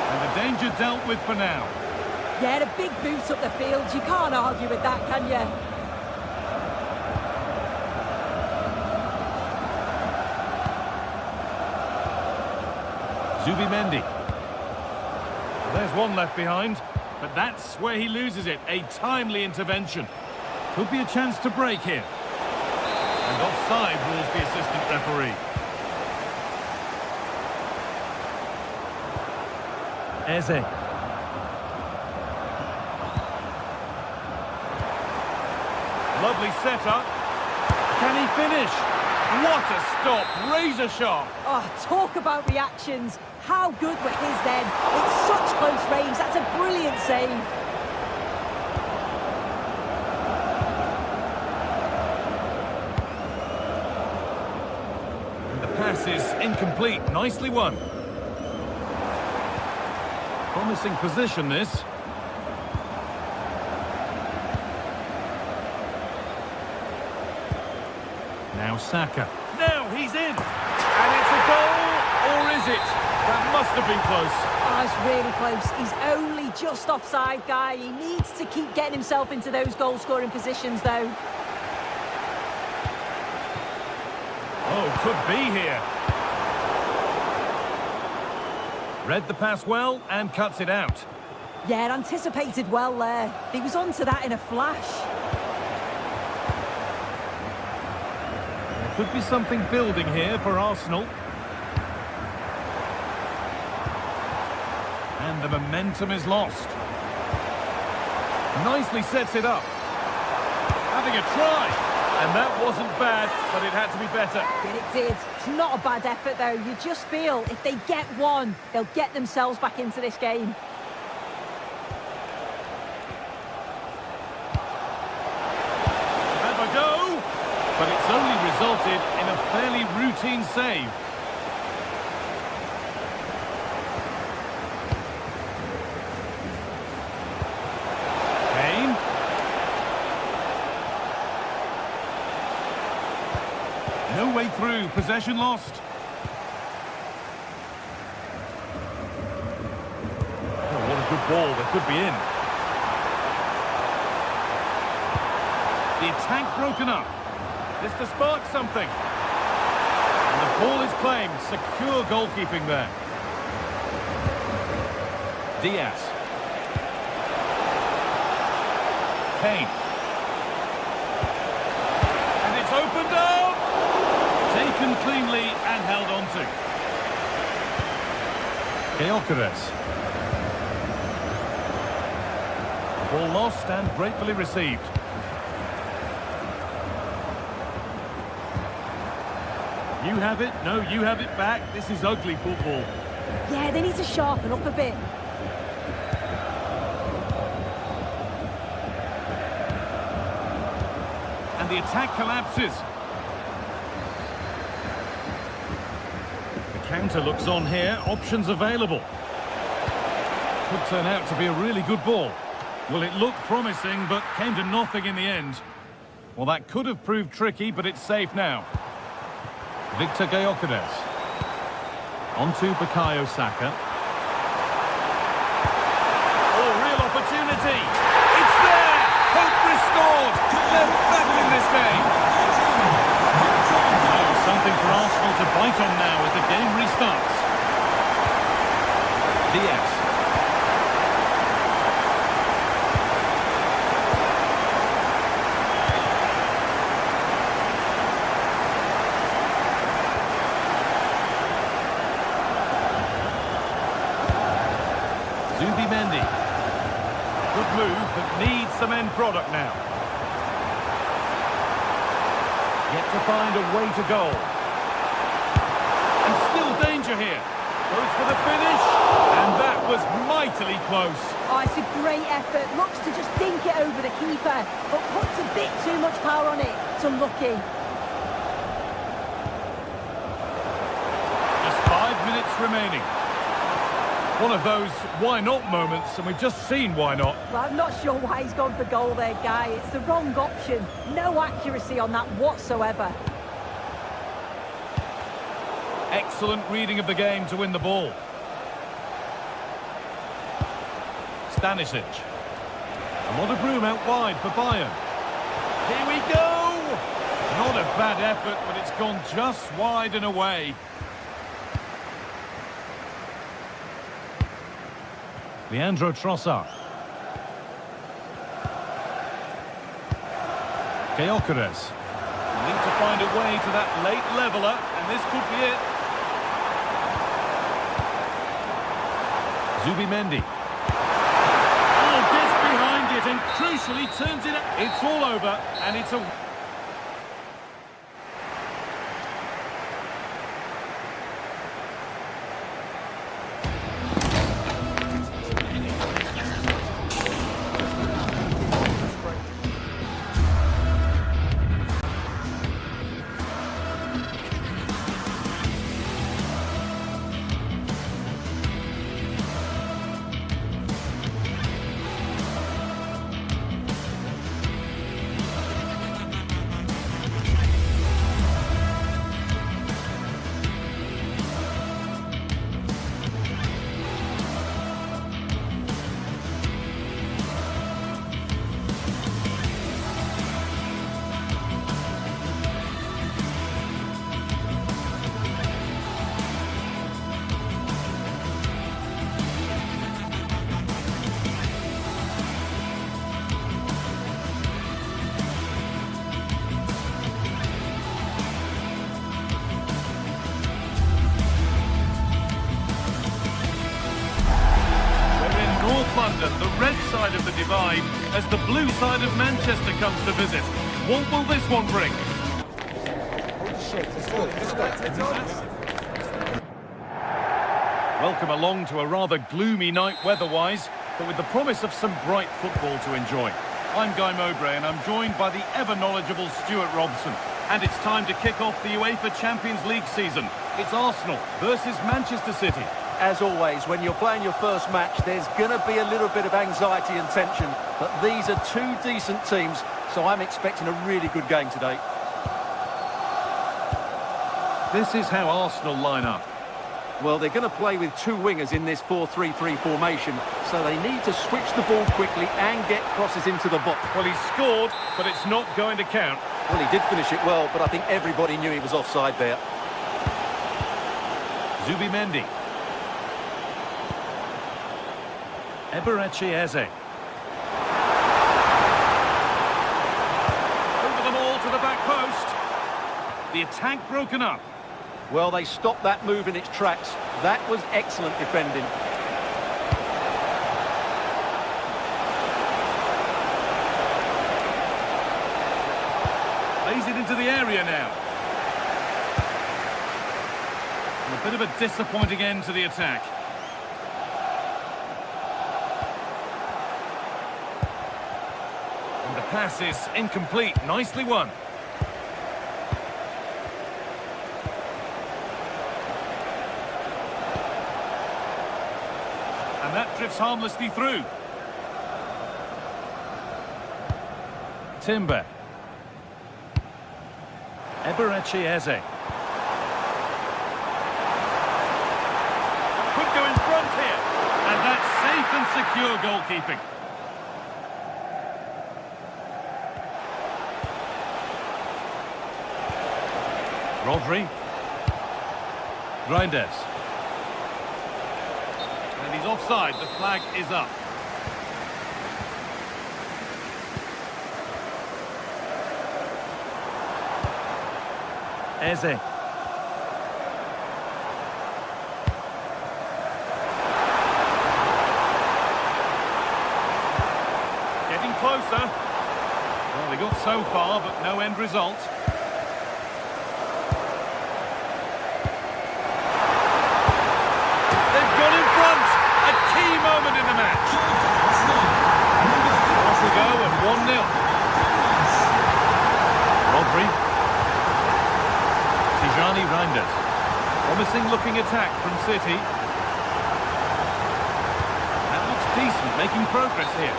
Speaker 4: And the danger dealt with for now.
Speaker 5: Yeah, a big boot up the field. You can't argue with that, can you?
Speaker 4: Zubimendi. There's one left behind, but that's where he loses it. A timely intervention. Could be a chance to break here. And offside rules the assistant referee. Eze. Lovely setup. Can he finish? What a stop. Razor sharp.
Speaker 5: Oh, talk about reactions. How good were his then? It's such close range. That's a brilliant save.
Speaker 4: And the pass is incomplete. Nicely won. Promising position, this. Now Saka. Now he's in! And it's a goal, or is it? That must have been close.
Speaker 5: Oh, it's really close. He's only just offside, guy. He needs to keep getting himself into those goal-scoring positions, though.
Speaker 4: Oh, could be here. Read the pass well and cuts it out.
Speaker 5: Yeah, anticipated well there. He was onto that in a flash.
Speaker 4: There could be something building here for Arsenal. And the momentum is lost. Nicely sets it up. Having a try. And that wasn't bad, but it had to be better.
Speaker 5: Yeah, it did. It's not a bad effort, though. You just feel if they get one, they'll get themselves back into this game.
Speaker 4: Have a go, but it's only resulted in a fairly routine save. way through, possession lost. Oh, what a good ball, they could be in. The attack broken up. This to spark something. And the ball is claimed. Secure goalkeeping there. Diaz. Kane. And it's opened up. Taken cleanly and held on to. Gyökeres. Ball lost and gratefully received. You have it, no, you have it back. This is ugly football.
Speaker 5: Yeah, they need to sharpen up a bit.
Speaker 4: And the attack collapses. The counter looks on here, options available. Could turn out to be a really good ball. Well, it looked promising, but came to nothing in the end. Well, that could have proved tricky, but it's safe now. Victor Gyökeres. On to Bukayo Saka. Oh, real opportunity. It's there! Hope restored! They're back in this game! Oh, something for Arsenal to bite on now as the game restarts. Diaz. Good move, but needs some end product now. Yet to find a way to goal. And still danger here. Goes for the finish, and that was mightily close.
Speaker 5: Oh, it's a great effort. Looks to just dink it over the keeper, but puts a bit too much power on it. It's unlucky.
Speaker 4: Just 5 minutes remaining. One of those why not moments, and we've just seen why not.
Speaker 5: Well, I'm not sure why he's gone for goal there, Guy. It's the wrong option. No accuracy on that whatsoever.
Speaker 4: Excellent reading of the game to win the ball. Stanisic. A lot of room out wide for Bayern. Here we go! Not a bad effort, but it's gone just wide and away. Leandro Trossard. Gyökeres. Need to find a way to that late leveller, and this could be it. Zubimendi. Oh, gets behind it and crucially turns it up. It's all over, and it's a... London, the red side of the divide, as the blue side of Manchester comes to visit. What will this one bring? Welcome along to a rather gloomy night weather-wise, but with the promise of some bright football to enjoy. I'm Guy Mowbray and I'm joined by the ever-knowledgeable Stuart Robson. And it's time to kick off the UEFA Champions League season. It's Arsenal versus Manchester City.
Speaker 2: As always, when you're playing your first match, there's going to be a little bit of anxiety and tension. But these are two decent teams, so I'm expecting a really good game today.
Speaker 4: This is how Arsenal line up.
Speaker 2: Well, they're going to play with two wingers in this 4-3-3 formation, so they need to switch the ball quickly and get crosses into the box.
Speaker 4: Well, he's scored, but it's not going to count.
Speaker 2: Well, he did finish it well, but I think everybody knew he was offside there.
Speaker 4: Zubimendi. Eberechi Eze. Over the ball to the back post. The attack broken up.
Speaker 2: Well, they stopped that move in its tracks. That was excellent defending.
Speaker 4: Lays it into the area now. And a bit of a disappointing end to the attack. And the pass is incomplete. Nicely won. And that drifts harmlessly through. Timber. Eberechi Eze. Could go in front here. And that's safe and secure goalkeeping. Rodri. Reinders. And he's offside. The flag is up. Eze. Getting closer. Well, they got so far, but no end result. They've got in front. A key moment in the match. Off we go at 1-0. Rodri. Reinders. Promising looking attack from City. That looks decent, making progress here.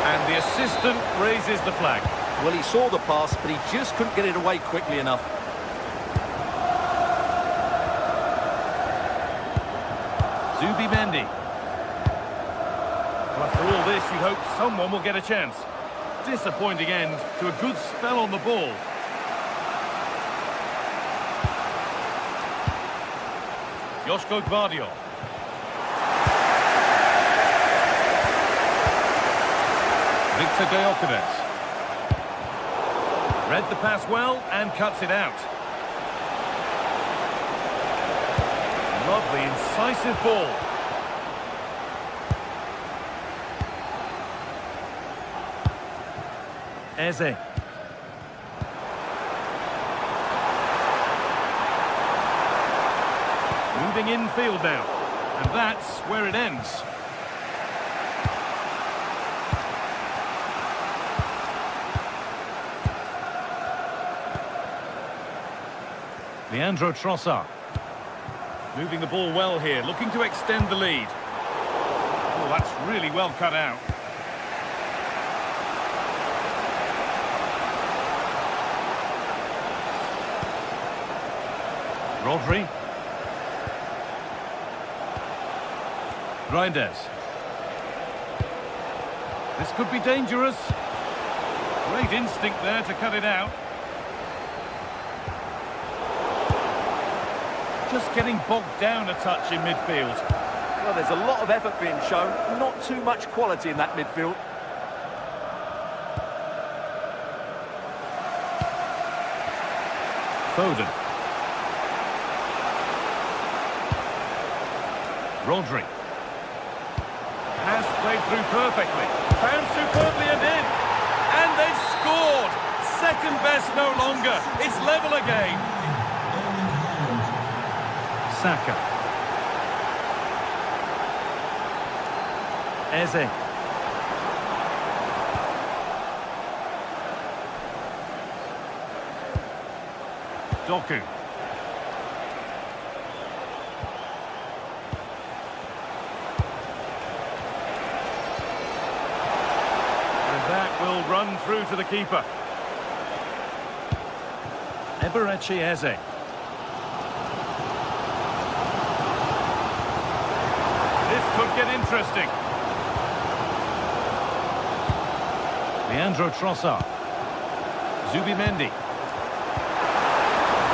Speaker 4: And the assistant raises the flag.
Speaker 2: Well, he saw the pass, but he just couldn't get it away quickly enough.
Speaker 4: Zubimendi. Well, after all this, you hope someone will get a chance. Disappointing end to a good spell on the ball. Joško Gvardiol. Viktor Gyökeres. Read the pass well and cuts it out. Lovely, incisive ball. Eze. Moving infield now, and that's where it ends. Leandro Trossard. Moving the ball well here, looking to extend the lead. Oh, that's really well cut out. Rodri. Reinders. This could be dangerous. Great instinct there to cut it out. Just getting bogged down a touch in midfield.
Speaker 2: Well, there's a lot of effort being shown, not too much quality in that midfield.
Speaker 4: Foden. Rodri. Pass played through perfectly. Found superbly and in. And they've scored. Second best no longer. It's level again. Saka. Eze. Doku. Will run through to the keeper. Eberechi Eze. get interesting. Leandro Trossard. Zubimendi.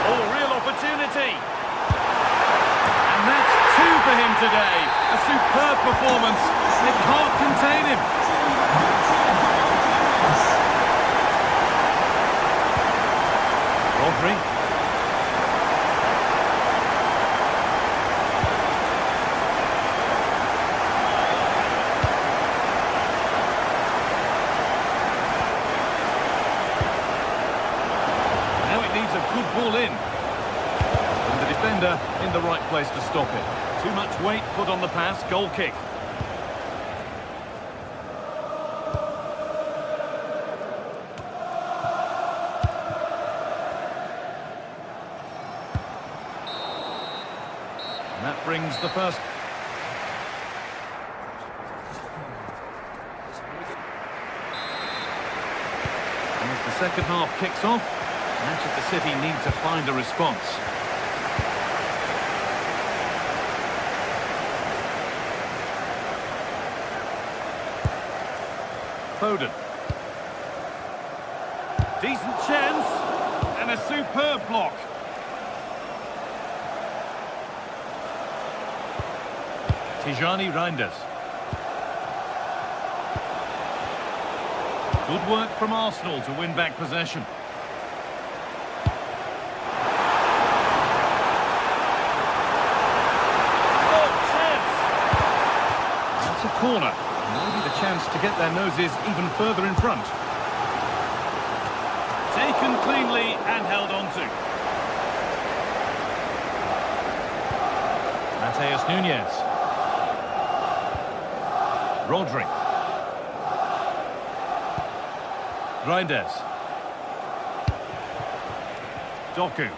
Speaker 4: Oh, real opportunity. And that's 2 for him today. A superb performance. They can't contain him. Rodri. Good ball in. And the defender in the right place to stop it. Too much weight put on the pass, goal kick. And that brings the first... And as the second half kicks off, Manchester City need to find a response. Foden. Decent chance. And a superb block. Tijani Reinders. Good work from Arsenal to win back possession. Corner. Maybe the chance to get their noses even further in front. Taken cleanly and held on to. Mateus Nunes. Rodri. Reinders. Doku.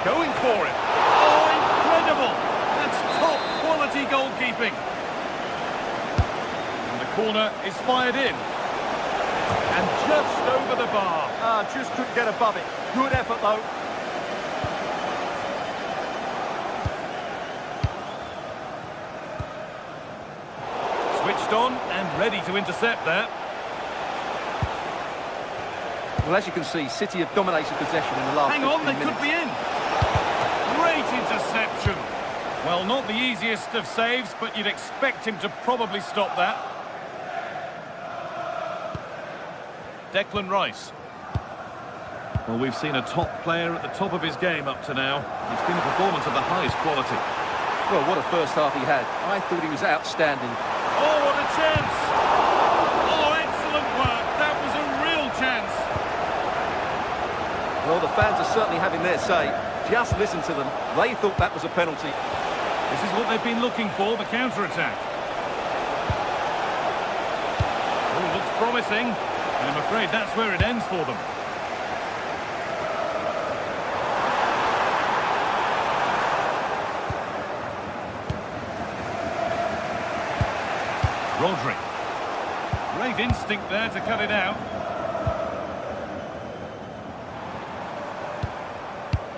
Speaker 4: Going for it. That's top quality goalkeeping. And the corner is fired in. And just over the bar.
Speaker 2: Just couldn't get above it. Good effort though.
Speaker 4: Switched on and ready to intercept there.
Speaker 2: Well, as you can see, City have dominated possession in the last 15 minutes.
Speaker 4: Hang on, they could be in. Great interception. Well, not the easiest of saves, but you'd expect him to probably stop that. Declan Rice. Well, we've seen a top player at the top of his game up to now. It's been a performance of the highest quality.
Speaker 2: Well, what a first half he had. I thought he was outstanding.
Speaker 4: Oh, what a chance! Oh, excellent work. That was a real chance.
Speaker 2: Well, the fans are certainly having their say. Just listen to them. They thought that was a penalty.
Speaker 4: This is what they've been looking for, the counter-attack. Oh, looks promising. And I'm afraid that's where it ends for them. Rodri. Great instinct there to cut it out.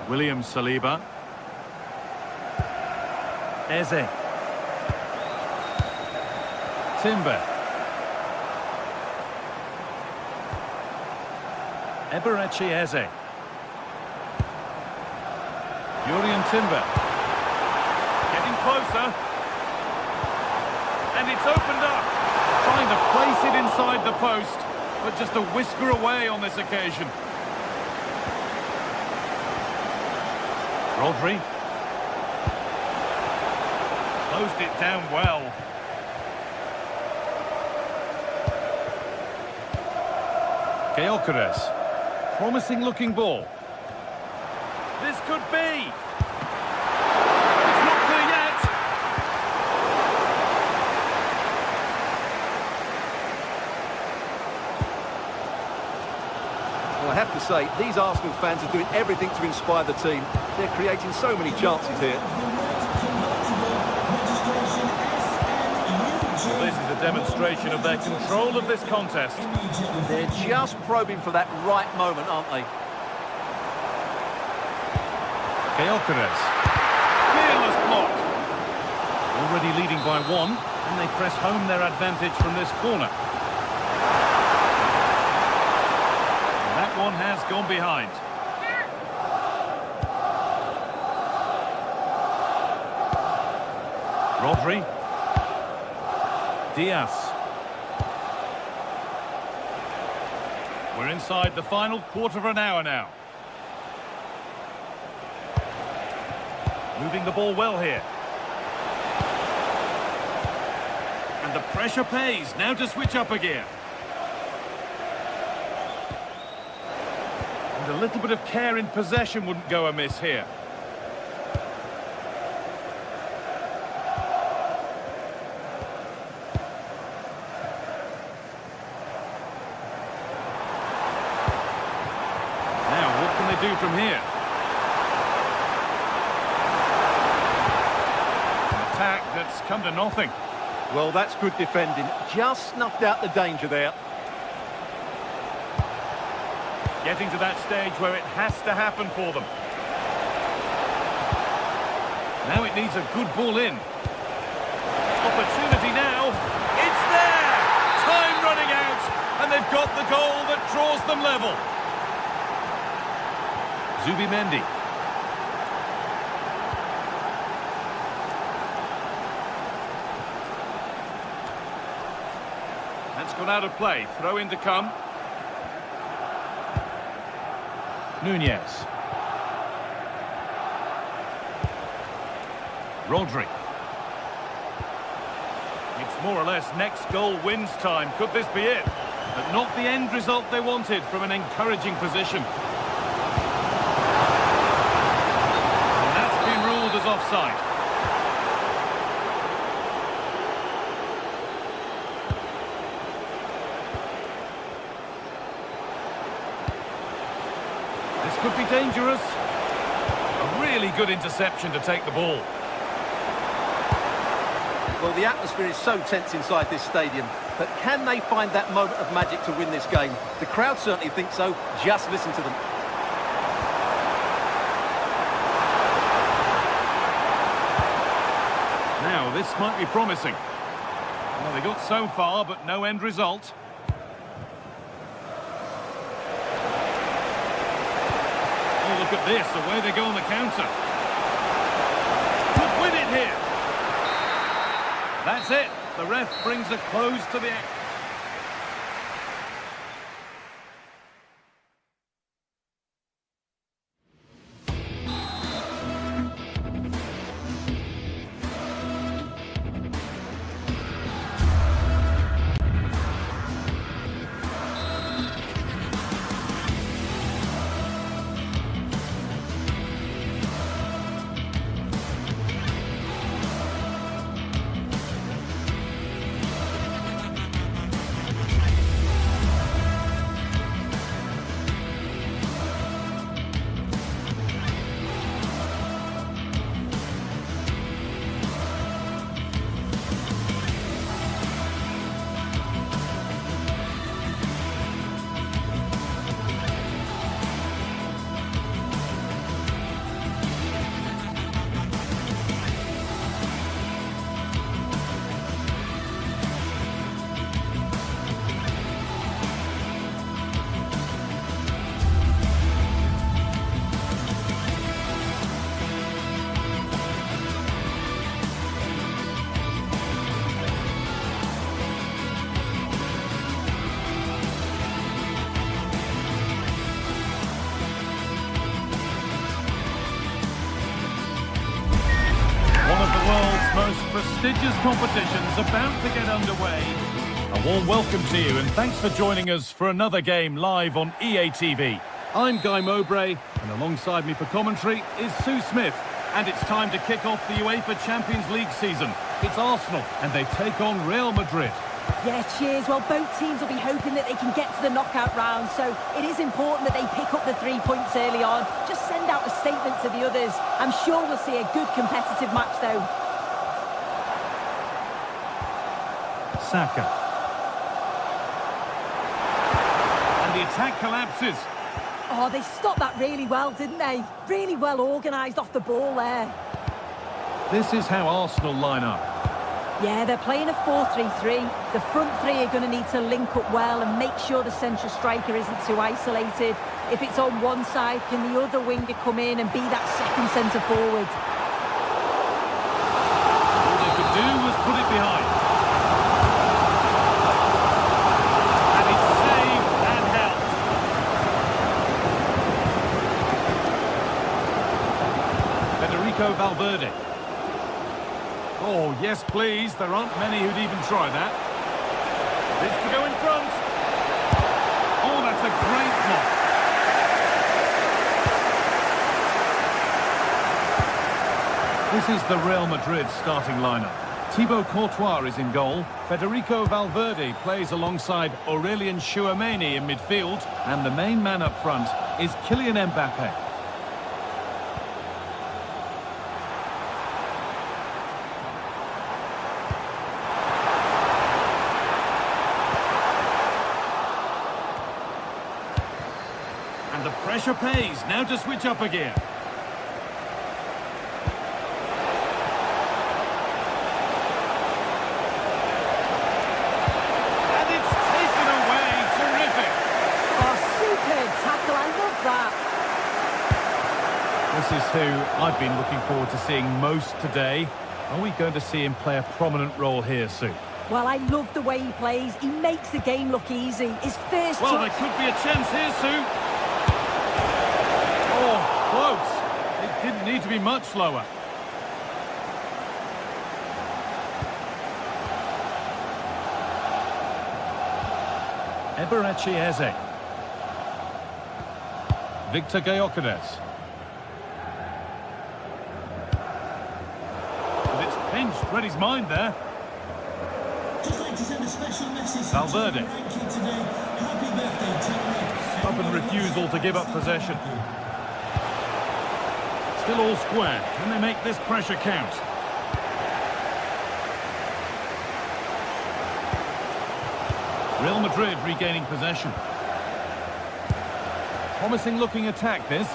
Speaker 4: William Saliba. Eze. Timber. Eberechi Eze. Jurrien Timber. Getting closer. And it's opened up. Trying to place it inside the post, but just a whisker away on this occasion. Rodri. Closed it down well. Gyökeres. Promising looking ball. This could be. It's not clear yet.
Speaker 2: Well, I have to say, these Arsenal fans are doing everything to inspire the team. They're creating so many chances here.
Speaker 4: Well, this is a demonstration of their control of this contest.
Speaker 2: They're just probing for that right moment, aren't they?
Speaker 4: Gyökeres. Fearless block. Already leading by 1, and they press home their advantage from this corner. And that one has gone behind. Rodri. Diaz. We're inside the final quarter of an hour now. Moving the ball well here. And the pressure pays. Now to switch up a gear. And a little bit of care in possession wouldn't go amiss here. Do from here. An attack that's come to nothing.
Speaker 2: Well, that's good defending. Just snuffed out the danger there.
Speaker 4: Getting to that stage where it has to happen for them. Now it needs a good ball in. Opportunity now. It's there! Time running out, and they've got the goal that draws them level. Zubimendi. That's gone out of play. Throw in to come. Nunez. Rodri. It's more or less next goal wins time. Could this be it? But not the end result they wanted from an encouraging position. As offside. This could be dangerous. A really good interception to take the ball.
Speaker 2: Well, the atmosphere is so tense inside this stadium, but can they find that moment of magic to win this game? The crowd certainly think so. Just listen to them.
Speaker 4: Now, this might be promising. Well, they got so far, but no end result. Oh, look at this. Away they go on the counter. Could win it here. That's it. The ref brings a close to the action. Most prestigious competitions about to get underway. A warm welcome to you and thanks for joining us for another game live on EA TV. I'm Guy Mowbray and alongside me for commentary is Sue Smith. And it's time to kick off the UEFA Champions League season. It's Arsenal and they take on Real Madrid.
Speaker 5: Yeah, cheers. Well, both teams will be hoping that they can get to the knockout round, so it is important that they pick up the 3 points early on. Just send out a statement to the others. I'm sure we'll see a good competitive match though.
Speaker 4: Saka. And the attack collapses.
Speaker 5: Oh, they stopped that really well, didn't they? Really well organised off the ball there.
Speaker 4: This is how Arsenal line up.
Speaker 5: Yeah, they're playing a 4-3-3. The front three are going to need to link up well and make sure the central striker isn't too isolated. If it's on one side, can the other winger come in and be that second centre forward?
Speaker 4: All they could do was put it behind. And it's saved and helped. Federico Valverde. Oh, yes, please. There aren't many who'd even try that. This to go in front. Oh, that's a great block. This is the Real Madrid starting lineup. Thibaut Courtois is in goal. Federico Valverde plays alongside Aurelien Tchouameni in midfield. And the main man up front is Kylian Mbappe. And the pressure pays. Now to switch up again. And it's taken away. Terrific.
Speaker 5: Oh, superb tackle. I love that.
Speaker 4: This is who I've been looking forward to seeing most today. Are we going to see him play a prominent role here soon?
Speaker 5: Well, I love the way he plays. He makes the game look easy. His first
Speaker 4: Well,
Speaker 5: touch...
Speaker 4: there could be a chance here, Sue. Oh, close. It didn't need to be much lower. Eberechi Eze. Victor Gyökeres. But it's pinched. Read his mind there.
Speaker 3: Just like to send a special message to
Speaker 4: Valverde.
Speaker 3: Tony Rankin today. Happy birthday, Tony.
Speaker 4: Stubborn refusal to give up possession. Still all square. Can they make this pressure count? Real Madrid regaining possession. Promising looking attack this.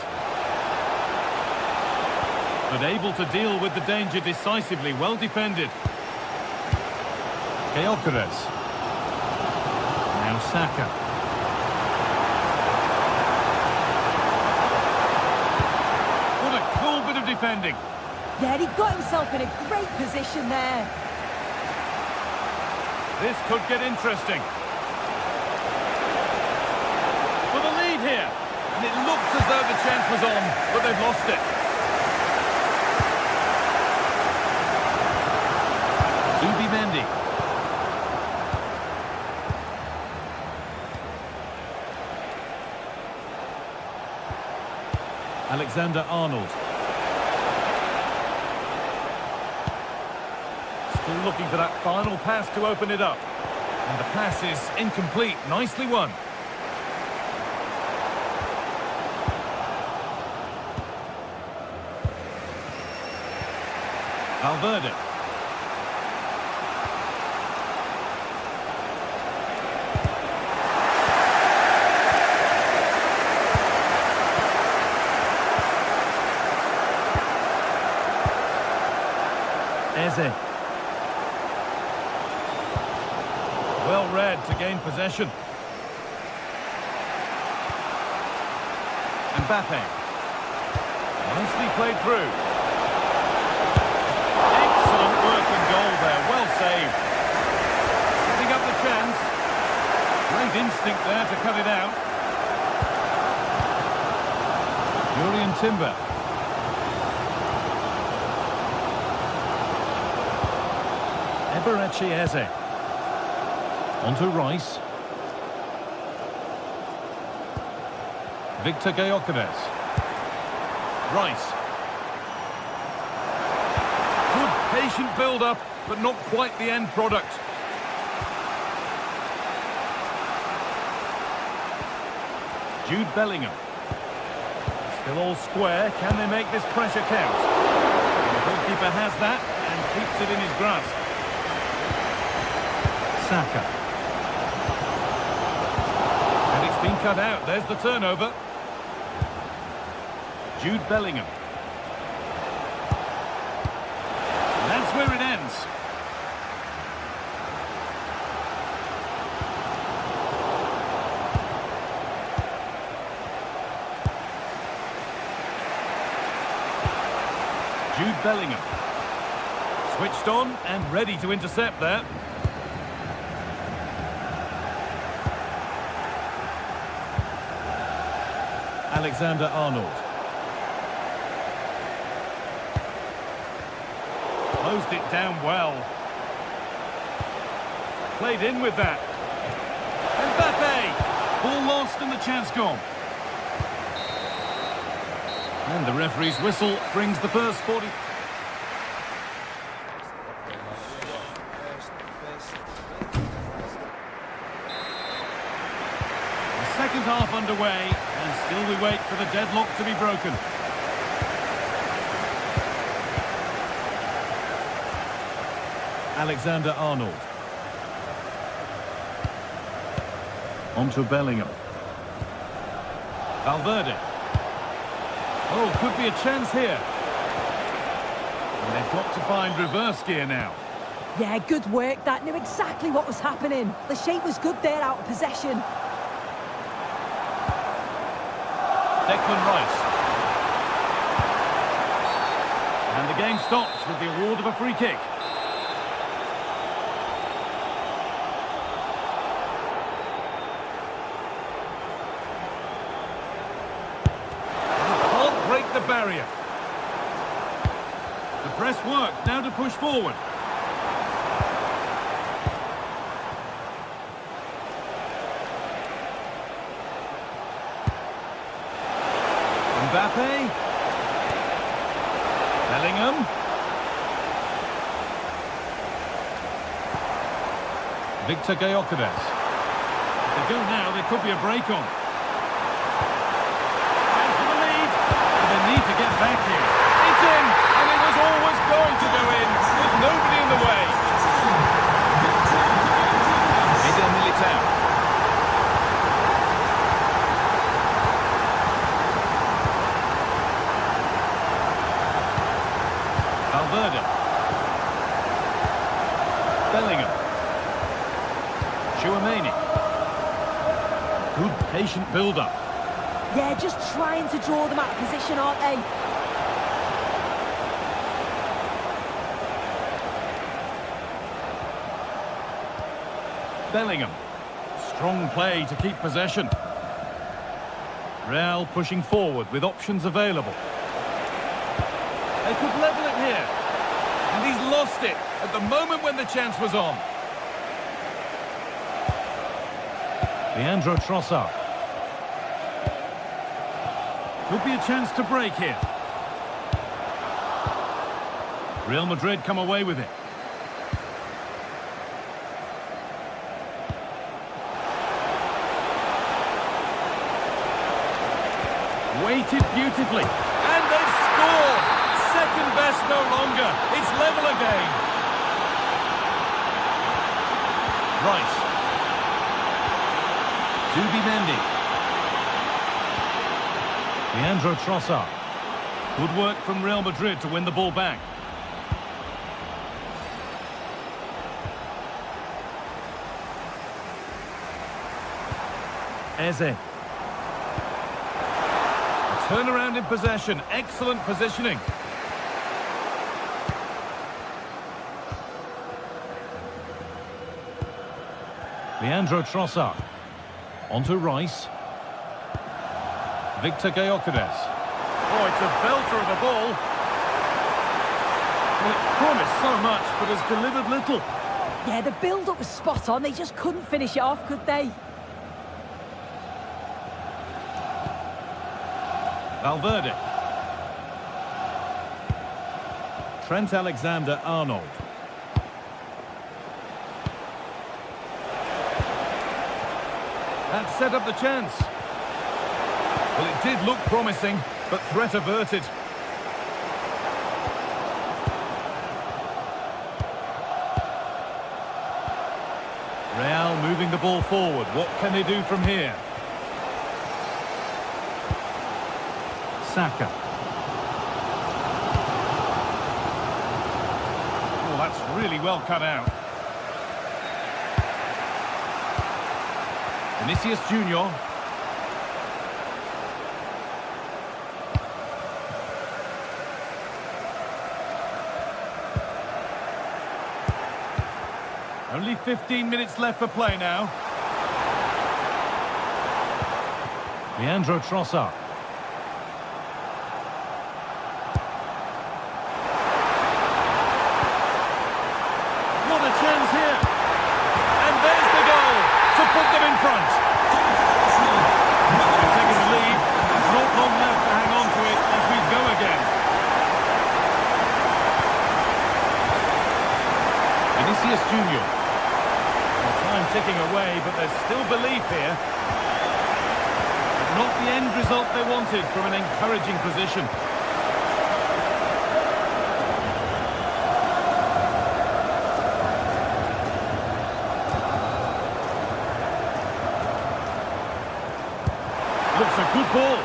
Speaker 4: But able to deal with the danger decisively. Well defended. Gyökeres. Now Saka. What a cool bit of defending.
Speaker 5: Yeah, he got himself in a great position there.
Speaker 4: This could get interesting. For the lead here. And it looked as though the chance was on, but they've lost it. Zubimendi. Alexander-Arnold. Still looking for that final pass to open it up. And the pass is incomplete. Nicely won. Valverde. Eze. Well read to gain possession. Mbappe. Nicely played through. Excellent work and goal there. Well saved. Setting up the chance. Great instinct there to cut it out. Julian Timber. Eberechi Eze. Onto Rice. Victor Gyökeres. Rice. Good patient build-up, but not quite the end product. Jude Bellingham. Still all square. Can they make this pressure count? The goalkeeper has that and keeps it in his grasp. Saka. And it's been cut out. There's the turnover. Jude Bellingham. And that's where it ends. Jude Bellingham. Switched on and ready to intercept there. Alexander-Arnold. Closed it down well. Played in with that. Mbappe! Ball lost and the chance gone. And the referee's whistle brings the first 40... The second half underway, and still we wait for the deadlock to be broken. Alexander-Arnold. On to Bellingham. Valverde. Oh, could be a chance here. And they've got to find reverse gear now.
Speaker 5: Yeah, good work. That knew exactly what was happening. The shape was good there out of possession.
Speaker 4: Declan Rice. And the game stops with the award of a free kick. The barrier. The press works, now to push forward. Mbappe. Bellingham. Victor Gyökeres. If they go now, there could be a break on. Need to get back here. It's in, and it was always going to go in, with nobody in the way. Eder Militao. Valverde. Bellingham. Tchouaméni. Good patient build-up.
Speaker 5: Yeah, just trying to draw them out of position, aren't they?
Speaker 4: Bellingham. Strong play to keep possession. Real pushing forward with options available. They could level it here. And he's lost it at the moment when the chance was on. Leandro Trossard. Could be a chance to break here. Real Madrid come away with it. Waited beautifully. And they've scored! Second best no longer. It's level again. Rice. Zubimendi. Leandro Trossard. Good work from Real Madrid to win the ball back. Eze. A turnaround in possession. Excellent positioning. Leandro Trossard. On to Rice. Victor Gyökeres. Oh, it's a belter of a ball. Well, it promised so much, but has delivered little.
Speaker 5: Yeah, the build-up was spot on. They just couldn't finish it off, could they?
Speaker 4: Valverde. Trent Alexander-Arnold. That set up the chance. Well, it did look promising, but threat averted. Real moving the ball forward. What can they do from here? Saka. that's really well cut out. Vinicius Junior. Only 15 minutes left for play now. Leandro Trossard. What a chance here. And there's the goal to put them in front. They're taking the lead. There's not long left to hang on to it as we go again. Vinicius Junior. Time ticking away, but there's still belief here. Not the end result they wanted from an encouraging position. Looks a good ball.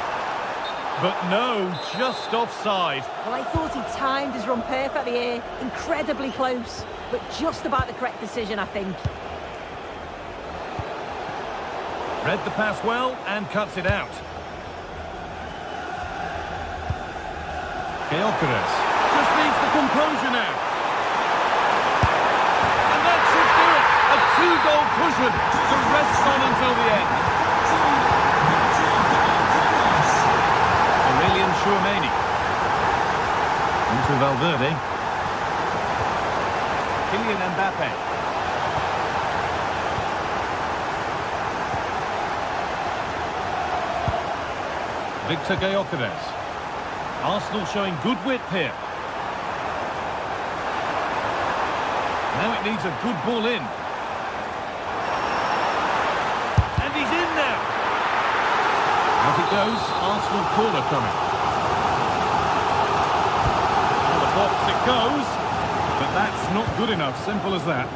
Speaker 4: But no, just offside.
Speaker 5: Well, I thought he timed his run perfectly here. Incredibly close, but just about the correct decision, I think.
Speaker 4: Read the pass well and cuts it out. Gyökeres just needs the composure now. And that should do it. A two-goal cushion to rest on until the end. Aurelian Tchouameni. Into Valverde. Kylian Mbappe. Victor Gyökeres. Arsenal showing good width here. Now it needs a good ball in. And he's in now. As it goes, Arsenal corner coming. To the box it goes. But that's not good enough, simple as that.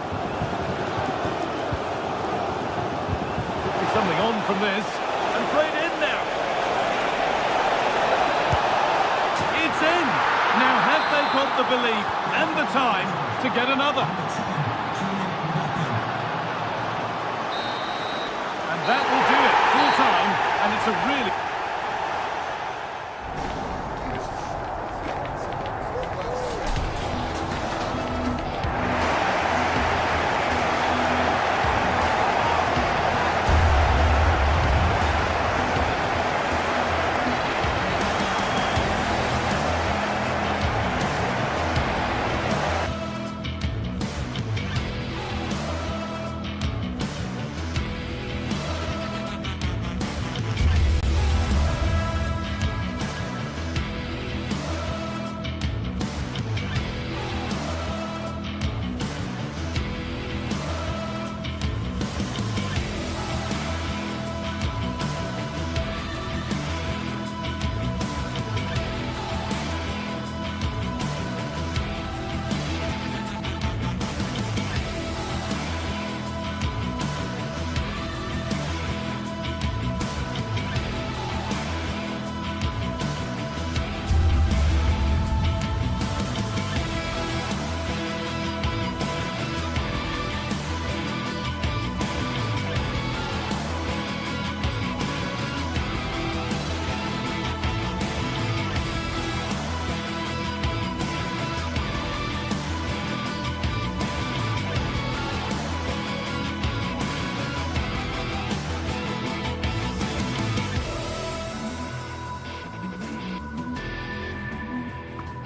Speaker 4: Could be something on from this. And played in now. It's in. Now have they got the belief and the time to get another? And that will do it. Full time, and it's a really...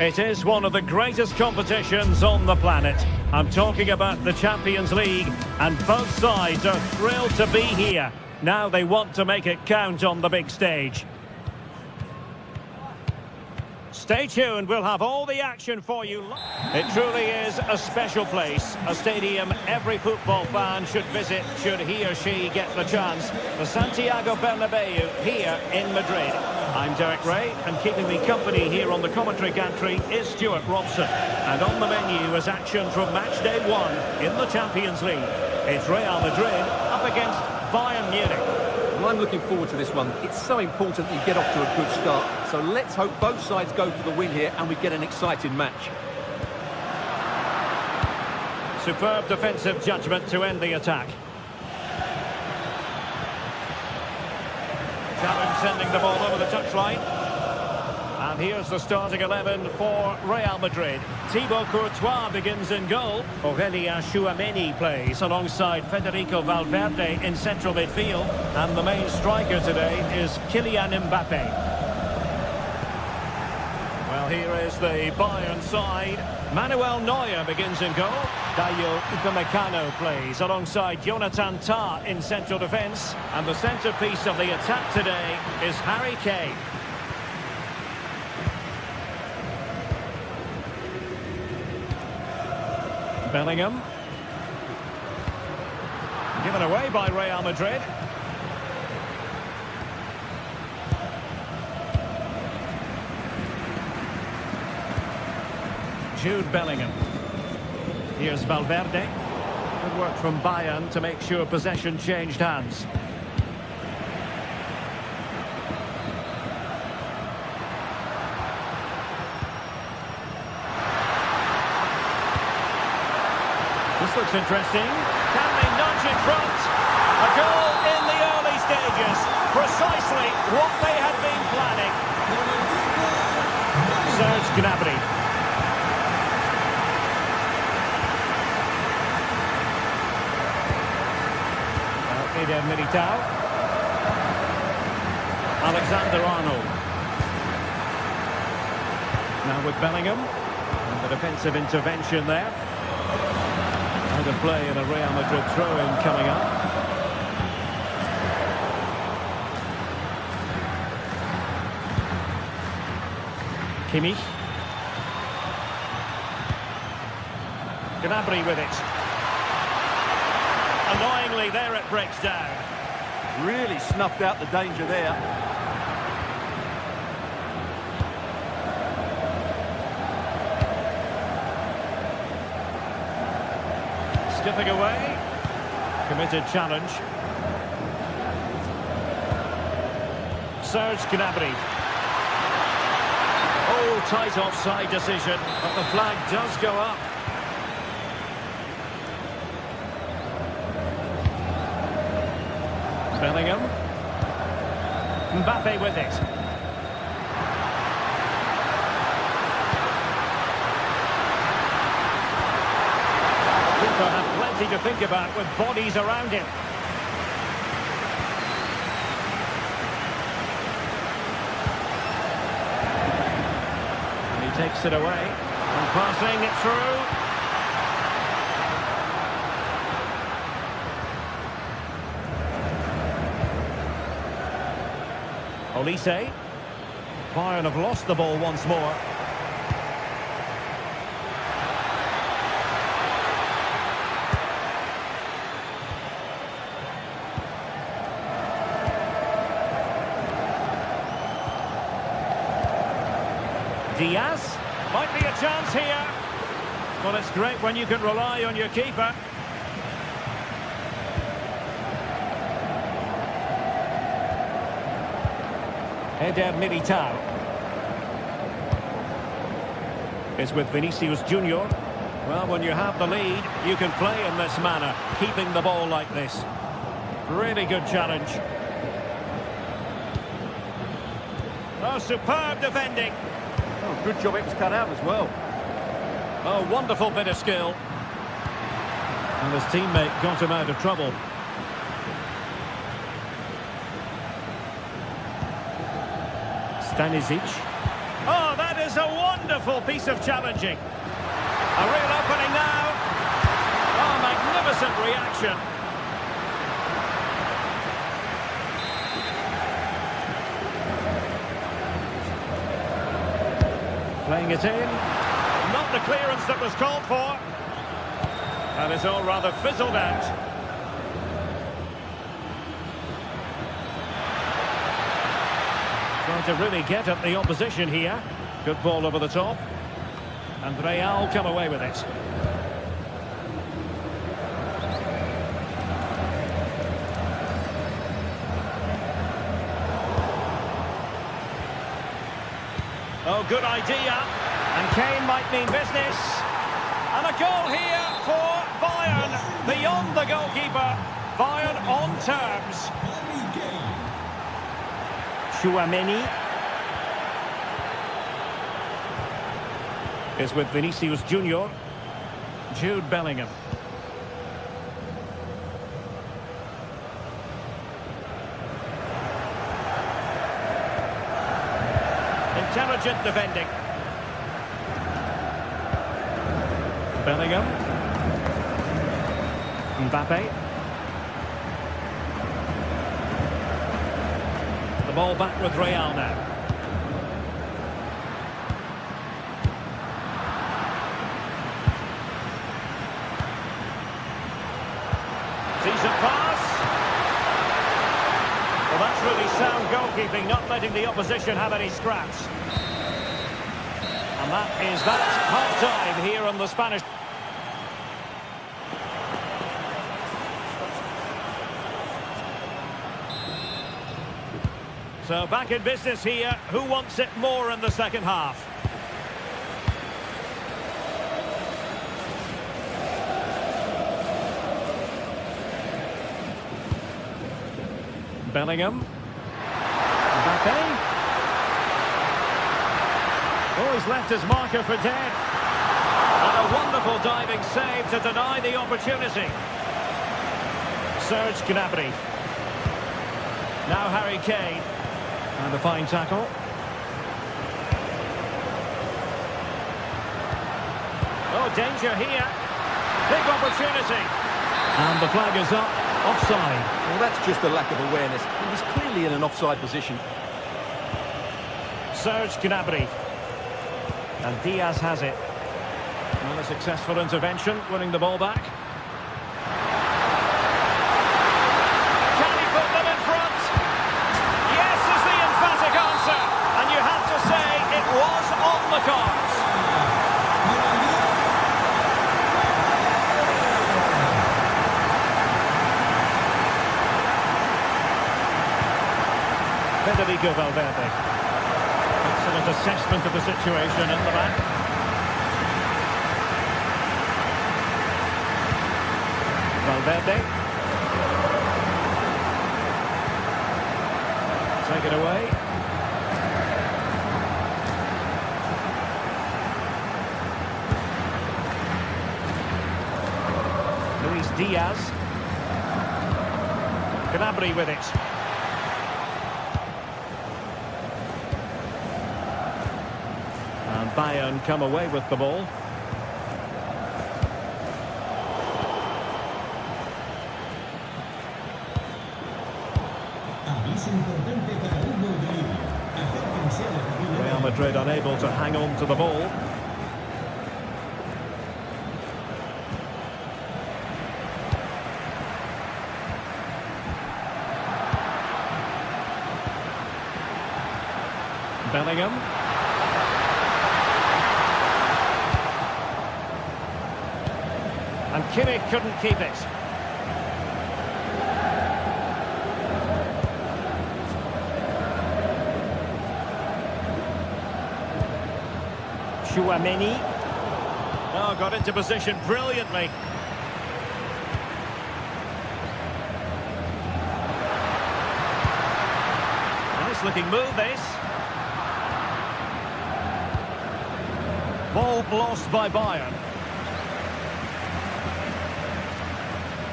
Speaker 1: It is one of the greatest competitions on the planet. I'm talking about the Champions League, and both sides are thrilled to be here. Now they want to make it count on the big stage. Stay tuned, we'll have all the action for you. It truly is a special place, a stadium every football fan should visit should he or she get the chance. The Santiago Bernabeu here in Madrid. I'm Derek Ray, and keeping me company here on the commentary gantry is Stuart Robson. And on the menu is action from match day 1 in the Champions League. It's Real Madrid up against Bayern Munich.
Speaker 2: Well, I'm looking forward to this one. It's so important that you get off to a good start. So let's hope both sides go for the win here and we get an exciting match.
Speaker 1: Superb defensive judgment to end the attack. Challenge sending the ball over the touchline. And here's the starting 11 for Real Madrid. Thibaut Courtois begins in goal. Aurélien Tchouameni plays alongside Federico Valverde in central midfield. And the main striker today is Kylian Mbappe. Well, here is the Bayern side. Manuel Neuer begins in goal. Dayo Upamecano plays alongside Jonathan Tah in central defence. And the centrepiece of the attack today is Harry Kane. Bellingham. Given away by Real Madrid. Jude Bellingham. Here's Valverde. Good work from Bayern to make sure possession changed hands. This looks interesting. Can they nudge in front? A goal in the early stages. Precisely what they had been planning. Serge Gnabry. Eder Militao. Alexander-Arnold. Now with Bellingham. And the defensive intervention there. Out of play and a Real Madrid throw-in coming up. Kimmich. Gnabry with it. Annoyingly, there it breaks down.
Speaker 2: Really snuffed out the danger there.
Speaker 1: Skipping away. Committed challenge. Serge Gnabry. Oh, tight offside decision, but the flag does go up. Bellingham. Mbappe with it. Keeper had plenty to think about with bodies around him. And he takes it away. And passing it through. Olise. Bayern have lost the ball once more. Diaz. Might be a chance here. Well, it's great when you can rely on your keeper. Eder Militao is with Vinicius Junior. Well, when you have the lead, you can play in this manner, keeping the ball like this. Really good challenge. Oh, superb defending.
Speaker 2: Oh, good job it was cut out as well.
Speaker 1: Oh, wonderful bit of skill. And his teammate got him out of trouble. Stanisic. Oh, that is a wonderful piece of challenging. A real opening now. Oh, magnificent reaction. Playing it in. Not the clearance that was called for. And it's all rather fizzled out. Trying to really get at the opposition here. Good ball over the top. And Real come away with it. Oh, good idea. And Kane might mean business. And a goal here for Bayern. Beyond the goalkeeper. Bayern on terms. Chouameni is with Vinicius Junior. Jude Bellingham. Intelligent defending. Bellingham. Mbappe. The ball back with Real now. Decent pass. Well, that's really sound goalkeeping, not letting the opposition have any scraps. And that is half-time here on the Spanish. So back in business here. Who wants it more in the second half? Bellingham. Mbappe. Oh, he's left his marker for dead. And a wonderful diving save to deny the opportunity. Serge Gnabry. Now Harry Kane. And a fine tackle. Oh, danger here. Big opportunity. And the flag is up. Offside.
Speaker 2: Well, that's just a lack of awareness. He was clearly in an offside position.
Speaker 1: Serge Gnabry. And Diaz has it. And a successful intervention, winning the ball back. Can he put them in front? Yes is the emphatic answer. And you have to say it was on the cards. Federico Valverde. Excellent assessment of the situation in the back. Valverde. Take it away. Luis Diaz. Gnabry with it. And Bayern come away with the ball. Real Madrid unable to hang on to the ball. Bellingham. And Kimmich couldn't keep it. Chouameni. Oh, got into position brilliantly. Nice looking move, this. Ball lost by Bayern.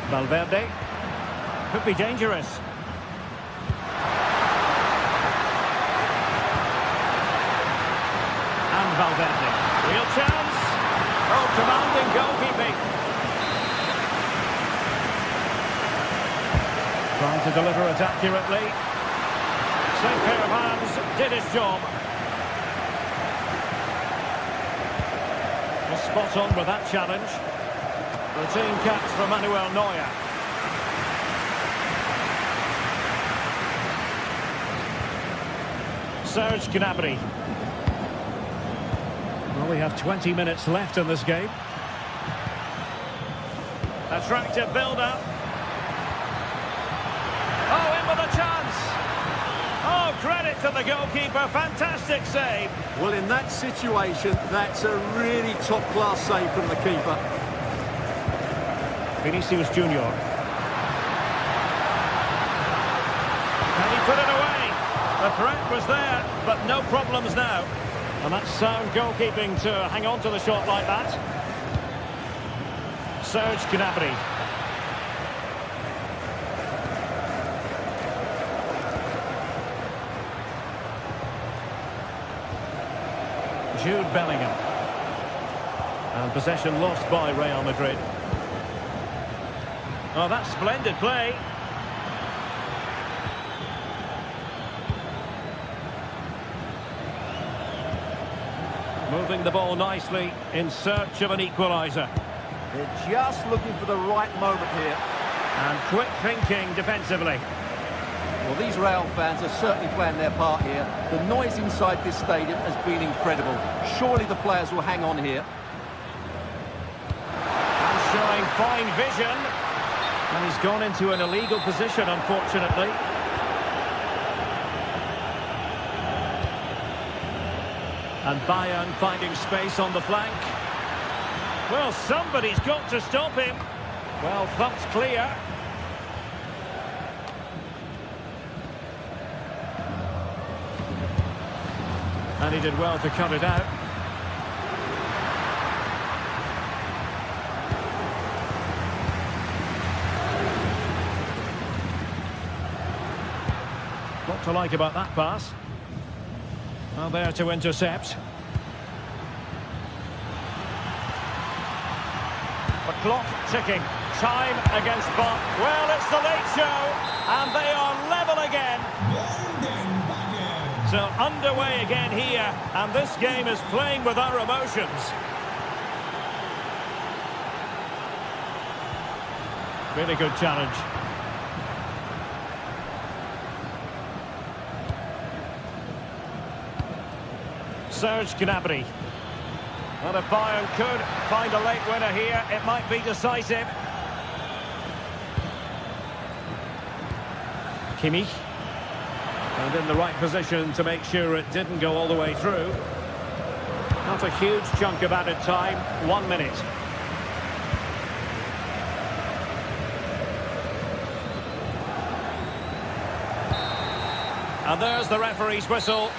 Speaker 1: Valverde. Could be dangerous. And Valverde. Real chance. Oh, commanding goalkeeping. Trying to deliver it accurately. Same pair of hands did his job. Was spot on with that challenge. Routine catch for Manuel Neuer. Serge Gnabry. Well, we have 20 minutes left in this game. Attractive build-up. Oh, in with a chance. Oh, credit to the goalkeeper. Fantastic save.
Speaker 2: Well, in that situation, that's a really top-class save from the keeper.
Speaker 1: Vinicius Junior. And he put it away. The threat was there, but no problems now. And that's sound goalkeeping to hang on to the shot like that. Serge Gnabry. Jude Bellingham. And possession lost by Real Madrid. Oh, that's splendid play. Moving the ball nicely in search of an equaliser.
Speaker 2: They're just looking for the right moment here.
Speaker 1: And quick thinking defensively.
Speaker 2: Well, these Real fans are certainly playing their part here. The noise inside this stadium has been incredible. Surely the players will hang on here.
Speaker 1: And showing fine vision. And he's gone into an illegal position, unfortunately. And Bayern finding space on the flank. Well, somebody's got to stop him. Well, thumped clear. And he did well to cut it out. What to like about that pass? Well, there to intercept. The clock ticking. Time against Bot. Well, it's the late show, and they are level again. So underway again here, and this game is playing with our emotions. Really good challenge. Serge Gnabry. Well, if Bayern could find a late winner here, it might be decisive. Kimmich. And in the right position to make sure it didn't go all the way through. Not a huge chunk of added time, 1 minute. And there's the referee's whistle.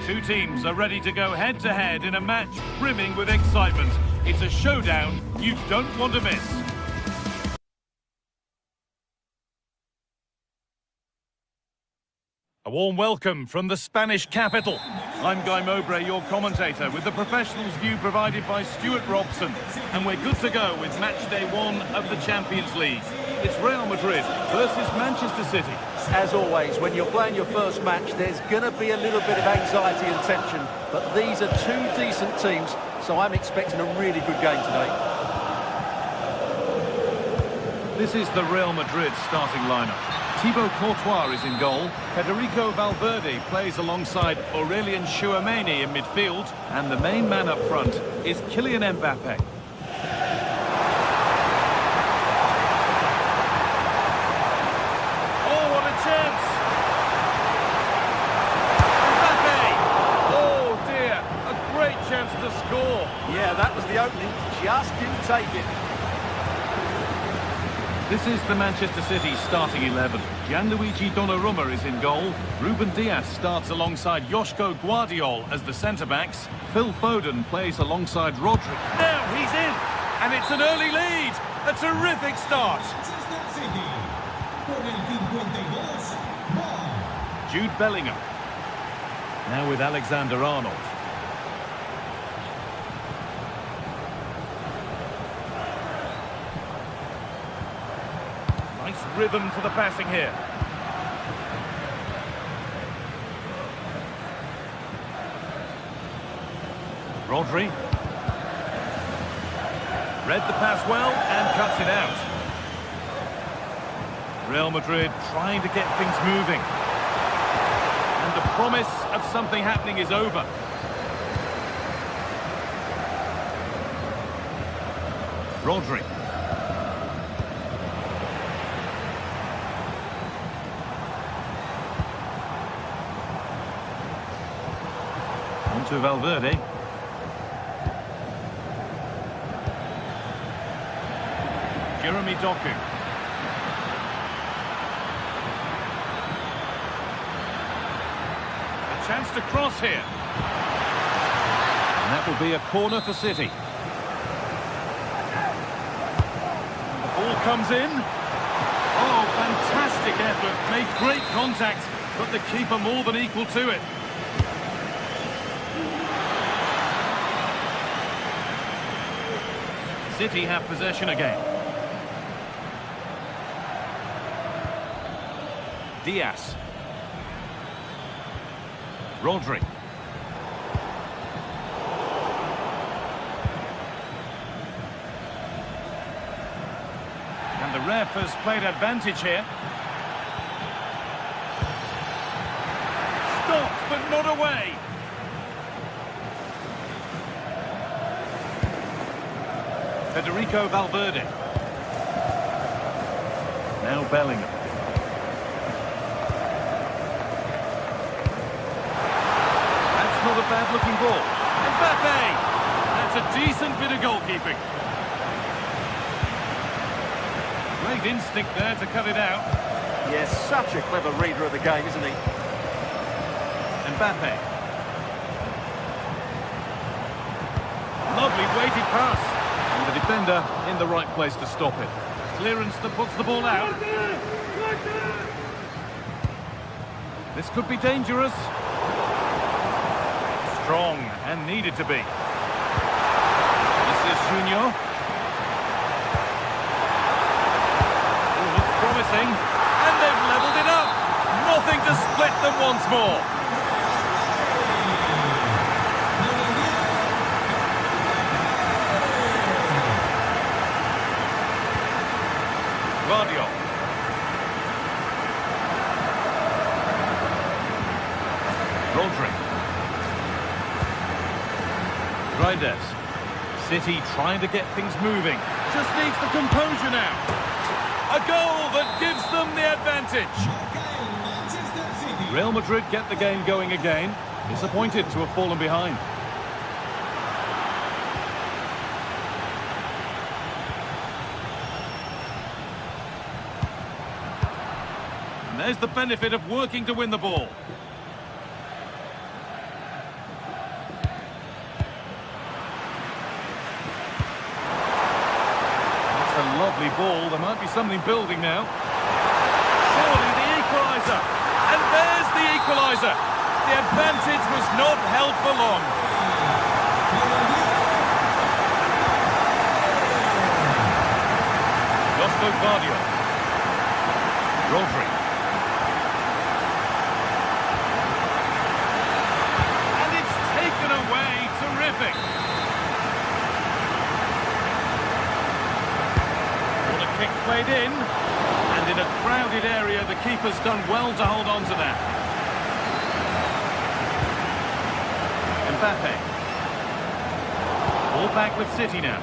Speaker 4: Two teams are ready to go head-to-head in a match brimming with excitement. It's a showdown you don't want to miss. A warm welcome from the Spanish capital. I'm Guy Mowbray, your commentator, with the professionals' view provided by Stuart Robson. And we're good to go with match day 1 of the Champions League. It's Real Madrid versus Manchester City.
Speaker 2: As always, when you're playing your first match, there's going to be a little bit of anxiety and tension. But these are two decent teams, so I'm expecting a really good game today.
Speaker 4: This is the Real Madrid starting lineup. Thibaut Courtois is in goal. Federico Valverde plays alongside Aurelien Tchouameni in midfield. And the main man up front is Kylian Mbappe. Oh, what a chance! Mbappe! Oh dear, a great chance to score.
Speaker 2: Yeah, that was the opening. Just didn't take it.
Speaker 4: This is the Manchester City starting 11. Gianluigi Donnarumma is in goal. Ruben Dias starts alongside Joško Guardiol as the centre-backs. Phil Foden plays alongside Rodri. Now he's in! And it's an early lead! A terrific start!
Speaker 3: Manchester City, con el 52, Ball.
Speaker 4: Jude Bellingham. Now with Alexander-Arnold. Nice rhythm to the passing here. Rodri. Read the pass well and cuts it out. Real Madrid trying to get things moving. And the promise of something happening is over. Rodri. On to Valverde. Jeremy Doku. A chance to cross here. And that will be a corner for City. And the ball comes in. Oh, fantastic effort. Made great contact, but the keeper more than equal to it. City have possession again. Dias. Rodri. And the ref has played advantage here. Stopped, but not away. Federico Valverde. Now Bellingham. That's not a bad-looking ball. Mbappe! That's a decent bit of goalkeeping. Great instinct there to cut it out.
Speaker 2: Yes, such a clever reader of the game, isn't he?
Speaker 4: Mbappe. Lovely weighted pass. And the defender in the right place to stop it. Clearance that puts the ball out. This could be dangerous. Strong and needed to be. This is Junior. Oh, looks promising. And they've levelled it up. Nothing to split them once more. Guardiol. Rodri. Reyes. City trying to get things moving. Just needs the composure now. A goal that gives them the advantage.
Speaker 3: Manchester City.
Speaker 4: Real Madrid get the game going again. Disappointed to have fallen behind. And there's the benefit of working to win the ball. That's a lovely ball. There might be something building now. Surely the equaliser. And there's the equaliser. The advantage was not held for long. Joško Guardiol. Rodri. Terrific. What a kick played played in. And in a crowded area, the keeper's done well to hold on to that. Mbappe. All back with City now.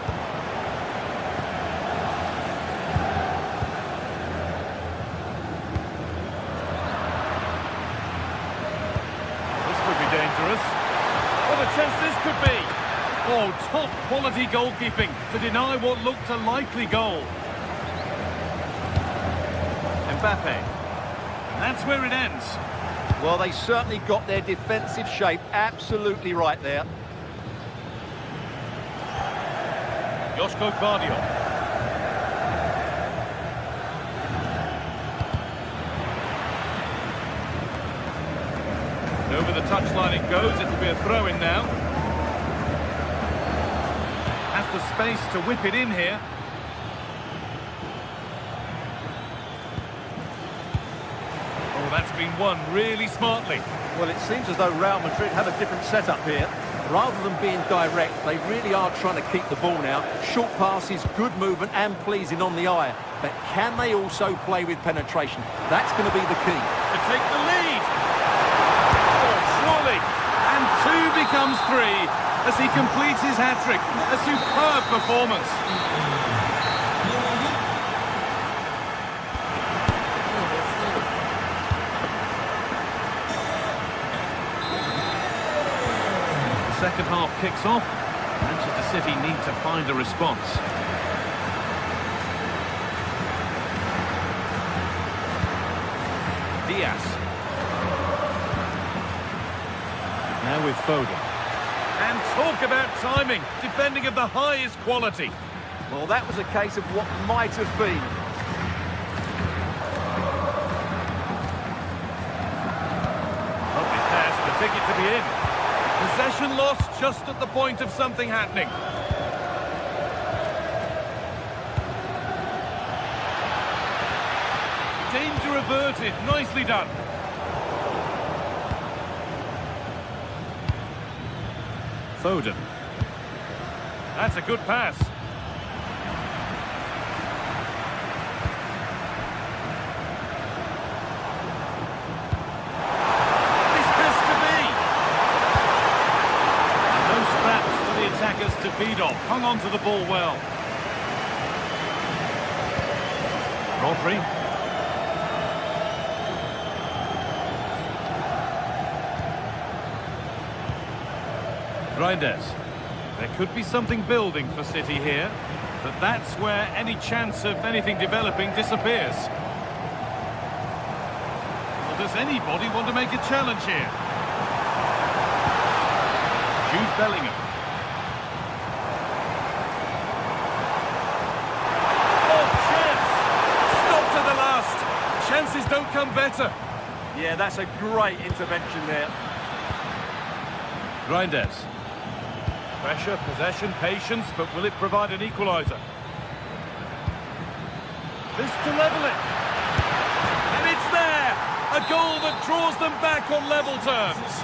Speaker 4: This could be dangerous. What a chance this could be. Oh, top quality goalkeeping to deny what looked a likely goal. Mbappe. And that's where it ends.
Speaker 2: Well, they certainly got their defensive shape absolutely right there.
Speaker 4: Joško Gvardiol. And over the touchline it goes. It'll be a throw-in now. Has the space to whip it in here. Oh, that's been won really smartly.
Speaker 2: Well, it seems as though Real Madrid have a different setup here. Rather than being direct, they really are trying to keep the ball now. Short passes, good movement and pleasing on the eye. But can they also play with penetration? That's going to be the key.
Speaker 4: To take the lead. Oh, surely. And 2 becomes 3 as he completes his hat-trick. A superb performance. Second half kicks off. Manchester City need to find a response. Diaz. Now with Foden. And talk about timing. Defending of the highest quality.
Speaker 2: Well, that was a case of what might have been.
Speaker 4: Lovely pass, the ticket to be in. Possession lost just at the point of something happening. Danger averted. Nicely done. Foden. That's a good pass. To feed off, hung on to the ball well. Rodri. Reinders. There could be something building for City here, but that's where any chance of anything developing disappears. Well, does anybody want to make a challenge here? Jude Bellingham. Chances don't come better.
Speaker 2: Yeah, that's a great intervention there.
Speaker 4: Reinders. Pressure, possession, patience, but will it provide an equaliser? This to level it. And it's there! A goal that draws them back on level terms.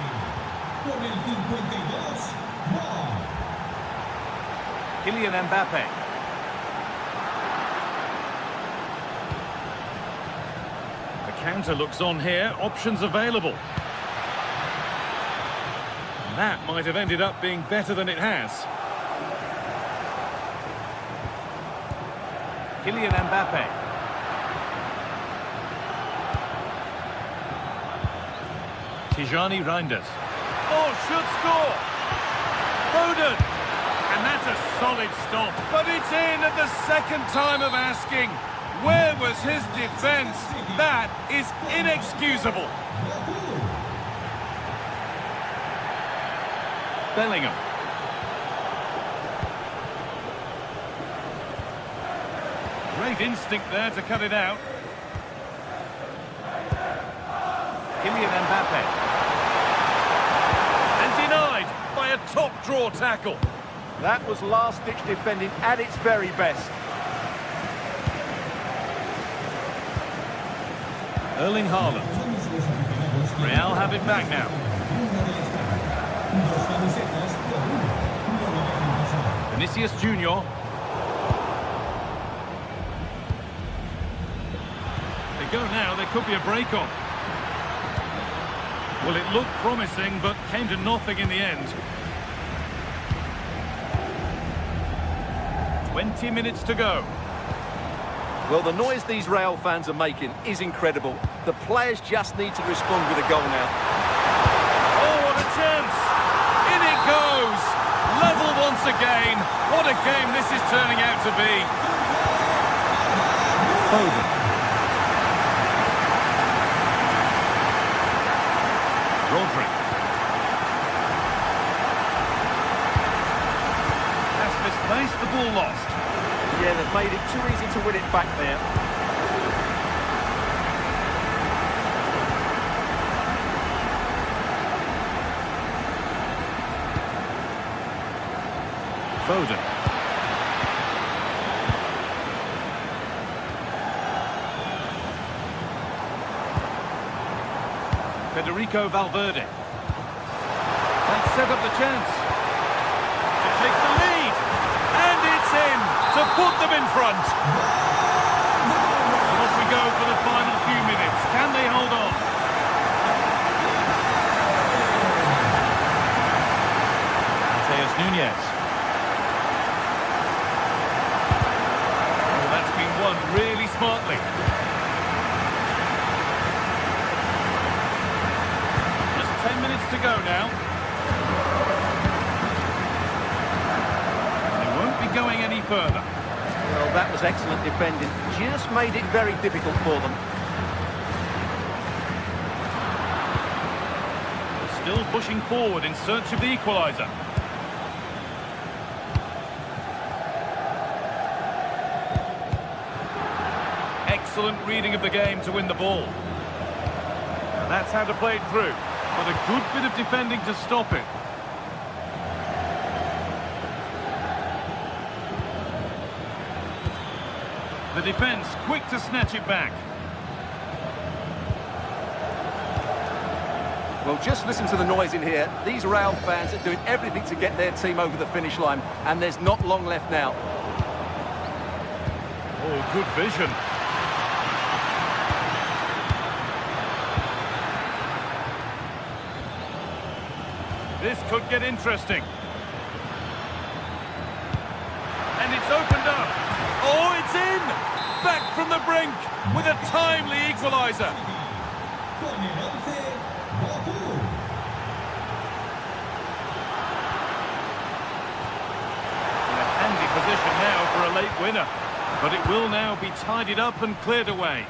Speaker 4: Kylian Mbappe. Counter looks on here, options available. And that might have ended up being better than it has. Kylian Mbappe. Tijani Reinders. Oh, should score! Foden! And that's a solid stop. But it's in at the second time of asking. Where was his defence? That is inexcusable. Bellingham. Great instinct there to cut it out. Kylian Mbappe. And denied by a top-draw tackle.
Speaker 2: That was last-ditch defending at its very best.
Speaker 4: Erling Haaland. Real have it back now. Vinicius Junior. go now, there could be a break on. Well, it looked promising, but came to nothing in the end. 20 minutes to go.
Speaker 2: Well, the noise these Real fans are making is incredible. The players just need to respond with a goal now.
Speaker 4: Oh, what a chance! In it goes! Level once again. What a game this is turning out to be.
Speaker 2: Foden.
Speaker 4: Rodri. That's misplaced, the ball lost.
Speaker 2: Yeah, they've made it too easy to win it back there.
Speaker 4: Foden. Federico Valverde. That set up the chance to take the lead, and it's in to put them in front. So off we go for the final few minutes. Can they hold on? Mateus Nunes. Oh, that's been won really smartly. 10 minutes to go now. They won't be going any further.
Speaker 2: Well, that was excellent defending. Just made it very difficult for them.
Speaker 4: They're still pushing forward in search of the equaliser. Excellent reading of the game to win the ball. And that's how to play it through. But a good bit of defending to stop it. The defence quick to snatch it back.
Speaker 2: Well, just listen to the noise in here. These Real fans are doing everything to get their team over the finish line, and there's not long left now.
Speaker 4: Oh, good vision. This could get interesting. And it's opened up. Oh, it's in! Back from the brink with a timely equaliser. In a handy position now for a late winner. But it will now be tidied up and cleared away.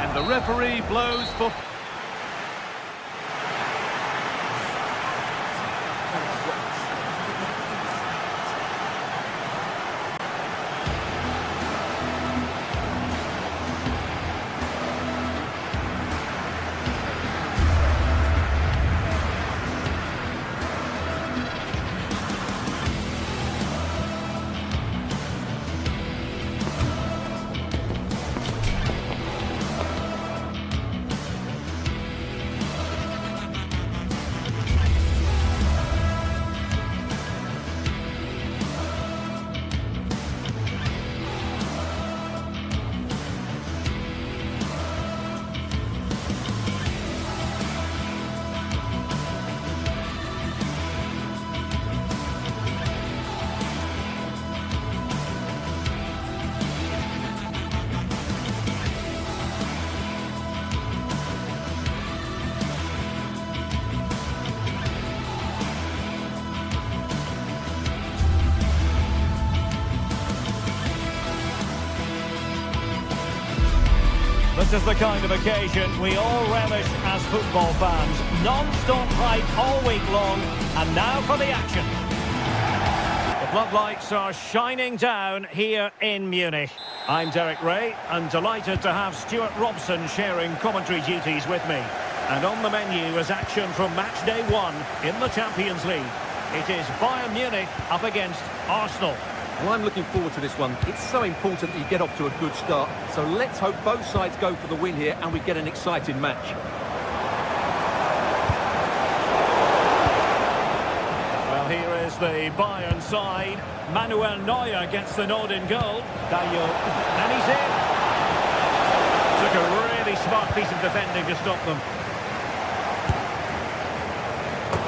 Speaker 4: And the referee blows for...
Speaker 1: This is the kind of occasion we all relish as football fans. Non-stop hype all week long, and now for the action. The floodlights are shining down here in Munich. I'm Derek Ray, and delighted to have Stuart Robson sharing commentary duties with me. And on the menu is action from match day 1 in the Champions League. It is Bayern Munich up against Arsenal.
Speaker 2: Well, I'm looking forward to this one. It's so important that you get off to a good start. So let's hope both sides go for the win here and we get an exciting match.
Speaker 1: Well, here is the Bayern side. Manuel Neuer gets the nod in goal. Daniel, and he's in. Took a really smart piece of defending to stop them.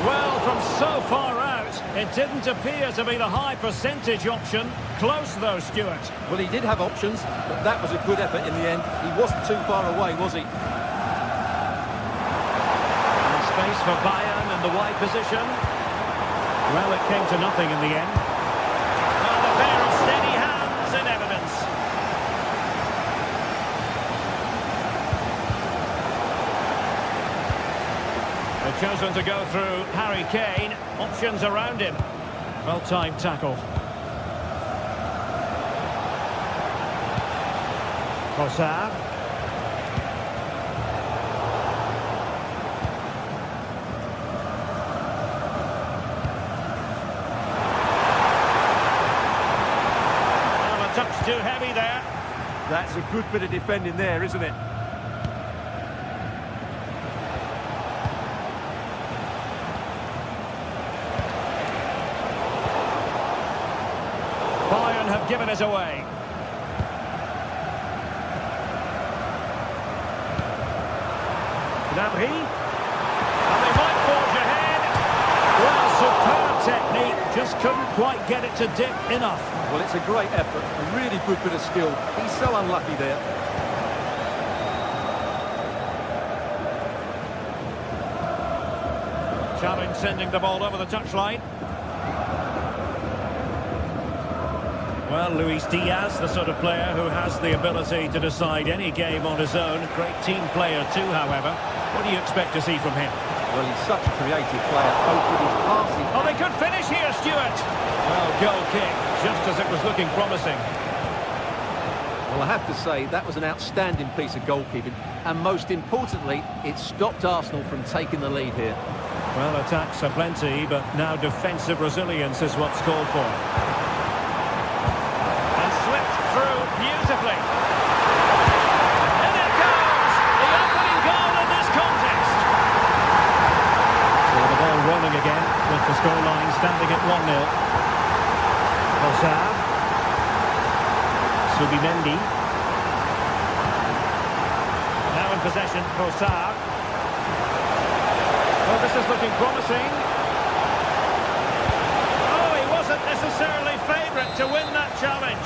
Speaker 1: Well, from so far out, it didn't appear to be the high percentage option. Close though, Stuart.
Speaker 2: Well, he did have options, but that was a good effort in the end. He wasn't too far away, was he?
Speaker 1: And space for Bayern in the wide position. Well, it came to nothing in the end. Well, a pair of steady hands in evidence. They've chosen to go through Harry Kane. Options around him. Well-timed tackle. Trossard. Well, a touch too heavy there.
Speaker 2: That's a good bit of defending there, isn't it?
Speaker 1: Bayern have given us away. Gnabry. And they might forge ahead. Well, superb technique. Just couldn't quite get it to dip enough.
Speaker 2: Well, it's a great effort, a really good bit of skill. He's so unlucky there.
Speaker 1: Challenge sending the ball over the touchline. Well, Luis Diaz, the sort of player who has the ability to decide any game on his own. Great team player too, however. What do you expect to see from him?
Speaker 2: Well, he's such a creative player, both with his passing.
Speaker 1: Oh, they could finish here, Stuart. Well, goal kick, just as it was looking promising.
Speaker 2: Well, I have to say, that was an outstanding piece of goalkeeping. And most importantly, it stopped Arsenal from taking the lead here.
Speaker 1: Well, attacks are plenty, but now defensive resilience is what's called for. Through beautifully. And it goes! The opening goal in this contest. So the ball rolling again with the scoreline standing at 1-0. Trossard. Subimendi. Now in possession, Trossard. Well, this is looking promising. Oh, he wasn't necessarily favourite to win that challenge.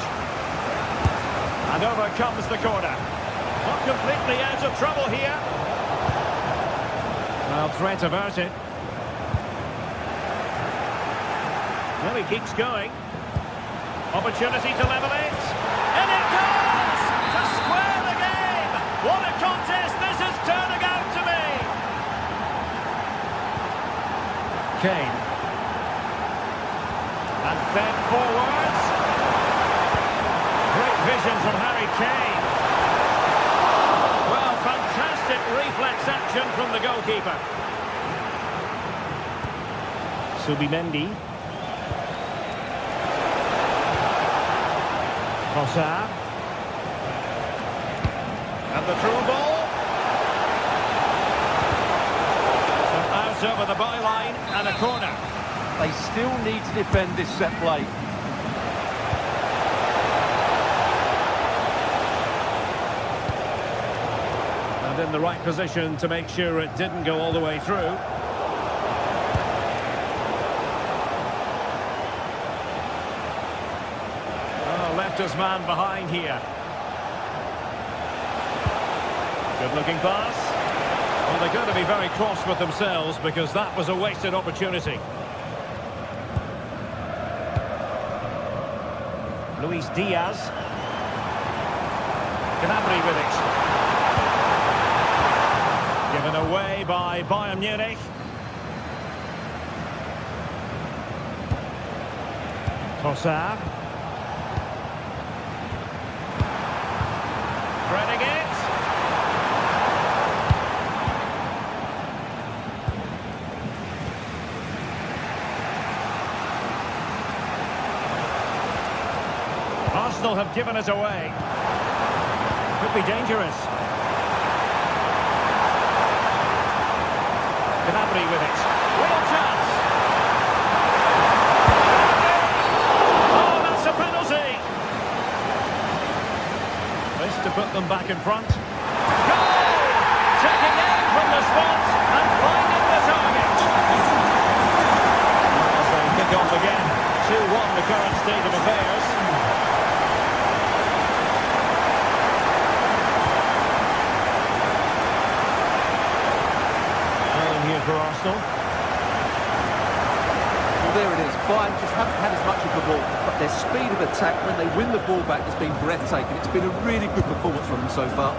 Speaker 1: And over comes the corner. Not completely out of trouble here. Well, threat averted. Well, he keeps going. Opportunity to level it. And it goes! To square the game! What a contest this is turning out to be! Kane. And fed forwards. Great vision from Harry Kane. Well, fantastic reflex action from the goalkeeper. Subimendi. Trossard. And the through ball. So out over the byline and a corner.
Speaker 2: They still need to defend this set play.
Speaker 1: In the right position to make sure it didn't go all the way through. Oh, left his man behind here. Good looking pass. Well, they're going to be very cross with themselves because that was a wasted opportunity. Luis Diaz. Gnabry with it. Given away by Bayern Munich. Trossard. Threading it. Arsenal have given us away. Could be dangerous. Gnabry with it. Real chance. them back in front. Goal! Checking in from the spot and finding the target. As they kick off again, 2-1 the current state of affairs. Here for Arsenal.
Speaker 2: Well, there it is. Bayern just haven't had as much of the ball, but their speed of attack when they win the ball back has been breathtaking. It's been a really good performance from them so far.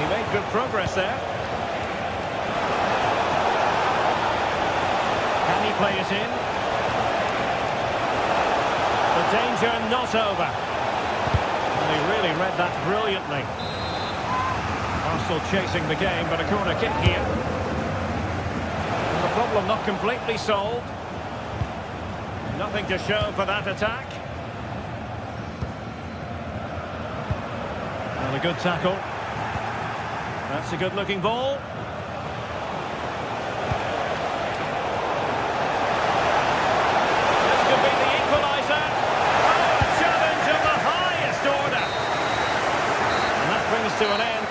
Speaker 1: He made good progress there. Can he play it in? The danger not over. And he really read that brilliantly. Arsenal chasing the game, but a corner kick here. And the problem not completely solved. Nothing to show for that attack. And a good tackle. That's a good-looking ball. This could be the equaliser. Oh, a challenge of the highest order. And that brings to an end.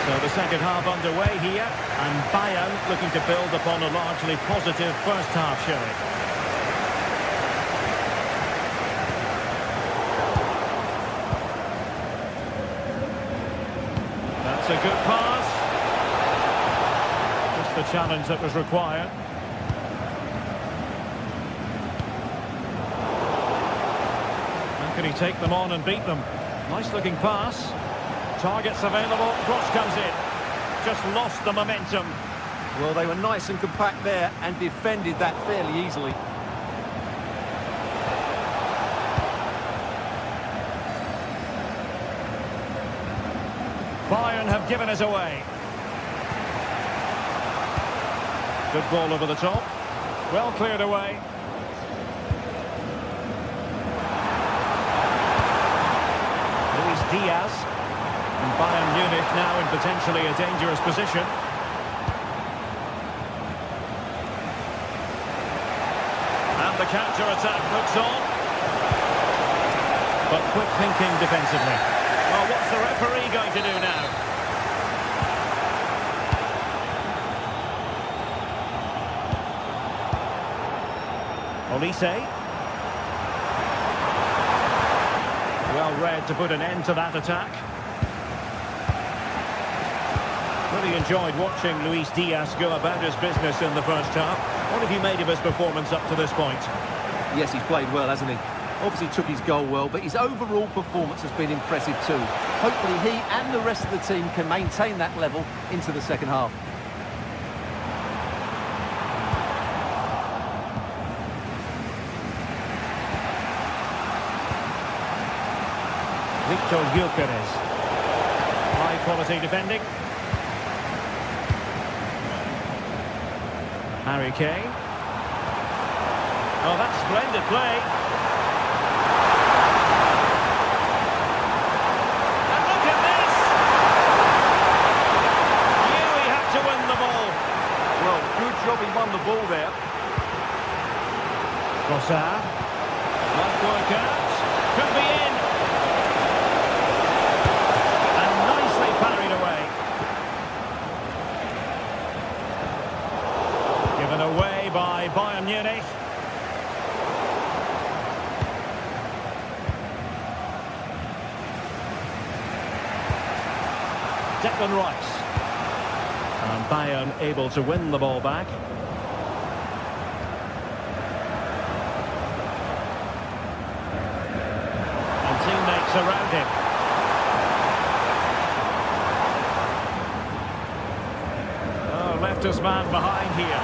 Speaker 1: So the second half underway here, and Bayern looking to build upon a largely positive first half showing. That's a good pass. Just the challenge that was required. How can he take them on and beat them? Nice looking pass. Targets available, cross comes in. Just lost the momentum.
Speaker 2: Well, they were nice and compact there and defended that fairly easily.
Speaker 1: Bayern have given us away. Good ball over the top. Well cleared away. Luis Diaz. And Bayern Munich now in potentially a dangerous position. And the counter-attack looks on. But quick thinking defensively. Well, what's the referee going to do now? Olise. Well read to put an end to that attack. Really enjoyed watching Luis Diaz go about his business in the first half. What have you made of his performance up to this point?
Speaker 2: Yes, he's played well, hasn't he? Obviously took his goal well, but his overall performance has been impressive too. Hopefully he and the rest of the team can maintain that level into the second half.
Speaker 1: Victor Gyökeres. High quality defending. Harry Kane. Oh, that's splendid play. And look at this! Knew he had to win the ball.
Speaker 2: Well, good job he won the ball there.
Speaker 1: Trossard. Won't work out. Could be in. And nicely parried away. Given away by Bayern Munich. Declan Rice. And Bayern able to win the ball back. And teammates around him. Oh, left his man behind here.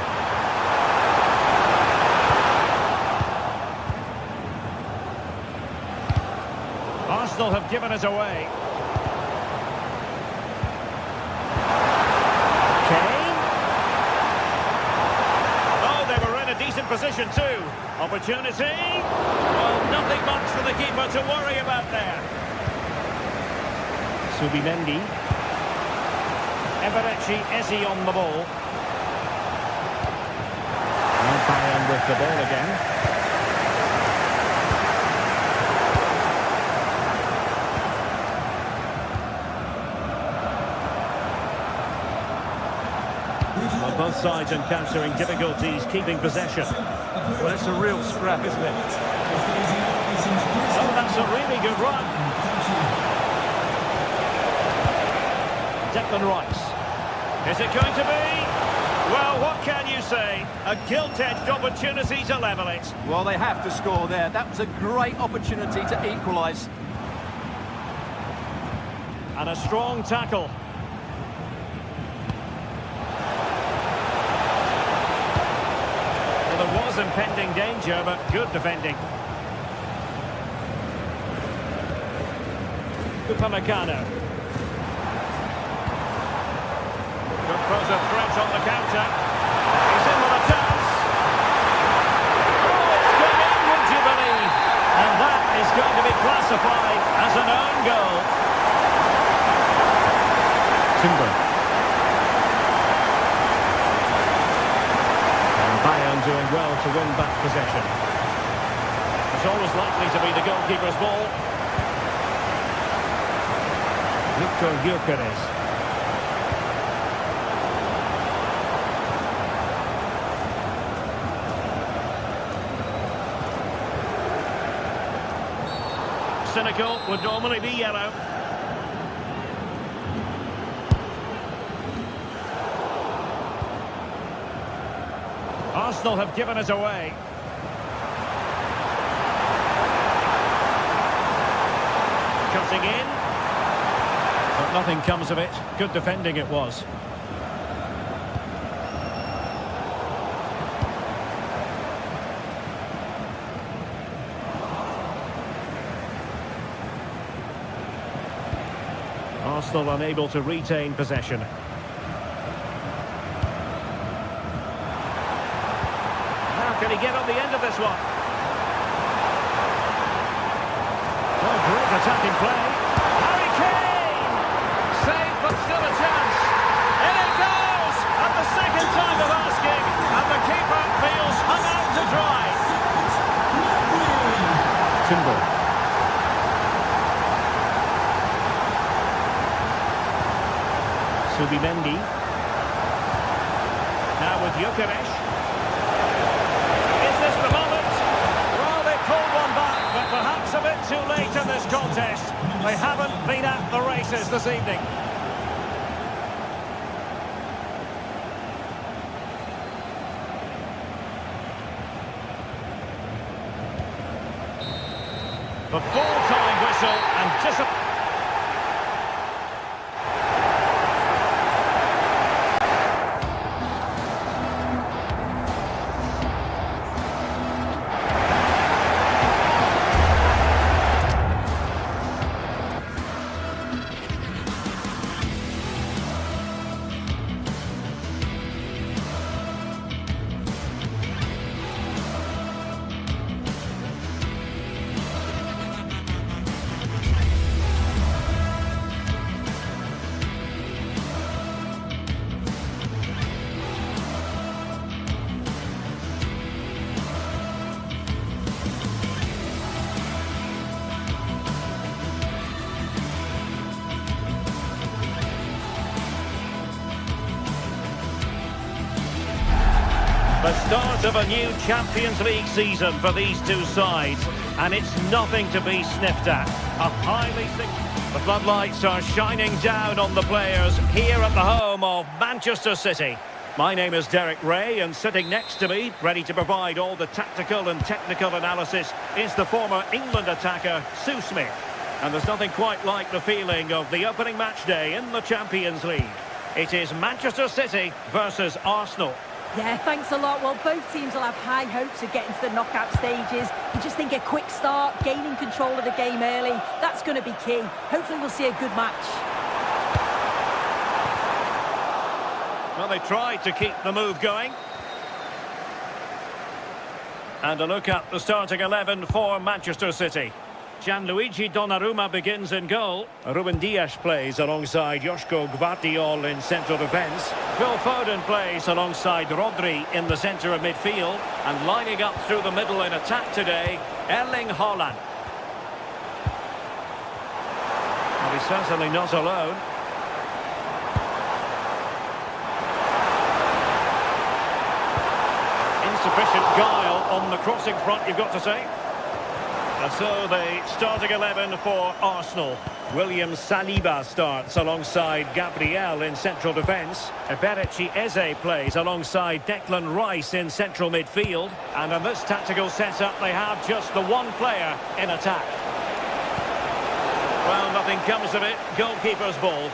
Speaker 1: Arsenal have given us away. Kane. Oh, they were in a decent position too. Opportunity. Well, nothing much for the keeper to worry about there. Subimendi. Eberechi Eze on the ball. And Bayern with the ball again. Well, both sides encountering difficulties keeping possession.
Speaker 2: Well, it's a real scrap, isn't it?
Speaker 1: Oh, that's a really good run. Declan Rice. Is it going to be? Well, what can you say? A gilt-edged opportunity to level it.
Speaker 2: Well, they have to score there. That was a great opportunity to equalise.
Speaker 1: And a strong tackle. Well, there was impending danger, but good defending. Upamecano. Good cross of threat on the counter. He's in with a chance. Oh, it's gone in, would you believe? And that is going to be classified as an own goal. Timber. And Bayern doing well to win back possession. It's always likely to be the goalkeeper's ball. Victor Gyökeres. Cynical would normally be yellow. Arsenal have given it away. Cutting in. But nothing comes of it. Good defending it was. Arsenal unable to retain possession. How can he get on the end of this one? Oh, great attacking play. Harry Kane! Save, but still a chance. In it goes! At the second time of asking, and the keeper feels hung out to dry. Timber. Subimendi. Now with Gyökeres. Is this the moment? Well, they pulled one back, but perhaps a bit too late in this contest. They haven't been at the races this evening. The full-time whistle and disappointment. The start of a new Champions League season for these two sides, and it's nothing to be sniffed at. The floodlights are shining down on the players here at the home of Manchester City. My name is Derek Ray, and sitting next to me, ready to provide all the tactical and technical analysis, is the former England attacker, Sue Smith. And there's nothing quite like the feeling of the opening match day in the Champions League. It is Manchester City versus Arsenal.
Speaker 5: Yeah, thanks a lot. Well, both teams will have high hopes of getting to the knockout stages. You just think a quick start, gaining control of the game early, that's going to be key. Hopefully we'll see a good match.
Speaker 1: Well, they tried to keep the move going. And a look at the starting 11 for Manchester City. Gianluigi Donnarumma begins in goal. Ruben Dias plays alongside Joško Gvardiol in central defence. Phil Foden plays alongside Rodri in the centre of midfield. And lining up through the middle in attack today, Erling Haaland. Well, he's certainly not alone. Insufficient guile on the crossing front, you've got to say. And so the starting 11 for Arsenal. William Saliba starts alongside Gabriel in central defence. Eberechi Eze plays alongside Declan Rice in central midfield. And in this tactical setup, they have just the one player in attack. Well, nothing comes of it. Goalkeeper's ball.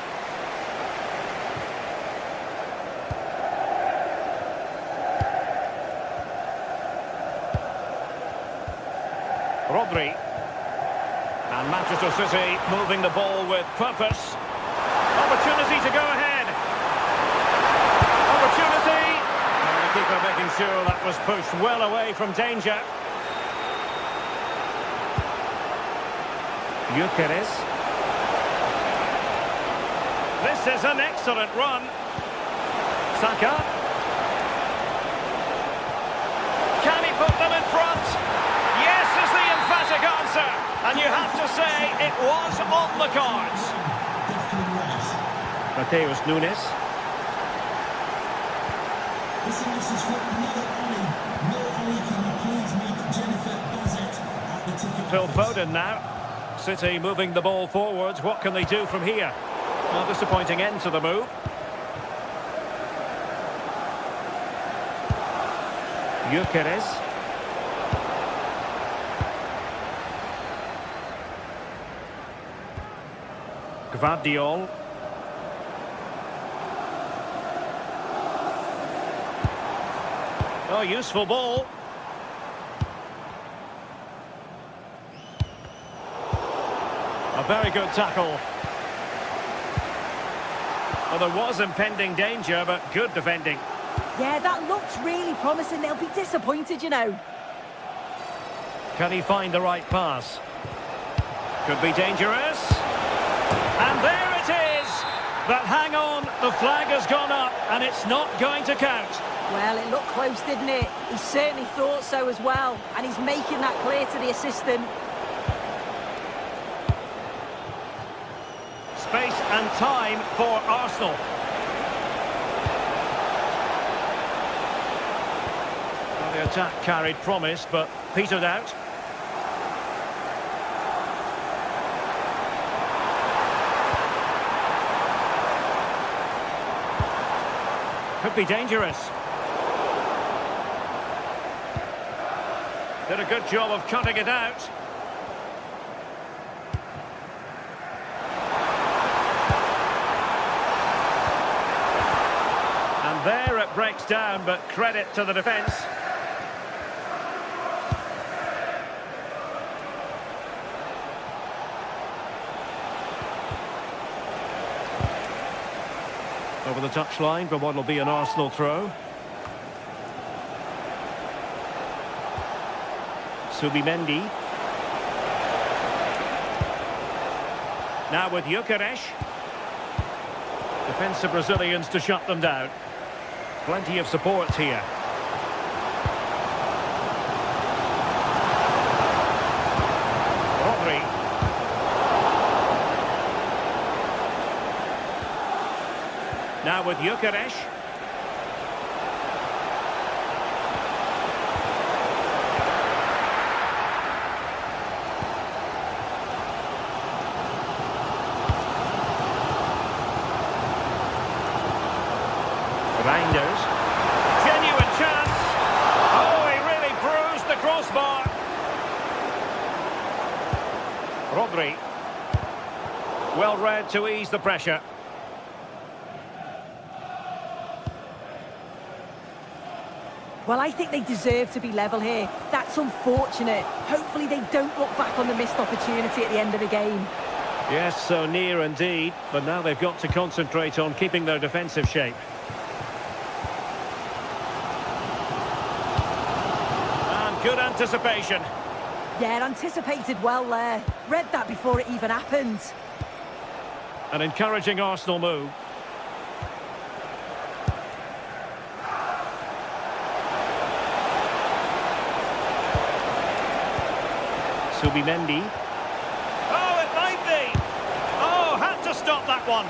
Speaker 1: Rodri. And Manchester City moving the ball with purpose. Opportunity to go ahead. Opportunity. And the keeper making sure that was pushed well away from danger. Gyökeres. This is an excellent run. Saka. Can he put them in front? Yes is the emphatic answer. And you have to say it was on the cards. Mateus Nunes.
Speaker 3: This is from Neil Ali. Neil Ali, can you please meet Jennifer Bassett at the ticket?
Speaker 1: Phil Foden now. City moving the ball forwards. What can they do from here? Well, disappointing end to the move. Gyökeres. Gvardiol. Oh, useful ball. A very good tackle. Well, there was impending danger, but good defending.
Speaker 5: Yeah, that looks really promising. They'll be disappointed, you know.
Speaker 1: Can he find the right pass? Could be dangerous. And there it is. But hang on, the flag has gone up and it's not going to count.
Speaker 5: Well, it looked close, didn't it? He certainly thought so as well. And he's making that clear to the assistant.
Speaker 1: Space and time for Arsenal. Well, the attack carried promise, but petered out. Could be dangerous. Did a good job of cutting it out. And there it breaks down, but credit to the defence. Over the touchline for what will be an Arsenal throw. Subimendi. Now with Gyökeres. Defensive Brazilians to shut them down. Plenty of support here. Rodri. Now with Gyökeres. Reinders. Genuine chance. Oh, he really bruised the crossbar. Rodri. Well read to ease the pressure.
Speaker 5: Well, I think they deserve to be level here. That's unfortunate. Hopefully they don't look back on the missed opportunity at the end of the game.
Speaker 1: Yes, so near indeed. But now they've got to concentrate on keeping their defensive shape. And good anticipation.
Speaker 5: Yeah, anticipated well there. Read that before it even happened.
Speaker 1: An encouraging Arsenal move. Subimendi. Oh, it might be. Oh, had to stop that one.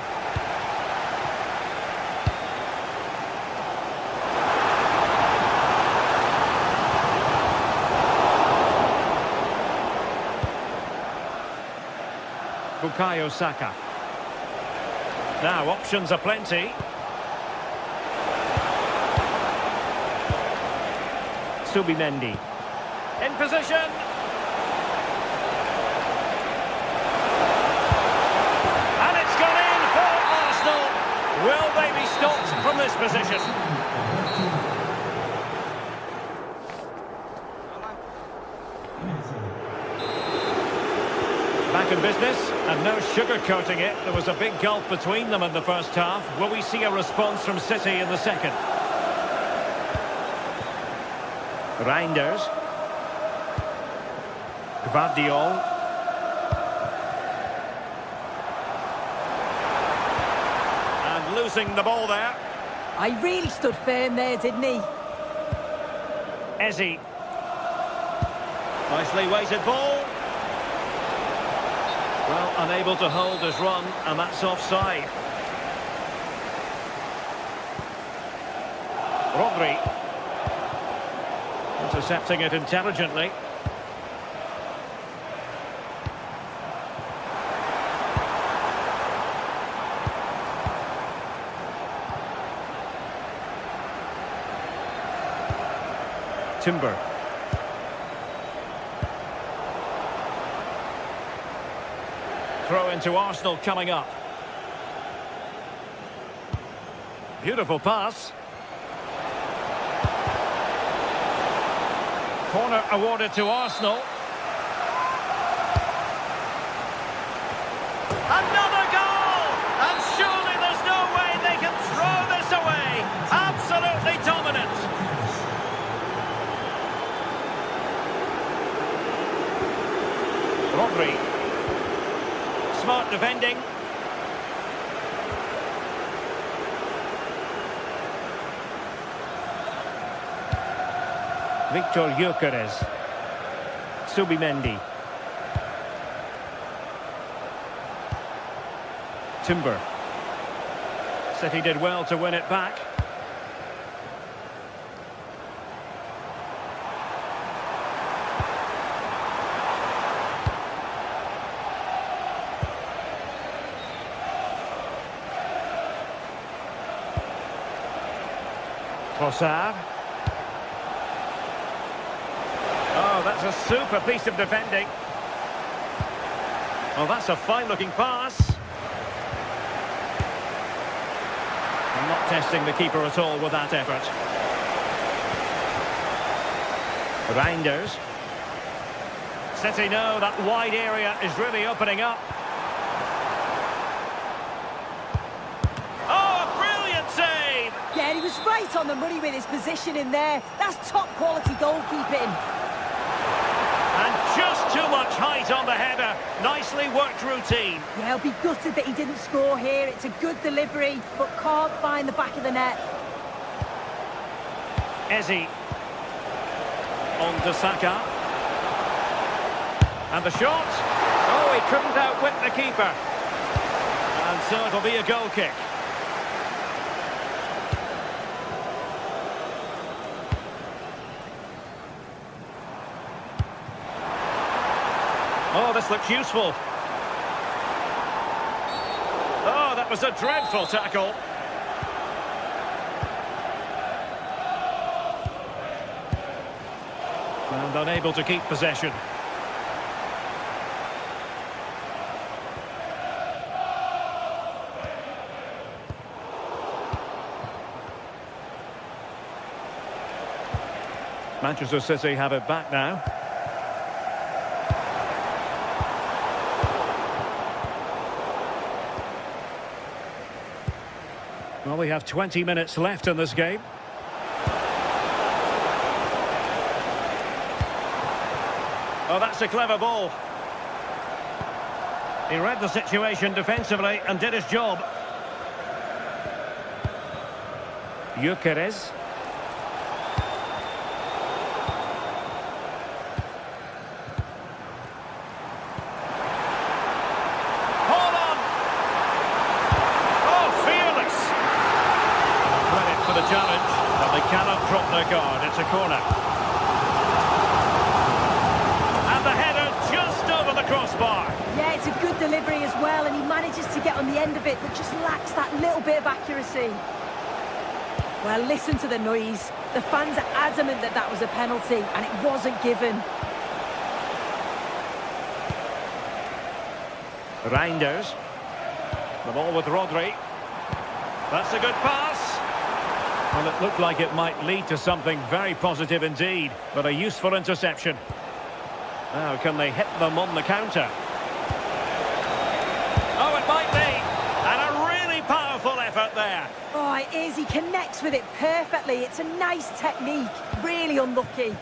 Speaker 1: Bukayo Saka. Now, options are plenty. Subimendi. In position. And it's gone in for Arsenal. Will they be stopped from this position? Back in business, and no sugarcoating it. There was a big gulf between them in the first half. Will we see a response from City in the second? Reinders. Gvardiol. And losing the ball there.
Speaker 5: I really stood firm there, didn't he?
Speaker 1: Eze. Nicely weighted ball. Well, unable to hold his run, and that's offside. Rodri. Intercepting it intelligently. Timber. Throw into Arsenal coming up. Beautiful pass. Corner awarded to Arsenal. Another goal! And surely there's no way they can throw this away. Absolutely dominant. Rodri. Smart defending. Victor Gyökeres. Subimendi. Timber. City did well to win it back. Trossard. Oh, that's a super piece of defending. Well, that's a fine-looking pass. I'm not testing the keeper at all with that effort. Reinders. City know that wide area is really opening up.
Speaker 5: Yeah, he was right on the money with his position in there. That's top-quality goalkeeping.
Speaker 1: And just too much height on the header. Nicely worked routine.
Speaker 5: Yeah, I'll be gutted that he didn't score here. It's a good delivery, but can't find the back of the net.
Speaker 1: Eze. On to Saka. And the shot. Oh, he couldn't outwit the keeper. And so it'll be a goal kick. Oh, this looks useful. Oh, that was a dreadful tackle. And unable to keep possession. Manchester City have it back now. Well, we have 20 minutes left in this game. Oh, that's a clever ball. He read the situation defensively and did his job. Gyökeres. Hold on! Oh, fearless! Credit for the challenge, but they cannot drop their guard. It's a corner. And the header just over the crossbar.
Speaker 5: Yeah, it's a good delivery as well, and he manages to get on the end of it, but just lacks that little bit of accuracy. Well, listen to the noise. The fans are adamant that that was a penalty, and it wasn't given.
Speaker 1: Reinders. The ball with Rodri. That's a good pass. Well, it looked like it might lead to something very positive indeed, but a useful interception. Now, can they hit them on the counter? Oh, it might be. And a really powerful effort there.
Speaker 5: Oh, it is. He connects with it perfectly. It's a nice technique. Really unlucky.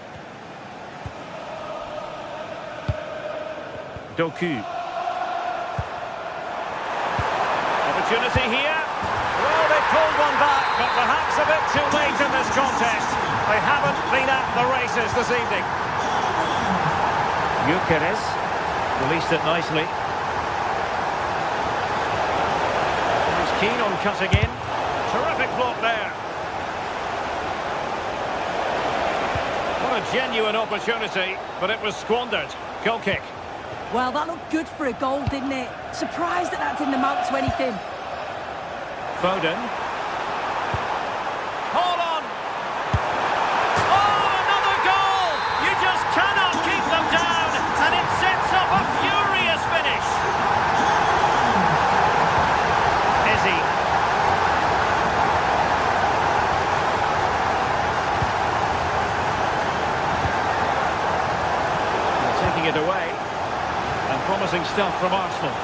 Speaker 1: Doku. Opportunity here. Well, they pulled one back, but perhaps a bit too late in this contest. They haven't been at the races this evening. Gyökeres released it nicely. He's keen on cutting in. Terrific block there. What a genuine opportunity, but it was squandered. Goal kick.
Speaker 5: Well, that looked good for a goal, didn't it? Surprised that that didn't amount to anything.
Speaker 1: Foden. Hold on! Oh, another goal! You just cannot keep them down, and it sets up a furious finish. Izzy. Taking it away, and promising stuff from Arsenal.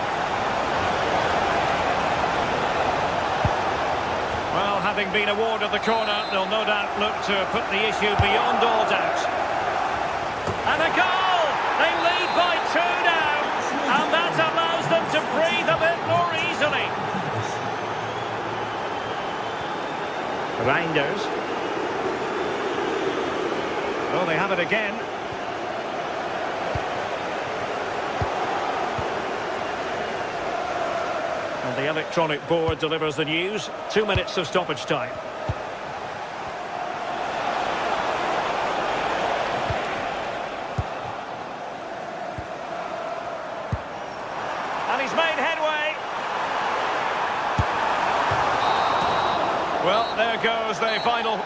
Speaker 1: Well, having been awarded the corner, they'll no doubt look to put the issue beyond all doubt. And a goal! They lead by 2 now, and that allows them to breathe a bit more easily. Reinders. Oh, they have it again. And the electronic board delivers the news. 2 minutes of stoppage time. And he's made headway. Well, there goes the final